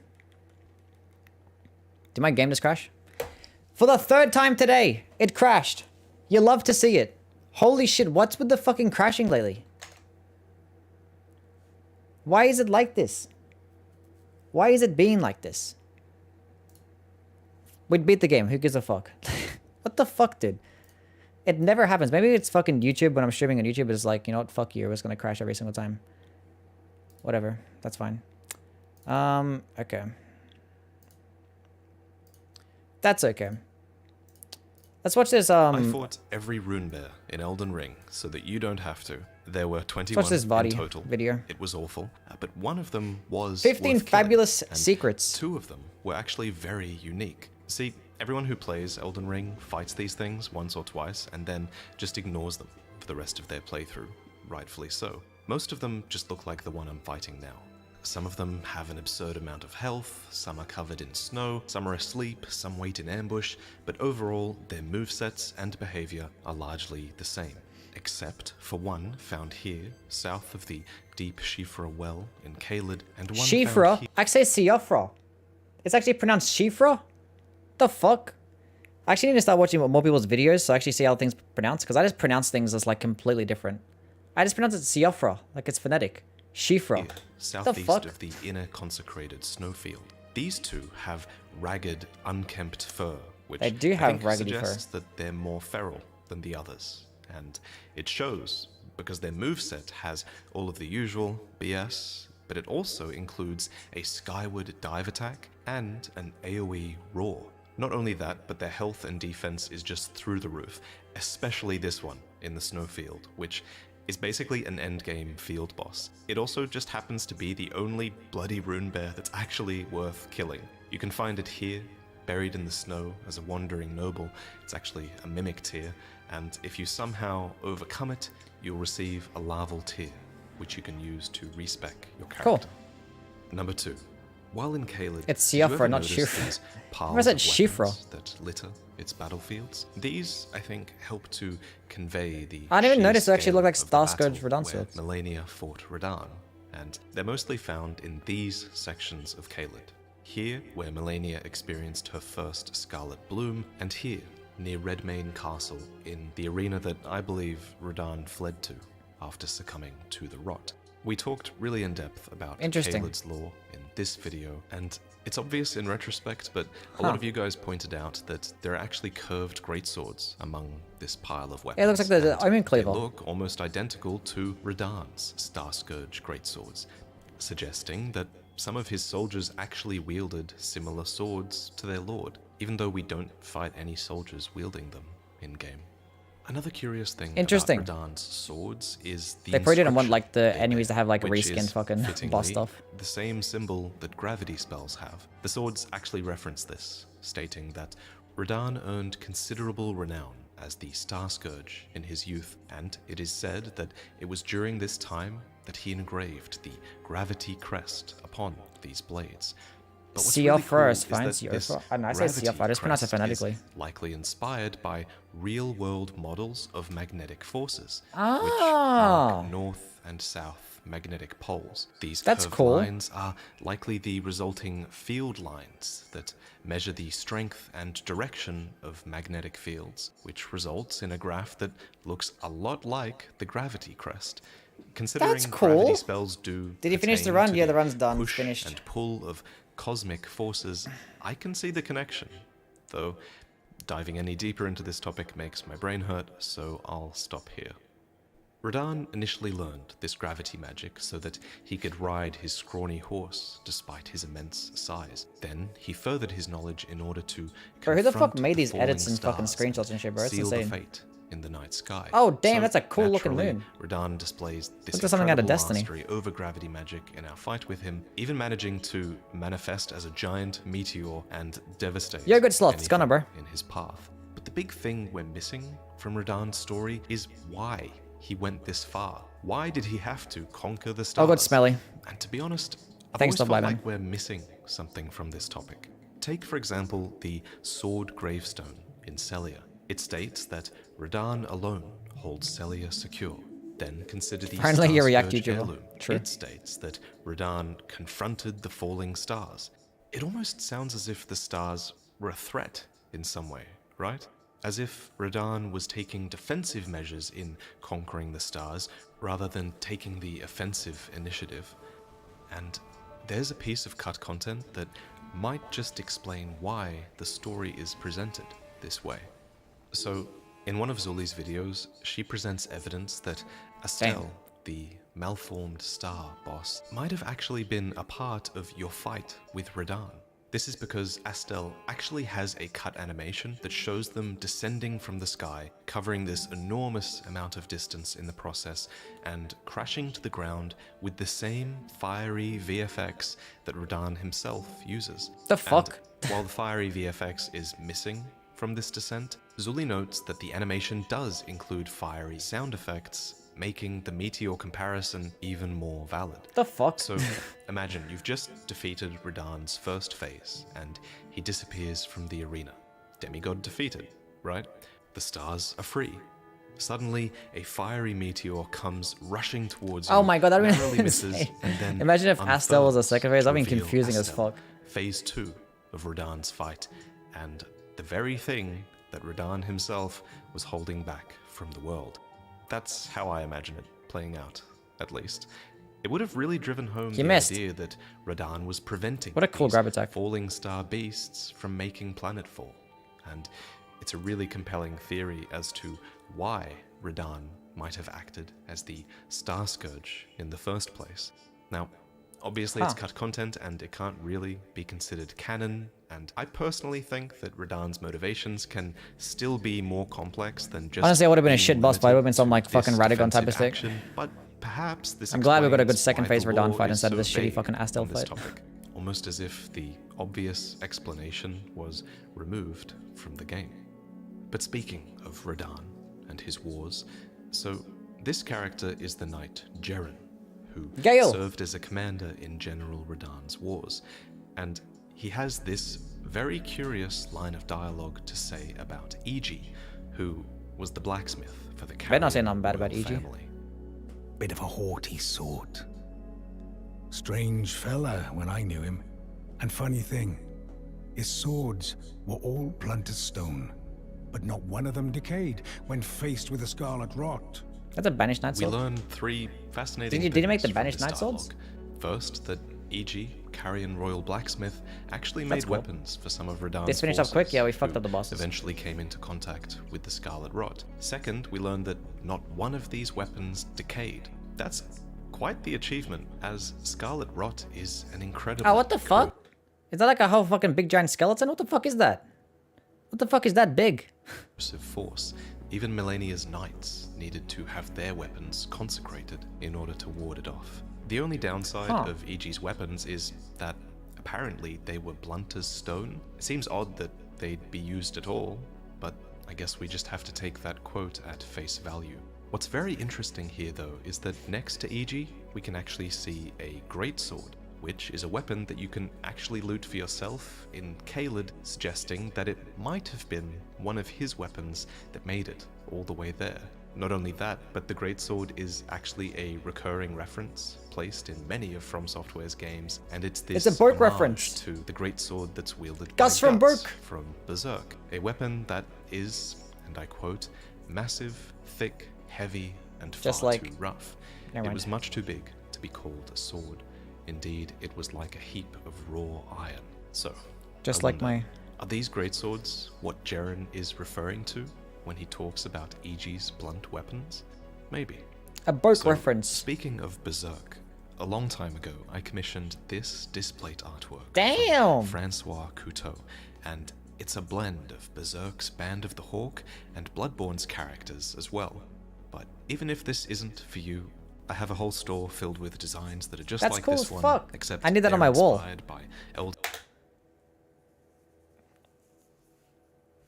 [SPEAKER 1] Did my game just crash? For the 3rd time today, it crashed. You love to see it. Holy shit, what's with the fucking crashing lately? Why is it like this? Why is it being like this? We'd beat the game, who gives a fuck? What the fuck, dude? It never happens. Maybe it's fucking YouTube when I'm streaming on YouTube. It's like, you know what, fuck you. It's gonna crash every single time. Whatever, that's fine. Okay. That's okay. Let's watch this,
[SPEAKER 3] I fought every rune bear in Elden Ring so that you don't have to. There were 21
[SPEAKER 1] watch this
[SPEAKER 3] in total.
[SPEAKER 1] video.
[SPEAKER 3] It was awful, but one of them was
[SPEAKER 1] 15
[SPEAKER 3] worth killing,
[SPEAKER 1] fabulous
[SPEAKER 3] and
[SPEAKER 1] secrets.
[SPEAKER 3] 2 of them were actually very unique. See, everyone who plays Elden Ring fights these things once or twice and then just ignores them for the rest of their playthrough, rightfully so. Most of them just look like the one I'm fighting now. Some of them have an absurd amount of health, some are covered in snow, some are asleep, some wait in ambush, but overall, their movesets and behavior are largely the same. Except for one found here, south of the deep Shifra well in Caelid, and one
[SPEAKER 1] Shifra?
[SPEAKER 3] found here.
[SPEAKER 1] I say Siofra. It's actually pronounced Shifra? The fuck? I actually need to start watching more people's videos so I actually see how things pronounce, because I just pronounce things as like completely different. I just pronounce it Siofra, like it's phonetic. Shifra.
[SPEAKER 3] Here, southeast of the inner consecrated snowfield. These 2 have ragged, unkempt fur, which
[SPEAKER 1] They do
[SPEAKER 3] I
[SPEAKER 1] have
[SPEAKER 3] think
[SPEAKER 1] raggedy
[SPEAKER 3] suggests that they're more feral than the others. And it shows, because their moveset has all of the usual BS, but it also includes a skyward dive attack and an AoE roar. Not only that, but their health and defense is just through the roof, especially this one in the snowfield, which is basically an endgame field boss. It also just happens to be the only bloody rune bear that's actually worth killing. You can find it here, buried in the snow as a wandering noble. It's actually a mimic tear, and if you somehow overcome it, you'll receive a larval tear, which you can use to respec your character.
[SPEAKER 1] Cool.
[SPEAKER 3] Number 2. While in Caelid,
[SPEAKER 1] It's
[SPEAKER 3] did you
[SPEAKER 1] Siofra,
[SPEAKER 3] ever
[SPEAKER 1] not
[SPEAKER 3] notice
[SPEAKER 1] Shifra.
[SPEAKER 3] these
[SPEAKER 1] Where's
[SPEAKER 3] piles
[SPEAKER 1] that
[SPEAKER 3] of
[SPEAKER 1] Shifra?
[SPEAKER 3] weapons that litter its battlefields? These, I think, help to convey the
[SPEAKER 1] I didn't even
[SPEAKER 3] sheer
[SPEAKER 1] notice they actually look
[SPEAKER 3] scale
[SPEAKER 1] like
[SPEAKER 3] of the
[SPEAKER 1] Star Scourge
[SPEAKER 3] battle
[SPEAKER 1] Radahn
[SPEAKER 3] where
[SPEAKER 1] swords.
[SPEAKER 3] Melania fought Radahn, and they're mostly found in these sections of Caelid. Here, where Melania experienced her first Scarlet Bloom, and here, near Redmane Castle, in the arena that I believe Radahn fled to after succumbing to the rot. We talked really in depth about
[SPEAKER 1] Interesting.
[SPEAKER 3] Caelid's lore in this video, and it's obvious in retrospect, but a lot of you guys pointed out that there are actually curved greatswords among this pile of weapons.
[SPEAKER 1] It looks like the
[SPEAKER 3] and
[SPEAKER 1] Iron
[SPEAKER 3] they
[SPEAKER 1] Cleaver.
[SPEAKER 3] look almost identical to Radahn's Star Scourge greatswords, suggesting that some of his soldiers actually wielded similar swords to their lord, even though we don't fight any soldiers wielding them in-game. Another curious thing
[SPEAKER 1] Interesting.
[SPEAKER 3] about Radahn's swords is the
[SPEAKER 1] They probably didn't want
[SPEAKER 3] inscription
[SPEAKER 1] like the
[SPEAKER 3] they
[SPEAKER 1] enemies to
[SPEAKER 3] bear,
[SPEAKER 1] have like
[SPEAKER 3] which
[SPEAKER 1] reskinned
[SPEAKER 3] is,
[SPEAKER 1] fucking
[SPEAKER 3] fittingly,
[SPEAKER 1] boss stuff.
[SPEAKER 3] the same symbol that gravity spells have. The swords actually reference this, stating that Radahn earned considerable renown as the Star Scourge in his youth, and it is said that it was during this time that he engraved the gravity crest upon these blades. But what's
[SPEAKER 1] See off
[SPEAKER 3] really cool
[SPEAKER 1] first,
[SPEAKER 3] is
[SPEAKER 1] fine.
[SPEAKER 3] that
[SPEAKER 1] See
[SPEAKER 3] this
[SPEAKER 1] off. I say see off. I just pronounce it
[SPEAKER 3] gravity crest
[SPEAKER 1] phonetically.
[SPEAKER 3] is likely inspired by real-world models of magnetic forces, which
[SPEAKER 1] Ah.
[SPEAKER 3] mark north and south magnetic poles. These
[SPEAKER 1] That's
[SPEAKER 3] curved
[SPEAKER 1] cool.
[SPEAKER 3] lines are likely the resulting field lines that measure the strength and direction of magnetic fields, which results in a graph that looks a lot like the gravity crest. Considering
[SPEAKER 1] That's cool.
[SPEAKER 3] gravity spells do
[SPEAKER 1] Did he finish the
[SPEAKER 3] pertain
[SPEAKER 1] run?
[SPEAKER 3] to
[SPEAKER 1] Yeah, the run's done.
[SPEAKER 3] push
[SPEAKER 1] Finished.
[SPEAKER 3] and pull of cosmic forces, I can see the connection. Though diving any deeper into this topic makes my brain hurt, so I'll stop here. Radahn initially learned this gravity magic so that he could ride his scrawny horse despite his immense size. Then he furthered his knowledge in order to
[SPEAKER 1] Bro, who the fuck
[SPEAKER 3] confront
[SPEAKER 1] made
[SPEAKER 3] the
[SPEAKER 1] these edits
[SPEAKER 3] falling
[SPEAKER 1] and fucking
[SPEAKER 3] stars
[SPEAKER 1] screenshots and shit, bro? It's
[SPEAKER 3] seal the
[SPEAKER 1] insane.
[SPEAKER 3] fate in the night sky.
[SPEAKER 1] Oh, damn,
[SPEAKER 3] So,
[SPEAKER 1] that's a cool looking
[SPEAKER 3] naturally,
[SPEAKER 1] moon.
[SPEAKER 3] Radahn displays this
[SPEAKER 1] Looks like something out of
[SPEAKER 3] incredible
[SPEAKER 1] Destiny.
[SPEAKER 3] mastery over gravity magic in our fight with him, even managing to manifest as a giant meteor and devastate
[SPEAKER 1] You're a good sloth,
[SPEAKER 3] anything
[SPEAKER 1] Gunner, bro.
[SPEAKER 3] in his path. But the big thing we're missing from Radahn's story is why he went this far. Why did he have to conquer the stars?
[SPEAKER 1] Oh, good, Smelly.
[SPEAKER 3] And to be honest, I've
[SPEAKER 1] Thanks,
[SPEAKER 3] always
[SPEAKER 1] Love
[SPEAKER 3] felt
[SPEAKER 1] Lightning.
[SPEAKER 3] like we're missing something from this topic. Take, for example, the sword gravestone in Celia. It states that Radahn alone holds Celia secure. Then consider the
[SPEAKER 1] Apparently you
[SPEAKER 3] Star
[SPEAKER 1] react,
[SPEAKER 3] Scourge
[SPEAKER 1] YouTuber.
[SPEAKER 3] heirloom.
[SPEAKER 1] True.
[SPEAKER 3] It states that Radahn confronted the falling stars. It almost sounds as if the stars were a threat in some way, right? As if Radahn was taking defensive measures in conquering the stars rather than taking the offensive initiative. And there's a piece of cut content that might just explain why the story is presented this way. So, in one of Zuli's videos, she presents evidence that Astel, the malformed star boss, might have actually been a part of your fight with Radahn. This is because Astel actually has a cut animation that shows them descending from the sky, covering this enormous amount of distance in the process, and crashing to the ground with the same fiery VFX that Radahn himself uses.
[SPEAKER 1] The fuck?
[SPEAKER 3] And while the fiery VFX is missing from this descent, Zuli notes that the animation does include fiery sound effects, making the meteor comparison even more valid.
[SPEAKER 1] The fuck?
[SPEAKER 3] So imagine you've just defeated Radahn's first phase, and he disappears from the arena. Demigod defeated, right? The stars are free. Suddenly, a fiery meteor comes rushing towards you.
[SPEAKER 1] Oh my god, that'd be
[SPEAKER 3] narrowly misses,
[SPEAKER 1] insane.
[SPEAKER 3] and then
[SPEAKER 1] Imagine if Astel was a
[SPEAKER 3] unfurls
[SPEAKER 1] second phase,
[SPEAKER 3] to
[SPEAKER 1] that'd be
[SPEAKER 3] reveal
[SPEAKER 1] confusing as
[SPEAKER 3] Astel,
[SPEAKER 1] fuck.
[SPEAKER 3] Phase 2 of Radahn's fight, and the very thing that Radahn himself was holding back from the world. That's how I imagine it playing out, at least. It would have really driven home
[SPEAKER 1] You
[SPEAKER 3] the
[SPEAKER 1] missed.
[SPEAKER 3] idea that Radahn was preventing
[SPEAKER 1] What a cool
[SPEAKER 3] these
[SPEAKER 1] grab attack.
[SPEAKER 3] falling star beasts from making planetfall. And it's a really compelling theory as to why Radahn might have acted as the Star Scourge in the first place. Now, obviously it's cut content and it can't really be considered canon, and I personally think that Radahn's motivations can still be more complex than just
[SPEAKER 1] Honestly, I would have been a
[SPEAKER 3] being
[SPEAKER 1] shit boss, but it would have been some
[SPEAKER 3] limited
[SPEAKER 1] like
[SPEAKER 3] to
[SPEAKER 1] fucking
[SPEAKER 3] this
[SPEAKER 1] Radagon type of
[SPEAKER 3] defensive
[SPEAKER 1] stick.
[SPEAKER 3] action, but perhaps this
[SPEAKER 1] I'm glad we got a good
[SPEAKER 3] explains
[SPEAKER 1] second
[SPEAKER 3] why
[SPEAKER 1] phase
[SPEAKER 3] the
[SPEAKER 1] Radahn
[SPEAKER 3] lore
[SPEAKER 1] fight
[SPEAKER 3] is
[SPEAKER 1] instead of
[SPEAKER 3] so
[SPEAKER 1] this shitty
[SPEAKER 3] vague
[SPEAKER 1] fucking Astel
[SPEAKER 3] on this
[SPEAKER 1] fight.
[SPEAKER 3] topic, almost as if the obvious explanation was removed from the game. But speaking of Radahn and his wars, so this character is the knight Jeren, who
[SPEAKER 1] Gale.
[SPEAKER 3] served as a commander in General Radahn's wars, and he has this very curious line of dialogue to say about Iji, who was the blacksmith for the
[SPEAKER 1] Better not say
[SPEAKER 3] Carrion
[SPEAKER 1] nothing bad about
[SPEAKER 3] royal
[SPEAKER 1] Iji.
[SPEAKER 3] family.
[SPEAKER 4] Bit of a haughty sort. Strange fella when I knew him. And funny thing, his swords were all blunt as stone, but not one of them decayed when faced with a scarlet rot.
[SPEAKER 1] That's a banished knight
[SPEAKER 3] We
[SPEAKER 1] sword.
[SPEAKER 3] learn three fascinating
[SPEAKER 1] Did you make the
[SPEAKER 3] things from
[SPEAKER 1] banished
[SPEAKER 3] this
[SPEAKER 1] knight swords?
[SPEAKER 3] dialogue. First, that E.G., Carrion Royal Blacksmith, actually
[SPEAKER 1] That's
[SPEAKER 3] made
[SPEAKER 1] cool.
[SPEAKER 3] weapons for some of Radahn's
[SPEAKER 1] This finished up quick.
[SPEAKER 3] forces,
[SPEAKER 1] Yeah, we fucked
[SPEAKER 3] who
[SPEAKER 1] up the bosses.
[SPEAKER 3] eventually came into contact with the Scarlet Rot. Second, we learned that not one of these weapons decayed. That's quite the achievement, as Scarlet Rot is an incredible...
[SPEAKER 1] Oh, what the fuck? Is that like a whole fucking big giant skeleton? What the fuck is that? What the fuck is that big?
[SPEAKER 3] force. Even Melania's knights needed to have their weapons consecrated in order to ward it off. The only downside of E.G.'s weapons is that apparently they were blunt as stone. It seems odd that they'd be used at all, but I guess we just have to take that quote at face value. What's very interesting here though is that next to E.G. we can actually see a greatsword, which is a weapon that you can actually loot for yourself in Caelid, suggesting that it might have been one of his weapons that made it all the way there. Not only that, but the greatsword is actually a recurring reference placed in many of From Software's games, and it's this
[SPEAKER 1] It's a Berk
[SPEAKER 3] homage
[SPEAKER 1] reference.
[SPEAKER 3] to the greatsword that's wielded
[SPEAKER 1] Gus
[SPEAKER 3] by
[SPEAKER 1] from
[SPEAKER 3] Guts
[SPEAKER 1] Berk.
[SPEAKER 3] from Berserk, a weapon that is, and I quote, massive, thick, heavy, and
[SPEAKER 1] Just
[SPEAKER 3] far
[SPEAKER 1] like-
[SPEAKER 3] too rough.
[SPEAKER 1] Never
[SPEAKER 3] It
[SPEAKER 1] mind.
[SPEAKER 3] was much too big to be called a sword. Indeed, it was like a heap of raw iron. So,
[SPEAKER 1] Just
[SPEAKER 3] I
[SPEAKER 1] like
[SPEAKER 3] wonder,
[SPEAKER 1] my...
[SPEAKER 3] are these greatswords what Jaren is referring to when he talks about E.G.'s blunt weapons? Maybe.
[SPEAKER 1] A Berk
[SPEAKER 3] So,
[SPEAKER 1] reference.
[SPEAKER 3] Speaking of Berserk, a long time ago I commissioned this displate artwork
[SPEAKER 1] Damn!
[SPEAKER 3] from Francois Couteau, and it's a blend of Berserk's Band of the Hawk and Bloodborne's characters as well. But even if this isn't for you, I have a whole store filled with designs that are just
[SPEAKER 1] That's
[SPEAKER 3] like
[SPEAKER 1] cool
[SPEAKER 3] this
[SPEAKER 1] as
[SPEAKER 3] one,
[SPEAKER 1] fuck.
[SPEAKER 3] except
[SPEAKER 1] I need that on
[SPEAKER 3] they're
[SPEAKER 1] my wall.
[SPEAKER 3] inspired by Elden.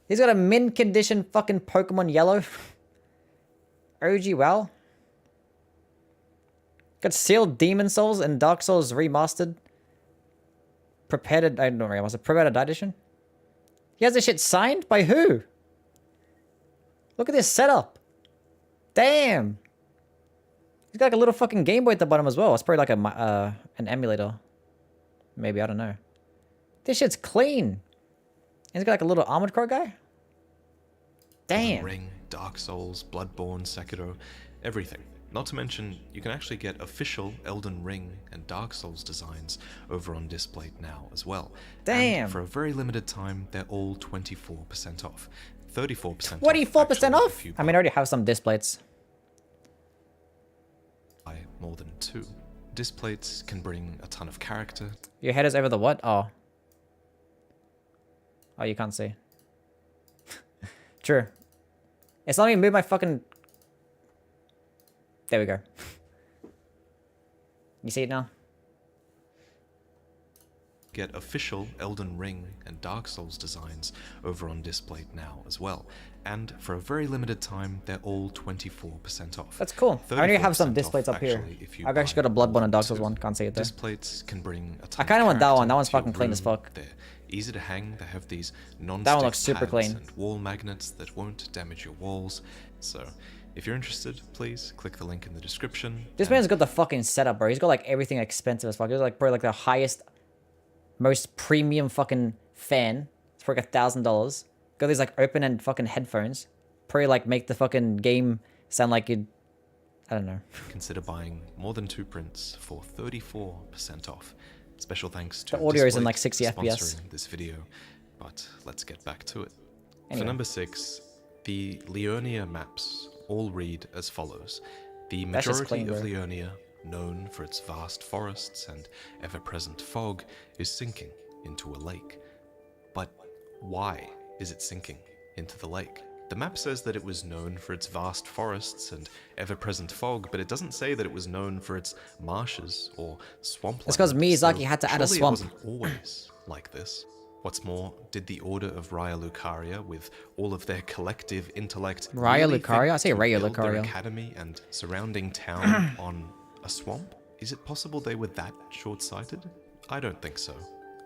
[SPEAKER 1] He's got a mint condition fucking Pokemon Yellow. OG WoW. Got sealed Demon Souls and Dark Souls remastered. Prepared to... I don't know, was it Prepared to Die edition? He has this shit signed? By who? Look at this setup. Damn. He's got like a little fucking Game Boy at the bottom as well. It's probably like a an emulator. Maybe, I don't know. This shit's clean. He's got like a little Armored Core guy. Damn.
[SPEAKER 3] Ring, Dark Souls, Bloodborne, Sekiro, everything. Not to mention, you can actually get official Elden Ring and Dark Souls designs over on Displate now as well.
[SPEAKER 1] Damn.
[SPEAKER 3] And for a very limited time, they're all 24% off. 34%
[SPEAKER 1] 24%
[SPEAKER 3] off
[SPEAKER 1] off? I mean, I already have some displays.
[SPEAKER 3] buy more than 2. Displates can bring a ton of character.
[SPEAKER 1] Your head is over the what? Oh. Oh, you can't see. True. It's letting me move my fucking... There we go. You see it now?
[SPEAKER 3] Get official Elden Ring and Dark Souls designs over on Displate now as well. And for a very limited time, they're all 24% off.
[SPEAKER 1] That's cool. I already have some
[SPEAKER 3] 34%
[SPEAKER 1] displays
[SPEAKER 3] off,
[SPEAKER 1] up here.
[SPEAKER 3] actually, if you
[SPEAKER 1] I've
[SPEAKER 3] buy
[SPEAKER 1] actually got a
[SPEAKER 3] more
[SPEAKER 1] Bloodborne and Dark
[SPEAKER 3] than
[SPEAKER 1] Souls
[SPEAKER 3] 2.
[SPEAKER 1] one. Can't see it though.
[SPEAKER 3] Displates can bring a ton
[SPEAKER 1] I kinda want that one. That
[SPEAKER 3] character
[SPEAKER 1] one's
[SPEAKER 3] to your
[SPEAKER 1] fucking clean as
[SPEAKER 3] room.
[SPEAKER 1] fuck.
[SPEAKER 3] They're easy to hang. They have these non
[SPEAKER 1] That one looks super clean.
[SPEAKER 3] and wall magnets that won't damage your walls. So, if you're interested, please click the link in the description.
[SPEAKER 1] This
[SPEAKER 3] and
[SPEAKER 1] man's got the fucking setup, bro. He's got like everything expensive as fuck. He's like probably like the highest, most premium fucking fan. It's for like $1,000. Got these like open end fucking headphones. Probably like make the fucking game sound like it. I don't know.
[SPEAKER 3] consider buying more than 2 prints for 34% off. Special thanks to
[SPEAKER 1] The audio is in
[SPEAKER 3] Displate
[SPEAKER 1] like 60
[SPEAKER 3] for
[SPEAKER 1] FPS.
[SPEAKER 3] sponsoring this video, but let's get back to it.
[SPEAKER 1] Anyway.
[SPEAKER 3] For number 6, the Aeonia maps all read as follows. The
[SPEAKER 1] That's just
[SPEAKER 3] majority
[SPEAKER 1] clean,
[SPEAKER 3] of
[SPEAKER 1] bro.
[SPEAKER 3] Aeonia, known for its vast forests and ever-present fog, is sinking into a lake. But why is it sinking into the lake? The map says that it was known for its vast forests and ever-present fog, but it doesn't say that it was known for its marshes or swampland.
[SPEAKER 1] It's 'cause Miyazaki had to add a
[SPEAKER 3] surely
[SPEAKER 1] swamp.
[SPEAKER 3] It wasn't always like this. What's more, did the Order of Raya Lucaria, with all of their collective intellect,
[SPEAKER 1] Raya
[SPEAKER 3] really
[SPEAKER 1] Lucaria?
[SPEAKER 3] think
[SPEAKER 1] I say
[SPEAKER 3] to
[SPEAKER 1] Raya
[SPEAKER 3] build their
[SPEAKER 1] Lucaria.
[SPEAKER 3] academy and surrounding town on a swamp? Is it possible they were that short-sighted? I don't think so.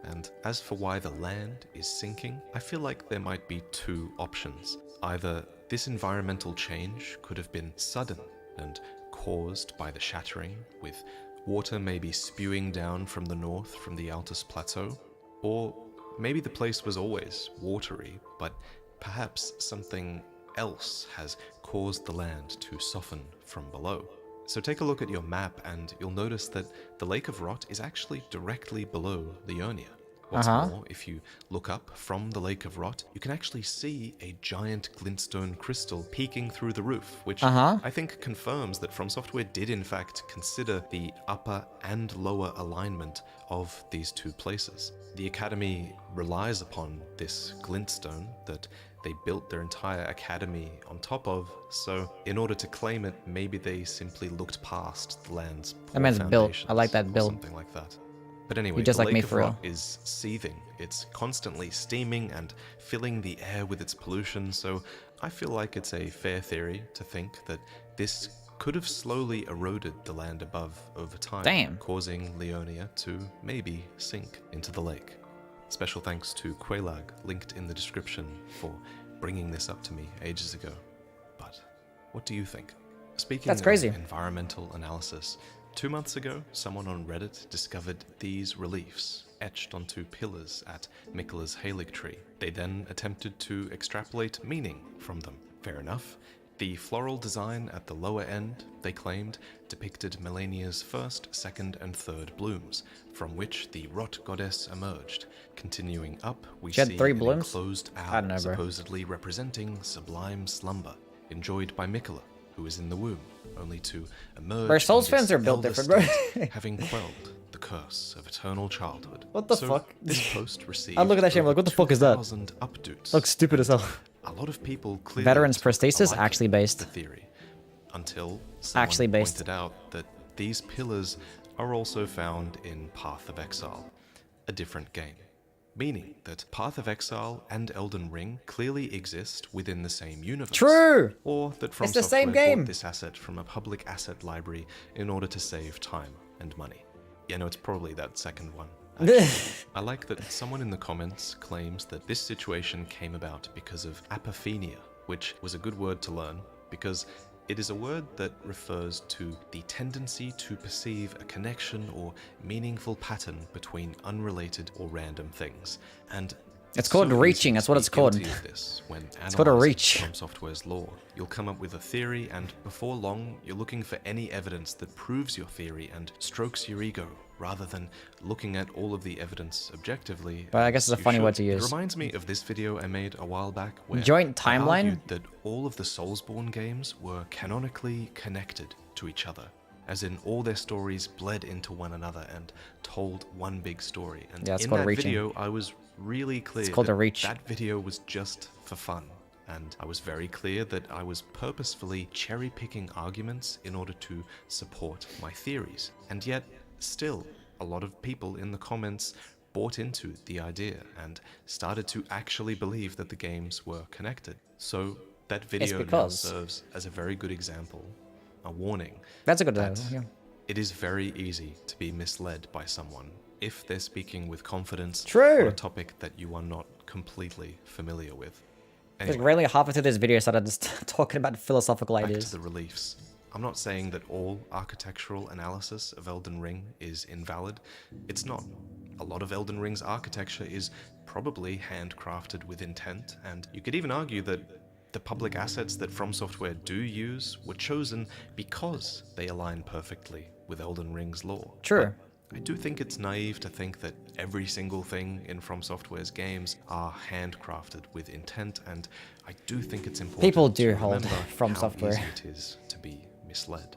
[SPEAKER 3] And as for why the land is sinking, I feel like there might be 2 options. Either this environmental change could have been sudden and caused by the shattering, with water maybe spewing down from the north from the Altus Plateau, or maybe the place was always watery, but perhaps something else has caused the land to soften from below. So take a look at your map and you'll notice that the Lake of Rot is actually directly below Leonia. What's more, if you look up from the Lake of Rot, you can actually see a giant glintstone crystal peeking through the roof, which I think confirms that From Software did in fact consider the upper and lower alignment of these two places. The Academy relies upon this glintstone that they built their entire academy on top of, so in order to claim it, maybe they simply looked past the land's poor
[SPEAKER 1] That man's built. I like that
[SPEAKER 3] foundations or
[SPEAKER 1] build.
[SPEAKER 3] something like that. But anyway,
[SPEAKER 1] He just
[SPEAKER 3] the
[SPEAKER 1] like me
[SPEAKER 3] Lake of
[SPEAKER 1] for real.
[SPEAKER 3] Rot is seething. It's constantly steaming and filling the air with its pollution, so I feel like it's a fair theory to think that this could have slowly eroded the land above over time,
[SPEAKER 1] Damn.
[SPEAKER 3] causing Leonia to maybe sink into the lake. Special thanks to Qualag, linked in the description, for bringing this up to me ages ago. But what do you think? Speaking
[SPEAKER 1] That's crazy.
[SPEAKER 3] of environmental analysis, 2 months ago, someone on Reddit discovered these reliefs etched onto pillars at Miquella's Halig tree. They then attempted to extrapolate meaning from them. Fair enough. The floral design at the lower end, they claimed, depicted Melania's first, second, and third blooms, from which the Rot goddess emerged. Continuing up, we
[SPEAKER 1] She had
[SPEAKER 3] see
[SPEAKER 1] 3
[SPEAKER 3] an
[SPEAKER 1] blooms?
[SPEAKER 3] enclosed
[SPEAKER 1] I don't
[SPEAKER 3] owl,
[SPEAKER 1] know, bro.
[SPEAKER 3] supposedly representing sublime slumber, enjoyed by Miquella, who is in the womb, only to emerge.
[SPEAKER 1] Bro, Souls
[SPEAKER 3] in this
[SPEAKER 1] fans are built
[SPEAKER 3] elder
[SPEAKER 1] different, bro.
[SPEAKER 3] state, having quelled the curse of eternal childhood.
[SPEAKER 1] What the
[SPEAKER 3] So,
[SPEAKER 1] fuck?
[SPEAKER 3] This post received
[SPEAKER 1] I look at that shit, I'm like, what the fuck is that?
[SPEAKER 3] 2,000 upvotes.
[SPEAKER 1] Looks stupid as hell.
[SPEAKER 3] A lot of people clearly
[SPEAKER 1] Veterans
[SPEAKER 3] took a
[SPEAKER 1] prosthesis,
[SPEAKER 3] liking
[SPEAKER 1] actually
[SPEAKER 3] to
[SPEAKER 1] based.
[SPEAKER 3] the theory, until someone
[SPEAKER 1] Actually based.
[SPEAKER 3] pointed out that these pillars are also found in Path of Exile, a different game. Meaning that Path of Exile and Elden Ring clearly exist within the same universe.
[SPEAKER 1] True!
[SPEAKER 3] Or that From
[SPEAKER 1] It's the same
[SPEAKER 3] Software
[SPEAKER 1] game.
[SPEAKER 3] bought this asset from a public asset library in order to save time and money. Yeah, no, it's probably that second one. I like that someone in the comments claims that this situation came about because of apophenia, which was a good word to learn because it is a word that refers to the tendency to perceive a connection or meaningful pattern between unrelated or random things. And
[SPEAKER 1] It's called
[SPEAKER 3] so
[SPEAKER 1] reaching,
[SPEAKER 3] easy
[SPEAKER 1] that's
[SPEAKER 3] to
[SPEAKER 1] what
[SPEAKER 3] be
[SPEAKER 1] it's called.
[SPEAKER 3] guilty of this when
[SPEAKER 1] It's called a
[SPEAKER 3] analysing
[SPEAKER 1] reach.
[SPEAKER 3] From Software's lore. You'll come up with a theory, and before long, you're looking for any evidence that proves your theory and strokes your ego, rather than looking at all of the evidence objectively.
[SPEAKER 1] But I guess it's a
[SPEAKER 3] you
[SPEAKER 1] funny
[SPEAKER 3] should.
[SPEAKER 1] word to
[SPEAKER 3] It
[SPEAKER 1] use.
[SPEAKER 3] reminds me of this video I made a while back where
[SPEAKER 1] Joint
[SPEAKER 3] I
[SPEAKER 1] timeline?
[SPEAKER 3] argued that all of the Soulsborne games were canonically connected to each other, as in all their stories bled into one another and told one big story. And
[SPEAKER 1] Yeah, it's
[SPEAKER 3] in
[SPEAKER 1] called
[SPEAKER 3] that
[SPEAKER 1] reaching.
[SPEAKER 3] video, I was really clear
[SPEAKER 1] called
[SPEAKER 3] that
[SPEAKER 1] a reach.
[SPEAKER 3] that video was just for fun. And I was very clear that I was purposefully cherry-picking arguments in order to support my theories. And yet, still, a lot of people in the comments bought into the idea and started to actually believe that the games were connected. So that video now
[SPEAKER 1] because-
[SPEAKER 3] serves as a very good example, a warning.
[SPEAKER 1] That's a good
[SPEAKER 3] that
[SPEAKER 1] example, yeah.
[SPEAKER 3] It is very easy to be misled by someone if they're speaking with confidence
[SPEAKER 1] True.
[SPEAKER 3] on a topic that you are not completely familiar with.
[SPEAKER 1] Because
[SPEAKER 3] Anyway,
[SPEAKER 1] really halfway through this video I started just talking about philosophical
[SPEAKER 3] back
[SPEAKER 1] ideas.
[SPEAKER 3] to the reliefs. I'm not saying that all architectural analysis of Elden Ring is invalid. It's not. A lot of Elden Ring's architecture is probably handcrafted with intent, and you could even argue that the public assets that From Software do use were chosen because they align perfectly with Elden Ring's lore.
[SPEAKER 1] True.
[SPEAKER 3] I do think it's naive to think that every single thing in From Software's games are handcrafted with intent, and I do think it's important
[SPEAKER 1] People do
[SPEAKER 3] to
[SPEAKER 1] hold
[SPEAKER 3] remember
[SPEAKER 1] From
[SPEAKER 3] how
[SPEAKER 1] Software
[SPEAKER 3] easy it is to be misled.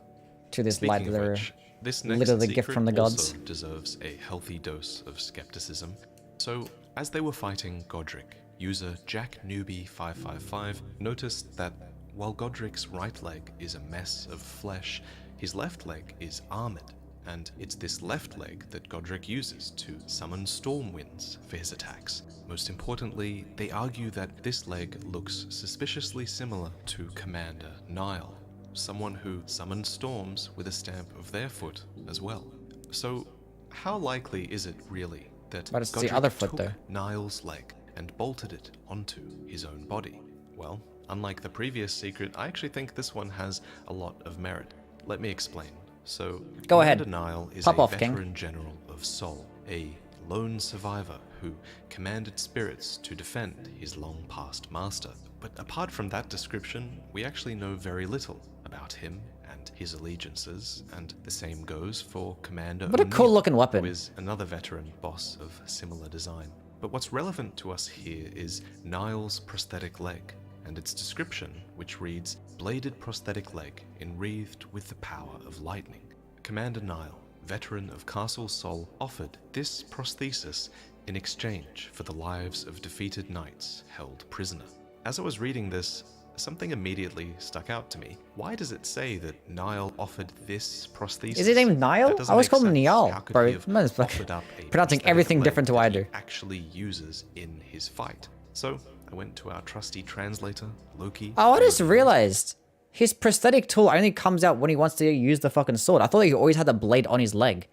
[SPEAKER 1] To this
[SPEAKER 3] Speaking
[SPEAKER 1] light
[SPEAKER 3] of
[SPEAKER 1] lure.
[SPEAKER 3] which, this next
[SPEAKER 1] literally gift
[SPEAKER 3] secret
[SPEAKER 1] from the gods.
[SPEAKER 3] also deserves a healthy dose of skepticism. So, as they were fighting Godric, user JackNewbie555 noticed that while Godric's right leg is a mess of flesh, his left leg is armored, and it's this left leg that Godric uses to summon storm winds for his attacks. Most importantly, they argue that this leg looks suspiciously similar to Commander Nile, someone who summoned storms with a stamp of their foot as well. So, how likely is it really that
[SPEAKER 1] But it's the
[SPEAKER 3] Godric
[SPEAKER 1] other foot,
[SPEAKER 3] took
[SPEAKER 1] though.
[SPEAKER 3] Nile's leg and bolted it onto his own body? Well, unlike the previous secret, I actually think this one has a lot of merit. Let me explain. So,
[SPEAKER 1] Go ahead.
[SPEAKER 3] Commander Nile is
[SPEAKER 1] Pop
[SPEAKER 3] a
[SPEAKER 1] off, King.
[SPEAKER 3] veteran general of Sol, a lone survivor who commanded spirits to defend his long-past master. But apart from that description, we actually know very little about him and his allegiances, and the same goes for Commander
[SPEAKER 1] What a cool
[SPEAKER 3] O'Neill,
[SPEAKER 1] looking weapon.
[SPEAKER 3] who is another veteran boss of similar design. But what's relevant to us here is Niall's prosthetic leg, and its description, which reads, "Bladed prosthetic leg, enwreathed with the power of lightning." Commander Niall, veteran of Castle Sol, offered this prosthesis in exchange for the lives of defeated knights held prisoner. As I was reading this, something immediately stuck out to me. Why does it say that Niall offered this prosthesis?
[SPEAKER 1] Is his name Niall?
[SPEAKER 3] That doesn't
[SPEAKER 1] I always
[SPEAKER 3] make
[SPEAKER 1] call him
[SPEAKER 3] sense.
[SPEAKER 1] Niall,
[SPEAKER 3] How could
[SPEAKER 1] bro.
[SPEAKER 3] he have
[SPEAKER 1] Man, it's like
[SPEAKER 3] offered up a
[SPEAKER 1] pronouncing
[SPEAKER 3] prosthetic
[SPEAKER 1] everything
[SPEAKER 3] leg
[SPEAKER 1] different to what I
[SPEAKER 3] that he
[SPEAKER 1] do.
[SPEAKER 3] actually uses in his fight? So I went to our trusty translator, Loki.
[SPEAKER 1] Oh, I just realized his prosthetic tool only comes out when he wants to use the fucking sword. I thought he always had the blade on his leg.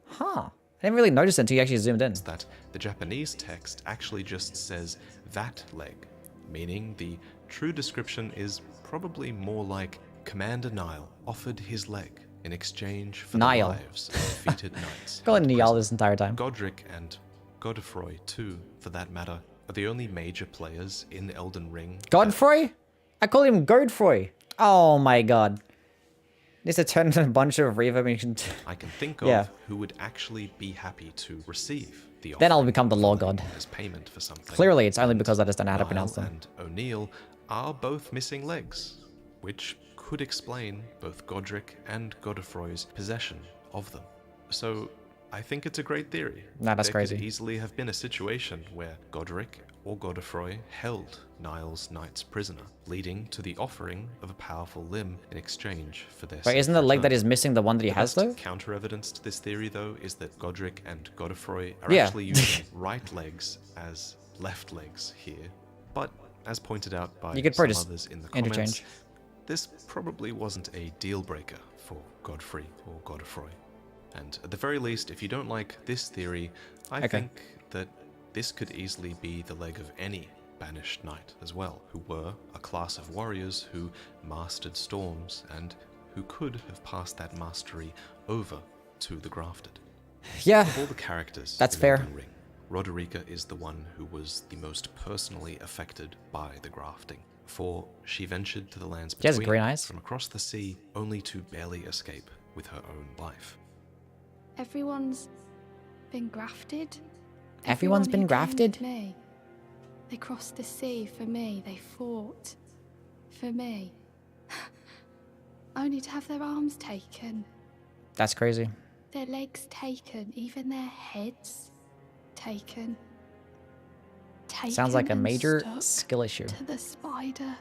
[SPEAKER 1] Huh. I didn't really notice it until you actually zoomed in.
[SPEAKER 3] that the Japanese text actually just says that leg, meaning the true description is probably more like Commander Niall offered his leg in exchange for
[SPEAKER 1] Niall.
[SPEAKER 3] the lives of defeated knights.
[SPEAKER 1] Calling
[SPEAKER 3] held
[SPEAKER 1] Niall
[SPEAKER 3] prisoner.
[SPEAKER 1] this entire time.
[SPEAKER 3] Godric and Godefroy too, for that matter, are the only major players in Elden Ring.
[SPEAKER 1] Godfrey? I call him Godfrey. Oh my god. Needs to turn into a bunch of reverb.
[SPEAKER 3] I can think
[SPEAKER 1] Yeah.
[SPEAKER 3] of who would actually be happy to receive the
[SPEAKER 1] Then I'll
[SPEAKER 3] offering
[SPEAKER 1] become the
[SPEAKER 3] from
[SPEAKER 1] law
[SPEAKER 3] them
[SPEAKER 1] god.
[SPEAKER 3] as payment for something.
[SPEAKER 1] Clearly, it's only
[SPEAKER 3] And
[SPEAKER 1] because I just don't know how to pronounce
[SPEAKER 3] Niall
[SPEAKER 1] them.
[SPEAKER 3] and O'Neill are both missing legs, which could explain both Godric and Godefroy's possession of them. So I think it's a great theory.
[SPEAKER 1] Nah, that's
[SPEAKER 3] there
[SPEAKER 1] crazy.
[SPEAKER 3] could easily have been a situation where Godric or Godefroy held Niall's knights prisoner, leading to the offering of a powerful limb in exchange for their
[SPEAKER 1] Wait, isn't the leg that is missing the one that he has though?
[SPEAKER 3] Counter evidence to this theory, though, is that Godric and Godefroy are
[SPEAKER 1] Yeah.
[SPEAKER 3] actually using right legs as left legs here. But as pointed out by
[SPEAKER 1] You could
[SPEAKER 3] some
[SPEAKER 1] probably just
[SPEAKER 3] others in the comments,
[SPEAKER 1] interchange.
[SPEAKER 3] this probably wasn't a deal breaker for Godfrey or Godefroy. And at the very least, if you don't like this theory, I
[SPEAKER 1] Okay.
[SPEAKER 3] think that this could easily be the leg of any banished knight as well, who were a class of warriors who mastered storms and who could have passed that mastery over to the grafted.
[SPEAKER 1] Yeah.
[SPEAKER 3] Of all the characters
[SPEAKER 1] That's
[SPEAKER 3] in
[SPEAKER 1] fair.
[SPEAKER 3] Elden Ring, Roderica is the one who was the most personally affected by the grafting, for she ventured to the lands
[SPEAKER 1] She has
[SPEAKER 3] between
[SPEAKER 1] green eyes.
[SPEAKER 3] from across the sea, only to barely escape with her own life.
[SPEAKER 5] Everyone's been grafted.
[SPEAKER 1] Everyone's been
[SPEAKER 5] Everyone who came
[SPEAKER 1] grafted?
[SPEAKER 5] with me. They crossed the sea for me. They fought for me. Only to have their arms taken,
[SPEAKER 1] That's crazy.
[SPEAKER 5] their legs taken, even their heads taken.
[SPEAKER 1] Sounds like a
[SPEAKER 5] and
[SPEAKER 1] major
[SPEAKER 5] stuck
[SPEAKER 1] skill issue.
[SPEAKER 5] to the spider.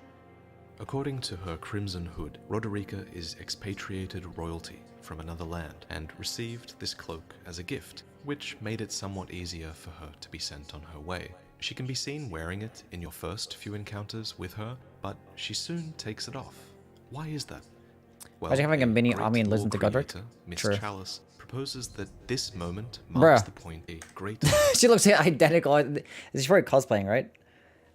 [SPEAKER 3] According to her Crimson Hood, Roderica is expatriated royalty from another land and received this cloak as a gift, which made it somewhat easier for her to be sent on her way. She can be seen wearing it in your first few encounters with her, but she soon takes it off. Why is that? Well,
[SPEAKER 1] Imagine having a mini
[SPEAKER 3] great
[SPEAKER 1] army and
[SPEAKER 3] lore
[SPEAKER 1] listen to Godric.
[SPEAKER 3] creator, Miss
[SPEAKER 1] True.
[SPEAKER 3] Chalice proposes that this moment marks
[SPEAKER 1] Bruh.
[SPEAKER 3] the point a great
[SPEAKER 1] She looks identical. She's probably cosplaying, right?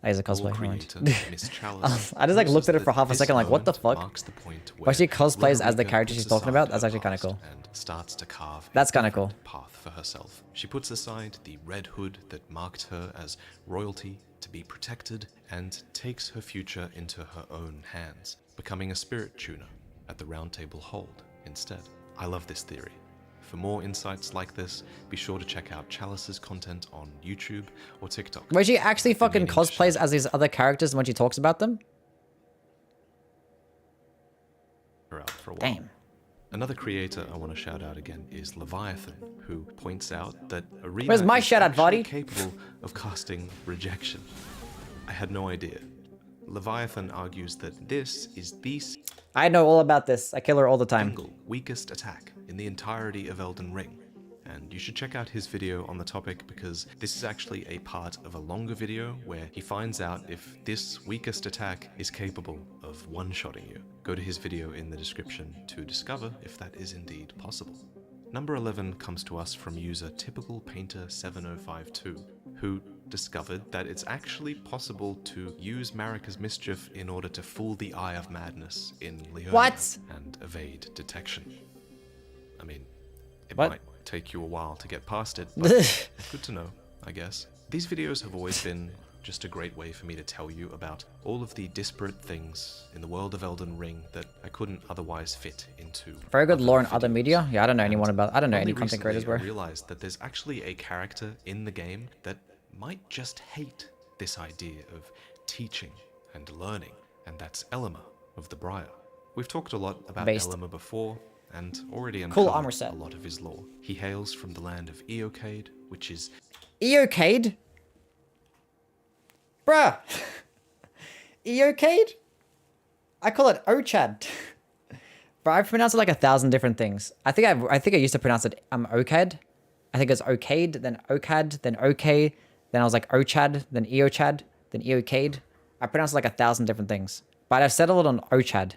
[SPEAKER 1] Oh, he's a
[SPEAKER 3] lore
[SPEAKER 1] cosplay. never mind.
[SPEAKER 3] creator, Miss Chalice.
[SPEAKER 1] I just like looked at it for
[SPEAKER 3] proposes
[SPEAKER 1] half a
[SPEAKER 3] that
[SPEAKER 1] second, like,
[SPEAKER 3] this
[SPEAKER 1] what the
[SPEAKER 3] moment
[SPEAKER 1] fuck?
[SPEAKER 3] marks the point
[SPEAKER 1] Why she
[SPEAKER 3] where
[SPEAKER 1] cosplays as the
[SPEAKER 3] Roderica
[SPEAKER 1] character
[SPEAKER 3] puts
[SPEAKER 1] she's talking
[SPEAKER 3] aside
[SPEAKER 1] about? That's
[SPEAKER 3] her
[SPEAKER 1] actually kinda
[SPEAKER 3] past
[SPEAKER 1] cool.
[SPEAKER 3] And starts to carve
[SPEAKER 1] That's
[SPEAKER 3] a
[SPEAKER 1] kinda
[SPEAKER 3] different
[SPEAKER 1] cool.
[SPEAKER 3] path for herself. She puts aside the red hood that marked her as royalty to be protected and takes her future into her own hands, becoming a spirit tuner at the Round Table Hold instead. I love this theory. For more insights like this, be sure to check out Chalice's content on YouTube or TikTok.
[SPEAKER 1] Where she actually
[SPEAKER 3] I've been
[SPEAKER 1] fucking
[SPEAKER 3] meaning to
[SPEAKER 1] cosplays
[SPEAKER 3] shout
[SPEAKER 1] as these other characters when she talks about them?
[SPEAKER 3] her out for a while.
[SPEAKER 1] Damn.
[SPEAKER 3] Another creator I want to shout out again is Leviathan, who points out that Arena
[SPEAKER 1] Where's my
[SPEAKER 3] is
[SPEAKER 1] shout out,
[SPEAKER 3] actually
[SPEAKER 1] Vardy?
[SPEAKER 3] capable of casting rejection. I had no idea. Leviathan argues that this is the
[SPEAKER 1] I know all about this. I kill her all the time.
[SPEAKER 3] single weakest attack in the entirety of Elden Ring. And you should check out his video on the topic because this is actually a part of a longer video where he finds out if this weakest attack is capable of one-shotting you. Go to his video in the description to discover if that is indeed possible. Number 11 comes to us from user TypicalPainter7052, who discovered that it's actually possible to use Marika's Mischief in order to fool the Eye of Madness in Leonia
[SPEAKER 1] What?
[SPEAKER 3] and evade detection. I mean, it
[SPEAKER 1] What?
[SPEAKER 3] might take you a while to get past it, but good to know, I guess. These videos have always been just a great way for me to tell you about all of the disparate things in the world of Elden Ring that I couldn't otherwise fit into.
[SPEAKER 1] Very good lore in other
[SPEAKER 3] videos.
[SPEAKER 1] media. Yeah, I don't know anyone
[SPEAKER 3] And
[SPEAKER 1] about. I don't know
[SPEAKER 3] only
[SPEAKER 1] any content
[SPEAKER 3] recently
[SPEAKER 1] creators, bro.
[SPEAKER 3] I realized that there's actually a character in the game that might just hate this idea of teaching and learning, and that's Elima of the Briar. We've talked a lot about
[SPEAKER 1] Based.
[SPEAKER 3] Elima before, and already
[SPEAKER 1] Cool
[SPEAKER 3] uncovered
[SPEAKER 1] armor set.
[SPEAKER 3] a lot of his lore. He hails from the land of Eocade, which is
[SPEAKER 1] Eocade? Bruh. Eocade? I call it Ochad. But I've pronounced it like 1,000 different things. I think I used to pronounce it Okad. I think it's Okade, then Okad, then Okay, then I was like Ochad, then Eochad, then Eocade. I pronounced it like 1,000 different things. But I've settled on Ochad.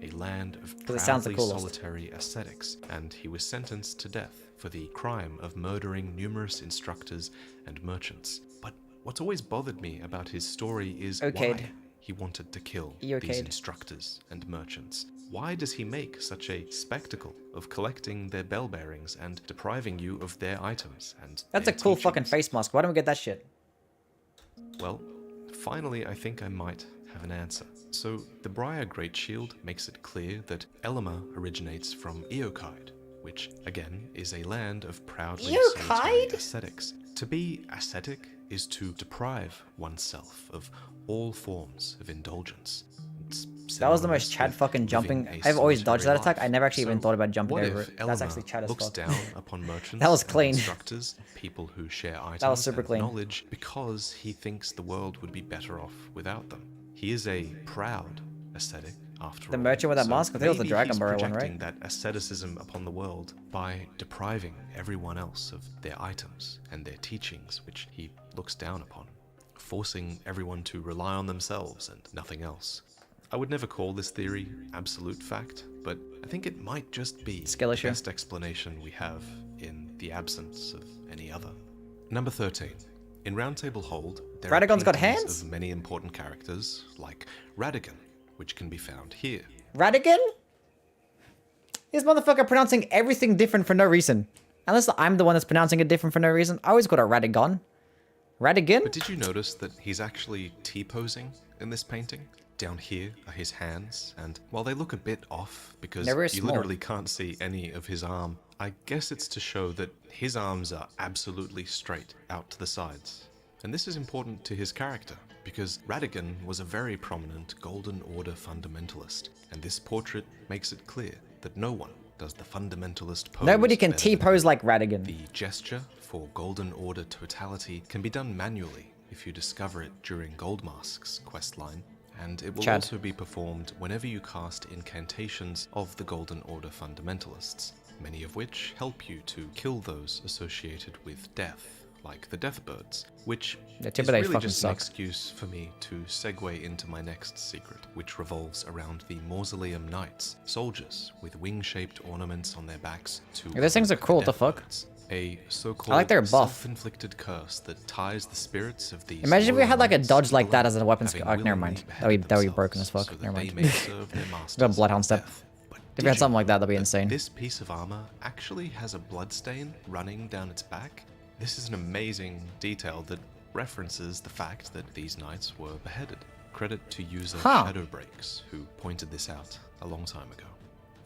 [SPEAKER 3] a land of
[SPEAKER 1] it sounds the
[SPEAKER 3] proudly
[SPEAKER 1] coolest.
[SPEAKER 3] solitary ascetics, and he was sentenced to death for the crime of murdering numerous instructors and merchants. But what's always bothered me about his story is
[SPEAKER 1] Okade.
[SPEAKER 3] why he wanted to kill
[SPEAKER 1] Eocade.
[SPEAKER 3] these instructors and merchants. Why does he make such a spectacle of collecting their bell bearings and depriving you of their items and
[SPEAKER 1] That's a
[SPEAKER 3] their
[SPEAKER 1] cool fucking
[SPEAKER 3] teachings?
[SPEAKER 1] face mask. Why don't we get that shit?
[SPEAKER 3] Well, finally, I think I might have an answer. So, the Briar Great Shield makes it clear that Elima originates from Eocide, which, again, is a land of proudly solitary
[SPEAKER 1] Eocide?
[SPEAKER 3] ascetics. To be ascetic is to deprive oneself of all forms of indulgence. It's
[SPEAKER 1] That was the
[SPEAKER 3] synonymous
[SPEAKER 1] most Chad
[SPEAKER 3] with
[SPEAKER 1] fucking
[SPEAKER 3] living
[SPEAKER 1] jumping.
[SPEAKER 3] a
[SPEAKER 1] I've always dodged that
[SPEAKER 3] solitary
[SPEAKER 1] attack. I
[SPEAKER 3] life.
[SPEAKER 1] never actually even
[SPEAKER 3] So,
[SPEAKER 1] thought about jumping
[SPEAKER 3] what
[SPEAKER 1] over
[SPEAKER 3] if
[SPEAKER 1] it. That's
[SPEAKER 3] Elima
[SPEAKER 1] actually Chad as
[SPEAKER 3] looks
[SPEAKER 1] fuck.
[SPEAKER 3] down upon merchants
[SPEAKER 1] That was
[SPEAKER 3] and
[SPEAKER 1] clean.
[SPEAKER 3] instructors, people who share items
[SPEAKER 1] was super
[SPEAKER 3] and
[SPEAKER 1] clean.
[SPEAKER 3] knowledge, because he thinks the world would be better off without them. He is a proud ascetic, after
[SPEAKER 1] The
[SPEAKER 3] all.
[SPEAKER 1] merchant with that
[SPEAKER 3] So
[SPEAKER 1] mask? I think it was the
[SPEAKER 3] maybe he's
[SPEAKER 1] Dragonborn one,
[SPEAKER 3] projecting
[SPEAKER 1] right?
[SPEAKER 3] that asceticism upon the world by depriving everyone else of their items and their teachings, which he looks down upon, forcing everyone to rely on themselves and nothing else. I would never call this theory absolute fact, but I think it might just be
[SPEAKER 1] Skill
[SPEAKER 3] the
[SPEAKER 1] issue.
[SPEAKER 3] best explanation we have in the absence of any other. Number 13. In Roundtable Hold, there
[SPEAKER 1] Radagon's
[SPEAKER 3] are
[SPEAKER 1] got
[SPEAKER 3] paintings
[SPEAKER 1] hands?
[SPEAKER 3] of many important characters, like Radagon, which can be found here.
[SPEAKER 1] Radigan? This motherfucker pronouncing everything different for no reason. Unless I'm the one that's pronouncing it different for no reason. I always call it Radagon. Radigan?
[SPEAKER 3] But did you notice that he's actually T-posing in this painting? Down here are his hands, and while they look a bit off because
[SPEAKER 1] They're very
[SPEAKER 3] you
[SPEAKER 1] small.
[SPEAKER 3] literally can't see any of his arm, I guess it's to show that his arms are absolutely straight out to the sides. And this is important to his character, because Radagon was a very prominent Golden Order fundamentalist, and this portrait makes it clear that no one does the fundamentalist pose.
[SPEAKER 1] Nobody can
[SPEAKER 3] better than
[SPEAKER 1] T-pose
[SPEAKER 3] him.
[SPEAKER 1] like Radigan.
[SPEAKER 3] The gesture for Golden Order totality can be done manually if you discover it during Goldmask's questline, and it will
[SPEAKER 1] Chad.
[SPEAKER 3] also be performed whenever you cast incantations of the Golden Order fundamentalists, many of which help you to kill those associated with death, like the Deathbirds, which
[SPEAKER 1] Yeah,
[SPEAKER 3] is
[SPEAKER 1] Timber Days
[SPEAKER 3] really
[SPEAKER 1] fucking
[SPEAKER 3] just an
[SPEAKER 1] suck.
[SPEAKER 3] excuse for me to segue into my next secret, which revolves around the Mausoleum Knights, soldiers with wing-shaped ornaments on their backs to
[SPEAKER 1] Yeah, those things are
[SPEAKER 3] evoke
[SPEAKER 1] cool, what the fuck?
[SPEAKER 3] Deathbirds. A so-called
[SPEAKER 1] I like their buff.
[SPEAKER 3] self-inflicted curse that ties the spirits of these.
[SPEAKER 1] Imagine if we
[SPEAKER 3] loyal
[SPEAKER 1] had like a
[SPEAKER 3] knights
[SPEAKER 1] dodge
[SPEAKER 3] to
[SPEAKER 1] like
[SPEAKER 3] the
[SPEAKER 1] that
[SPEAKER 3] land,
[SPEAKER 1] as a weapon
[SPEAKER 3] having
[SPEAKER 1] skill. Oh, never
[SPEAKER 3] willingly
[SPEAKER 1] mind. That'd
[SPEAKER 3] beheaded
[SPEAKER 1] be broken as
[SPEAKER 3] themselves
[SPEAKER 1] fuck.
[SPEAKER 3] so that
[SPEAKER 1] Never
[SPEAKER 3] they
[SPEAKER 1] mind.
[SPEAKER 3] may serve their masters
[SPEAKER 1] got Bloodhound step.
[SPEAKER 3] death. But
[SPEAKER 1] If we
[SPEAKER 3] did
[SPEAKER 1] had
[SPEAKER 3] you
[SPEAKER 1] something like that,
[SPEAKER 3] know
[SPEAKER 1] that'd be insane.
[SPEAKER 3] This piece of armor actually has a bloodstain running down its back. This is an amazing detail that references the fact that these knights were beheaded. Credit to user
[SPEAKER 1] Huh.
[SPEAKER 3] Shadowbreaks, who pointed this out a long time ago.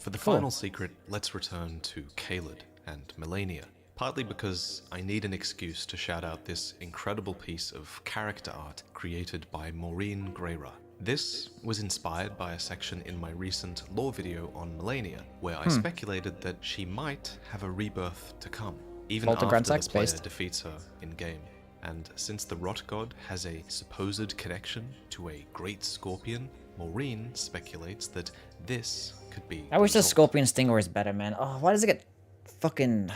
[SPEAKER 3] For the
[SPEAKER 1] Cool.
[SPEAKER 3] final secret, let's return to Caelid and Melania. Partly because I need an excuse to shout out this incredible piece of character art created by Maureen Greyra. This was inspired by a section in my recent lore video on Melania, where I speculated that she might have a rebirth to come, even
[SPEAKER 1] Volta
[SPEAKER 3] after the
[SPEAKER 1] Grandsax
[SPEAKER 3] player
[SPEAKER 1] based.
[SPEAKER 3] defeats her in-game. And since the Rot God has a supposed connection to a great scorpion, Maureen speculates that this could be
[SPEAKER 1] I wish the
[SPEAKER 3] result.
[SPEAKER 1] Scorpion Stinger was better, man. Oh, why does it get fucking...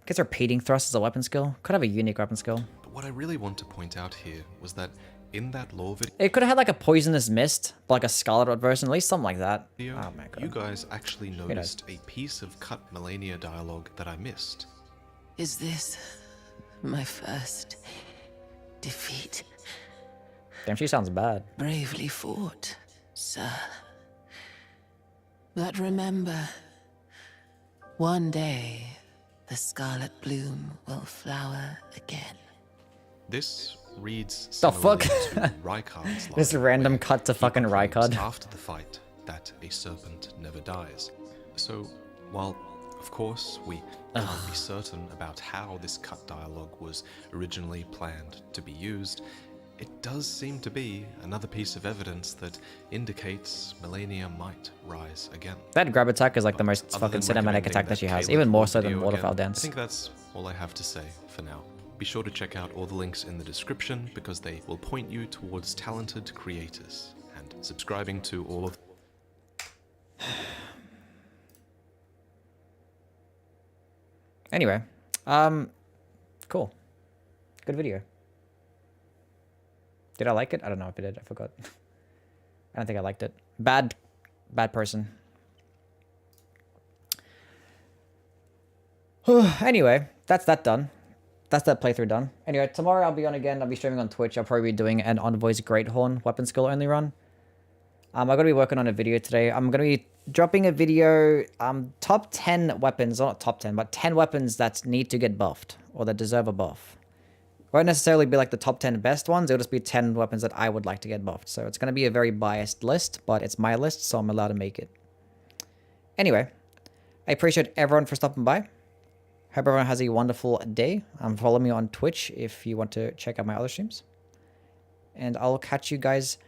[SPEAKER 1] Gets repeating thrust as a weapon skill? Could have a unique weapon skill.
[SPEAKER 3] But what I really want to point out here was that in that lore
[SPEAKER 1] It could have had like a poisonous mist, like a scarlet version, at least something like that.
[SPEAKER 3] video,
[SPEAKER 1] Oh my god.
[SPEAKER 3] you guys actually
[SPEAKER 1] knows?
[SPEAKER 3] noticed a piece of cut Melania dialogue that I missed.
[SPEAKER 6] Is this my first defeat?
[SPEAKER 1] Damn, she sounds bad.
[SPEAKER 6] Bravely fought, sir. But remember, one day the scarlet bloom will flower again.
[SPEAKER 3] This reads
[SPEAKER 1] The fuck?
[SPEAKER 3] similarly to Rykard's line,
[SPEAKER 1] This random
[SPEAKER 3] where
[SPEAKER 1] cut to
[SPEAKER 3] he
[SPEAKER 1] fucking
[SPEAKER 3] proclaims
[SPEAKER 1] Rykard.
[SPEAKER 3] after the fight that a serpent never dies. So, while of course we can't be certain about how this cut dialogue was originally planned to be used, it does seem to be another piece of evidence that indicates Melania might rise again.
[SPEAKER 1] That grab attack is like the most
[SPEAKER 3] Other
[SPEAKER 1] fucking
[SPEAKER 3] than
[SPEAKER 1] cinematic
[SPEAKER 3] recommending
[SPEAKER 1] attack that she has,
[SPEAKER 3] Caleb
[SPEAKER 1] even more
[SPEAKER 3] watch
[SPEAKER 1] so
[SPEAKER 3] the
[SPEAKER 1] than
[SPEAKER 3] video
[SPEAKER 1] Waterfowl
[SPEAKER 3] again, I
[SPEAKER 1] Dance.
[SPEAKER 3] think that's all I have to say for now. Be sure to check out all the links in the description because they will point you towards talented creators, and subscribing to all of
[SPEAKER 1] Anyway, cool. Good video. Did I like it? I don't know if I did. I forgot. I don't think I liked it. Bad person. Anyway, that's that done. That's that playthrough done. Anyway, tomorrow I'll be on again. I'll be streaming on Twitch. I'll probably be doing an Envoy's Greathorn weapon skill only run. I'm going to be working on a video today. I'm going to be dropping a video, top 10 weapons, not top 10, but 10 weapons that need to get buffed or that deserve a buff. Won't necessarily be like the top 10 best ones. It'll just be 10 weapons that I would like to get buffed. So it's going to be a very biased list, but it's my list, so I'm allowed to make it. Anyway, I appreciate everyone for stopping by. Hope everyone has a wonderful day. Follow me on Twitch if you want to check out my other streams. And I'll catch you guys